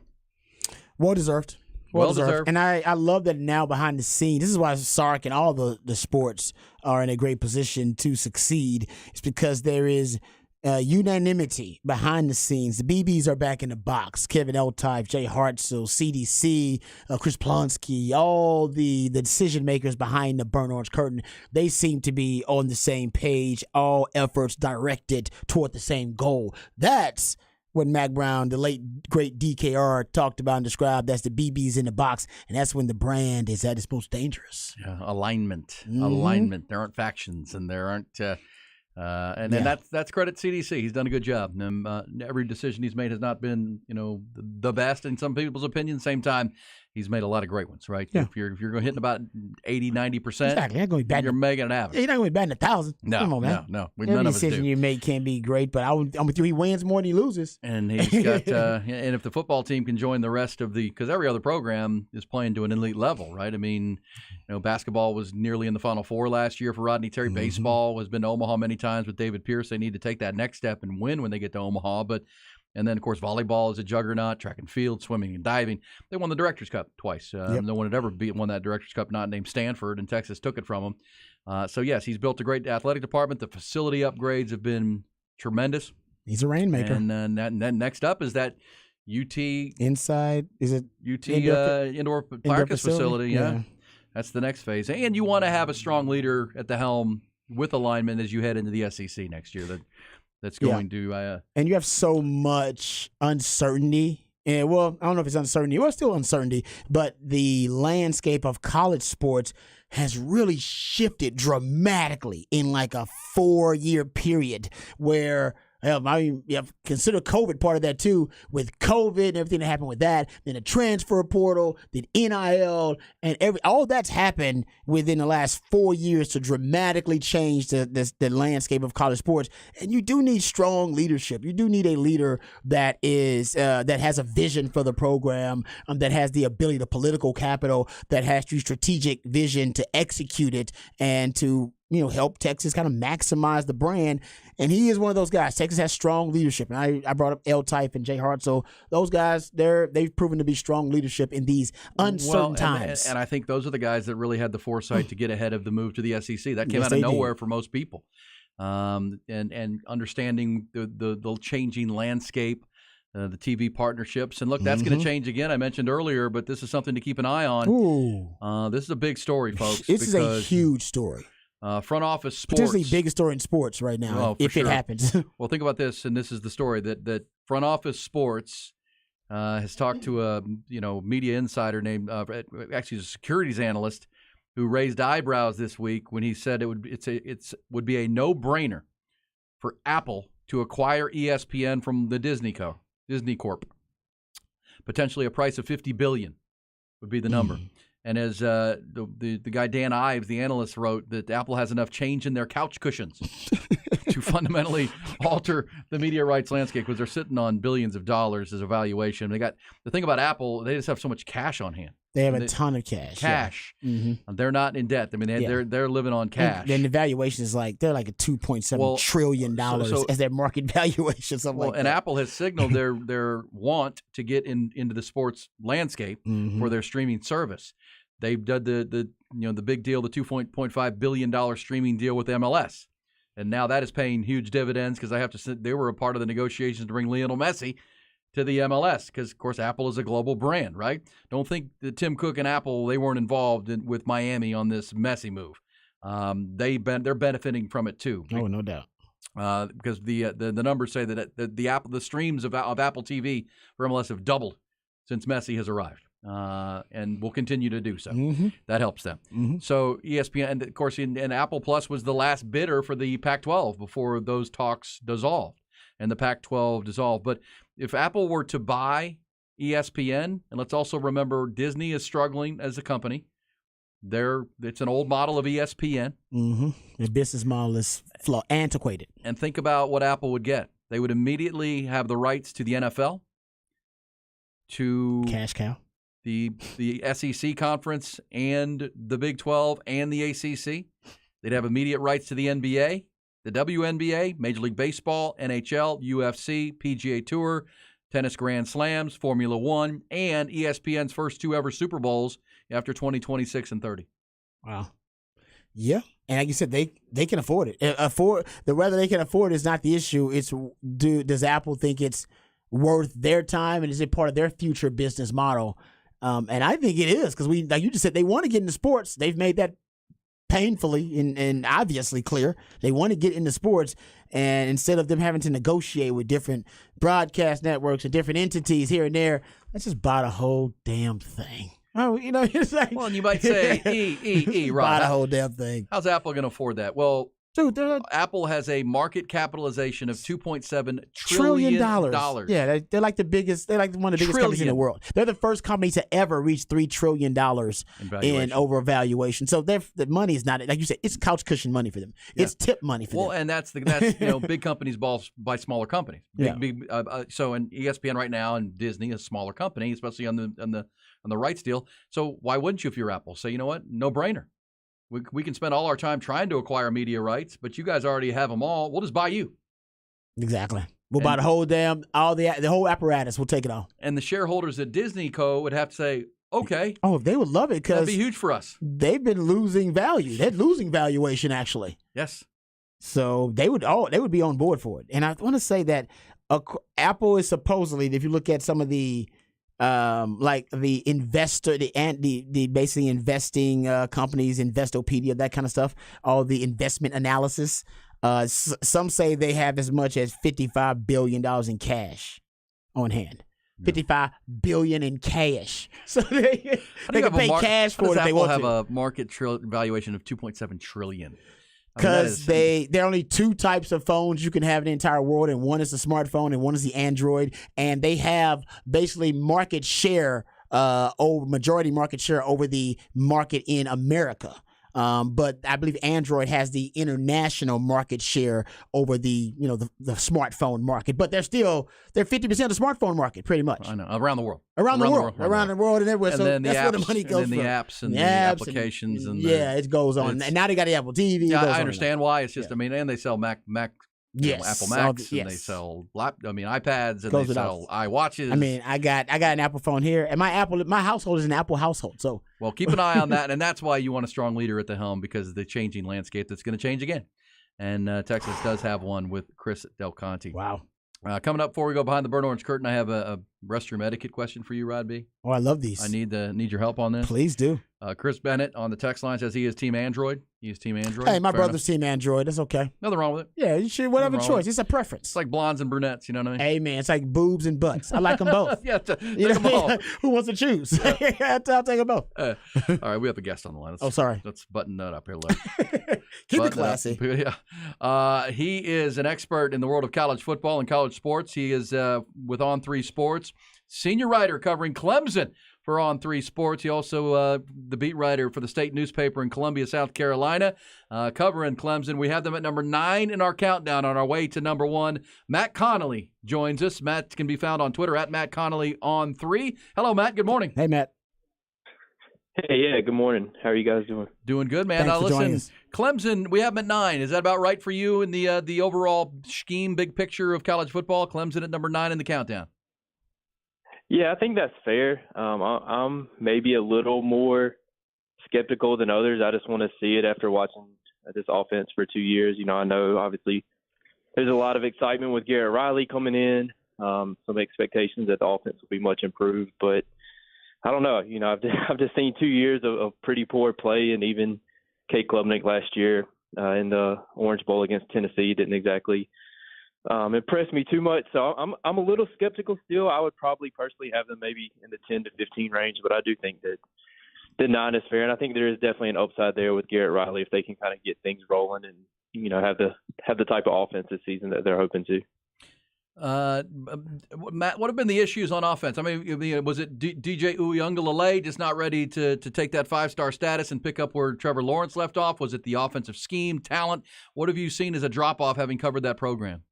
Well deserved. Well deserved. And I love that now behind the scenes. This is why Sark and all the sports are in a great position to succeed. It's because there is unanimity behind the scenes. The BBs are back in the box. Kevin L-Type, Jay Hartzell, CDC, Chris Plonsky, all the decision makers behind the burnt orange curtain, they seem to be on the same page, all efforts directed toward the same goal. That's what Mac Brown, the late, great DKR, talked about and described as the BBs in the box, and that's when the brand is at its most dangerous. Yeah, alignment. Alignment. There aren't factions, and there aren't... And that's credit CDC. He's done a good job. Every decision he's made has not been, the best in some people's opinion. Same time, he's made a lot of great ones, right? Yeah. If you're going hitting about 80, 90%, exactly. you're making it happen. You're not going to be batting 1,000. No, come on, man. No. Every None of us decision do. you make can be great, but I'm with you. He wins more than he loses. And he's got, and if the football team can join the rest of because every other program is playing to an elite level, right? I mean, basketball was nearly in the Final Four last year for Rodney Terry. Baseball has been to Omaha many times with David Pierce. They need to take that next step and win when they get to Omaha. And then, of course, volleyball is a juggernaut, track and field, swimming and diving. They won the Directors' Cup twice. No one had ever won that Directors' Cup not named Stanford, and Texas took it from him. So, yes, he's built a great athletic department. The facility upgrades have been tremendous. He's a rainmaker. And then next up is that UT inside. Is it UT indoor practice facility? Yeah. That's the next phase. And you want to have a strong leader at the helm with alignment as you head into the SEC next year. That's going to and you have so much uncertainty. And well, I don't know if it's uncertainty. Well, it's still uncertainty, but the landscape of college sports has really shifted dramatically in like a 4-year period where consider COVID part of that too, with COVID and everything that happened with that, then the transfer portal, then NIL, and all that's happened within the last 4 years to dramatically change the landscape of college sports. And you do need strong leadership. You do need a leader that is that has a vision for the program, that has the ability, the political capital, that has the strategic vision to execute it and to help Texas kind of maximize the brand. And he is one of those guys. Texas has strong leadership. And I brought up L-Type and Jay Hartzell. Those guys, they've proven to be strong leadership in these uncertain times. And I think those are the guys that really had the foresight to get ahead of the move to the SEC. That came out of nowhere for most people. And understanding the changing landscape, the TV partnerships. And look, that's going to change again. I mentioned earlier, but this is something to keep an eye on. Ooh. This is a big story, folks. This is a huge story. Front office sports. Potentially the biggest story in sports right now, if it happens. Well, think about this, and this is the story that front office sports has talked to a media insider named actually a securities analyst who raised eyebrows this week when he said it would be a no-brainer for Apple to acquire ESPN from the Disney Corp. Potentially a price of $50 billion would be the number. And as the guy Dan Ives, the analyst, wrote, that Apple has enough change in their couch cushions to fundamentally alter the media rights landscape because they're sitting on billions of dollars as a valuation. They got the thing about Apple; they just have so much cash on hand. They have a ton of cash. Yeah. They're not in debt. I mean, they're living on cash. And then the valuation is they're like a $2.7 trillion as their market valuation. And Apple has signaled their want to get into the sports landscape for their streaming service. They've done the big deal, the $2.5 billion streaming deal with MLS, and now that is paying huge dividends because they were a part of the negotiations to bring Lionel Messi to the MLS because, of course, Apple is a global brand, right? Don't think that Tim Cook and Apple, they weren't involved with Miami on this Messi move. They're benefiting from it too. Oh, no doubt. Because the numbers say that the streams of Apple TV for MLS have doubled since Messi has arrived. And will continue to do so. That helps them. So ESPN, and of course, and Apple Plus was the last bidder for the Pac-12 before those talks dissolved, and the Pac-12 dissolved. But if Apple were to buy ESPN, and let's also remember Disney is struggling as a company, It's an old model of ESPN. Mm-hmm. The business model is antiquated. And think about what Apple would get. They would immediately have the rights to the NFL, to cash cow, the SEC conference, and the Big 12 and the ACC. They'd have immediate rights to the NBA, the WNBA, Major League Baseball, NHL, UFC, PGA Tour, tennis Grand Slams, Formula One, and ESPN's first 2 ever Super Bowls after 2026 and 30. Wow. Yeah. And like you said, they can afford it. Whether they can afford it is not the issue. It's does Apple think it's worth their time, and is it part of their future business model? And I think it is, because like you just said, they want to get into sports. They've made that painfully and obviously clear. They want to get into sports, and instead of them having to negotiate with different broadcast networks and different entities here and there, let's just buy the whole damn thing. Oh, it's like, well, and you might say, Rob, buy the whole damn thing. How's Apple going to afford that? Well, dude, Apple has a market capitalization of $2.7 trillion. Yeah, they're like the biggest. They're like one of the biggest companies in the world. They're the first company to ever reach $3 trillion in overvaluation. So the money is not, like you said, it's couch cushion money for them. Yeah. It's tip money for them. Well, and that's big companies buy smaller companies. So in ESPN right now and Disney, a smaller company, especially on the rights deal. So why wouldn't you if you're Apple? Say, you know what, no brainer. We can spend all our time trying to acquire media rights, but you guys already have them all. We'll just buy you. Exactly. We'll buy the whole the whole apparatus. We'll take it all. And the shareholders at Disney Co. would have to say, okay. Oh, they would love it, because that'd be huge for us. They've been losing value. They're losing valuation, actually. Yes. So they would be on board for it. And I want to say that Apple is supposedly, if you look at some of the like the investor, the basically investing companies, Investopedia, that kind of stuff, all the investment analysis. Some say they have as much as $55 billion in cash on hand. $55 billion in cash. So they can pay cash for it if they want to. Have a market valuation of $2.7 trillion. Because there are only 2 types of phones you can have in the entire world, and one is the smartphone and one is the Android, and they have basically market share, majority market share over the market in America. But I believe Android has the international market share over the smartphone market. But they're 50% of the smartphone market, pretty much. I know, around the world. Around the world and everywhere. And so then that's where the money goes and then from. the apps and the applications. It goes on. And now they got the Apple TV. Yeah, I understand why. It's just, and they sell Mac Yes. Apple Macs, and they sell iPads, and they sell iWatches. I got an Apple phone here, and my household is an Apple household. So well, keep an eye on that, and that's why you want a strong leader at the helm, because of the changing landscape that's going to change again. And Texas does have one with Chris Del Conte. Wow. Coming up, before we go behind the burnt orange curtain, I have a restroom etiquette question for you, Rod B. Oh, I love these. I need your help on this. Please do. Chris Bennett on the text line says he is Team Android. He's Team Android. Hey, my brother's Team Android. That's okay. Nothing wrong with it. Yeah, you should, whatever choice. It's a preference. It's like blondes and brunettes, you know what I mean? Hey, man, it's like boobs and butts. I like them both. Yeah, take them all. Who wants to choose? I'll take them both. All right, we have a guest on the line. Sorry. Let's button that up here a little. Keep it classy. Yeah. He is an expert in the world of college football and college sports. He is with On3 Sports, senior writer covering Clemson for On3 Sports. He also the beat writer for the state newspaper in Columbia, South Carolina, covering Clemson. We have them at number 9 in our countdown on our way to number 1. Matt Connolly joins us. Matt can be found on Twitter at Matt Connolly On3. Hello, Matt. Good morning. Hey, Matt. Hey, yeah, good morning. How are you guys doing? Doing good, man. Thanks for joining us. Clemson, we have them at 9. Is that about right for you in the overall scheme, big picture of college football? Clemson at number 9 in the countdown. Yeah, I think that's fair. I'm maybe a little more skeptical than others. I just want to see it after watching this offense for 2 years. I know obviously there's a lot of excitement with Garrett Riley coming in, some expectations that the offense will be much improved, but I don't know. I've just seen 2 years of pretty poor play, and even Kate Klubnik last year in the Orange Bowl against Tennessee didn't exactly impress me too much. So I'm a little skeptical still. I would probably personally have them maybe in the 10 to 15 range, but I do think that the 9 is fair, and I think there is definitely an upside there with Garrett Riley if they can kind of get things rolling and have the type of offense this season that they're hoping to. Matt, what have been the issues on offense? I mean was it DJ Uiagalelei just not ready to take that 5-star status and pick up where Trevor Lawrence left off? Was it the offensive scheme, talent? What have you seen as a drop-off having covered that program?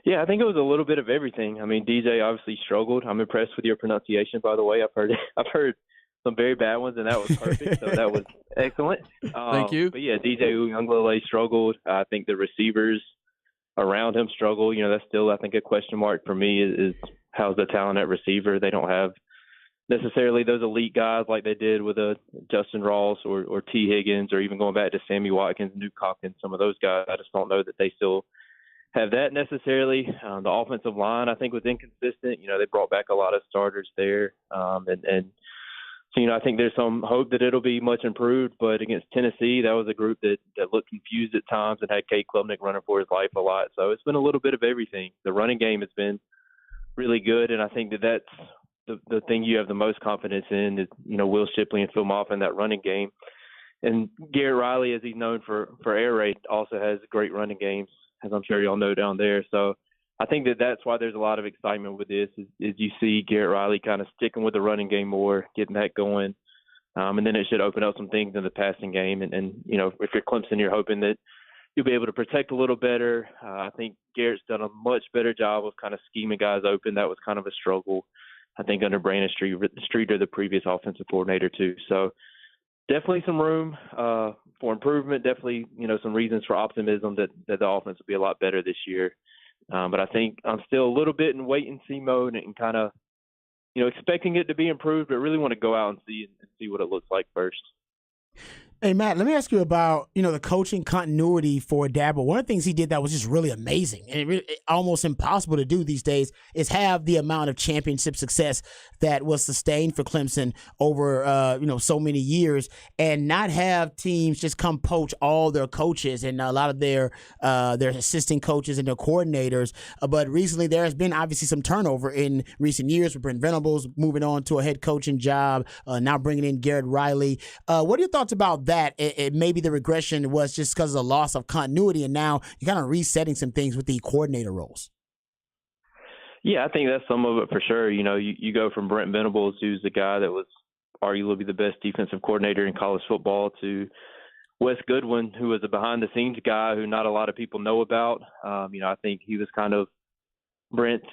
Yeah, I think it was a little bit of everything. I mean, DJ obviously struggled. I'm impressed with your pronunciation, by the way. I've heard some very bad ones, and that was perfect, so that was excellent. Thank you. But, yeah, DJ Uiagalelei struggled. I think the receivers around him struggle. You know, that's still, I think, a question mark for me is how's the talent at receiver. They don't have necessarily those elite guys like they did with Justin Ross or T. Higgins, or even going back to Sammy Watkins, Nuke Hopkins, some of those guys. I just don't know that they still have that necessarily. The offensive line, I think, was inconsistent. You know, they brought back a lot of starters there. And so, you know, I think there's some hope that it'll be much improved. But against Tennessee, that was a group that looked confused at times and had Cade Klubnik running for his life a lot. So it's been a little bit of everything. The running game has been really good, and I think that's the thing you have the most confidence in is, you know, Will Shipley and Phil Moffitt in that running game. And Garrett Riley, as he's known for air raid, also has great running games, as I'm sure y'all know down there. So I think that's why there's a lot of excitement with this is you see Garrett Riley kind of sticking with the running game more, getting that going. And then it should open up some things in the passing game. And you know, if you're Clemson, you're hoping that you'll be able to protect a little better. I think Garrett's done a much better job of kind of scheming guys open. That was kind of a struggle, I think, under Brandon Streeter, the previous offensive coordinator, too. So definitely some room for improvement. Definitely, you know, some reasons for optimism that the offense will be a lot better this year. But I think I'm still a little bit in wait-and-see mode and kind of, you know, expecting it to be improved, but really want to go out and see what it looks like first. Hey, Matt, let me ask you about, you know, the coaching continuity for Dabo. One of the things he did that was just really amazing and almost impossible to do these days is have the amount of championship success that was sustained for Clemson over, you know, so many years and not have teams just come poach all their coaches and a lot of their assistant coaches and their coordinators. But recently there has been obviously some turnover in recent years with Brent Venables moving on to a head coaching job, now bringing in Garrett Riley. What are your thoughts about that? Maybe the regression was just because of the loss of continuity, and now you're kind of resetting some things with the coordinator roles. Yeah, I think that's some of it for sure. You know, you go from Brent Venables, who's the guy that was arguably the best defensive coordinator in college football, to Wes Goodwin, who was a behind-the-scenes guy who not a lot of people know about. You know, I think he was kind of Brent's,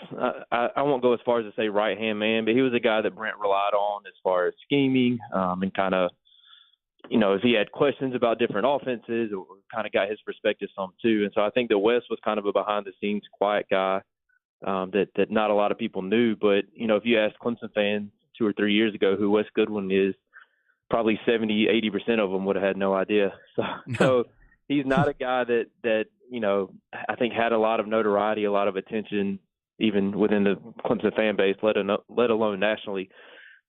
I won't go as far as to say right-hand man, but he was a guy that Brent relied on as far as scheming and kind of, you know, if he had questions about different offenses, or kind of got his perspective some too. And so I think that Wes was kind of a behind-the-scenes quiet guy that not a lot of people knew. But, you know, if you ask Clemson fans 2 or 3 years ago who Wes Goodwin is, probably 70-80% of them would have had no idea. So he's not a guy that, you know, I think had a lot of notoriety, a lot of attention, even within the Clemson fan base, let alone nationally.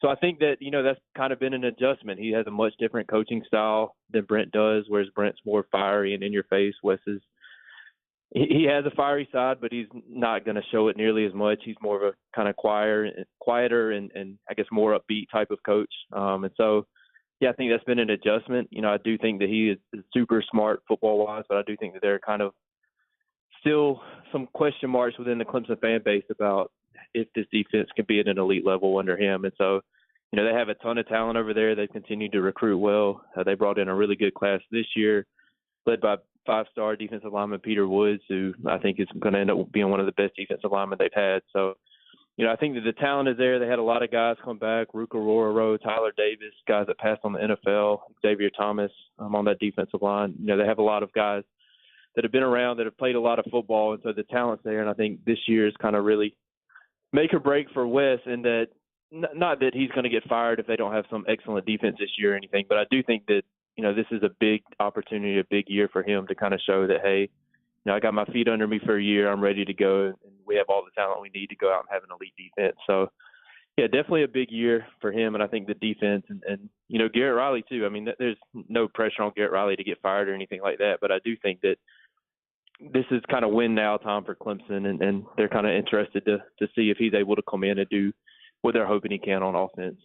So I think that, you know, that's kind of been an adjustment. He has a much different coaching style than Brent does, whereas Brent's more fiery and in your face. Wes is, he has a fiery side, but he's not going to show it nearly as much. He's more of a kind of quieter and I guess more upbeat type of coach. And so, yeah, I think that's been an adjustment. You know, I do think that he is super smart football-wise, but I do think that there are kind of still some question marks within the Clemson fan base about if this defense can be at an elite level under him. And so, you know, they have a ton of talent over there. They've continued to recruit well. They brought in a really good class this year, led by 5-star defensive lineman Peter Woods, who I think is going to end up being one of the best defensive linemen they've had. So, you know, I think that the talent is there. They had a lot of guys come back, Ruka Rororo, Tyler Davis, guys that passed on the NFL, Xavier Thomas on that defensive line. You know, they have a lot of guys that have been around, that have played a lot of football, and so the talent's there. And I think this year is kind of really make or break for Wes, and that not that he's going to get fired if they don't have some excellent defense this year or anything, but I do think that, you know, this is a big opportunity, a big year for him to kind of show that, hey, you know, I got my feet under me for a year. I'm ready to go, and we have all the talent we need to go out and have an elite defense. So, yeah, definitely a big year for him, and I think the defense and you know, Garrett Riley too. I mean, there's no pressure on Garrett Riley to get fired or anything like that, but I do think that this is kind of win now time for Clemson, and they're kind of interested to see if he's able to come in and do what they're hoping he can on offense.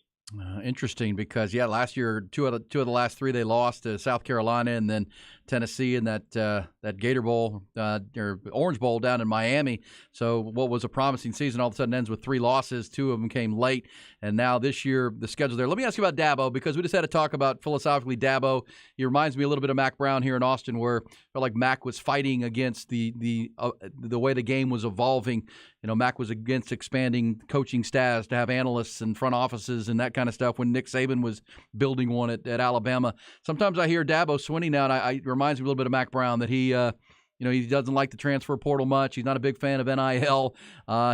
Interesting, because last year two of the last 3 they lost to South Carolina and then Tennessee in that Gator Bowl or Orange Bowl down in Miami. So what was a promising season all of a sudden ends with 3 losses. 2 of them came late, and now this year the schedule there. Let me ask you about Dabo, because we just had to talk about philosophically Dabo. He reminds me a little bit of Mac Brown here in Austin, where I felt like Mac was fighting against the way the game was evolving. Mac was against expanding coaching staffs to have analysts and front offices and that kind of stuff when Nick Saban was building one at Alabama. Sometimes I hear Dabo Swinney now, and it reminds me a little bit of Mac Brown, that he he doesn't like the transfer portal much. He's not a big fan of NIL.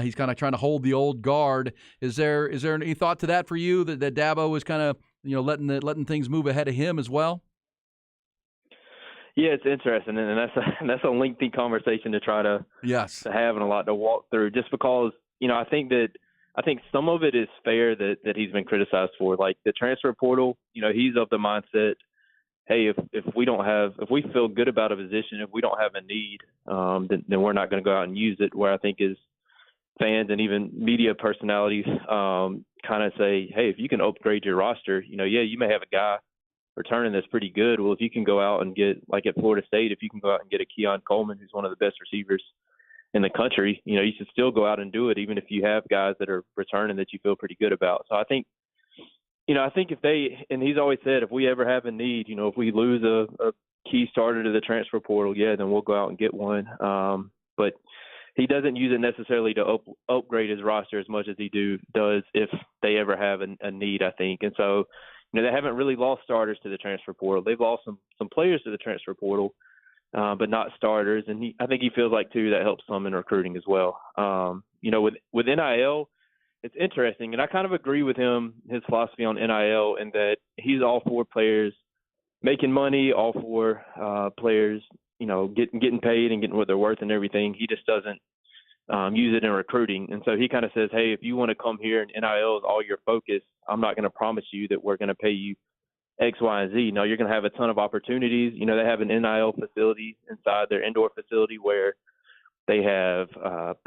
He's kind of trying to hold the old guard. Is there any thought to that for you, that Dabo is kind of letting things move ahead of him as well? Yeah, it's interesting, and that's a lengthy conversation to try to have and a lot to walk through. Just because I think some of it is fair that he's been criticized for, like the transfer portal. He's of the mindset, hey, if we feel good about a position, if we don't have a need, then we're not going to go out and use it. Where I think is fans and even media personalities kind of say, hey, if you can upgrade your roster, you may have a guy returning that's pretty good. Well, if you can go out and get, like at Florida State, if you can go out and get a Keon Coleman, who's one of the best receivers in the country, you should still go out and do it, even if you have guys that are returning that you feel pretty good about. So I think if they, and he's always said, if we ever have a need, if we lose a key starter to the transfer portal, then we'll go out and get one. But he doesn't use it necessarily to upgrade his roster as much as he does if they ever have a need, I think. And so, they haven't really lost starters to the transfer portal. They've lost some players to the transfer portal, but not starters. And I think he feels like, too, that helps some in recruiting as well. With NIL, it's interesting. And I kind of agree with him, his philosophy on NIL, and that he's all for players making money, all for players, getting paid and getting what they're worth and everything. He just doesn't use it in recruiting. And so he kind of says, hey, if you want to come here and NIL is all your focus, I'm not going to promise you that we're going to pay you X, Y, and Z. No, you're going to have a ton of opportunities. They have an NIL facility inside their indoor facility where they have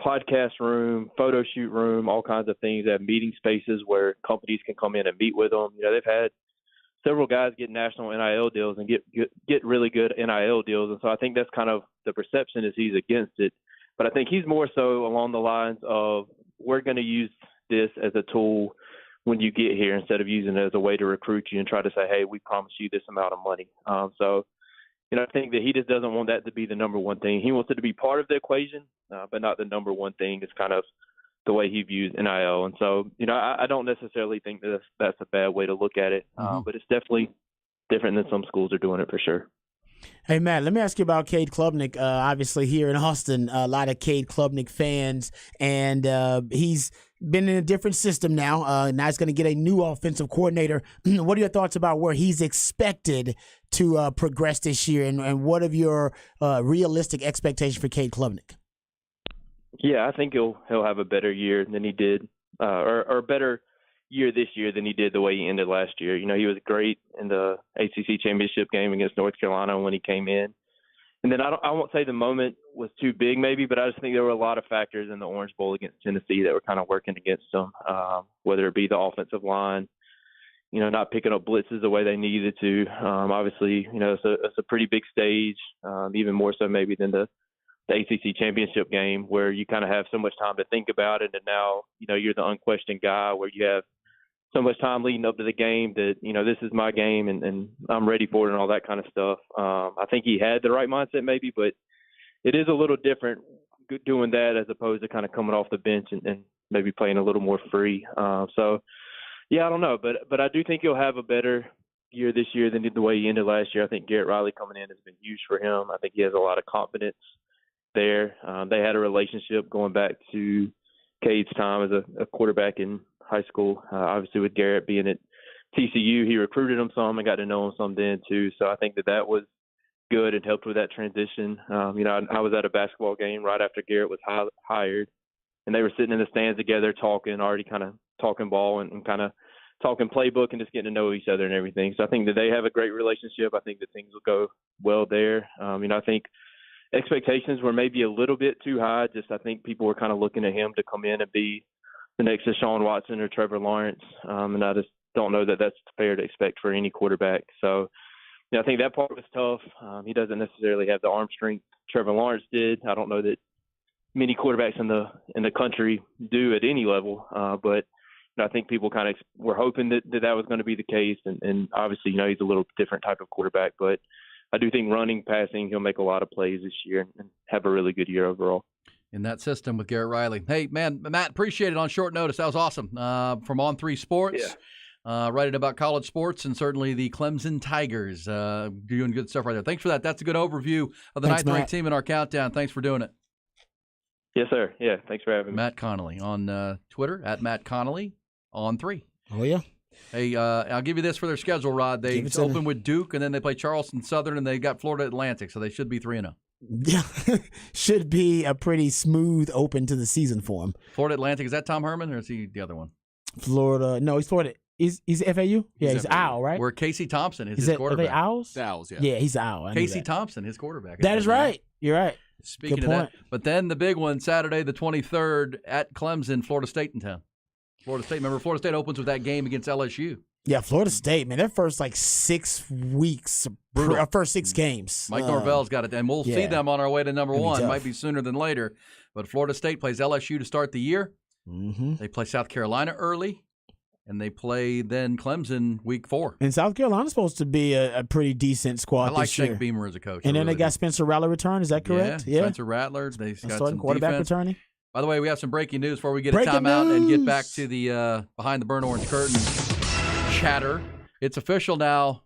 podcast room, photo shoot room, all kinds of things. They have meeting spaces where companies can come in and meet with them. They've had several guys get national NIL deals and get really good NIL deals. And so I think that's kind of the perception is he's against it. But I think he's more so along the lines of, we're going to use this as a tool when you get here instead of using it as a way to recruit you and try to say, hey, we promise you this amount of money. So I think that he just doesn't want that to be the number one thing. He wants it to be part of the equation, but not the number one thing. It's kind of the way he views NIL. And so, I don't necessarily think that that's a bad way to look at it, but it's definitely different than some schools are doing it for sure. Hey, Matt, let me ask you about Cade Klubnik. Obviously, here in Austin, a lot of Cade Klubnik fans, and he's been in a different system now. Now he's going to get a new offensive coordinator. What are your thoughts about where he's expected to progress this year, and what are your realistic expectations for Cade Klubnik? Yeah, I think he'll have a better year than he did, or a better year this year than he did the way he ended last year. He was great in the ACC championship game against North Carolina when he came in. And then I won't say the moment was too big maybe, but I just think there were a lot of factors in the Orange Bowl against Tennessee that were kind of working against them, whether it be the offensive line, not picking up blitzes the way they needed to. Obviously, it's a pretty big stage, even more so maybe than the ACC championship game, where you kind of have so much time to think about it. And now, you're the unquestioned guy where you have so much time leading up to the game that, this is my game and I'm ready for it and all that kind of stuff. I think he had the right mindset maybe, but it is a little different doing that as opposed to kind of coming off the bench and maybe playing a little more free. So, yeah, I don't know. But I do think he'll have a better year this year than the way he ended last year. I think Garrett Riley coming in has been huge for him. I think he has a lot of confidence there. They had a relationship going back to Cade's time as a quarterback in high school. Obviously, with Garrett being at TCU, he recruited him some and got to know him some then too. So I think that was good and helped with that transition. I was at a basketball game right after Garrett was hired, and they were sitting in the stands together talking, already kind of talking ball and kind of talking playbook and just getting to know each other and everything. So I think that they have a great relationship. I think that things will go well there. I think expectations were maybe a little bit too high. I think people were kind of looking at him to come in and be the next Deshaun Watson or Trevor Lawrence. And I just don't know that that's fair to expect for any quarterback. So, I think that part was tough. He doesn't necessarily have the arm strength Trevor Lawrence did. I don't know that many quarterbacks in the country do at any level, but I think people kind of were hoping that was going to be the case, and obviously, he's a little different type of quarterback, but I do think running, passing, he'll make a lot of plays this year and have a really good year overall. In that system with Garrett Riley. Hey, man, Matt, appreciate it on short notice. That was awesome. From On3 Sports, writing about college sports and certainly the Clemson Tigers. Doing good stuff right there. Thanks for that. That's a good overview of the ninth-ranked team in our countdown. Thanks for doing it. Yes, sir. Yeah, thanks for having me. Matt Connolly on Twitter, at Matt Connolly on 3. Oh, yeah. Hey, I'll give you this for their schedule, Rod. They open with Duke, and then they play Charleston Southern, and they got Florida Atlantic, so they should be 3-0. Yeah, should be a pretty smooth open to the season for him. Florida Atlantic, is that Tom Herman, or is he the other one? Florida, no, he's Florida. He's FAU? Yeah, he's Owl, right? Where Casey Thompson is his quarterback. Are they Owls? The Owls, yeah. Yeah, he's Owl. Casey Thompson, his quarterback. That is right. You're right. Speaking of that, but then the big one, Saturday the 23rd at Clemson, Florida State in town. Florida State, remember, Florida State opens with that game against LSU. Yeah, Florida State, man, their first 6 weeks, first 6 games. Mike Norvell's got it, and we'll see them on our way to number 1. Might be sooner than later, but Florida State plays LSU to start the year. Mm-hmm. They play South Carolina early, and they play then Clemson week 4. And South Carolina's supposed to be a pretty decent squad I like this year. Shake Beamer as a coach. And then they got Spencer Rattler return. Is that correct? Yeah, Spencer Rattler. They've got some quarterback defense. returning. By the way, we have some breaking news before we get a timeout and get back to the behind the burnt orange curtain chatter. It's official now.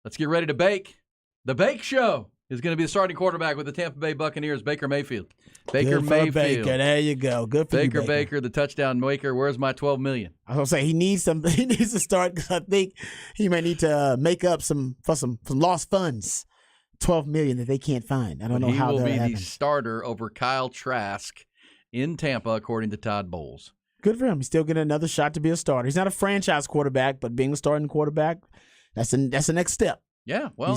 Let's get ready to bake. The Bake Show is going to be the starting quarterback with the Tampa Bay Buccaneers, Baker Mayfield. Good for Baker. There you go. Good for Baker. you, Baker, the touchdown maker. Where's my $12 million? I was going to say he needs to start because I think he may need to make up some lost funds. $12 million that they can't find. I don't know how that happened. He will be the starter over Kyle Trask in Tampa, according to Todd Bowles. Good for him. He's still getting another shot to be a starter. He's not a franchise quarterback, but being a starting quarterback, that's the next step. Yeah, well,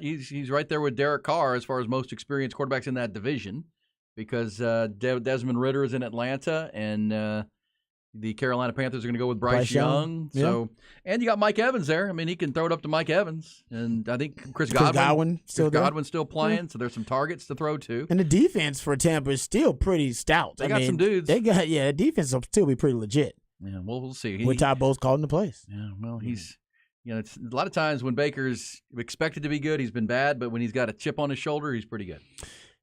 he's right there with Derek Carr as far as most experienced quarterbacks in that division because Desmond Ridder is in Atlanta, and the Carolina Panthers are going to go with Bryce Young. Yeah. So, and you got Mike Evans there. I mean, he can throw it up to Mike Evans, and I think Chris Godwin's still playing. Yeah. So there's some targets to throw to. And the defense for Tampa is still pretty stout. They got some dudes. The defense will still be pretty legit. Yeah, well, we'll see. With Todd Bowles calling the plays. Yeah, well, he's. It's a lot of times when Baker's expected to be good, he's been bad, but when he's got a chip on his shoulder, he's pretty good.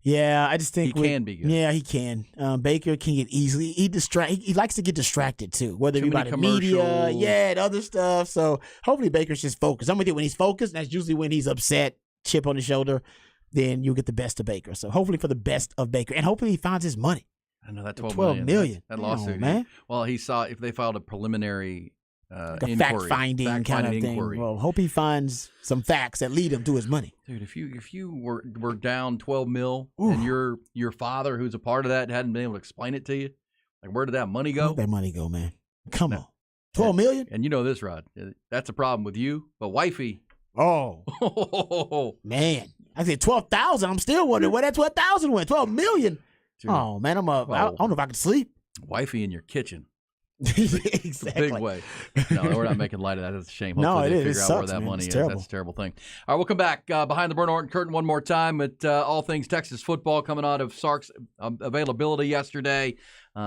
Yeah, I just think he can be good. Yeah, he can. Baker can get easily. He likes to get distracted too, whether it be by the media, and other stuff. So hopefully Baker's just focused. I'm with you. When he's focused, that's usually when he's upset, chip on his shoulder. Then you'll get the best of Baker. So hopefully for the best of Baker, and hopefully he finds his money. I know that $12 million. That lawsuit, man. Well, he saw if they filed a preliminary. Fact-finding kind of thing. Well, hope he finds some facts that lead him to his money. Dude, if you were down $12 million and your father, who's a part of that, hadn't been able to explain it to you, like where did that money go? Where'd that money go, man? Come on, $12 million. And you know this, Rod. That's a problem with you, but wifey. Oh, man! I said 12,000. I'm still wondering where that 12,000 went. 12 million. Dude. Oh man, I don't know if I could sleep. Wifey in your kitchen. Exactly. Big way. No, we're not making light of that. That's a shame. Hopefully No, it they is. figure It out sucks, where that man. money It's is. terrible. That's a terrible thing. All right, we'll come back behind the burnt orange curtain one more time at all things Texas football coming out of Sark's availability yesterday.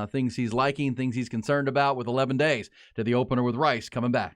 Things he's liking, things he's concerned about with 11 days to the opener with Rice coming back.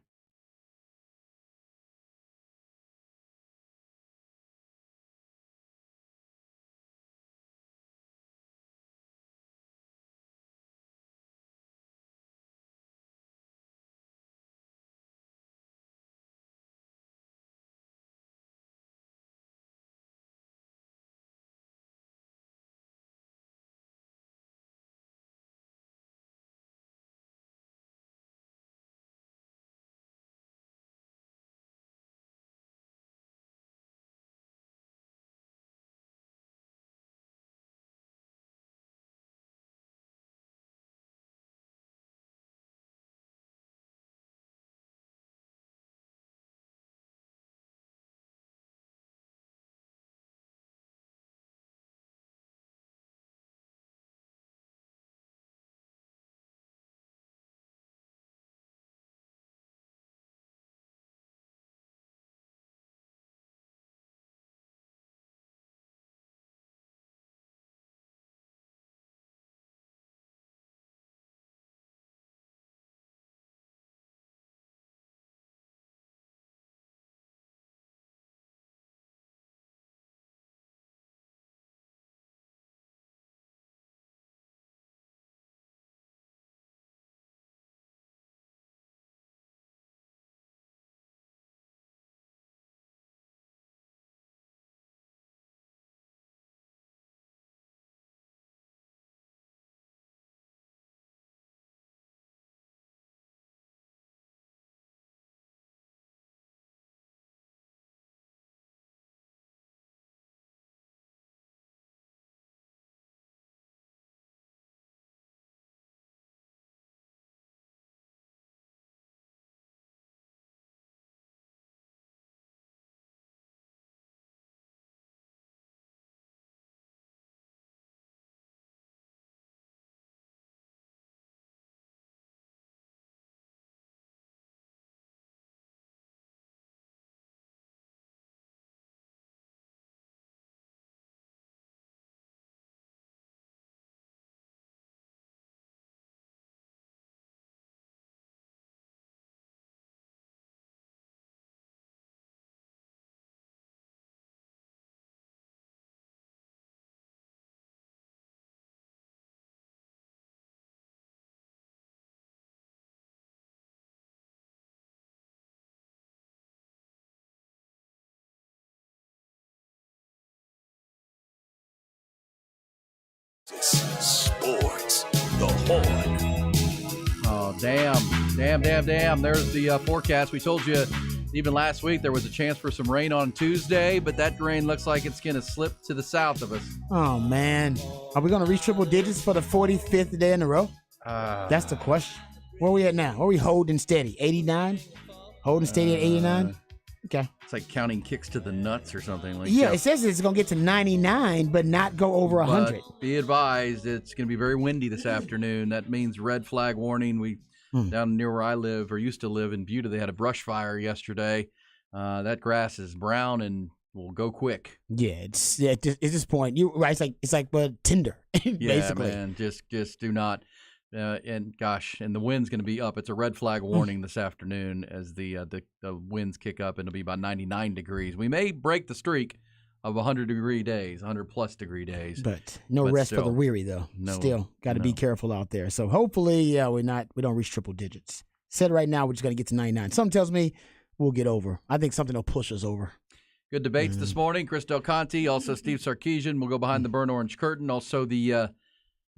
Sports, the Horn. Oh, damn. There's the forecast. We told you even last week there was a chance for some rain on Tuesday, but that rain looks like it's going to slip to the south of us. Oh, man. Are we going to reach triple digits for the 45th day in a row? That's the question. Where are we at now? Where are we holding steady? 89? Holding steady at 89? Okay. It's like counting kicks to the nuts or something like Yeah, that. it says it's going to get to 99, but not go over 100. But be advised, it's going to be very windy this afternoon. That means red flag warning. We down near where I live or used to live in Buda, they had a brush fire yesterday. That grass is brown and will go quick. Yeah, it's at this point. You right? It's like tinder, Yeah, basically. man, just do not. And the wind's going to be up. It's a red flag warning this afternoon as the winds kick up, and it'll be about 99 degrees. We may break the streak of 100-degree days, 100-plus degree days. But no rest for the weary, though. Still got to be careful out there. So hopefully, we don't reach triple digits. Said right now we're just going to get to 99. Something tells me we'll get over. I think something will push us over. Good debates this morning. Chris Del Conte, also Steve Sarkisian. We'll go behind the burnt orange curtain. Also the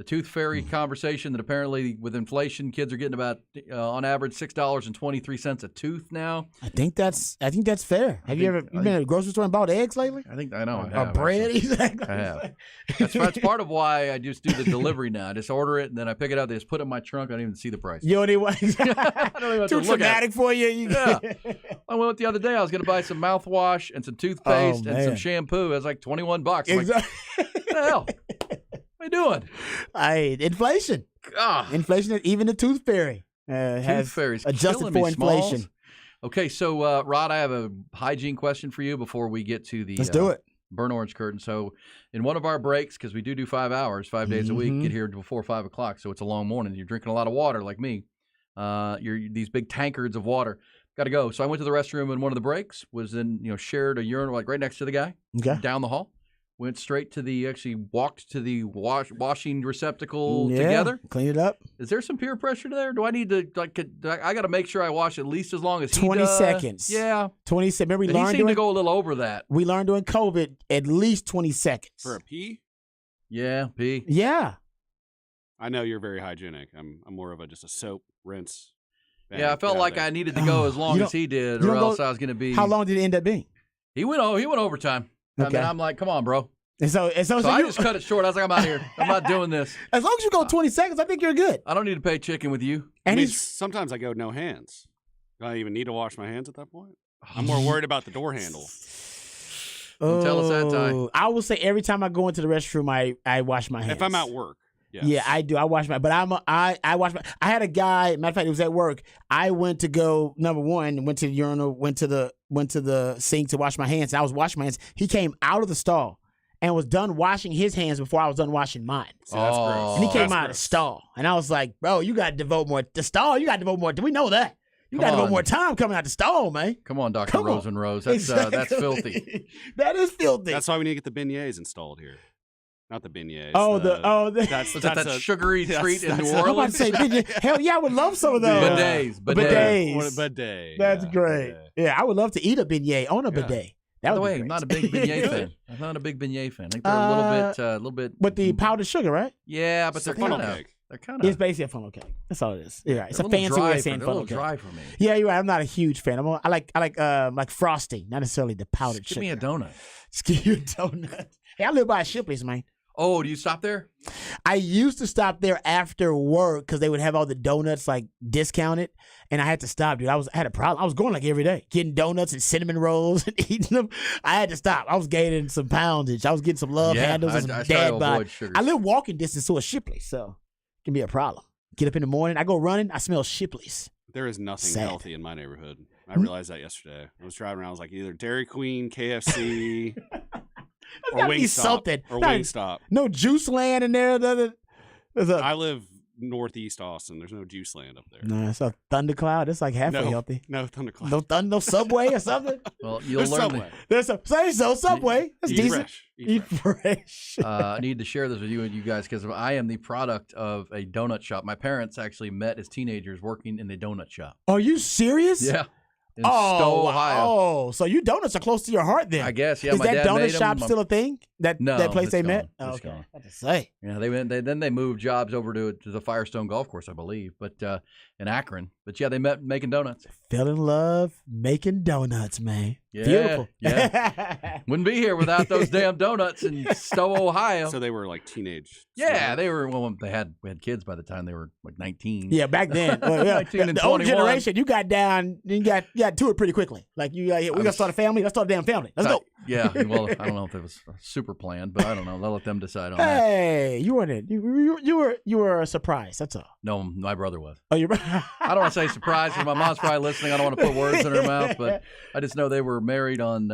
tooth fairy conversation that apparently with inflation, kids are getting about on average $6.23 a tooth now. I think that's fair. Have you ever been at a grocery store and bought eggs lately? I know. I have, bread? I have. That's part of why I just do the delivery now. I just order it and then I pick it up. They just put it in my trunk. I don't even see the price. You know what it was? I don't even have Too to look at traumatic for you. Yeah. I went the other day. I was going to buy some mouthwash and some toothpaste and some shampoo. It was like $21. I'm like, what the hell? What are you doing? Inflation. Inflation. Even the tooth fairy has adjusted for inflation. Smalls. Okay, so Rod, I have a hygiene question for you before we get to the Let's do it. burnt orange curtain. So in one of our breaks, because we do 5 hours, 5 days a week, get here before 5 o'clock, so it's a long morning. You're drinking a lot of water like me. You're these big tankards of water. Got to go. So I went to the restroom in one of the breaks, shared a urinal like right next to the guy down the hall. Went straight to walked to the washing receptacle together. Clean it up. Is there some peer pressure there? Do I need to, I got to make sure I wash at least as long as he 20 does? seconds. Yeah. 20 seconds. Remember, He seemed to go a little over that. We learned during COVID at least 20 seconds. For a pee? Yeah, pee. Yeah. I know you're very hygienic. I'm more of just a soap, rinse. Bang, I felt like I needed to go as long as he did, or else I was going to be. How long did it end up being? He went overtime. Okay. I mean, I'm like, come on, bro. And so I just cut it short. I was like, I'm out of here. I'm not doing this. As long as you go 20 seconds, I think you're good. I don't need to pay chicken with you. And sometimes I go no hands. Do I even need to wash my hands at that point? I'm more worried about the door handle. Tell us that, Ty. I will say every time I go into the restroom, I wash my hands. If I'm at work. Yes. Yeah, I do. I wash my, but I wash my. I had a guy. Matter of fact, it was at work. I went to go number one. Went to the urinal. Went to the sink to wash my hands. I was washing my hands. He came out of the stall and was done washing his hands before I was done washing mine. So that's gross. And he came out of the stall, and I was like, "Bro, you got to devote more. The stall, you got to devote more. Do we know that? You got to devote more time coming out the stall, man. Come on, Dr. Rosenrose. That's filthy. That is filthy. That's why we need to get the beignets installed here. Not the beignets. That's that sugary treat in New I'm about Orleans. to say beignet. Hell yeah, I would love some of those. Bidets. What a bidet. That's great. Yeah, I would love to eat a beignet on a bidet. By the way, I'm not a big beignet fan. I'm not a big beignet fan. I think they're a little bit. With the powdered sugar, right? Yeah, but they're funnel kind of. cake. They're kind of. It's basically a funnel cake. That's all it is. You're right. It's a They're fancy way of saying They're a funnel little cake. dry for me. Yeah, you're right. I'm not a huge fan. I like frosting, not necessarily the powdered Give sugar. me a donut. Just give you a donut. Hey, I live by Shipley's, man. Oh, do you stop there? I used to stop there after work because they would have all the donuts like discounted, and I had to stop, dude. I had a problem. I was going like every day, getting donuts and cinnamon rolls and eating them. I had to stop. I was gaining some poundage. I was getting some love handles and some I try dad to bod. avoid sugar. I live walking distance to a Shipley's, so it can be a problem. Get up in the morning, I go running, I smell Shipley's. There is nothing Sad. healthy in my neighborhood. I realized that yesterday. I was driving around. I was like, either Dairy Queen, KFC, or Wingstop. Something. Or Wingstop. No Juice Land in there. I live northeast Austin. There's no Juice Land up there. Nah, it's a Thundercloud. It's like halfway healthy. No Thundercloud. No Subway or something. Well, you'll learn. Subway. There's a Subway. That's Eat decent. fresh. Eat fresh. I need to share this with you guys because I am the product of a donut shop. My parents actually met as teenagers working in the donut shop. Are you serious? Yeah. In Stowe, Ohio. Oh, so you donuts are close to your heart then. I guess, yeah. Is my that dad donut made shop them. still a thing? That place it's they gone. met? It's Okay. gone. What to say? Yeah, then they moved jobs over to the Firestone Golf Course, I believe, but in Akron. But yeah, they met making donuts. Fell in love making donuts, man. Yeah, Beautiful. Yeah. Wouldn't be here without those damn donuts in Stowe, Ohio. So they were like teenage. Yeah, they were. Well, we had kids by the time they were like 19. Yeah, back then. Well, yeah. 19 and the old 21. generation, you got to it pretty quickly. Like we gotta start a family. Let's start a damn family. Let's go. Yeah. Well, I don't know if it was super planned, but I don't know. They'll let them decide on that. Hey, you weren't it. You were a surprise. That's all. No, my brother was. Oh, you're. I don't want to say surprise because my mom's probably listening. I don't want to put words in her mouth, but I just know they were married on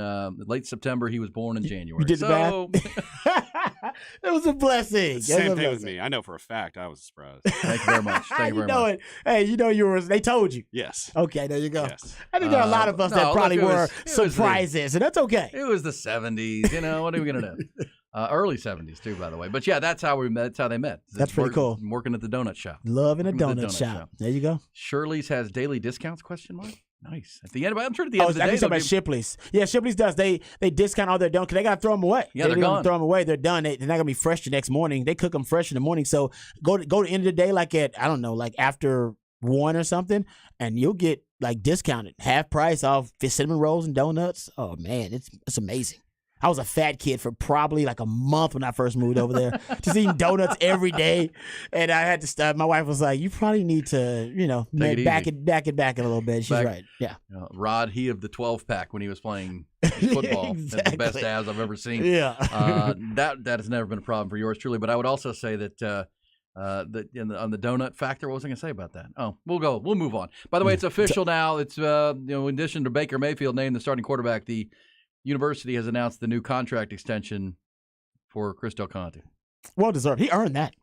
late September. He was born in January. You did the math? It was a blessing. Same thing with me. I know for a fact I was surprised. Thank you very much. Thank you very much. Hey, they told you. Yes. Okay, there you go. Yes. I think there are a lot of us that probably were surprises, and that's okay. It was the 70s. What are we going to do? Early 70s, too, by the way. But yeah, that's how we met. That's how they met. That's pretty cool. Working at the donut shop. Love in a Working at the donut shop. There you go. Shirley's has daily discounts, question mark? Nice. At the end, I'm sure at the end of the I day. think about Shipley's. Yeah, Shipley's does. They discount all their donuts because they got to throw them away. Yeah, they're gonna gone. throw them away. They're done. They're not going to be fresh the next morning. They cook them fresh in the morning. So go to the end of the day, like at, I don't know, like after 1 or something, and you'll get like discounted, half price off cinnamon rolls and donuts. Oh, man, it's amazing. I was a fat kid for probably like a month when I first moved over there, just eating donuts every day. And I had to stop. My wife was like, "You probably need to, back it a little bit." She's right. Yeah. Rod, he of the 12-pack when he was playing football. Exactly. That's the best abs I've ever seen. Yeah. That has never been a problem for yours truly. But I would also say that on the donut factor, what was I going to say about that? Oh, we'll move on. By the way, it's official now. It's in addition to Baker Mayfield named the starting quarterback, the University has announced the new contract extension for Chris Del Conte. Well deserved. He earned that.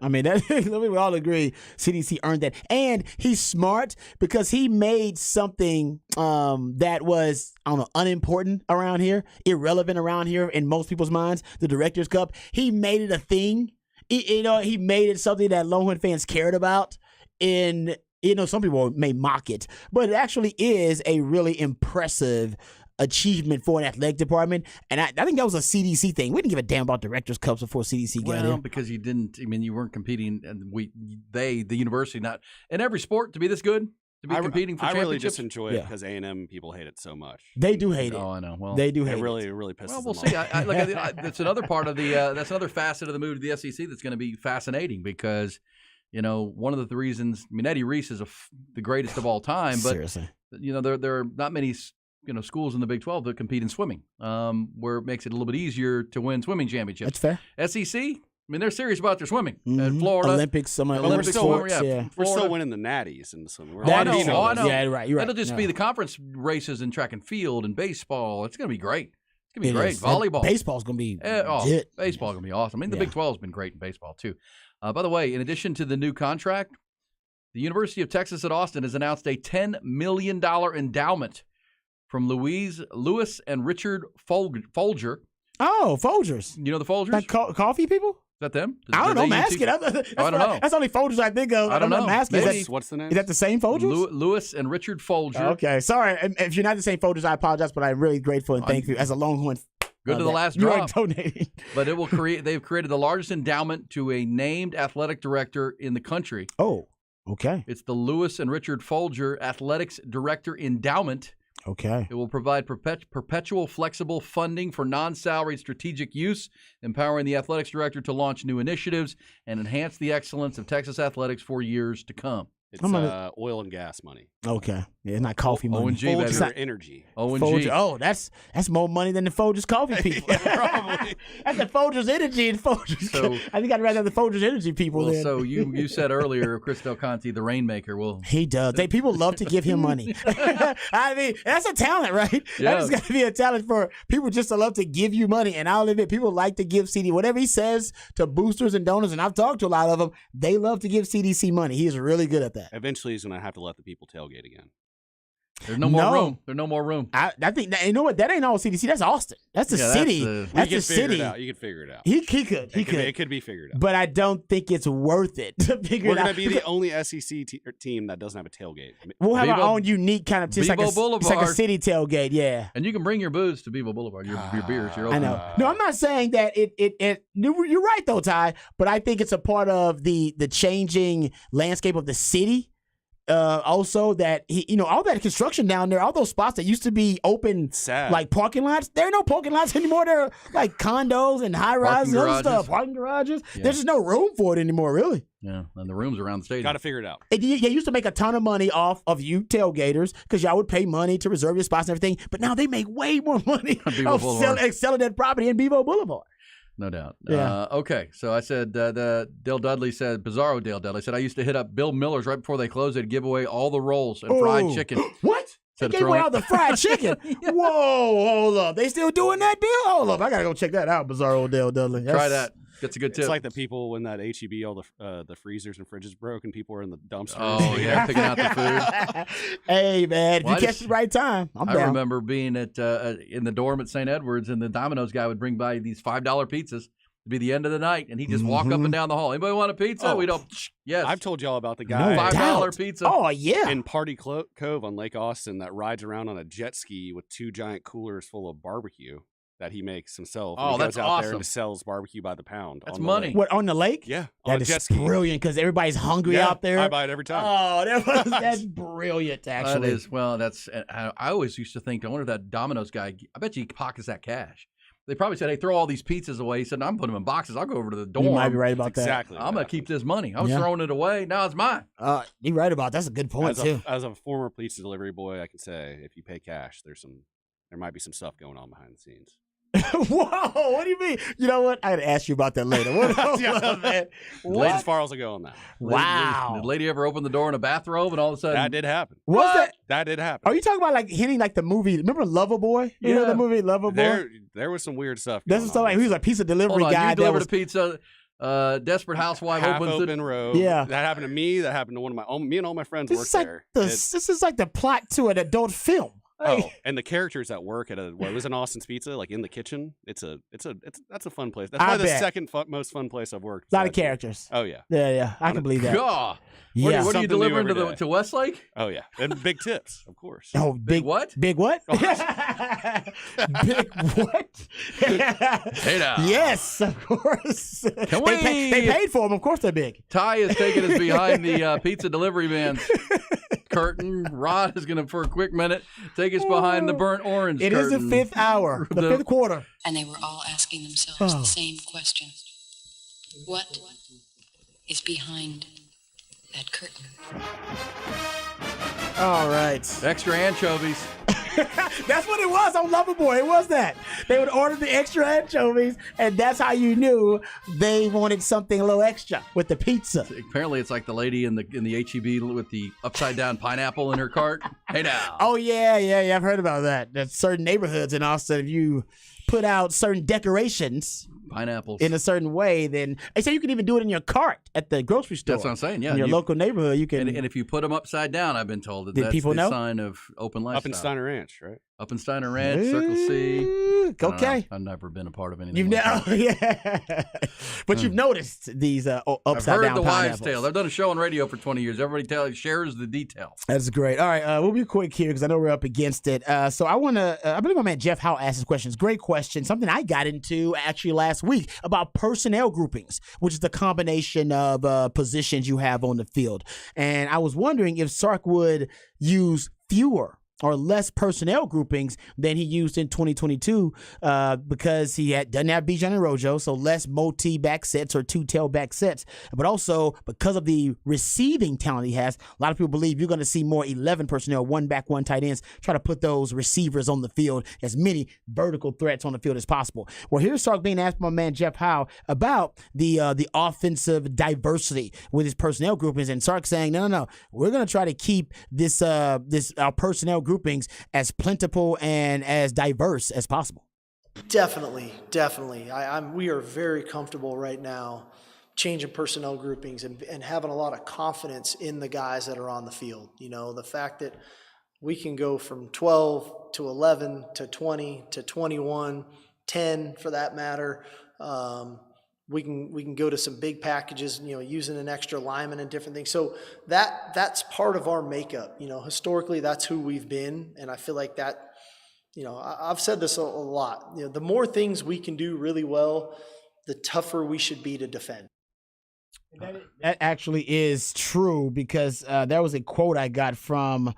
I mean, we all agree CDC earned that. And he's smart because he made something that was, I don't know, unimportant around here, irrelevant around here in most people's minds, the Directors Cup. He made it a thing. He made it something that Longhorn fans cared about. Some people may mock it, but it actually is a really impressive achievement for an athletic department, and I think that was a CDC thing. We didn't give a damn about Directors Cups before CDC got in. Because you didn't. I mean, you weren't competing, and the university, not in every sport to be this good, to be competing for championships. I really just enjoy it because A&M people hate it so much. They do hate it. Oh, I know. Well, they do hate it. It really pisses Well, we'll them see. off. That's another part of the. That's another facet of the move to the SEC that's going to be fascinating because, one of the reasons. I mean, Eddie Reese is the greatest of all time, but seriously, there are not many. Schools in the Big 12 that compete in swimming, where it makes it a little bit easier to win swimming championships. That's fair. SEC, I mean, they're serious about their swimming. Mm-hmm. Florida, Olympics, Olympic sports, swimmer, We're still winning the natties in the swimming. I know. Yeah, right. You're right. That'll just be the conference races in track and field and baseball. It's going to be great. It's going to be great. Volleyball. Baseball's going to be baseball's going to be awesome. I mean, the Big 12 has been great in baseball, too. By the way, in addition to the new contract, the University of Texas at Austin has announced a $10 million endowment from Lewis and Richard Folger. Oh, Folgers. You know the Folgers? Like coffee people? Is that them? I don't know. I'm asking. I don't know. That's only Folgers I think of. I don't know. I'm asking. What's the name? Is that the same Folgers? Lewis and Richard Folger. Okay. Sorry. If you're not the same Folgers, I apologize, but I'm really grateful and thankful as a Longhorn. Good to the last you drop. are donating. But it will they've created the largest endowment to a named athletic director in the country. Oh, okay. It's the Lewis and Richard Folger Athletics Director Endowment. Okay. It will provide perpetual flexible funding for non-salaried strategic use, empowering the athletics director to launch new initiatives and enhance the excellence of Texas athletics for years to come. It's oil and gas money. Okay. Yeah, it's not coffee money. O&G, baby. Folger Energy. O&G. Oh, that's more money than the Folgers coffee people. Probably. That's the Folgers Energy and Folgers. So, I think I'd rather have the Folgers Energy people. Well, so you said earlier, Chris Del Conte, the Rainmaker, he does. People love to give him money. I mean, that's a talent, right? Yeah. That's got to be a talent for people just to love to give you money. And I'll admit, people like to give CD whatever he says to boosters and donors. And I've talked to a lot of them. They love to give CDC money. He is really good at that. Eventually, he's going to have to let the people tailgate again. There's no more room. There's no more room. I think that, you know what? That ain't all CDC. That's Austin. That's the city. That's the city. You can figure it out. He could. It could be figured out. But I don't think it's worth it to figure We're it out. going to be the only SEC team that doesn't have a tailgate. We'll have our own unique kind of. It's like Boulevard. It's like a city tailgate. Yeah. And you can bring your booze to Bevo Boulevard. Your beers. Your open. I know. No, I'm not saying that it. You're right though, Ty. But I think it's a part of the changing landscape of the city. Also, that all that construction down there, all those spots that used to be open, like parking lots, there are no parking lots anymore. They're like condos and high rises and other stuff, parking garages. Yeah. There's just no room for it anymore, really. Yeah, and the rooms around the stadium. Got to figure it out. You used to make a ton of money off of you tailgaters because y'all would pay money to reserve your spots and everything. But now they make way more money off selling that property in Bevo Boulevard. No doubt. Yeah. Okay, so I said, Dale Dudley said, Bizarro Dale Dudley said, I used to hit up Bill Miller's right before they closed. They'd give away all the rolls and fried chicken. What? They gave away all the fried chicken? Yeah. Whoa, hold up. They still doing that, Bill? Hold up. I got to go check that out, Bizarro Dale Dudley. Try that. Gets a good tip. It's like the people when that HEB, all the freezers and fridges broke and people were in the dumpster. Oh, yeah, picking out the food. Hey, man, if you catch the right time, I'm down. I remember being at in the dorm at St. Edwards, and the Domino's guy would bring by these $5 pizzas. It'd be the end of the night, and he'd just walk up and down the hall. Anybody want a pizza? Oh. We don't. Yes. I've told y'all about the guy. $5 pizza. Oh, yeah. In Party Cove on Lake Austin that rides around on a jet ski with 2 giant coolers full of barbecue that he makes himself. Oh, and he goes that's out awesome. there and sells barbecue by the pound. That's on money. The What, on the lake? Yeah. On That a jet is ski. brilliant because everybody's hungry Yeah, out there. I buy it every time. Oh, that's brilliant, actually. That is. Well, that's. I always used to think, I wonder if that Domino's guy, I bet you he pockets that cash. They probably said, hey, throw all these pizzas away. He said, no, I'm putting them in boxes. I'll go over to the dorm. You might be right about that. Exactly. I'm going to keep this money. I was throwing it away. Now it's mine. You're right about that. That's a good point, too. As a former pizza delivery boy, I can say if you pay cash, there might be some stuff going on behind the scenes. Whoa, what do you mean? You know what? I got to ask you about that later. What man? Ladies as far as I go on that. Wow. Did the lady ever open the door in a bathrobe and all of a sudden? That did happen. That did happen. Are you talking about like hitting like the movie? Remember Loverboy? You know the movie Loverboy? There was some weird stuff. That's stuff like he was a pizza delivery guy. You delivered a pizza. Desperate housewife half opens open road. Yeah, that happened to me. That happened to one of my own. Me and all my friends worked there. This is like the plot to an adult film. Oh, and the characters that work at it was in Austin's Pizza, like in the kitchen. That's a fun place. That's probably the second most fun place I've worked. A lot of characters. Oh yeah. Yeah. I can believe that. God. Yeah. What are you delivering to Westlake? Oh yeah, and big tips, of course. Oh, big what? Big what? Oh. Big what? Hey now. Yes, of course. Can they paid for them. Of course, they're big. Ty is taking us behind the pizza delivery man's curtain. Rod is going to, for a quick minute, take us behind the burnt orange It curtain. is the fifth hour, the fifth quarter. And they were all asking themselves the same question. What is behind that curtain? All right. Extra anchovies. That's what it was on Loverboy. It was that. They would order the extra anchovies, and that's how you knew they wanted something a little extra with the pizza. Apparently, it's like the lady in the HEB with the upside down pineapple in her cart. Hey now. Oh yeah. I've heard about that. That certain neighborhoods in Austin, if you put out certain decorations, pineapples in a certain way, then they say you can even do it in your cart at the grocery store. That's what I'm saying. Yeah, in your local neighborhood, you can. And if you put them upside down, I've been told that's people the know? sign of open lifestyle. Up in Steiner Ranch, right? Up in Steiner Ranch, Circle C. Okay. I've never been a part of anything. You've never, yeah. But you've noticed these upside down I've heard the pineapples. wives' tale. I've done a show on radio for 20 years. Everybody shares the details. That's great. All right, we'll be quick here because I know we're up against it. So I want to. I believe my man Jeff Howe asked this question. It's a great question. Something I got into actually last week about personnel groupings, which is the combination of positions you have on the field. And I was wondering if Sark would use fewer or less personnel groupings than he used in 2022 because he doesn't have Bijan and Rojo, so less multi-back sets or two tailback sets. But also because of the receiving talent he has, a lot of people believe you're going to see more 11 personnel, one back, one tight ends, try to put those receivers on the field, as many vertical threats on the field as possible. Well, here's Sark being asked by my man Jeff Howe about the offensive diversity with his personnel groupings, and Sark saying, no, we're going to try to keep this our personnel groupings as plentiful and as diverse as possible. Definitely. We are very comfortable right now changing personnel groupings and having a lot of confidence in the guys that are on the field. You know, the fact that we can go from 12 to 11 to 20 to 21, 10 for that matter. We can go to some big packages, using an extra lineman and different things. So that's part of our makeup. Historically, that's who we've been, and I feel like that. I've said this a lot. The more things we can do really well, the tougher we should be to defend. That actually is true, because there was a quote I got from,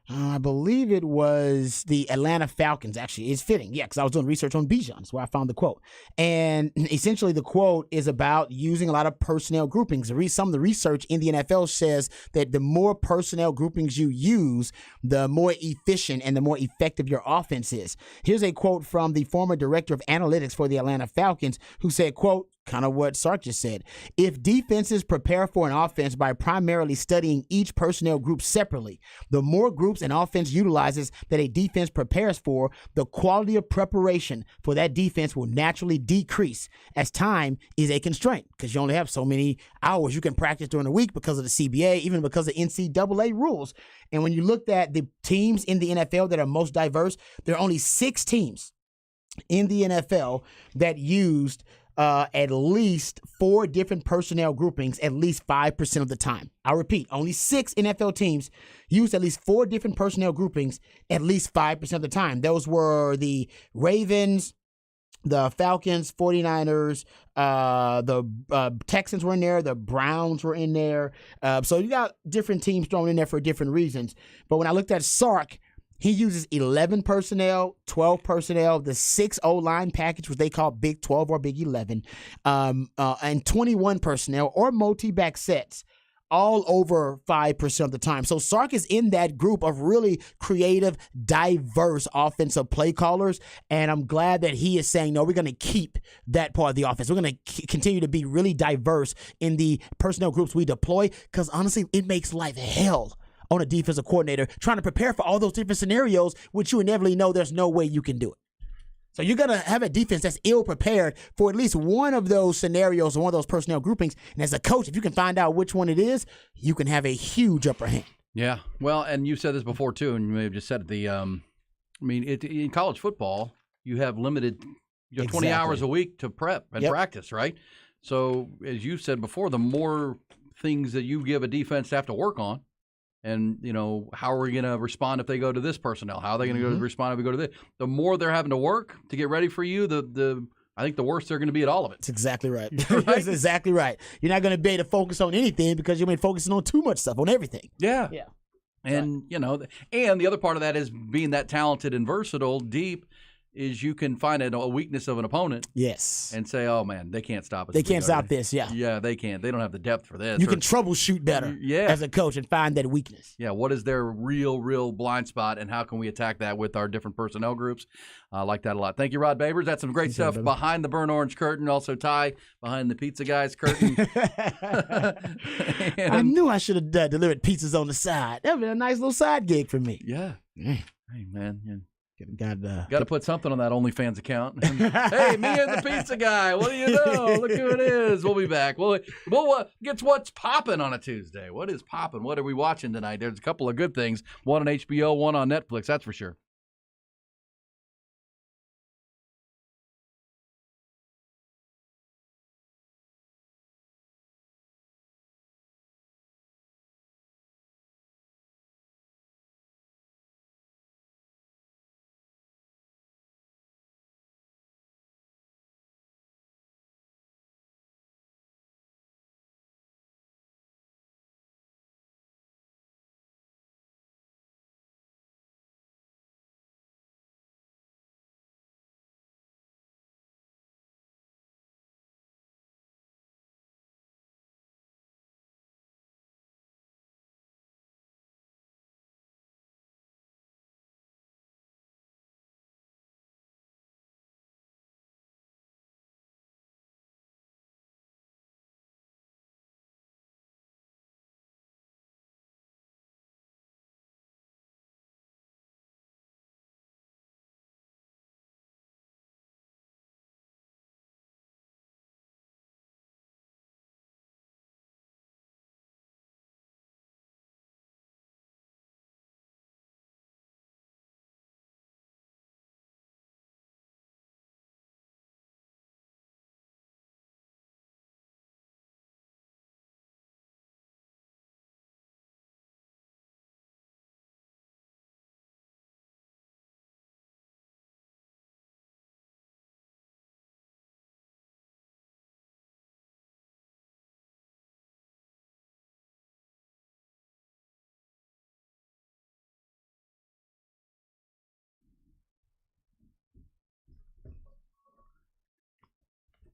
I believe it was the Atlanta Falcons. Actually, it's fitting. Yeah, because I was doing research on Bijan. That's where I found the quote. And essentially the quote is about using a lot of personnel groupings. Some of the research in the NFL says that the more personnel groupings you use, the more efficient and the more effective your offense is. Here's a quote from the former director of analytics for the Atlanta Falcons, who said, quote, kind of what Sark just said, if defenses prepare for an offense by primarily studying each personnel group separately, the more groups an offense utilizes that a defense prepares for, the quality of preparation for that defense will naturally decrease, as time is a constraint, because you only have so many hours you can practice during the week because of the CBA, even because of NCAA rules. And when you looked at the teams in the NFL that are most diverse, there are only 6 teams in the NFL that used at least 4 different personnel groupings at least 5% of the time. I'll repeat, only 6 NFL teams used at least 4 different personnel groupings at least 5% of the time. Those were the Ravens, the Falcons, 49ers, the Texans were in there, the Browns were in there. So you got different teams thrown in there for different reasons. But when I looked at Sark, he uses 11 personnel, 12 personnel, the 6 O-line package, which they call Big 12 or Big 11, and 21 personnel or multi-back sets, all over 5% of the time. So Sark is in that group of really creative, diverse offensive play callers, and I'm glad that he is saying, no, we're going to keep that part of the offense. We're going to continue to be really diverse in the personnel groups we deploy, because honestly, it makes life hell on a defensive coordinator trying to prepare for all those different scenarios, which you inevitably know there's no way you can do it. So you're going to have a defense that's ill-prepared for at least one of those scenarios or one of those personnel groupings. And as a coach, if you can find out which one it is, you can have a huge upper hand. Yeah. Well, and you said this before, too, and you may have just said it. In college football, you have limited 20 hours a week to prep and practice, right? So as you said before, the more things that you give a defense to have to work on, and, how are we going to respond if they go to this personnel? How are they going to respond if we go to this? The more they're having to work to get ready for you, I think the worse they're going to be at all of it. That's exactly right. That's exactly right. You're not going to be able to focus on anything because you've been focusing on too much stuff, on everything. Yeah. And, and the other part of that is being that talented and versatile, deep, is you can find a weakness of an opponent. Yes. And say, oh, man, they can't stop us. They can't stop this, yeah. Yeah, they can't. They don't have the depth for this. You can troubleshoot better as a coach and find that weakness. Yeah, what is their real blind spot, and how can we attack that with our different personnel groups? I like that a lot. Thank you, Rod Babers. That's some great stuff behind the burnt orange curtain. Also, Ty behind the pizza guy's curtain. I knew I should have delivered pizzas on the side. That would be a nice little side gig for me. Yeah. Hey, man. Yeah. Got to put something on that OnlyFans account. Hey, me and the pizza guy. What do you know? Look who it is. We'll be back. We'll get what's popping on a Tuesday. What is popping? What are we watching tonight? There's a couple of good things. One on HBO, one on Netflix. That's for sure.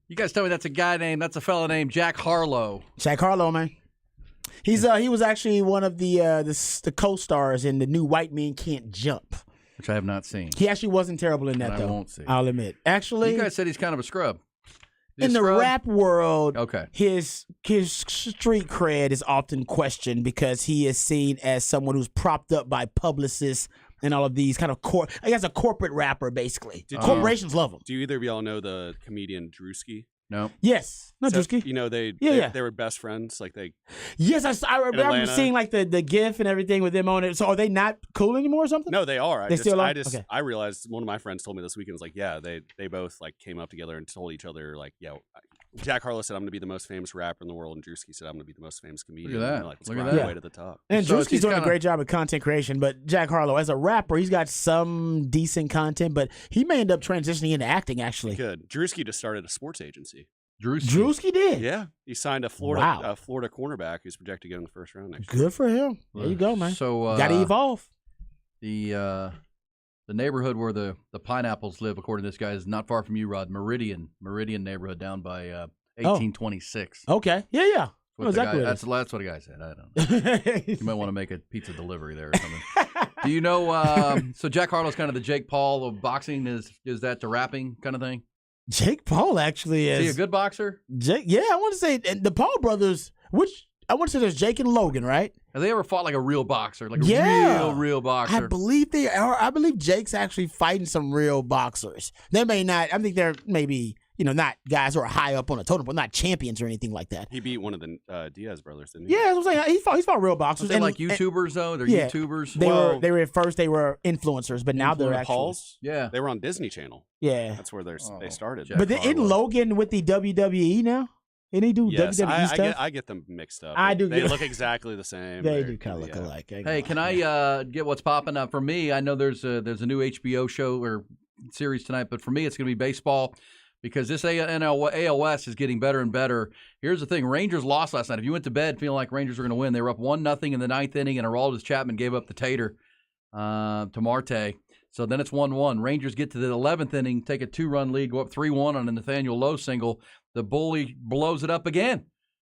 You guys tell me that's a fella named Jack Harlow. Jack Harlow, man. He was actually one of the co-stars in the new White Men Can't Jump, which I have not seen. He actually wasn't terrible in that, though. I won't see. I'll admit. Actually, you guys said he's kind of a scrub. In the rap world, okay, his street cred is often questioned because he is seen as someone who's propped up by publicists and all of these kind of I guess a corporate rapper, basically. Corporations love him. Do either of y'all know the comedian Drewski? No. Yes. No, So, Drewski. You know, they were best friends. Like they. Yes, I remember seeing like the GIF and everything with them on it. So are they not cool anymore or something? No, they are. They still are? Okay. I realized one of my friends told me this weekend was like, yeah, they both like came up together and told each other like, yeah, Jack Harlow said I'm going to be the most famous rapper in the world, and Drewski said I'm going to be the most famous comedian. Look at that. And like, Look at that. that. Way to the top. And So Drewski's doing a great job of content creation, but Jack Harlow, as a rapper, he's got some decent content, but he may end up transitioning into acting, actually. Good. Drewski just started a sports agency. Drewski did? Yeah. He signed a Florida cornerback who's projected to get in the first round next year. Good for him. There you go, man. So got to evolve. The neighborhood where the pineapples live, according to this guy, is not far from you, Rod. Meridian neighborhood down by 1826. Okay. Yeah. Exactly. That's what the guy said. I don't know. You might want to make a pizza delivery there or something. Do you know? So Jack Harlow's kind of the Jake Paul of boxing. Is that the rapping kind of thing? Jake Paul actually is. Is he a good boxer? Jake, yeah, I want to say the Paul brothers. I want to say there's Jake and Logan, right? Have they ever fought like a real boxer, like a real boxer? I believe they are. I believe Jake's actually fighting some real boxers. They may not. I think they're maybe not guys who are high up on a totem, but not champions or anything like that. He beat one of the Diaz brothers, didn't he? Yeah, that's what I'm saying. He's fought real boxers. They're like YouTubers though. They're YouTubers. They were at first they were influencers, but now they're actually Pauls. Yeah, they were on Disney Channel. Yeah, that's where they started. But isn't Logan with the WWE now? Didn't he do WWE stuff? I get them mixed up. I do. They look exactly the same. They do kind of look alike. Hey, can I get what's popping up for me? I know there's a new HBO show or series tonight, but for me it's going to be baseball. Because this ALS is getting better and better. Here's the thing. Rangers lost last night. If you went to bed feeling like Rangers were going to win, they were up 1-0 in the ninth inning, and Aroldis Chapman gave up the tater to Marte. So then it's 1-1. Rangers get to the 11th inning, take a 2-run lead, go up 3-1 on a Nathaniel Lowe single. The bully blows it up again,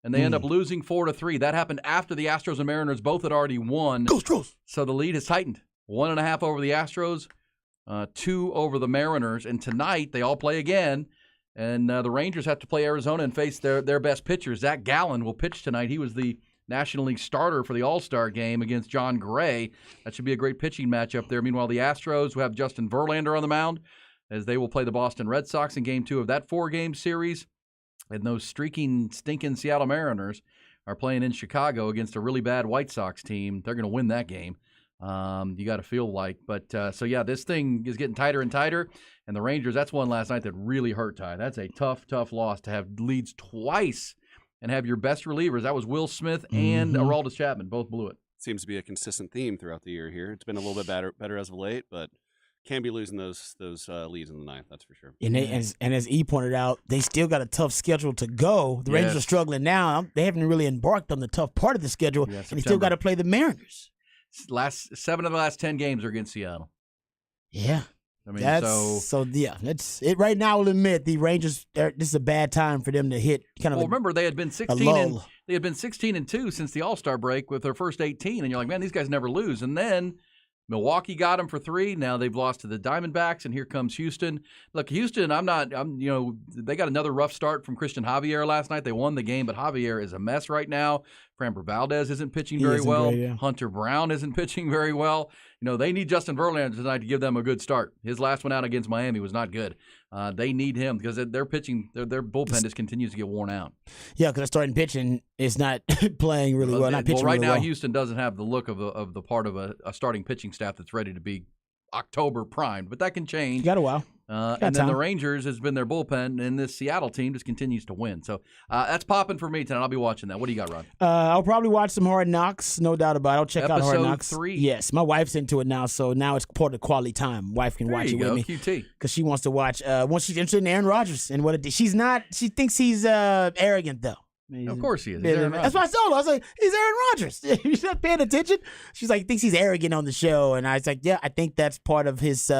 and they end up losing 4-3. That happened after the Astros and Mariners both had already won. Go Astros! So the lead has tightened. 1.5 over the Astros. 2 over the Mariners, and tonight they all play again, and the Rangers have to play Arizona and face their best pitcher. Zach Gallen will pitch tonight. He was the National League starter for the All-Star game against John Gray. That should be a great pitching matchup there. Meanwhile, the Astros, who have Justin Verlander on the mound, as they will play the Boston Red Sox in Game 2 of that 4-game series, and those stinking Seattle Mariners are playing in Chicago against a really bad White Sox team. They're going to win that game. You got to feel like. But, so, yeah, this thing is getting tighter and tighter. And the Rangers, that's one last night that really hurt, Ty. That's a tough loss to have leads twice and have your best relievers. That was Will Smith and Aroldis Chapman. Both blew it. Seems to be a consistent theme throughout the year here. It's been a little bit better as of late, but can be losing those leads in the ninth, that's for sure. And as E pointed out, they still got a tough schedule to go. The Rangers are struggling now. They haven't really embarked on the tough part of the schedule, and they still got to play the Mariners. 7 of the last 10 games are against Seattle. Yeah. I mean, that's it. Right now, I'll admit the Rangers. This is a bad time for them to hit kind of. Well, remember they had been 16-2 since the All-Star break with their first 18, and you're like, man, these guys never lose. And then Milwaukee got them for 3. Now they've lost to the Diamondbacks, and here comes Houston. Look, Houston, they got another rough start from Christian Javier last night. They won the game, but Javier is a mess right now. Framber Valdez isn't pitching very well. Great, yeah. Hunter Brown isn't pitching very well. They need Justin Verlander tonight to give them a good start. His last one out against Miami was not good. They need him because their pitching, their bullpen just continues to get worn out. Yeah, because starting pitching is not playing really well. Not pitching right really now, well. Houston doesn't have the look of the part of a starting pitching staff that's ready to be October primed, but that can change. You got a while. And then the Rangers has been their bullpen, and this Seattle team just continues to win. So that's popping for me tonight. I'll be watching that. What do you got, Ron? I'll probably watch some Hard Knocks, no doubt about it. I'll check out Hard Knocks. Episode 3. Yes, my wife's into it now, so now it's part of quality time. Wife can watch it with me. QT. Because she wants to watch. Once she's interested in Aaron Rodgers and what it did. She's not. She thinks he's arrogant though. Of course he is. That's what I told her. I was like, he's Aaron Rodgers. You're not paying attention. She's like, thinks he's arrogant on the show, and I was like, yeah, I think that's part of his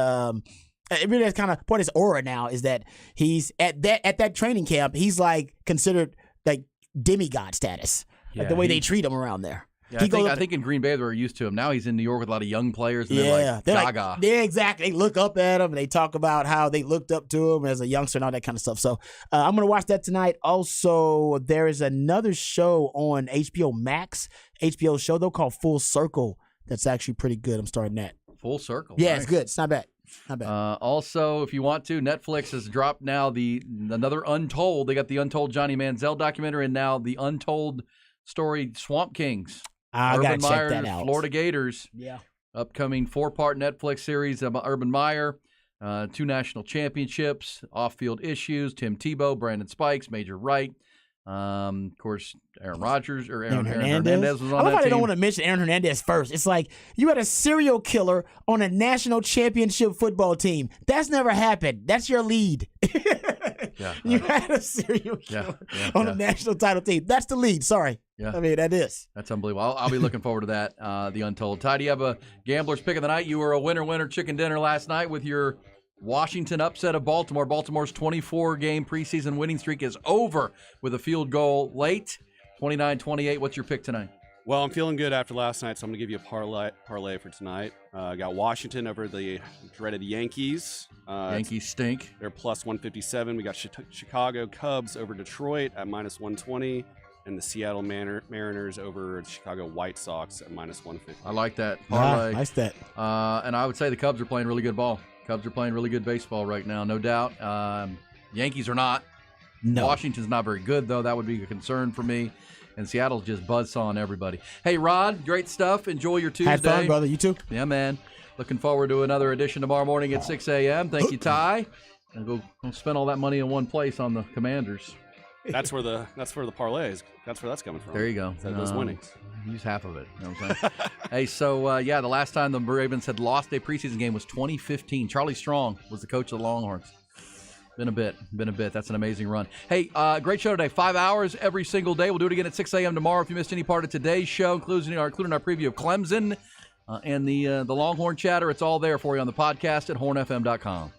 I mean, that's kind of part of his aura now is that he's at that training camp. He's like considered like demigod status, like the way they treat him around there. Yeah, I think in Green Bay they were used to him. Now he's in New York with a lot of young players. And they're like gaga. Yeah, exactly. They look up at him and they talk about how they looked up to him as a youngster and all that kind of stuff. So I'm going to watch that tonight. Also, there is another show on HBO Max, HBO show though called Full Circle. That's actually pretty good. I'm starting that. Full Circle. Yeah, nice. It's good. It's not bad. Not bad. Also, if you want to, Netflix has dropped now another Untold. They got the Untold Johnny Manziel documentary and now the Untold story Swamp Kings. I gotta Urban check Meyer, that out. Florida Gators. Yeah. Upcoming 4-part Netflix series about Urban Meyer, 2 national championships, off-field issues, Tim Tebow, Brandon Spikes, Major Wright. Of course, Aaron Rodgers or Aaron Hernandez was on I love that how they team. don't want to mention Aaron Hernandez first. It's like you had a serial killer on a national championship football team. That's never happened. That's your lead. You had a serial killer on a national title team. That's the lead. Sorry. Yeah. I mean, that is. That's unbelievable. I'll be looking forward to that, the Untold. Ty, do you have a gambler's pick of the night? You were a winner chicken dinner last night with your Washington upset of Baltimore. Baltimore's 24-game preseason winning streak is over with a field goal late, 29-28. What's your pick tonight? Well, I'm feeling good after last night, so I'm going to give you a parlay for tonight. I got Washington over the dreaded Yankees. Yankees stink. They're plus 157. We got Chicago Cubs over Detroit at minus 120. And the Seattle Mariners over the Chicago White Sox at minus 150. I like that parlay. Nice that. And I would say the Cubs are playing really good ball. Cubs are playing really good baseball right now, no doubt. Yankees are not. No. Washington's not very good, though. That would be a concern for me. And Seattle's just buzzsawing everybody. Hey, Rod, great stuff. Enjoy your Tuesday. Had fun, brother. You too? Yeah, man. Looking forward to another edition tomorrow morning at 6 a.m. Thank you, Ty. And go spend all that money in one place on the Commanders. That's where the parlay is. That's where that's coming from. There you go. Those winnings. Use half of it. You know what I'm saying? Hey, so, the last time the Ravens had lost a preseason game was 2015. Charlie Strong was the coach of the Longhorns. Been a bit. That's an amazing run. Hey, great show today. 5 hours every single day. We'll do it again at 6 a.m. tomorrow. If you missed any part of today's show, including our preview of Clemson and the Longhorn chatter, it's all there for you on the podcast at hornfm.com.